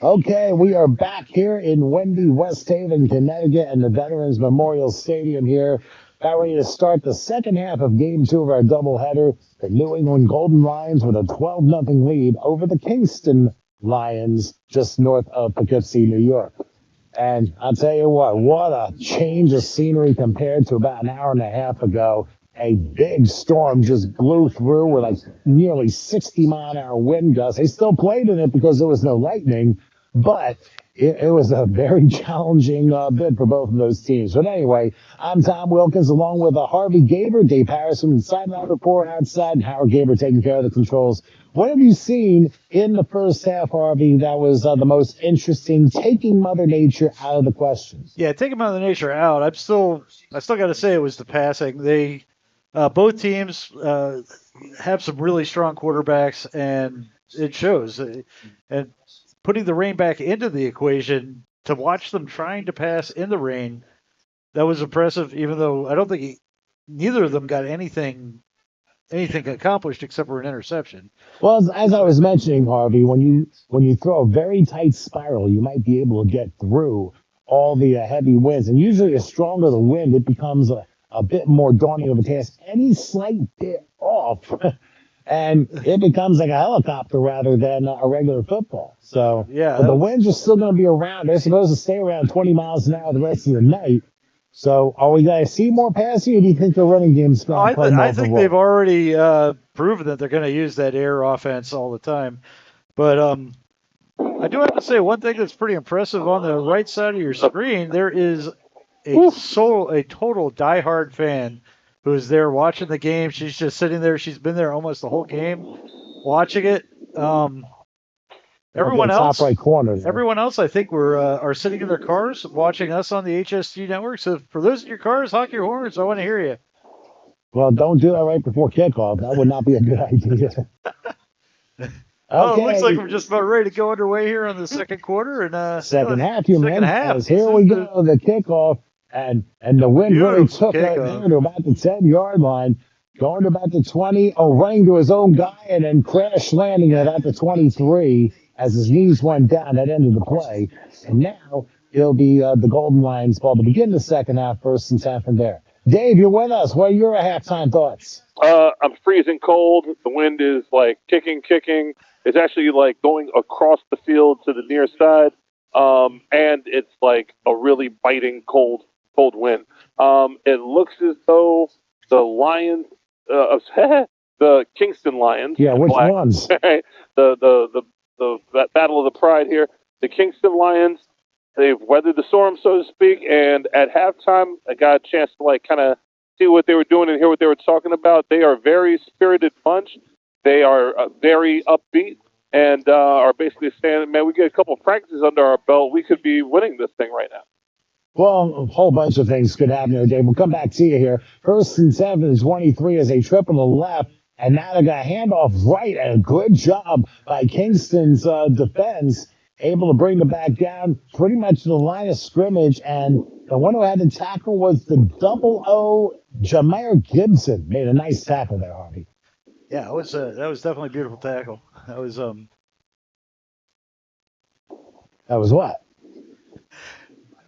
Okay, we are back here in windy West Haven, Connecticut, and the Veterans Memorial Stadium here. About ready to start the second half of Game 2 of our doubleheader. The New England Golden Lions with a 12-0 lead over the Kingston Lions just north of Poughkeepsie, New York. And I'll tell you what a change of scenery compared to about an hour and a half ago. A big storm just blew through with like nearly 60-mile-an-hour wind gusts. They still played in it because there was no lightning, but it was a very challenging bid for both of those teams. But anyway, I'm Tom Wilkins along with Harvey Gaber, Dave Harrison, sideline report outside, and Howard Gaber taking care of the controls. What have you seen in the first half, Harvey, that was the most interesting, taking Mother Nature out of the question? Yeah, taking Mother Nature out, I still got to say it was the passing. They both teams have some really strong quarterbacks, and it shows. And putting the rain back into the equation, to watch them trying to pass in the rain, that was impressive. Even though I don't think neither of them got anything accomplished except for an interception. Well, as I was mentioning, Harvey, when you throw a very tight spiral, you might be able to get through all the heavy winds. And usually, the stronger the wind, it becomes a bit more daunting of a task. Any slight bit off, and it becomes like a helicopter rather than a regular football. So, yeah, but the winds are still going to be around. They're supposed to stay around 20 miles an hour the rest of the night. So, are we going to see more passing, or do you think the running game's going to play more I of a think role? they've already proven that they're going to use that air offense all the time. But I do have to say one thing that's pretty impressive on the right side of your screen. There is a total diehard fan who's there watching the game. She's just sitting there. She's been there almost the whole game, watching it. Everyone else, top right corner there. everyone else, I think, are sitting in their cars watching us on the HSG network. So for those in your cars, honk your horns. I want to hear you. Well, don't do that right before kickoff. That would not be a good idea. Oh, it looks like we're just about ready to go underway here on the second quarter and second half, you second man. half. As here we go, the kickoff, and the wind really Beautiful took right kickoff. there to about the 10-yard line, going to about the 20, running to his own guy, and then crash landing at about the 23 as his knees went down at end of the play. And now it'll be the Golden Lions ball to begin the second half, first and 10 from there. Dave, you're with us. What are your halftime thoughts? I'm freezing cold. The wind is like kicking. It's actually like going across the field to the near side. And it's like a really biting cold wind. It looks as though the Lions, the Kingston Lions. Yeah, which black, ones? the Battle of the Pride here. The Kingston Lions, they've weathered the storm, so to speak. And at halftime, I got a chance to like kind of see what they were doing and hear what they were talking about. They are a very spirited bunch. They are very upbeat and are basically saying, man, we get a couple of practices under our belt. We could be winning this thing right now. Well, a whole bunch of things could happen here, Dave. We'll come back to you here. First and 7 is 23 as they trip on the left. And now they got a handoff right. And a good job by Kingston's defense, able to bring the back down pretty much to the line of scrimmage. And the one who had the tackle was the 00 Jameer Gibson. Made a nice tackle there, Harvey. Yeah, that was definitely a beautiful tackle. That was That was what?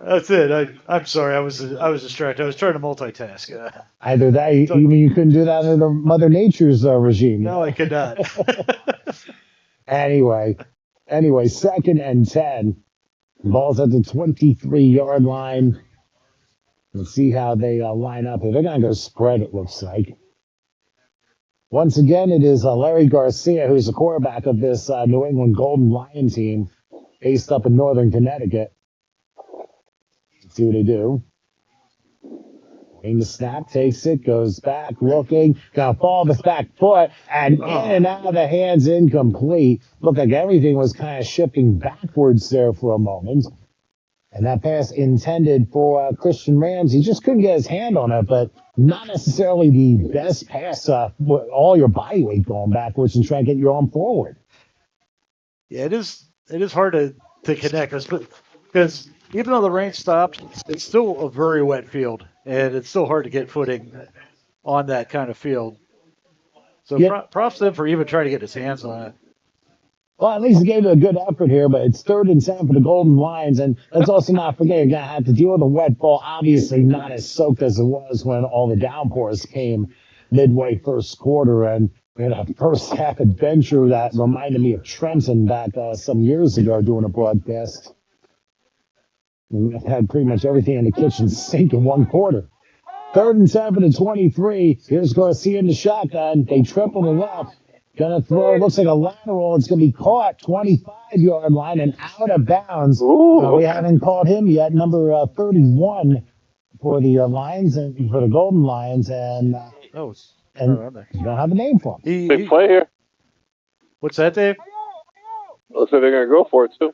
That's it. I'm sorry. I was distracted. I was trying to multitask. Either that, you couldn't do that under Mother Nature's regime. No, I could not. Anyway, second and 10. Ball's at the 23-yard line. Let's see how they line up. They're going to go spread, it looks like. Once again, it is Larry Garcia, who's the quarterback of this New England Golden Lion team based up in northern Connecticut. Let's see what they do. The snap, takes it, goes back, looking, gonna fall off his back foot, and in and out of the hands, incomplete. Looked like everything was kind of shifting backwards there for a moment. And that pass intended for Christian Ramsey. He just couldn't get his hand on it, but not necessarily the best pass with all your body weight going backwards and trying to get your arm forward. Yeah, it is hard to connect because even though the rain stopped, it's still a very wet field, and it's still hard to get footing on that kind of field. So props to him for even trying to get his hands on it. Well, at least he gave it a good effort here, but it's 3rd and 10 for the Golden Lions. And let's also not forget, you're going to have to deal with a wet ball. Obviously, not as soaked as it was when all the downpours came midway first quarter. And we had a first half adventure that reminded me of Trenton back some years ago doing a broadcast. We had pretty much everything in the kitchen sink in one quarter. 3rd and 7 to 23. Here's Garcia in the shotgun. They triple him up. Gonna throw, looks like a lateral. It's gonna be caught 25-yard line and out of bounds. We haven't called him yet. Number 31 for the Lions and for the Golden Lions, and you don't have a name for him. Big play here. What's that, Dave? Looks like they're gonna go for it too.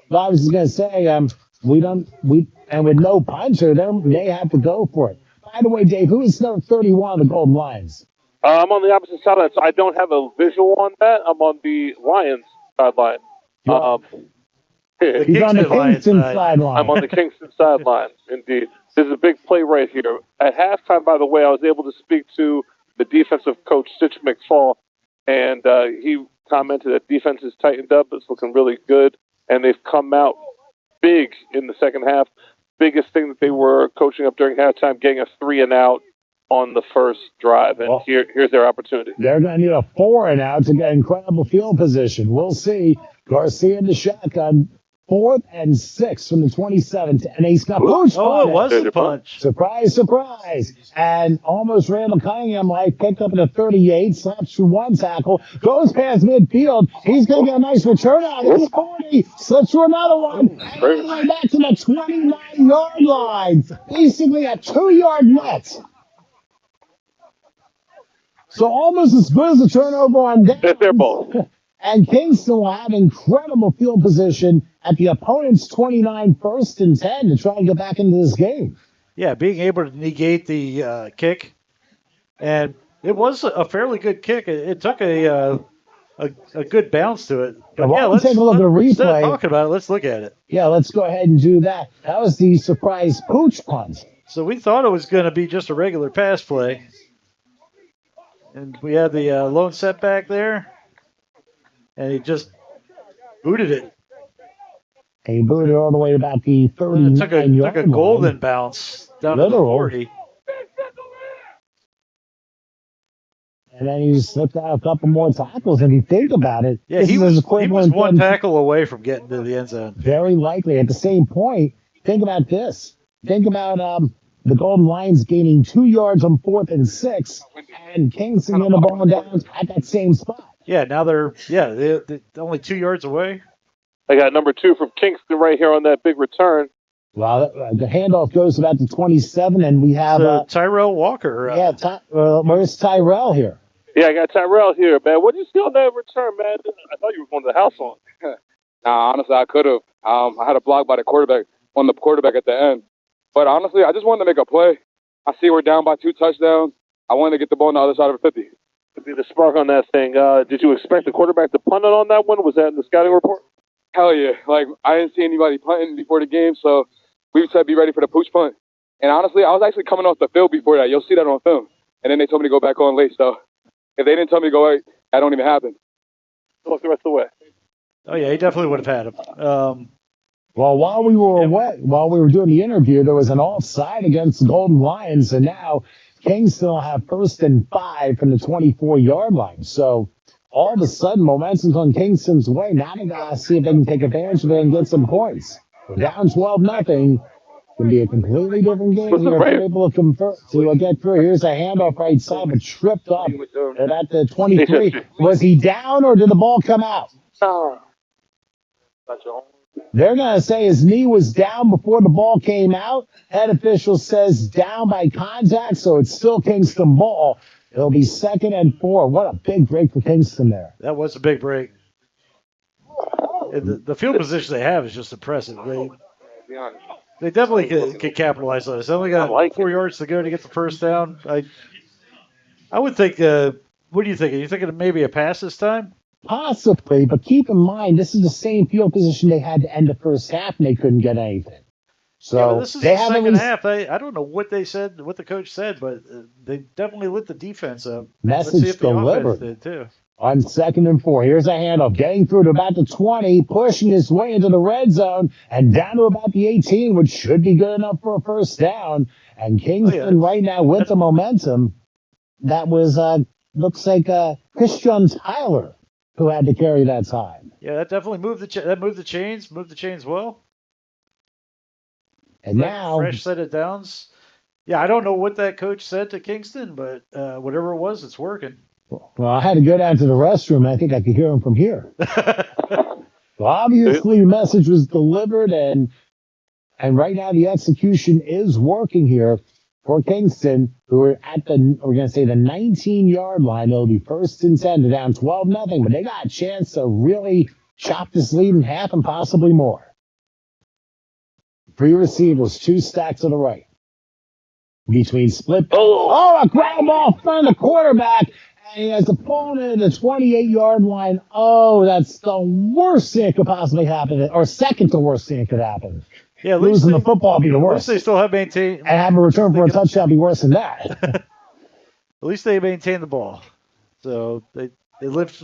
Well, I was just gonna say, and with no puncher, they have to go for it. By the way, Dave, who is number 31 of the Golden Lions? I'm on the opposite sideline, so I don't have a visual on that. I'm on the Lions sideline. He's on the Kingston sideline. I'm on the Kingston sideline, indeed. This is a big play right here. At halftime, by the way, I was able to speak to the defensive coach, Stitch McFall, and he commented that defense is tightened up. It's looking really good, and they've come out big in the second half. Biggest thing that they were coaching up during halftime, getting a 3-and-out on the first drive, and here's their opportunity. They're going to need a 4-and-out to get incredible field position. We'll see. Garcia in the shotgun, 4th and 6 from the 27, and he's got punch. Oh, it was a punch. Surprise, surprise. And almost Randall Cunningham picked up at the 38, slaps through one tackle, goes past midfield. He's going to get a nice return out. He's 40, slips through another one, and all the way back to the 29-yard line. Basically a 2-yard net. So almost as good as a turnover on down. They're both. And Kingston will have incredible field position at the opponent's 29, 1st and 10 to try and get back into this game. Yeah, being able to negate the kick, and it was a fairly good kick. It took a good bounce to it. But well, let's take a look at a replay. Instead of talking about it, let's look at it. Yeah, let's go ahead and do that. That was the surprise pooch punt. So we thought it was going to be just a regular pass play. And we had the lone setback there, and he just booted it. And he booted it all the way to about the 39 took a golden bounce down to the 40. And then he slipped out a couple more tackles. And if you think about it, yeah, he was one tackle away from getting to the end zone. Very likely. At the same point, think about this. Think about the Golden Lions gaining 2 yards on 4th and 6, and Kingston getting the ball down at that same spot. Yeah, now they're only 2 yards away. I got number 2 from Kingston right here on that big return. Well, the handoff goes about to 27, and we have Tyrell Walker. Where's Tyrell here? Yeah, I got Tyrell here, man. What did you see on that return, man? I thought you were going to the house on. Nah, honestly, I could have. I had a block by the quarterback on the quarterback at the end. But honestly, I just wanted to make a play. I see we're down by 2 touchdowns. I wanted to get the ball on the other side of the 50. To be the spark on that thing, did you expect the quarterback to punt it on that one? Was that in the scouting report? Hell yeah. I didn't see anybody punting before the game, so we said be ready for the pooch punt. And honestly, I was actually coming off the field before that. You'll see that on film. And then they told me to go back on late, so if they didn't tell me to go late, that don't even happen. Look the rest of the way. Oh, yeah, he definitely would have had him. Well, while we were doing the interview, there was an offside against the Golden Lions, and now Kingston will have 1st and 5 from the 24-yard line. So all of a sudden, momentum's on Kingston's way. Now they got to see if they can take advantage of it and get some points. We're down 12-0. Can be a completely different game here if they're able to convert to get through. Here's a handoff right side, but tripped up at the 23. Was he down or did the ball come out? They're going to say his knee was down before the ball came out. Head official says down by contact, so it's still Kingston ball. It'll be 2nd and 4. What a big break for Kingston there. That was a big break. The field position they have is just impressive. They definitely can capitalize on this. They only got 4 yards to go to get the first down. I would think, what are you thinking? Are you thinking maybe a pass this time? Possibly, but keep in mind, this is the same field position they had to end the first half, and they couldn't get anything. So this is the second half. I don't know what they said, what the coach said, but they definitely lit the defense up. Message delivered. Did too. On 2nd and 4. Here's a handoff. Getting through to about the 20, pushing his way into the red zone, and down to about the 18, which should be good enough for a first down. And Kingston right now with the momentum. That was, looks like Christian Tyler who had to carry that time. Yeah, that definitely moved the chains well. And now, fresh set of downs. Yeah, I don't know what that coach said to Kingston, but whatever it was, it's working. well, I had to go down to the restroom. I think I could hear him from here. Well, obviously, the message was delivered, and right now the execution is working here for Kingston, who are at the 19-yard line. It'll be 1st and 10 to down 12-0, but they got a chance to really chop this lead in half and possibly more. 3 receivers, 2 stacks to the right. Between split. A grab ball from the quarterback. And he has a phone in the 28-yard line. Oh, that's the worst thing that could possibly happen, or second to worst thing that could happen. Yeah, losing the football would be the worst. At least they still have maintained. And having a return for a touchdown would be worse than that. At least they maintain the ball. So they lived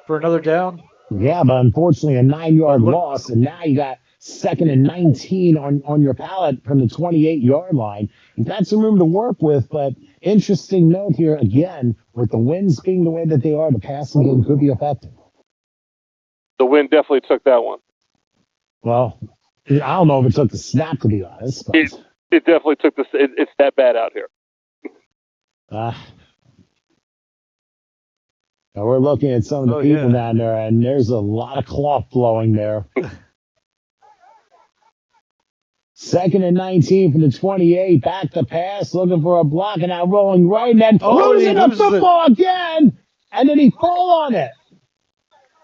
for another down. Yeah, but unfortunately a 9-yard loss, and now you got 2nd and 19 on your pallet from the 28-yard line. You've got some room to work with, but interesting note here again, with the winds being the way that they are, the passing game could be affected. The wind definitely took that one. Well, I don't know if it took the snap, to be honest. But, it definitely took the. It's that bad out here. Now we're looking at some of the people down there, and there's a lot of cloth flowing there. 2nd and 19 from the 28. Back to pass, looking for a block, and now rolling right, and then losing the football again. And then he fall on it.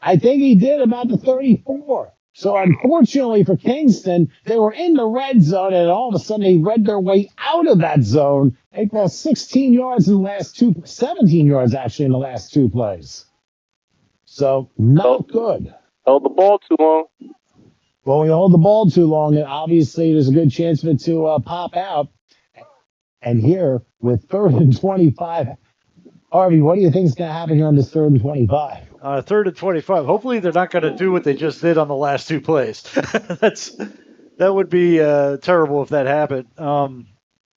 I think he did about the 34. So unfortunately for Kingston, they were in the red zone, and all of a sudden they read their way out of that zone. They lost 16 yards in the last 17 yards actually in the last 2 plays. So not good. Held the ball too long. Well, we hold the ball too long, and obviously there's a good chance for it to pop out. And here, with 3rd and 25, Harvey, what do you think is going to happen here on this 3rd and 25? 3rd and 25. Hopefully they're not going to do what they just did on the last 2 plays. That would be terrible if that happened.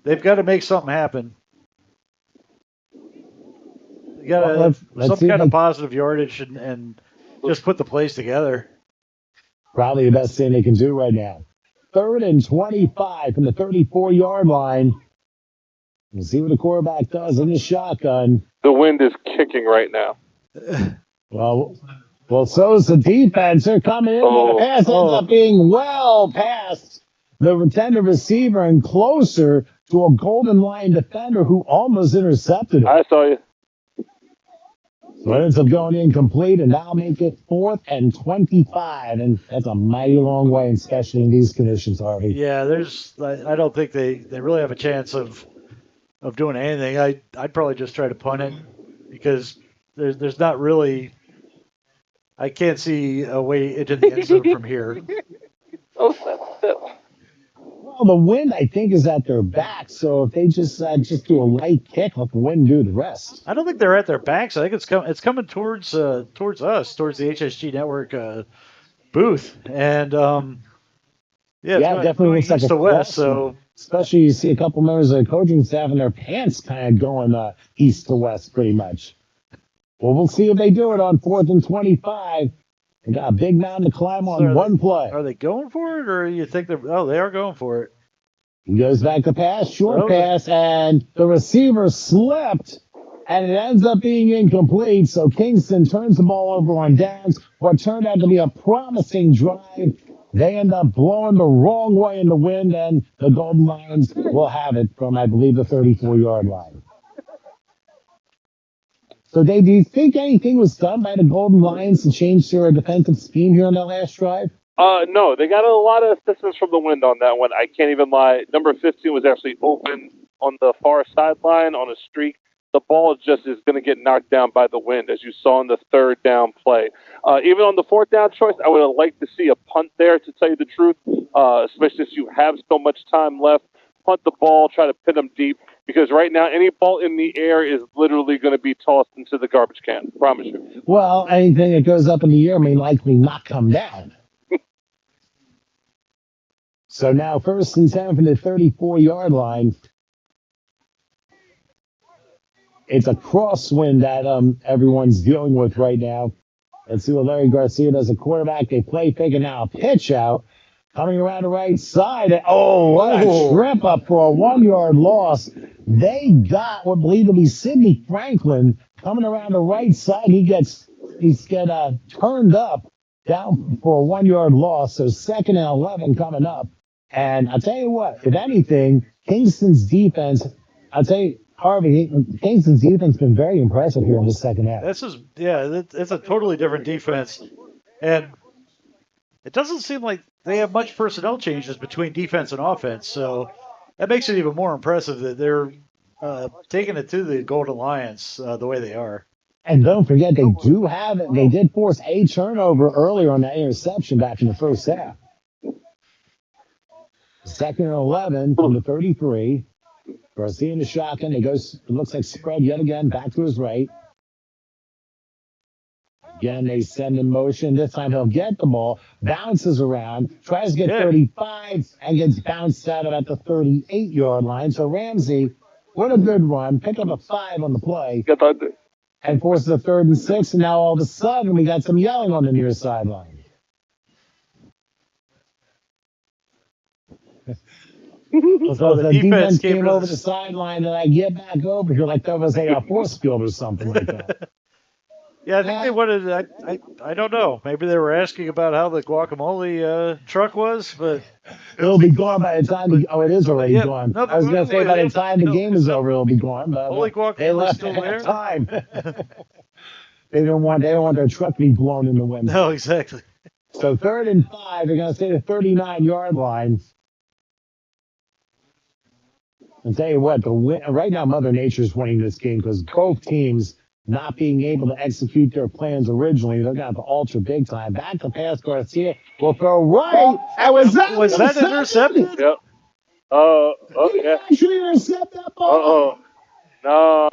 They've got to make something happen. You got some kind of positive yardage and just put the plays together. Probably the best thing they can do right now. 3rd and 25 from the 34-yard line. We'll see what the quarterback does in the shotgun. The wind is kicking right now. Well, so is the defense. They're coming in. The pass ends up being well past the intended receiver and closer to a Golden Lion defender who almost intercepted it. I saw you. So it ends up going incomplete, and that'll make it 4th and 25, and that's a mighty long way, especially in these conditions, Harvey. Yeah, I don't think they really have a chance of doing anything. I'd probably just try to punt it because there's not really. I can't see a way into the end zone from here. Well, the wind, I think, is at their back. So if they just do a light kick, let the wind do the rest. I don't think they're at their backs. I think it's coming towards us, towards the HSG Network booth, and it definitely looks like east to west. So especially you see a couple members of the coaching staff and their pants kind of going east to west, pretty much. Well, we'll see if they do it on 4th and 25. They got a big mountain to climb on one play. Are they going for it, or you think they are going for it? He goes back to pass, short pass, and the receiver slipped, and it ends up being incomplete. So Kingston turns the ball over on downs. What turned out to be a promising drive. They end up blowing the wrong way in the wind, and the Golden Lions will have it from, I believe, the 34-yard line. So, Dave, do you think anything was done by the Golden Lions to change their defensive scheme here on that last drive? No, they got a lot of assistance from the wind on that one. I can't even lie. Number 15 was actually open on the far sideline on a streak. The ball just is going to get knocked down by the wind, as you saw in the 3rd down play. Even on the 4th down choice, I would have liked to see a punt there, to tell you the truth, especially if you have so much time left. Punt the ball, try to pin them deep. because right now any ball in the air is literally going to be tossed into the garbage can. Promise you. Well, anything that goes up in the air may likely not come down. So now 1st and 10 from the 34-yard line. It's a crosswind that everyone's dealing with right now. Let's see what Larry Garcia does. A quarterback, they play faking now a pitch out. Coming around the right side. What a trip up for a 1-yard loss. They got what believed to be Sidney Franklin coming around the right side. He's get turned up down for a 1-yard loss. So 2nd and 11 coming up. And I'll tell you what, if anything, Kingston's defense, I'll tell you, Harvey, Kingston's defense has been very impressive here in the second half. It's a totally different defense. And it doesn't seem like they have much personnel changes between defense and offense. So that makes it even more impressive that they're taking it to the Golden Lions the way they are. And don't forget, they did force a turnover earlier on that interception back in the first half. 2nd and 11 from the 33. Garcia in the shotgun. It looks like spread yet again, back to his right. Again, they send in motion. This time he'll get the ball, bounces around, tries to get 35, and gets bounced out at the 38-yard line. So Ramsey, what a good run. Pick up a 5 on the play. And forces a 3rd and 6, and now all of a sudden we got some yelling on the near sideline. So the defense came over the sideline, and I get back over here like that was a force field or something like that. Yeah, I think they wanted. I don't know. Maybe they were asking about how the guacamole truck was, but it'll be gone by the time. It is already gone. No, I was going to say by the time the game is over, it'll be gone. But holy guacamole they left still there. Time. They don't want their truck to be blown in the wind. No, exactly. So 3rd and 5. They're going to stay the 39-yard line. I'll tell you what, right now Mother Nature's winning this game because both teams not being able to execute their plans originally. They're going to have to alter big time. Back to pass, Garcia will throw right. And was that intercepted? Yep. Yeah. Actually intercept that ball. No.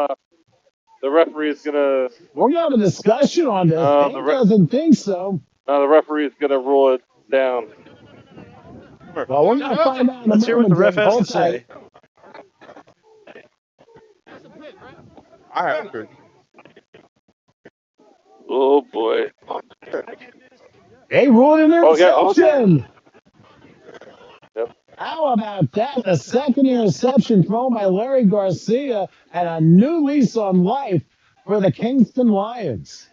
The referee is going to... We're going to have a discussion on this. He doesn't think so. No, the referee is going to rule it down. Well, we're going to find out. Let's hear what the ref has to say. I have Oh, boy. They ruled an interception. Yep. How about that? The second interception thrown by Larry Garcia and a new lease on life for the Kingston Lions.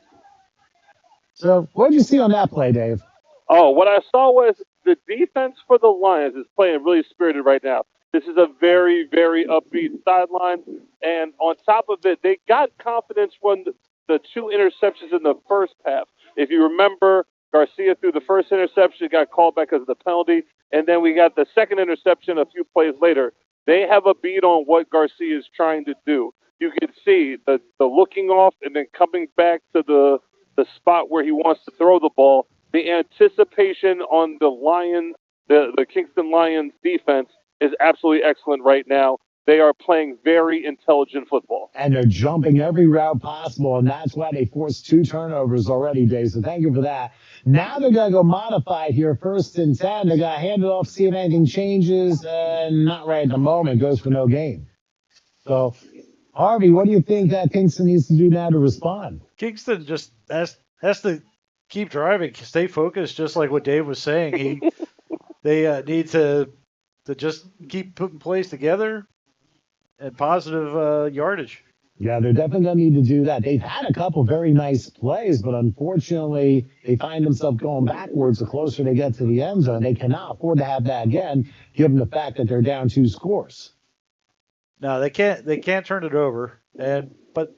So what did you see on that play, Dave? Oh, what I saw was the defense for the Lions is playing really spirited right now. This is a very, very upbeat sideline. And on top of it, they got confidence from the 2 interceptions in the first half. If you remember, Garcia threw the first interception, got called back because of the penalty. And then we got the second interception a few plays later. They have a beat on what Garcia is trying to do. You can see the looking off and then coming back to the spot where he wants to throw the ball. The anticipation on the Kingston Lions defense is absolutely excellent right now. They are playing very intelligent football. And they're jumping every route possible, and that's why they forced 2 turnovers already, Dave. So thank you for that. Now they're going to go modified here, 1st and 10. They're going to hand it off, see if anything changes, and not right at the moment. Goes for no gain. So, Harvey, what do you think that Kingston needs to do now to respond? Kingston just has to keep driving, stay focused, just like what Dave was saying. They need to just keep putting plays together and positive yardage. Yeah, they're definitely going to need to do that. They've had a couple very nice plays, but unfortunately, they find themselves going backwards the closer they get to the end zone. They cannot afford to have that again, given the fact that they're down 2 scores. No, they can't turn it over. But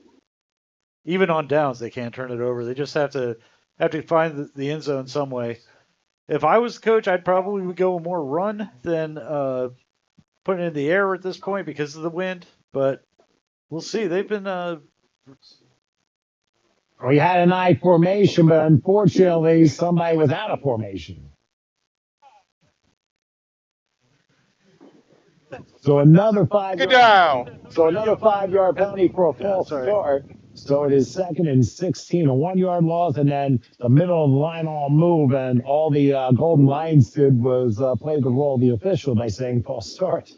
even on downs, they can't turn it over. They just have to find the end zone some way. If I was the coach, I'd probably go more run than putting it in the air at this point because of the wind. But we'll see. They've been. We had an I formation, but unfortunately, somebody was out of formation. So another 5 Get yard down. So another 5 yard penalty for a false start. So it is 2nd and 16, a 1 yard loss, and then the middle of the line all move, and all the Golden Lions did was play the role of the official by saying false start.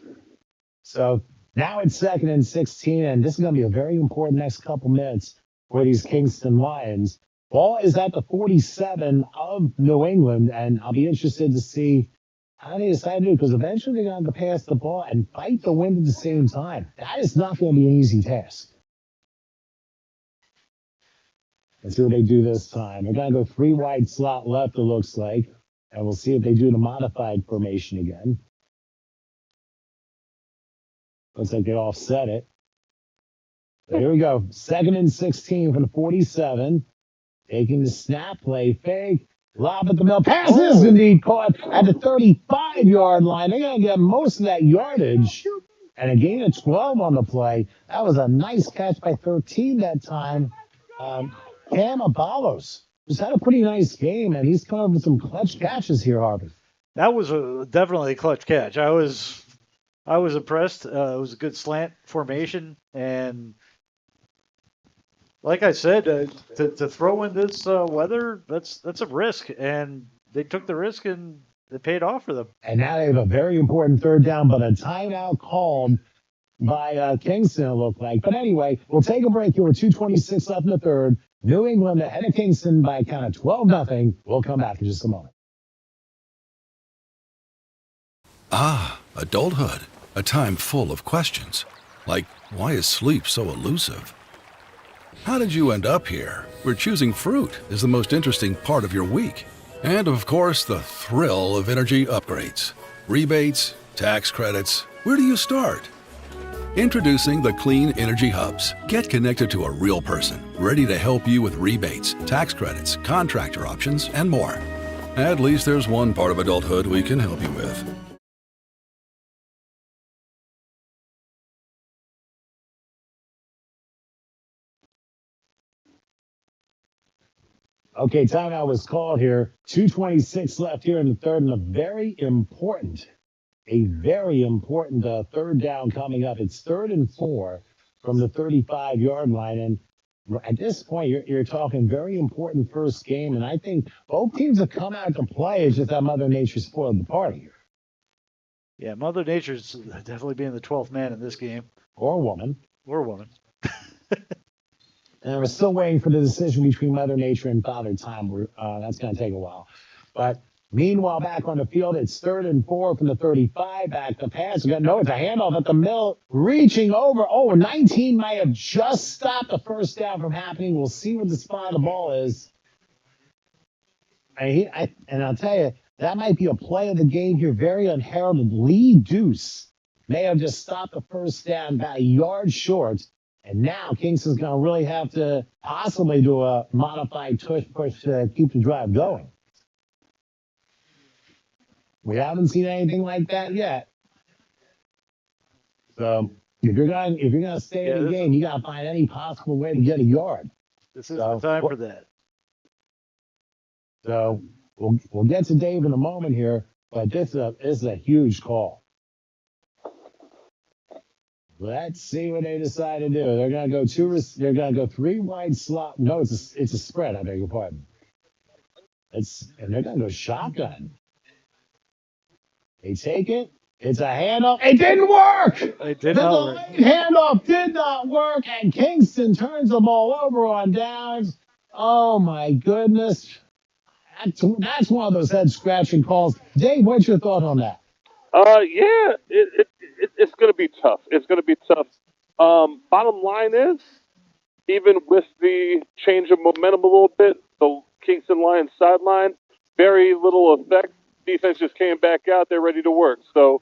So now it's 2nd and 16, and this is going to be a very important next couple minutes for these Kingston Lions. Ball is at the 47 of New England, and I'll be interested to see how they decide to do it, because eventually they're going to have to pass the ball and fight the wind at the same time. That is not going to be an easy task. Let's see what they do this time. They're going to go 3 wide slot left, it looks like, and we'll see if they do the modified formation again. Looks like they offset it. So here we go. 2nd and 16 from the 47. Taking the snap, play fake. Lob at the middle. Pass is indeed caught at the 35-yard line. They're going to get most of that yardage. And a gain of 12 on the play. That was a nice catch by 13 that time. Cam Abalos just had a pretty nice game, and he's come up with some clutch catches here, Harvey. That was definitely a clutch catch. I was impressed. It was a good slant formation, and like I said, to throw in this weather, that's a risk, and they took the risk, and it paid off for them. And now they have a very important 3rd down, but a timeout called by Kingston, it looked like. But anyway, we'll take a break here with 2:26 left in the 3rd. New England ahead of Kingston by a count of 12-0. We'll come back in just a moment. Ah, adulthood. A time full of questions. Like, why is sleep so elusive? How did you end up here, where choosing fruit is the most interesting part of your week? And of course, the thrill of energy upgrades. Rebates, tax credits. Where do you start? Introducing the Clean Energy Hubs. Get connected to a real person, ready to help you with rebates, tax credits, contractor options, and more. At least there's one part of adulthood we can help you with. Okay, timeout was called here. 2:26 left here in the 3rd, and a very important 3rd down coming up. It's 3rd and 4 from the 35-yard line, and at this point, you're talking very important first game, and I think both teams have come out to play. It's just that Mother Nature spoiled the party here. Yeah, Mother Nature's definitely being the 12th man in this game. Or woman. And we're still waiting for the decision between Mother Nature and Father Time. That's going to take a while. But meanwhile, back on the field, it's 3rd and 4 from the 35. Back to pass. It's a handoff at the middle, reaching over. 19 might have just stopped the first down from happening. We'll see what the spot of the ball is. And I'll tell you, that might be a play of the game here. Very unheralded. Lee Deuce may have just stopped the first down about a yard short. And now Kingston's going to really have to possibly do a modified push to keep the drive going. We haven't seen anything like that yet. So if you're going to stay in the game, you got to find any possible way to get a yard. This is the time for that. So we'll get to Dave in a moment here, but this is a huge call. Let's see what they decide to do. They're going to go 3 wide slot. No, it's a spread. I beg your pardon. And they're going to go shotgun. They take it. It's a handoff. It didn't work. The handoff did not work, and Kingston turns the ball over on downs. Oh my goodness. That's one of those head scratching calls. Dave, what's your thought on that? Yeah, it's going to be tough. It's going to be tough. Bottom line is, even with the change of momentum a little bit, the Kingston Lions sideline, very little effect. Defense just came back out. They're ready to work. So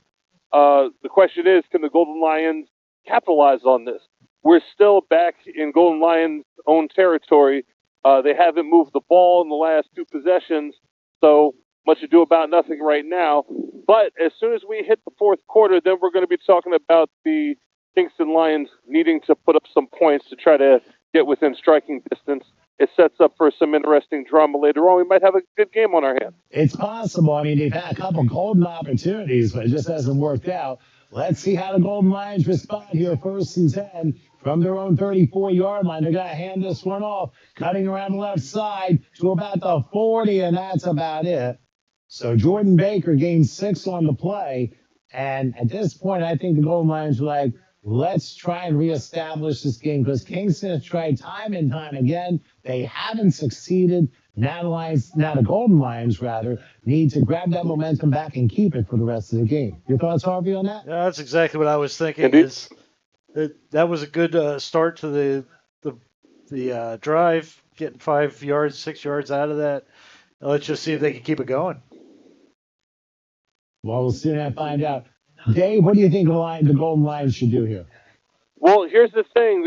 the question is, can the Golden Lions capitalize on this? We're still back in Golden Lions' own territory. They haven't moved the ball in the last 2 possessions, so much ado about nothing right now. But as soon as we hit the 4th quarter, then we're going to be talking about the Kingston Lions needing to put up some points to try to get within striking distance. It sets up for some interesting drama later on. We might have a good game on our hands. It's possible. I mean, they've had a couple golden opportunities, but it just hasn't worked out. Let's see how the Golden Lions respond here. 1st and 10 from their own 34-yard line. They're going to hand this one off, cutting around the left side to about the 40, and that's about it. So Jordan Baker gained 6 on the play. And at this point, I think the Golden Lions were like, let's try and reestablish this game because Kingston has tried time and time again. They haven't succeeded. Now the Golden Lions, need to grab that momentum back and keep it for the rest of the game. Your thoughts, Harvey, on that? Yeah, that's exactly what I was thinking. Is that was a good start to the drive, getting 5 yards, 6 yards out of that. Let's just see if they can keep it going. Well, we'll soon have to find out. Dave, what do you think the Golden Lions should do here? Well, here's the thing.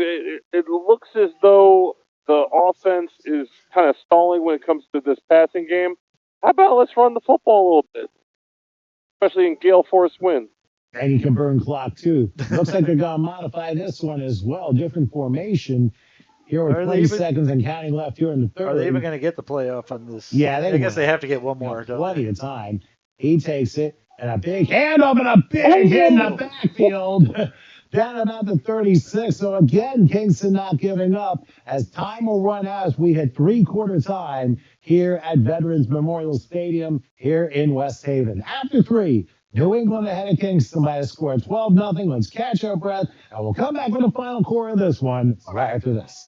It looks as though the offense is kind of stalling when it comes to this passing game. How about let's run the football a little bit, especially in gale force winds. And you can burn clock, too. Looks like they're going to modify this one as well. Different formation. Here with 20 seconds and counting left here in the third. Are they even going to get the playoff on this? Yeah, I guess they have to get one more. Plenty of time. He takes it, and a big handoff and a big hit in the backfield. Down about the 36. So again, Kingston not giving up as time will run out as we hit 3/4 time here at Veterans Memorial Stadium here in West Haven. After 3, New England ahead of Kingston by a score of 12-0. Let's catch our breath, and we'll come back with the final core of this one right after this.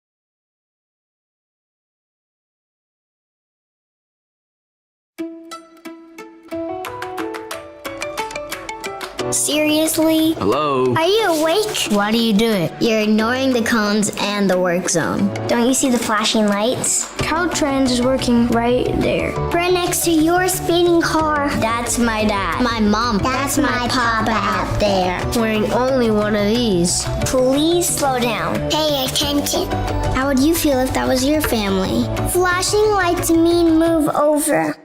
Seriously? Hello? Are you awake? Why do you do it? You're ignoring the cones and the work zone. Don't you see the flashing lights? Caltrans is working right there. Right next to your speeding car. That's my dad. My mom. That's my papa out there. Wearing only one of these. Please slow down. Pay attention. How would you feel if that was your family? Flashing lights mean move over.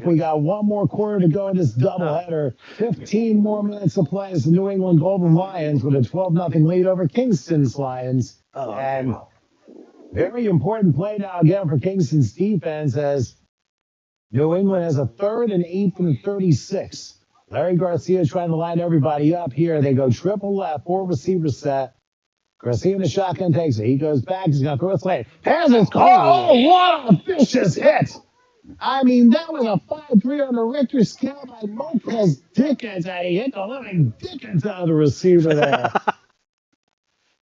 We got one more quarter to go in this doubleheader. 15 more minutes to play as the New England Golden Lions with a 12-0 lead over Kingston's Lions. And very important play now again for Kingston's defense as New England has a 3rd and 8 from the 36. Larry Garcia trying to line everybody up here. They go triple left, 4 receiver set. Garcia in the shotgun takes it. He goes back. He's going to throw it late. Has his call. Oh, what a vicious hit. I mean, that was a 5-3 on the Richter scale by Lopez Dickens. And he hit the living Dickens out of the receiver there.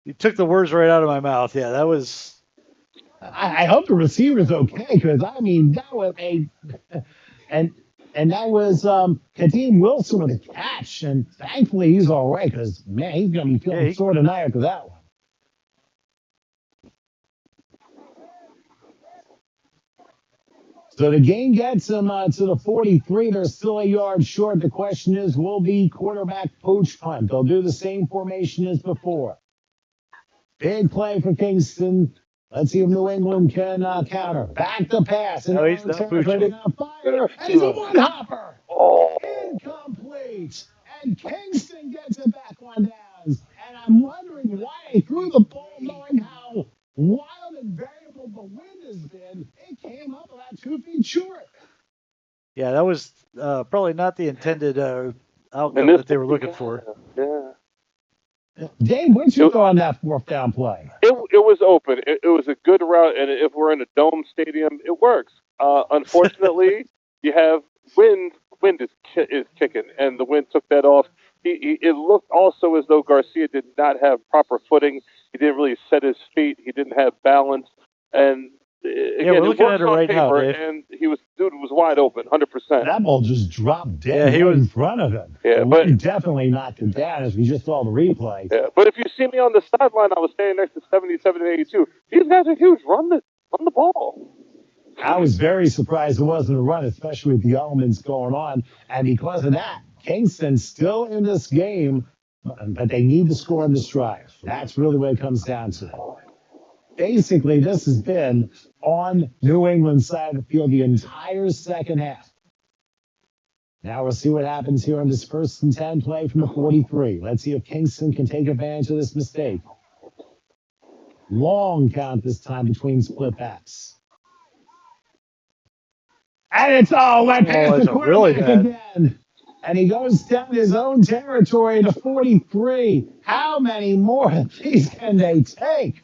You took the words right out of my mouth. Yeah, that was. I hope the receiver's okay because, I mean, that was a. And that was Kadeem Wilson with a catch. And thankfully, he's all right because, man, he's going to be feeling sore tonight after that one. So the game gets them to the 43. They're still a yard short. The question is, will the quarterback poach punt? They'll do the same formation as before. Big play for Kingston. Let's see if New England can counter. Back to pass. And he's not ready to fire. And he's a one-hopper. Incomplete. And Kingston gets it back on downs. And I'm wondering why they threw the ball knowing how wild and variable the wind has been. It came up about 2 feet short. Yeah, that was probably not the intended outcome that they were looking for. Yeah. Dave, where'd you go on that 4th down play? It was open. It was a good route, and if we're in a dome stadium, it works. Unfortunately, you have wind. Wind is kicking, and the wind took that off. It looked also as though Garcia did not have proper footing. He didn't really set his feet. He didn't have balance, and again, we're looking at it right now, Dave. And dude was wide open, 100%. That ball just dropped dead in front of him. Yeah, but definitely knocked him down as we just saw the replay. Yeah, but if you see me on the sideline, I was standing next to 77 and 82. These guys are huge. Run the ball. I was very surprised it wasn't a run, especially with the elements going on. And because of that, Kingston's still in this game, but they need to score on this drive. That's really what it comes down to. Basically, this has been on New England's side of the field the entire second half. Now we'll see what happens here on this 1st and 10 play from the 43. Let's see if Kingston can take advantage of this mistake. Long count this time between split backs. And it's all went past the quarterback again. And he goes down his own territory to 43. How many more of these can they take?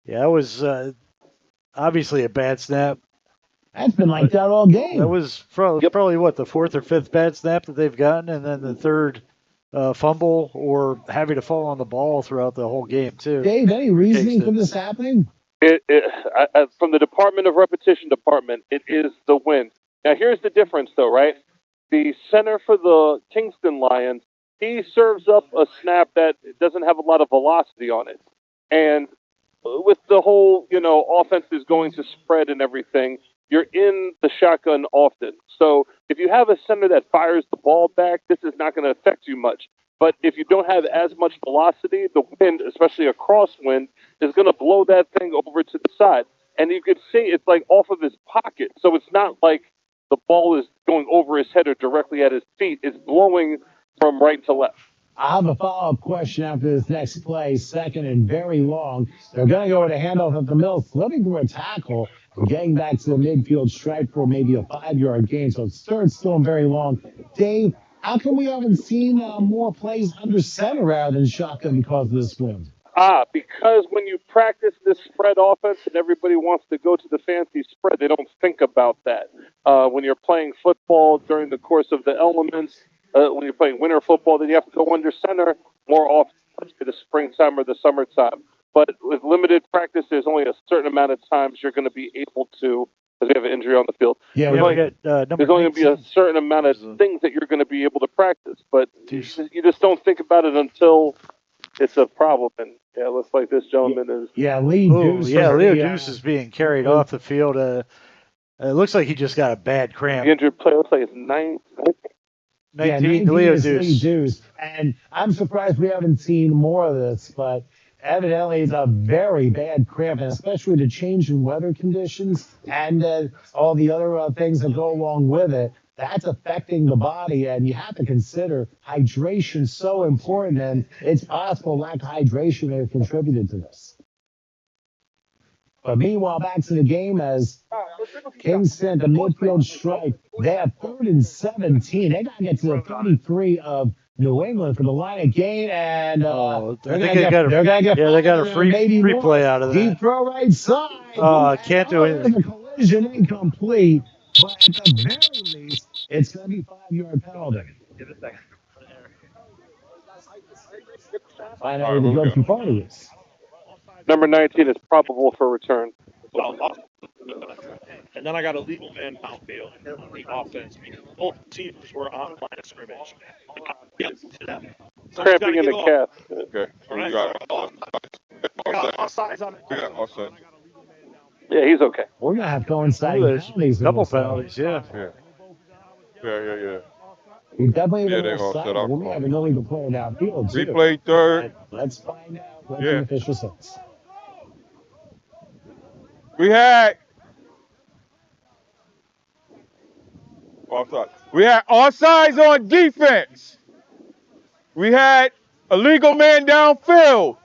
Yeah, that was obviously a bad snap. That's been like that all game. That was probably what, the 4th or 5th bad snap that they've gotten, and then the 3rd fumble or having to fall on the ball throughout the whole game, too. Dave, any reasoning for this happening? From the Department of Repetition Department, it is the wind. Now, here's the difference, though, right? The center for the Kingston Lions, he serves up a snap that doesn't have a lot of velocity on it. And with the whole, offense is going to spread and everything, you're in the shotgun often. So if you have a center that fires the ball back, this is not going to affect you much. But if you don't have as much velocity, the wind, especially a crosswind, is going to blow that thing over to the side. And you could see it's like off of his pocket. So it's not like the ball is going over his head or directly at his feet. It's blowing from right to left. I have a follow-up question after this next play, 2nd and very long. They're going to go with a handoff at the middle, flipping for a tackle, and getting back to the midfield stripe for maybe a 5-yard gain. So it's 3rd, still and very long. Dave, how come we haven't seen more plays under center rather than shotgun because of this wind? Because when you practice this spread offense and everybody wants to go to the fancy spread, they don't think about that. When you're playing football during the course of the elements, when you're playing winter football, then you have to go under center more often in the springtime or the summertime. But with limited practice, there's only a certain amount of times you're going to be able to, because we have an injury on the field. Yeah, there's only going to be a certain amount of things that you're going to be able to practice. But you just don't think about it until it's a problem. And yeah, it looks like this gentleman is. Yeah, Leo Deuce is being carried off the field. It looks like he just got a bad cramp. The injured player looks like it's 19. 19, Leo Deuce. And I'm surprised we haven't seen more of this, but evidently it's a very bad cramp, and especially the change in weather conditions and all the other things that go along with it. That's affecting the body, and you have to consider hydration so important, and it's possible lack of hydration may have contributed to this. But meanwhile, back to the game as Kingston, the midfield strike, they have 3rd and 17. They got to get to the 33 of New England for the line of gain, and they're going to get a free play out of that. Deep throw right side. Can't do anything. The collision incomplete, but at the very least, it's going to be 5-yard penalty. Find out who the guilty party is. Number 19 is probable for return. And then I got a legal man downfield in the offense. Both teams were on line of scrimmage. Cramping in the calf. Okay. All right. Yeah, he's okay. We're going to have coinciding penalties. Couple penalties, yeah. Yeah. We definitely they're going to set up. We have an illegal player downfield, too. Replay 3rd. Let's find out what the official says. We had offsides on defense. We had a legal man downfield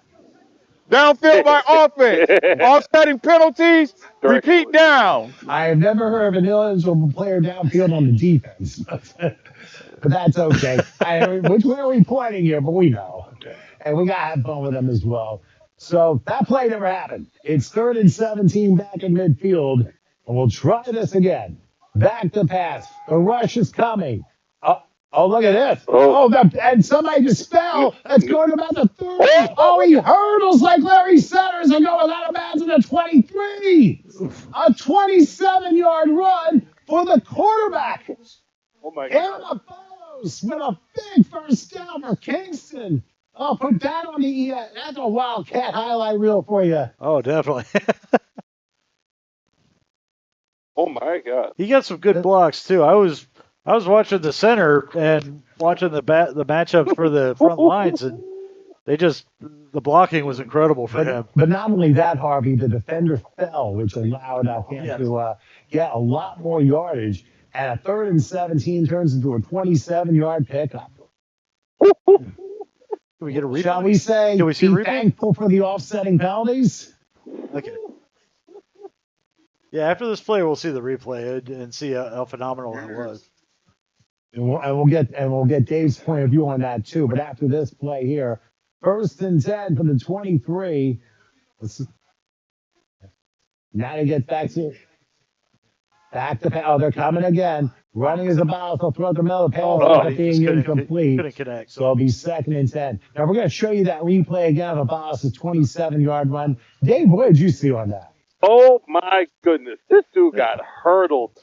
by offense. Offsetting penalties, repeat down. I have never heard of an illegal player downfield on the defense, but that's okay. Which way are we pointing here? But we know. And we got to have fun with them as well. So that play never happened. It's 3rd and 17 back in midfield, and we'll try this again. Back to pass. The rush is coming. Oh, look at this. And somebody just fell. That's going about the 30. Oh, he hurdles like Larry Centers and goes out of bounds at the 23. A 27-yard run for the quarterback. Oh, my God. Follows with a big first down for Kingston. Oh, put that on the that's a Wildcat highlight reel for you. Oh, definitely. Oh my God. He got some good blocks too. I was watching the center and watching the matchups for the front lines, and the blocking was incredible for him. But not only that, Harvey, the defender fell, which allowed him Yes. to get a lot more yardage. And a 3rd and 17 turns into a 27-yard pickup. Can we get a replay? Shall we say, Can we see a be replay? thankful for the offsetting penalties? Okay. Yeah, after this play, we'll see the replay and see how phenomenal it was. And we'll get Dave's point of view on that too. But after this play here, 1st and 10 for the 23. Now he gets back to they're coming again. Running is about to throw the middle of the pass, being incomplete. Couldn't connect. So it'll be 2nd and 10. Now we're going to show you that replay again of Abbas' 27-yard run. Dave, what did you see on that? Oh my goodness, this dude got hurdled.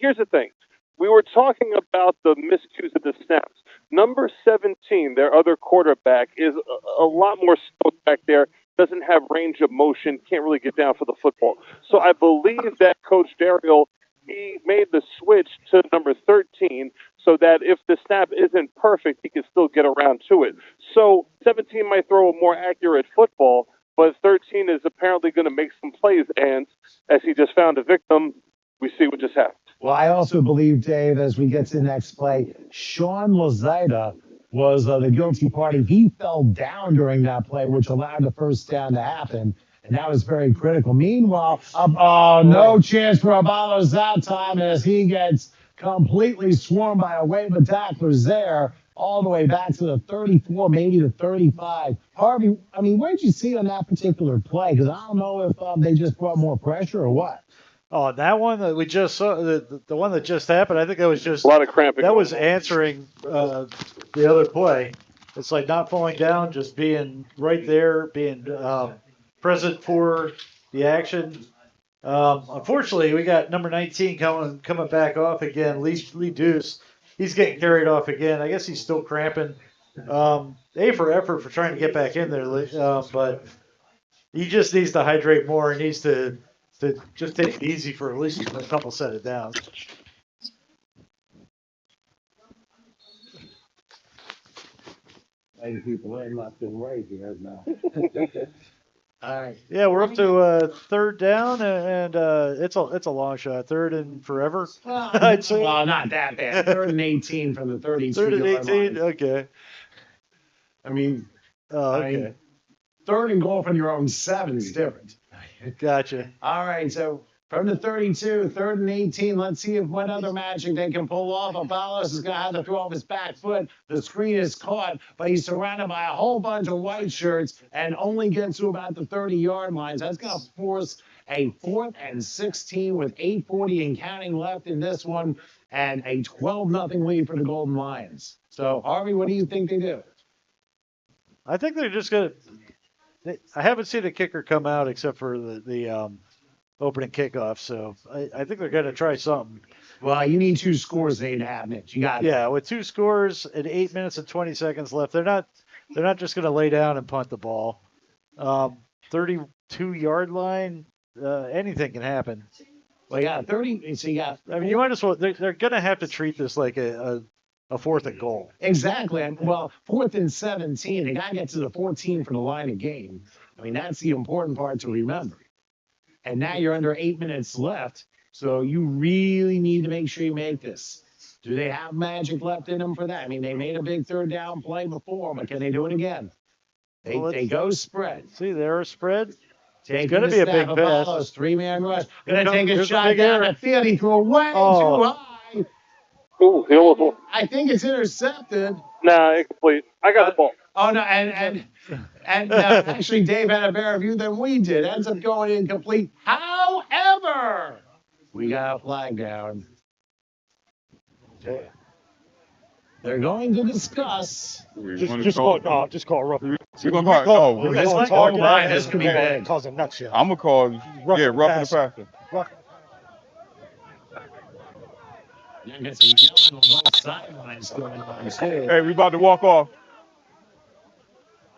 Here's the thing. We were talking about the miscues of the snaps. Number 17, their other quarterback, is a lot more slow back there, doesn't have range of motion, can't really get down for the football. So I believe that Coach Daryl, he made the switch to number 13 so that if the snap isn't perfect, he can still get around to it. So 17 might throw a more accurate football, but 13 is apparently going to make some plays, and as he just found a victim, we see what just happened. Well, I also believe, Dave, as we get to the next play, Sean Lazida was the guilty party. He fell down during that play, which allowed the 1st down to happen, and that was very critical. Meanwhile, no chance for Abalos that time as he gets completely swarmed by a wave of tacklers there, all the way back to the 34, maybe the 35. Harvey, I mean, what did you see on that particular play? Because I don't know if they just brought more pressure or what. Oh, that one that we just saw, the one that just happened, I think that was just a lot of cramping. That was answering the other play. It's like not falling down, just being right there, being present for the action. Unfortunately, we got number 19 coming back off again. Lee Deuce, he's getting carried off again. I guess he's still cramping. A for effort for trying to get back in there, but he just needs to hydrate more. He needs to just take it easy for at least a couple set of downs. People in left and right here now. All right. Yeah, we're up to 3rd down, and it's a long shot. 3rd and forever. I'd say. Well, not that bad. 3rd and 18 from the 32. 3rd and 18. Okay. I mean, okay. 3rd and goal from your own 7 is different. Gotcha. All right, so from the 32, 3rd and 18, let's see if what other magic they can pull off. Abalos is going to have to throw off his back foot. The screen is caught, but he's surrounded by a whole bunch of white shirts and only gets to about the 30-yard line. So that's going to force a 4th and 16 with 8:40 and counting left in this one, and a 12-0 lead for the Golden Lions. So, Harvey, what do you think they do? I think they're just going to. I haven't seen a kicker come out except for the opening kickoff, so I think they're going to try something. Well, you need 2 scores in 8.5 minutes. You got Yeah, with 2 scores and 8 minutes and 20 seconds left, they're not just going to lay down and punt the ball. 32-yard line, anything can happen. Well, yeah, 30. So yeah, I mean, you might as well. They're going to have to treat this like a 4th and goal. Exactly. Well, 4th and 17. They got to get to the 14 for the line of game. I mean, that's the important part to remember. And now you're under 8 minutes left, so you really need to make sure you make this. Do they have magic left in them for that? I mean, they made a big 3rd down play before, but can they do it again? They go spread. See, they're a spread. It's going to be a big pass. 3-man rush. Going to take a shot down at field. He threw way too high. Ooh, I think it's intercepted. Nah, incomplete. I got the ball. Oh no, and actually, Dave had a better view than we did. Ends up going incomplete. However, we got a flag down. They're going to discuss. Just call rough. You're gonna call? Oh, this could be big. Cause a nutshell. I'm gonna call. Rough in the passer. Hey, we about to walk off.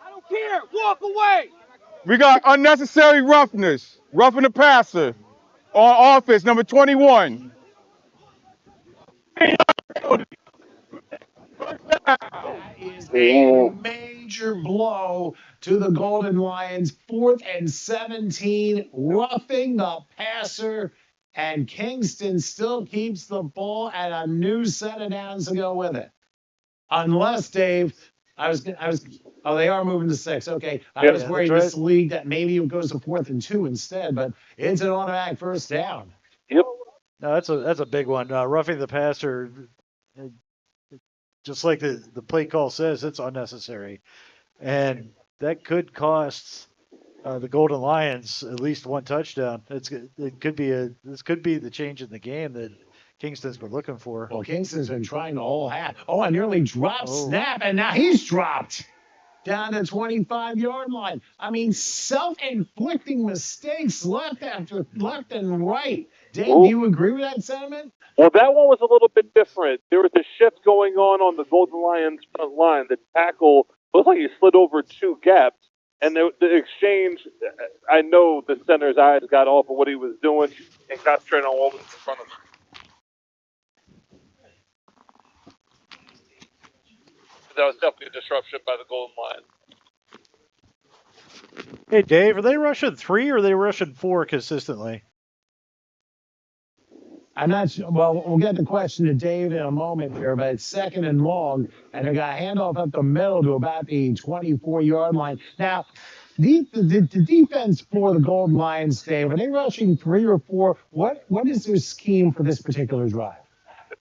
I don't care. Walk away. We got unnecessary roughness. Roughing the passer on offense, number 21. That is a major major blow to the Golden Lions. 4th and 17, roughing the passer, and Kingston still keeps the ball and a new set of downs to go with it. Unless, Dave, oh, they are moving to 6. Okay. I was worried this league that maybe it goes to 4th and 2 instead, but it's an automatic first down. Yep. No, that's a big one. Roughing the passer, just like the play call says, it's unnecessary, and that could cost the Golden Lions at least one touchdown. This could be the change in the game that Kingston's been looking for. Well, Kingston's been trying the whole half. Oh, I nearly dropped snap, and now he's dropped down the 25-yard line. I mean, self-inflicting mistakes left and right. Dave, do you agree with that sentiment? Well, that one was a little bit different. There was a shift going on the Golden Lions front line. The tackle looked like he slid over 2 gaps. And the exchange, I know the center's eyes got off of what he was doing and concentrated on what was in front of him. That was definitely a disruption by the Golden Lions. Hey, Dave, are they rushing 3 or are they rushing 4 consistently? I'm not sure. Well, we'll get the question to Dave in a moment here, but it's 2nd and long, and they got a handoff up the middle to about the 24-yard line. Now, the defense for the Golden Lions, Dave, are they rushing 3 or 4? What is their scheme for this particular drive?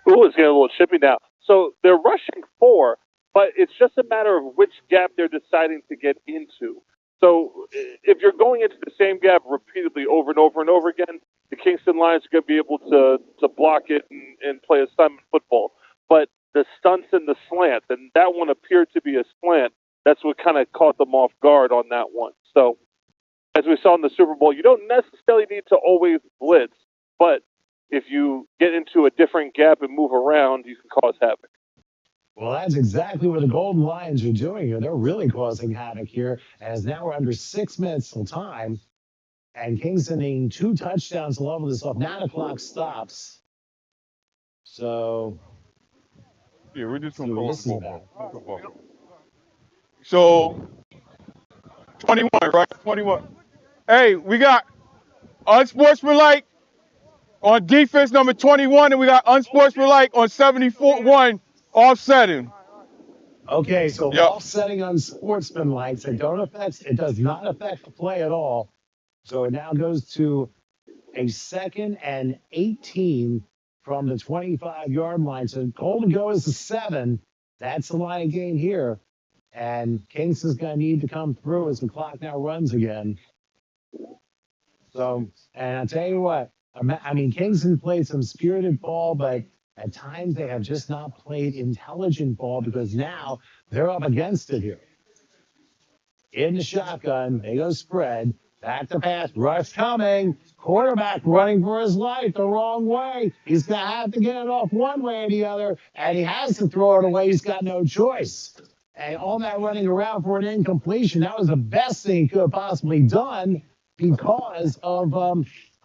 Ooh, it's getting a little chippy now. So they're rushing 4, but it's just a matter of which gap they're deciding to get into. So if you're going into the same gap repeatedly over and over and over again, the Kingston Lions are going to be able to block it and play assignment football. But the stunts and the slants, and that one appeared to be a slant, that's what kind of caught them off guard on that one. So as we saw in the Super Bowl, you don't necessarily need to always blitz, but if you get into a different gap and move around, you can cause havoc. Well, that's exactly what the Golden Lions are doing here. They're really causing havoc here, as now we're under 6 minutes till time, and Kingston needing 2 touchdowns to level this off. Now the clock stops. So, yeah, we're just going to go. So, 21, right? 21. Hey, we got unsportsmanlike on defense number 21, and we got unsportsmanlike on 74-1 offsetting. Okay, so offsetting unsportsmanlike, it does not affect the play at all. So it now goes to a 2nd and 18 from the 25-yard line. So Golden goes to 7. That's the line of gain here. And Kingston's going to need to come through as the clock now runs again. So, and I'll tell you what, I mean, Kingston played some spirited ball, but at times they have just not played intelligent ball because now they're up against it here. In the shotgun, they go spread. Back to pass, rush coming. Quarterback running for his life the wrong way. He's going to have to get it off one way or the other, and he has to throw it away. He's got no choice. And all that running around for an incompletion, that was the best thing he could have possibly done because of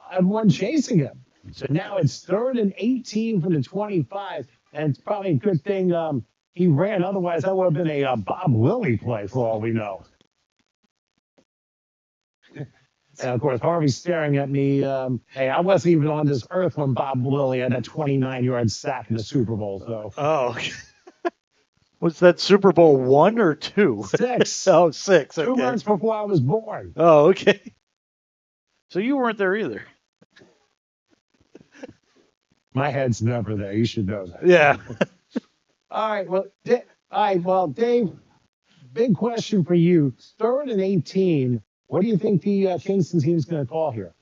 everyone chasing him. So now it's 3rd and 18 from the 25, and it's probably a good thing he ran. Otherwise, that would have been a Bob Lilly play for all we know. And, of course, Harvey's staring at me. Hey, I wasn't even on this earth when Bob Lilly had that 29-yard sack in the Super Bowl. So. Oh, okay. Was that Super Bowl 1 or 2? 6. Oh, 6. Okay. 2 months before I was born. Oh, okay. So you weren't there either. My head's never there. You should know that. Yeah. All right. Well, Dave, big question for you. 3rd and 18. What do you think the Kingston team is going to call here?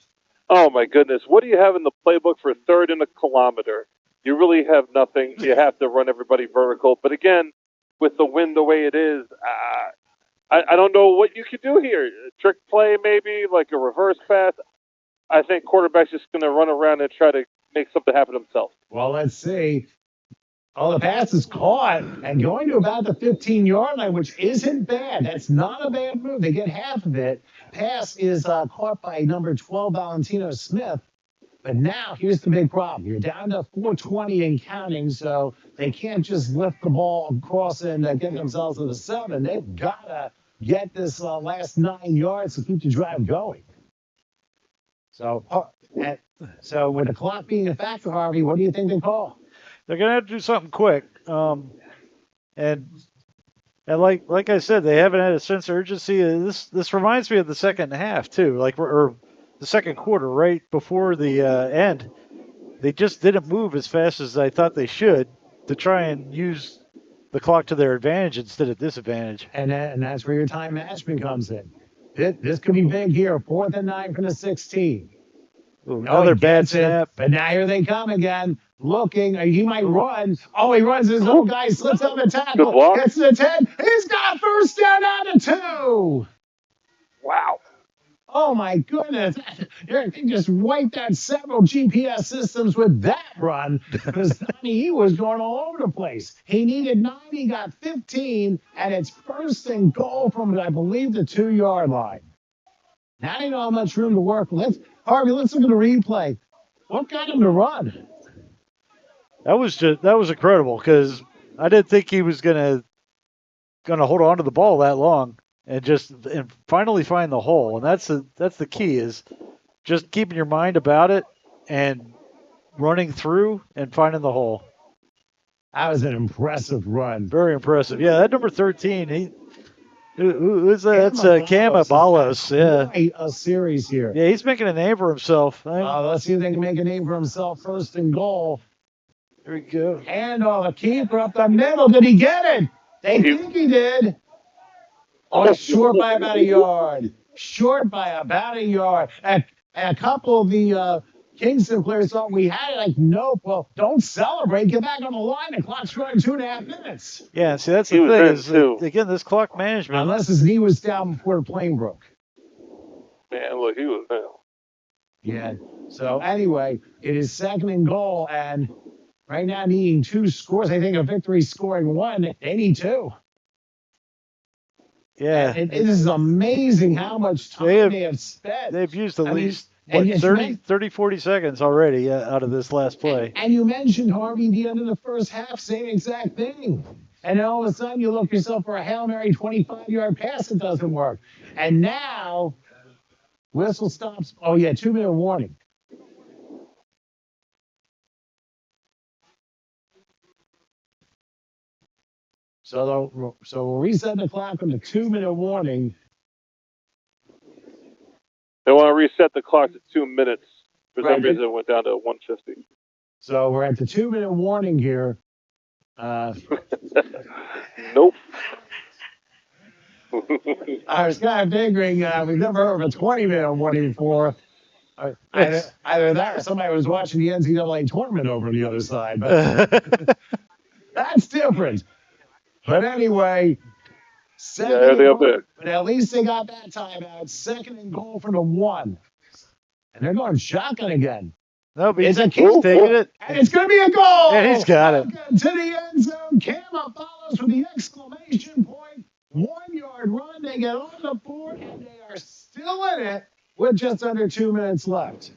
Oh, my goodness. What do you have in the playbook for 3rd and a kilometer? You really have nothing. You have to run everybody vertical. But again, with the wind the way it is, I don't know what you could do here. Trick play maybe, like a reverse pass. I think quarterback's just going to run around and try to make something happen himself. Well, let's see. Oh, the pass is caught and going to about the 15-yard line, which isn't bad. That's not a bad move. They get half of it. Pass is caught by number 12, Valentino Smith. But now here's the big problem. You're down to 420 and counting, so they can't just lift the ball across and get themselves to the 7. They've got to get this last 9 yards to keep the drive going. So, so with the clock being a factor, Harvey, what do you think they call? They're going to have to do something quick. And like I said, they haven't had a sense of urgency. This reminds me of the second half too, or the second quarter, right before the end. They just didn't move as fast as I thought they should to try and use the clock to their advantage instead of disadvantage. And that's where your time management comes in. This could be big here. 4th and 9 from the 16. Ooh, another bad snap. But now here they come again. Looking, he might run. Oh, he runs his own guy, slips on the tackle. Gets to the 10. He's got first down out of 2. Wow. Oh, my goodness. He just wiped out several GPS systems with that run. Because, he was going all over the place. He needed 9. He got 15. And it's first and goal from, I believe, the 2-yard line. Now they don't have much room to work. Harvey, let's look at the replay. What got him to run? That was incredible because I didn't think he was gonna hold on to the ball that long and finally find the hole. And that's the key, is just keeping your mind about it and running through and finding the hole. That was an impressive run. Very impressive. Yeah, that number 13. Who's that? That's Camabalos. Yeah. Quite a series here. Yeah, he's making a name for himself. Let's see if they can make a name for himself. First and goal. Here we go. And the keeper up the middle. Did he get it? They think he did. Oh, short by about a yard. Short by about a yard. And a couple of the Kingston players thought we had it. Like, nope. Well, don't celebrate. Get back on the line. The clock's running 2.5 minutes. Yeah, see, that's the thing. Is, again, this clock management. Unless his knee was down before the plane broke. Man, look, he was down. Yeah. So, anyway, it is 2nd and goal. And right now, needing 2 scores. I think a victory scoring 1. They need 2. Yeah. It is amazing how much time they have spent. They've used at least 30, 40 seconds already out of this last play. And you mentioned, Harvey, the end of the first half, same exact thing. And then all of a sudden, you look yourself for a Hail Mary 25-yard pass that doesn't work. And now, whistle stops. Oh, yeah, 2-minute warning. So we'll reset the clock on the 2-minute warning. They want to reset the clock to 2 minutes. For some Right. reason, it went down to 150. So we're at the 2-minute warning here. Nope. I was kind of figuring we've never heard of a 20-minute warning before. Either that or somebody was watching the NCAA tournament over on the other side. But that's different. But anyway, but at least they got that time out. 2nd and goal for the 1. And they're going shotgun again. No, but it's a he's taking it. And it's going to be a goal. Yeah, he's got it. Welcome to the end zone. Cama follows with the exclamation point. 1-yard run. They get on the board, and they are still in it with just under 2 minutes left.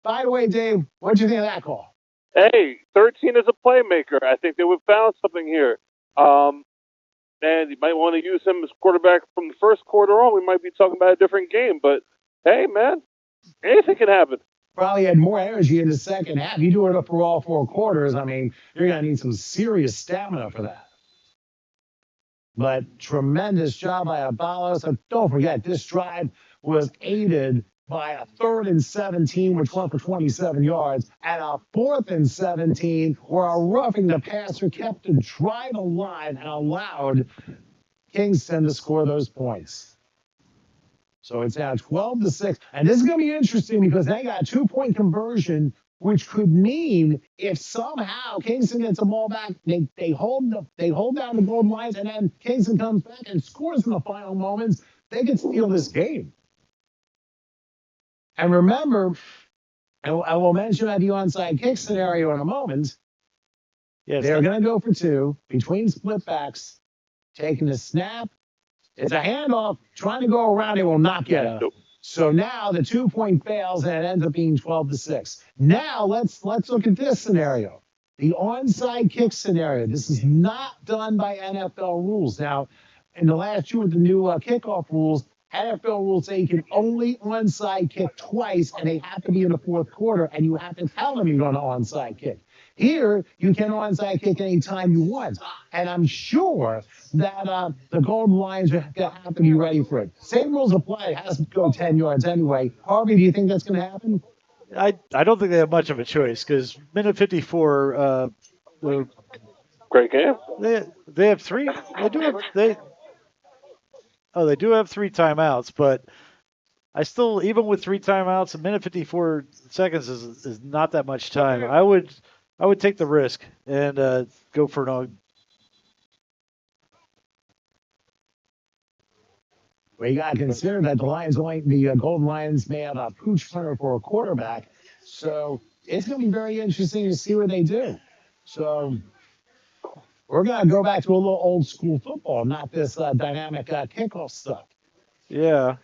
By the way, Dave, what do you think of that call? Hey, 13 is a playmaker. I think they would found something here. And you might want to use him as quarterback from the first quarter on. We might be talking about a different game. But, hey, man, anything can happen. Probably had more energy in the second half. You do it for all 4 quarters. I mean, you're going to need some serious stamina for that. But tremendous job by Abalos. And don't forget, this drive was aided by a 3rd and 17, which went for 27 yards, and a 4th and 17, where a roughing the passer kept the drive alive and allowed Kingston to score those points. So it's now 12-6. And this is going to be interesting because they got a 2-point conversion, which could mean if somehow Kingston gets the ball back, they hold down the goal lines, and then Kingston comes back and scores in the final moments, they can steal this game. And remember, and I will mention at the onside kick scenario in a moment, they're going to go for 2 between split backs, taking the snap. It's a handoff, trying to go around. It will not get it. So now the 2-point fails and it ends up being 12-6. Now let's look at this scenario. The onside kick scenario. This is not done by NFL rules. Now, in the last year with the new kickoff rules, NFL rules say you can only onside kick twice, and they have to be in the fourth quarter, and you have to tell them you're going to onside kick. Here, you can onside kick anytime you want. And I'm sure that the Golden Lions are going to have to be ready for it. Same rules apply. It has to go 10 yards anyway. Harvey, do you think that's going to happen? I don't think they have much of a choice because minute 54. Great game. They have three. They do have 3 timeouts, but I still, even with 3 timeouts, a minute 54 seconds is not that much time. I would take the risk and go for an. Well, you got to consider that the Golden Lions may have a pooch punter for a quarterback, so it's going to be very interesting to see what they do. So we're going to go back to a little old school football, not this dynamic kickoff stuff. Yeah.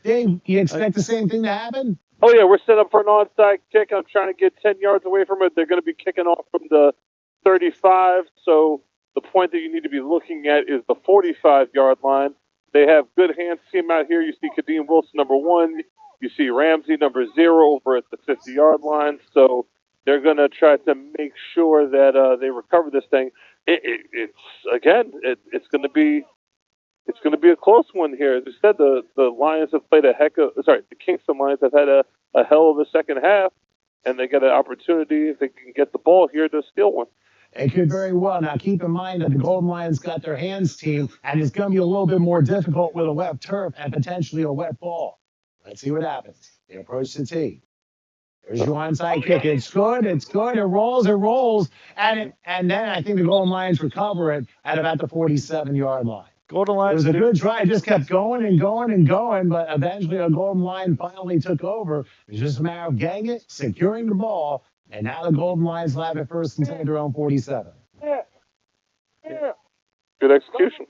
Dave, you expect the same thing to happen? Oh, yeah, we're set up for an onside kick. I'm trying to get 10 yards away from it. They're going to be kicking off from the 35, so the point that you need to be looking at is the 45-yard line. They have good hands team out here. You see Kadeem Wilson, number 1. You see Ramsey, number 0, over at the 50-yard line. So they're going to try to make sure that they recover this thing. It's going to be a close one here. As I said, the Lions have played the Kingston Lions have had a hell of a second half, and they get an opportunity, if they can get the ball here, to steal one. It could very well. Now, keep in mind that the Golden Lions got their hands team, and it's going to be a little bit more difficult with a wet turf and potentially a wet ball. Let's see what happens. They approach the tee. There's your onside kick. It's good. It rolls. And then I think the Golden Lions recover it at about the 47-yard line. Golden Lions. It was a good try. It just kept going and going, but eventually a Golden Lion finally took over. It was just a matter of getting it, securing the ball, and now the Golden Lions have it first and 10 at their own 47. Yeah. Good execution.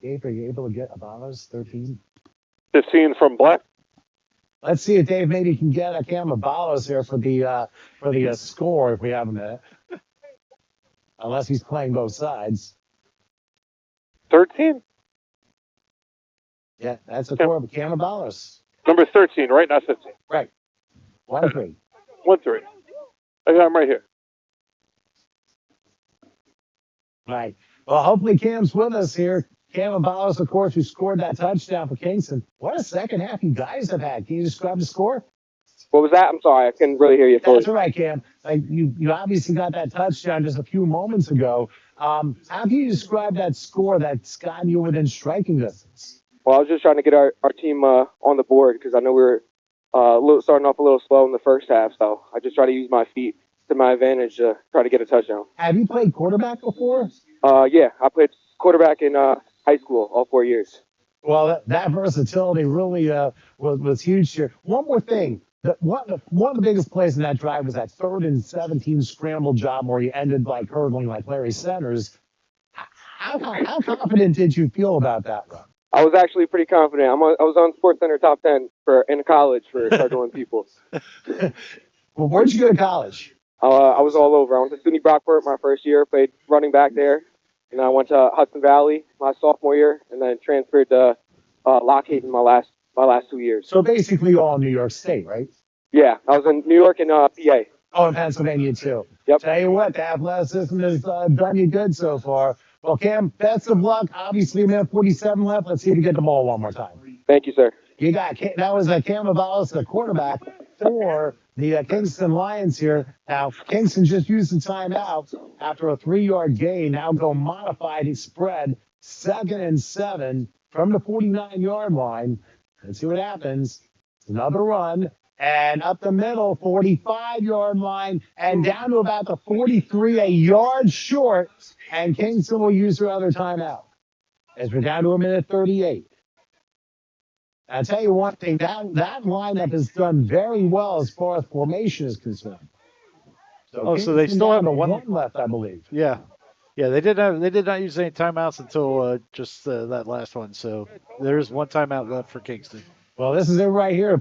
Dave, are you able to get Abalos 13? 15 from Black. Let's see if Dave maybe can get a Cam Abalos here for the score if we have a minute. Unless he's playing both sides. 13? Yeah, that's a core of Cam Abalos. Number 13, right? Not 15. Right. 1-3. 1-3. I got him right here. Right. Well, hopefully Cam's with us here. Cam Abalos, of course, who scored that touchdown for Kingston. What a second half you guys have had. Can you describe the score? What was that? I'm sorry, I couldn't really hear you fully. That's all right, Cam. Like you obviously got that touchdown just a few moments ago. How do you describe that score that's gotten you within striking distance? Well, I was just trying to get our team on the board because I know we were starting off a little slow in the first half, so I just try to use my feet to my advantage to try to get a touchdown. Have you played quarterback before? Yeah, I played quarterback in high school all 4 years. Well, that versatility really was huge here. One more thing. One of the biggest plays in that drive was that 3rd and 17 scramble job where you ended like hurdling like Larry Centers. How confident did you feel about that run? I was actually pretty confident. I was on SportsCenter top 10 in college for Cardinal People. Well, where'd you go to college? I was all over. I went to SUNY Brockport my first year, played running back there. And I went to Hudson Valley my sophomore year, and then transferred to Lockheed in my last 2 years. So basically all New York State, right? Yeah, I was in New York and PA. Oh, in Pennsylvania too. Yep. Tell you what, the athleticism has done you good so far. Well, Cam, best of luck. Obviously, a minute 47 left. Let's see if you get the ball one more time. Thank you, sir. That was Cam Abalos, the quarterback for the Kingston Lions here. Now, Kingston just used the timeout after a 3-yard gain. Now go modified his spread, 2nd and 7 from the 49-yard line. Let's see what happens. Another run. And up the middle, 45-yard line, and down to about the 43, a yard short. And Kingston will use their other timeout as we're down to a minute 38. I'll tell you one thing, that lineup has done very well as far as formation is concerned. So they still have a one left, I believe. Yeah. Yeah, they did not use any timeouts until just that last one. So there's one timeout left for Kingston. Well, this is it right here.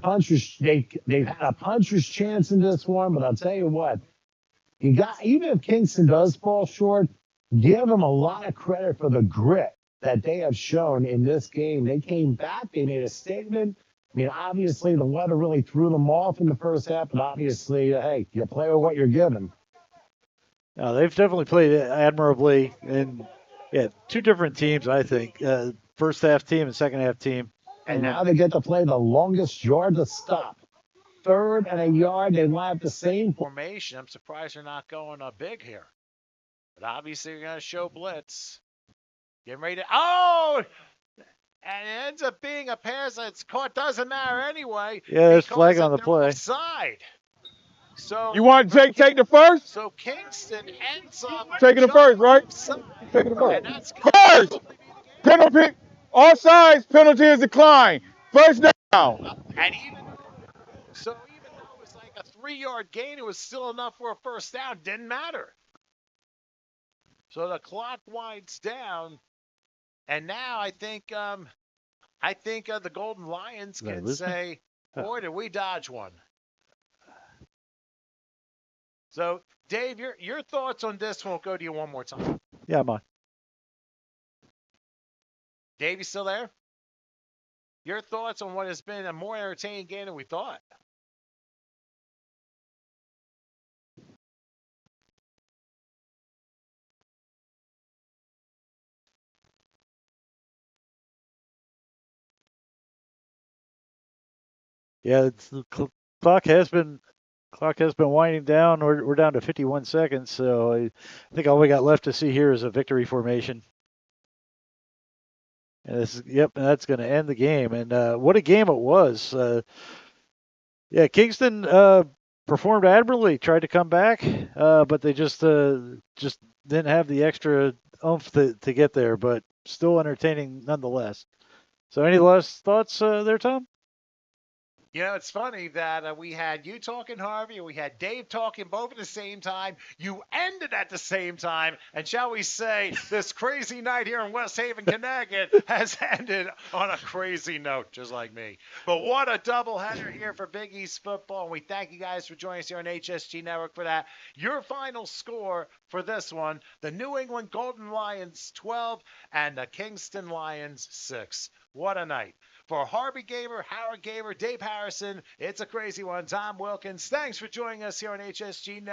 They've had a puncher's chance in this one, but I'll tell you what, even if Kingston does fall short, give them a lot of credit for the grit that they have shown in this game. They came back, they made a statement. I mean, obviously the weather really threw them off in the first half, but obviously, hey, you play with what you're given. No, they've definitely played admirably, and yeah, two different teams, I think. First half team and second half team. And now they get to play the longest yard to stop. 3rd and a yard, they will have the same formation. I'm surprised they're not going big here. But obviously, you're going to show blitz. Getting ready to. Oh! And it ends up being a pass that's caught. Doesn't matter anyway. Yeah, there's flag on the play. Offside. So You want Jake take the first? So Kingston ends up Taking the first, right? Taking the first. And that's First! Penalty. Offsides. Penalty is declined. First down. And even though it was like a 3-yard gain, it was still enough for a first down. Didn't matter. So the clock winds down, and now I think the Golden Lions can say, "Boy, did we dodge one." So, Dave, your thoughts on this one. We'll go to you one more time. Yeah, I'm on. Dave, you still there? Your thoughts on what has been a more entertaining game than we thought? Yeah, the clock has been winding down. We're down to 51 seconds, so I think all we got left to see here is a victory formation. And and that's going to end the game. And what a game it was. Yeah, Kingston performed admirably, tried to come back, but they just didn't have the extra oomph to get there, but still entertaining nonetheless. So any last thoughts there, Tom? You know, it's funny that we had you talking, Harvey, and we had Dave talking both at the same time. You ended at the same time. And shall we say, this crazy night here in West Haven, Connecticut has ended on a crazy note, just like me. But what a doubleheader here for Big East football. And we thank you guys for joining us here on HSG Network for that. Your final score for this one, the New England Golden Lions 12 and the Kingston Lions 6. What a night. For Harvey Gaber, Howard Gaber, Dave Harrison, it's a crazy one. Tom Wilkins, thanks for joining us here on HSG Network.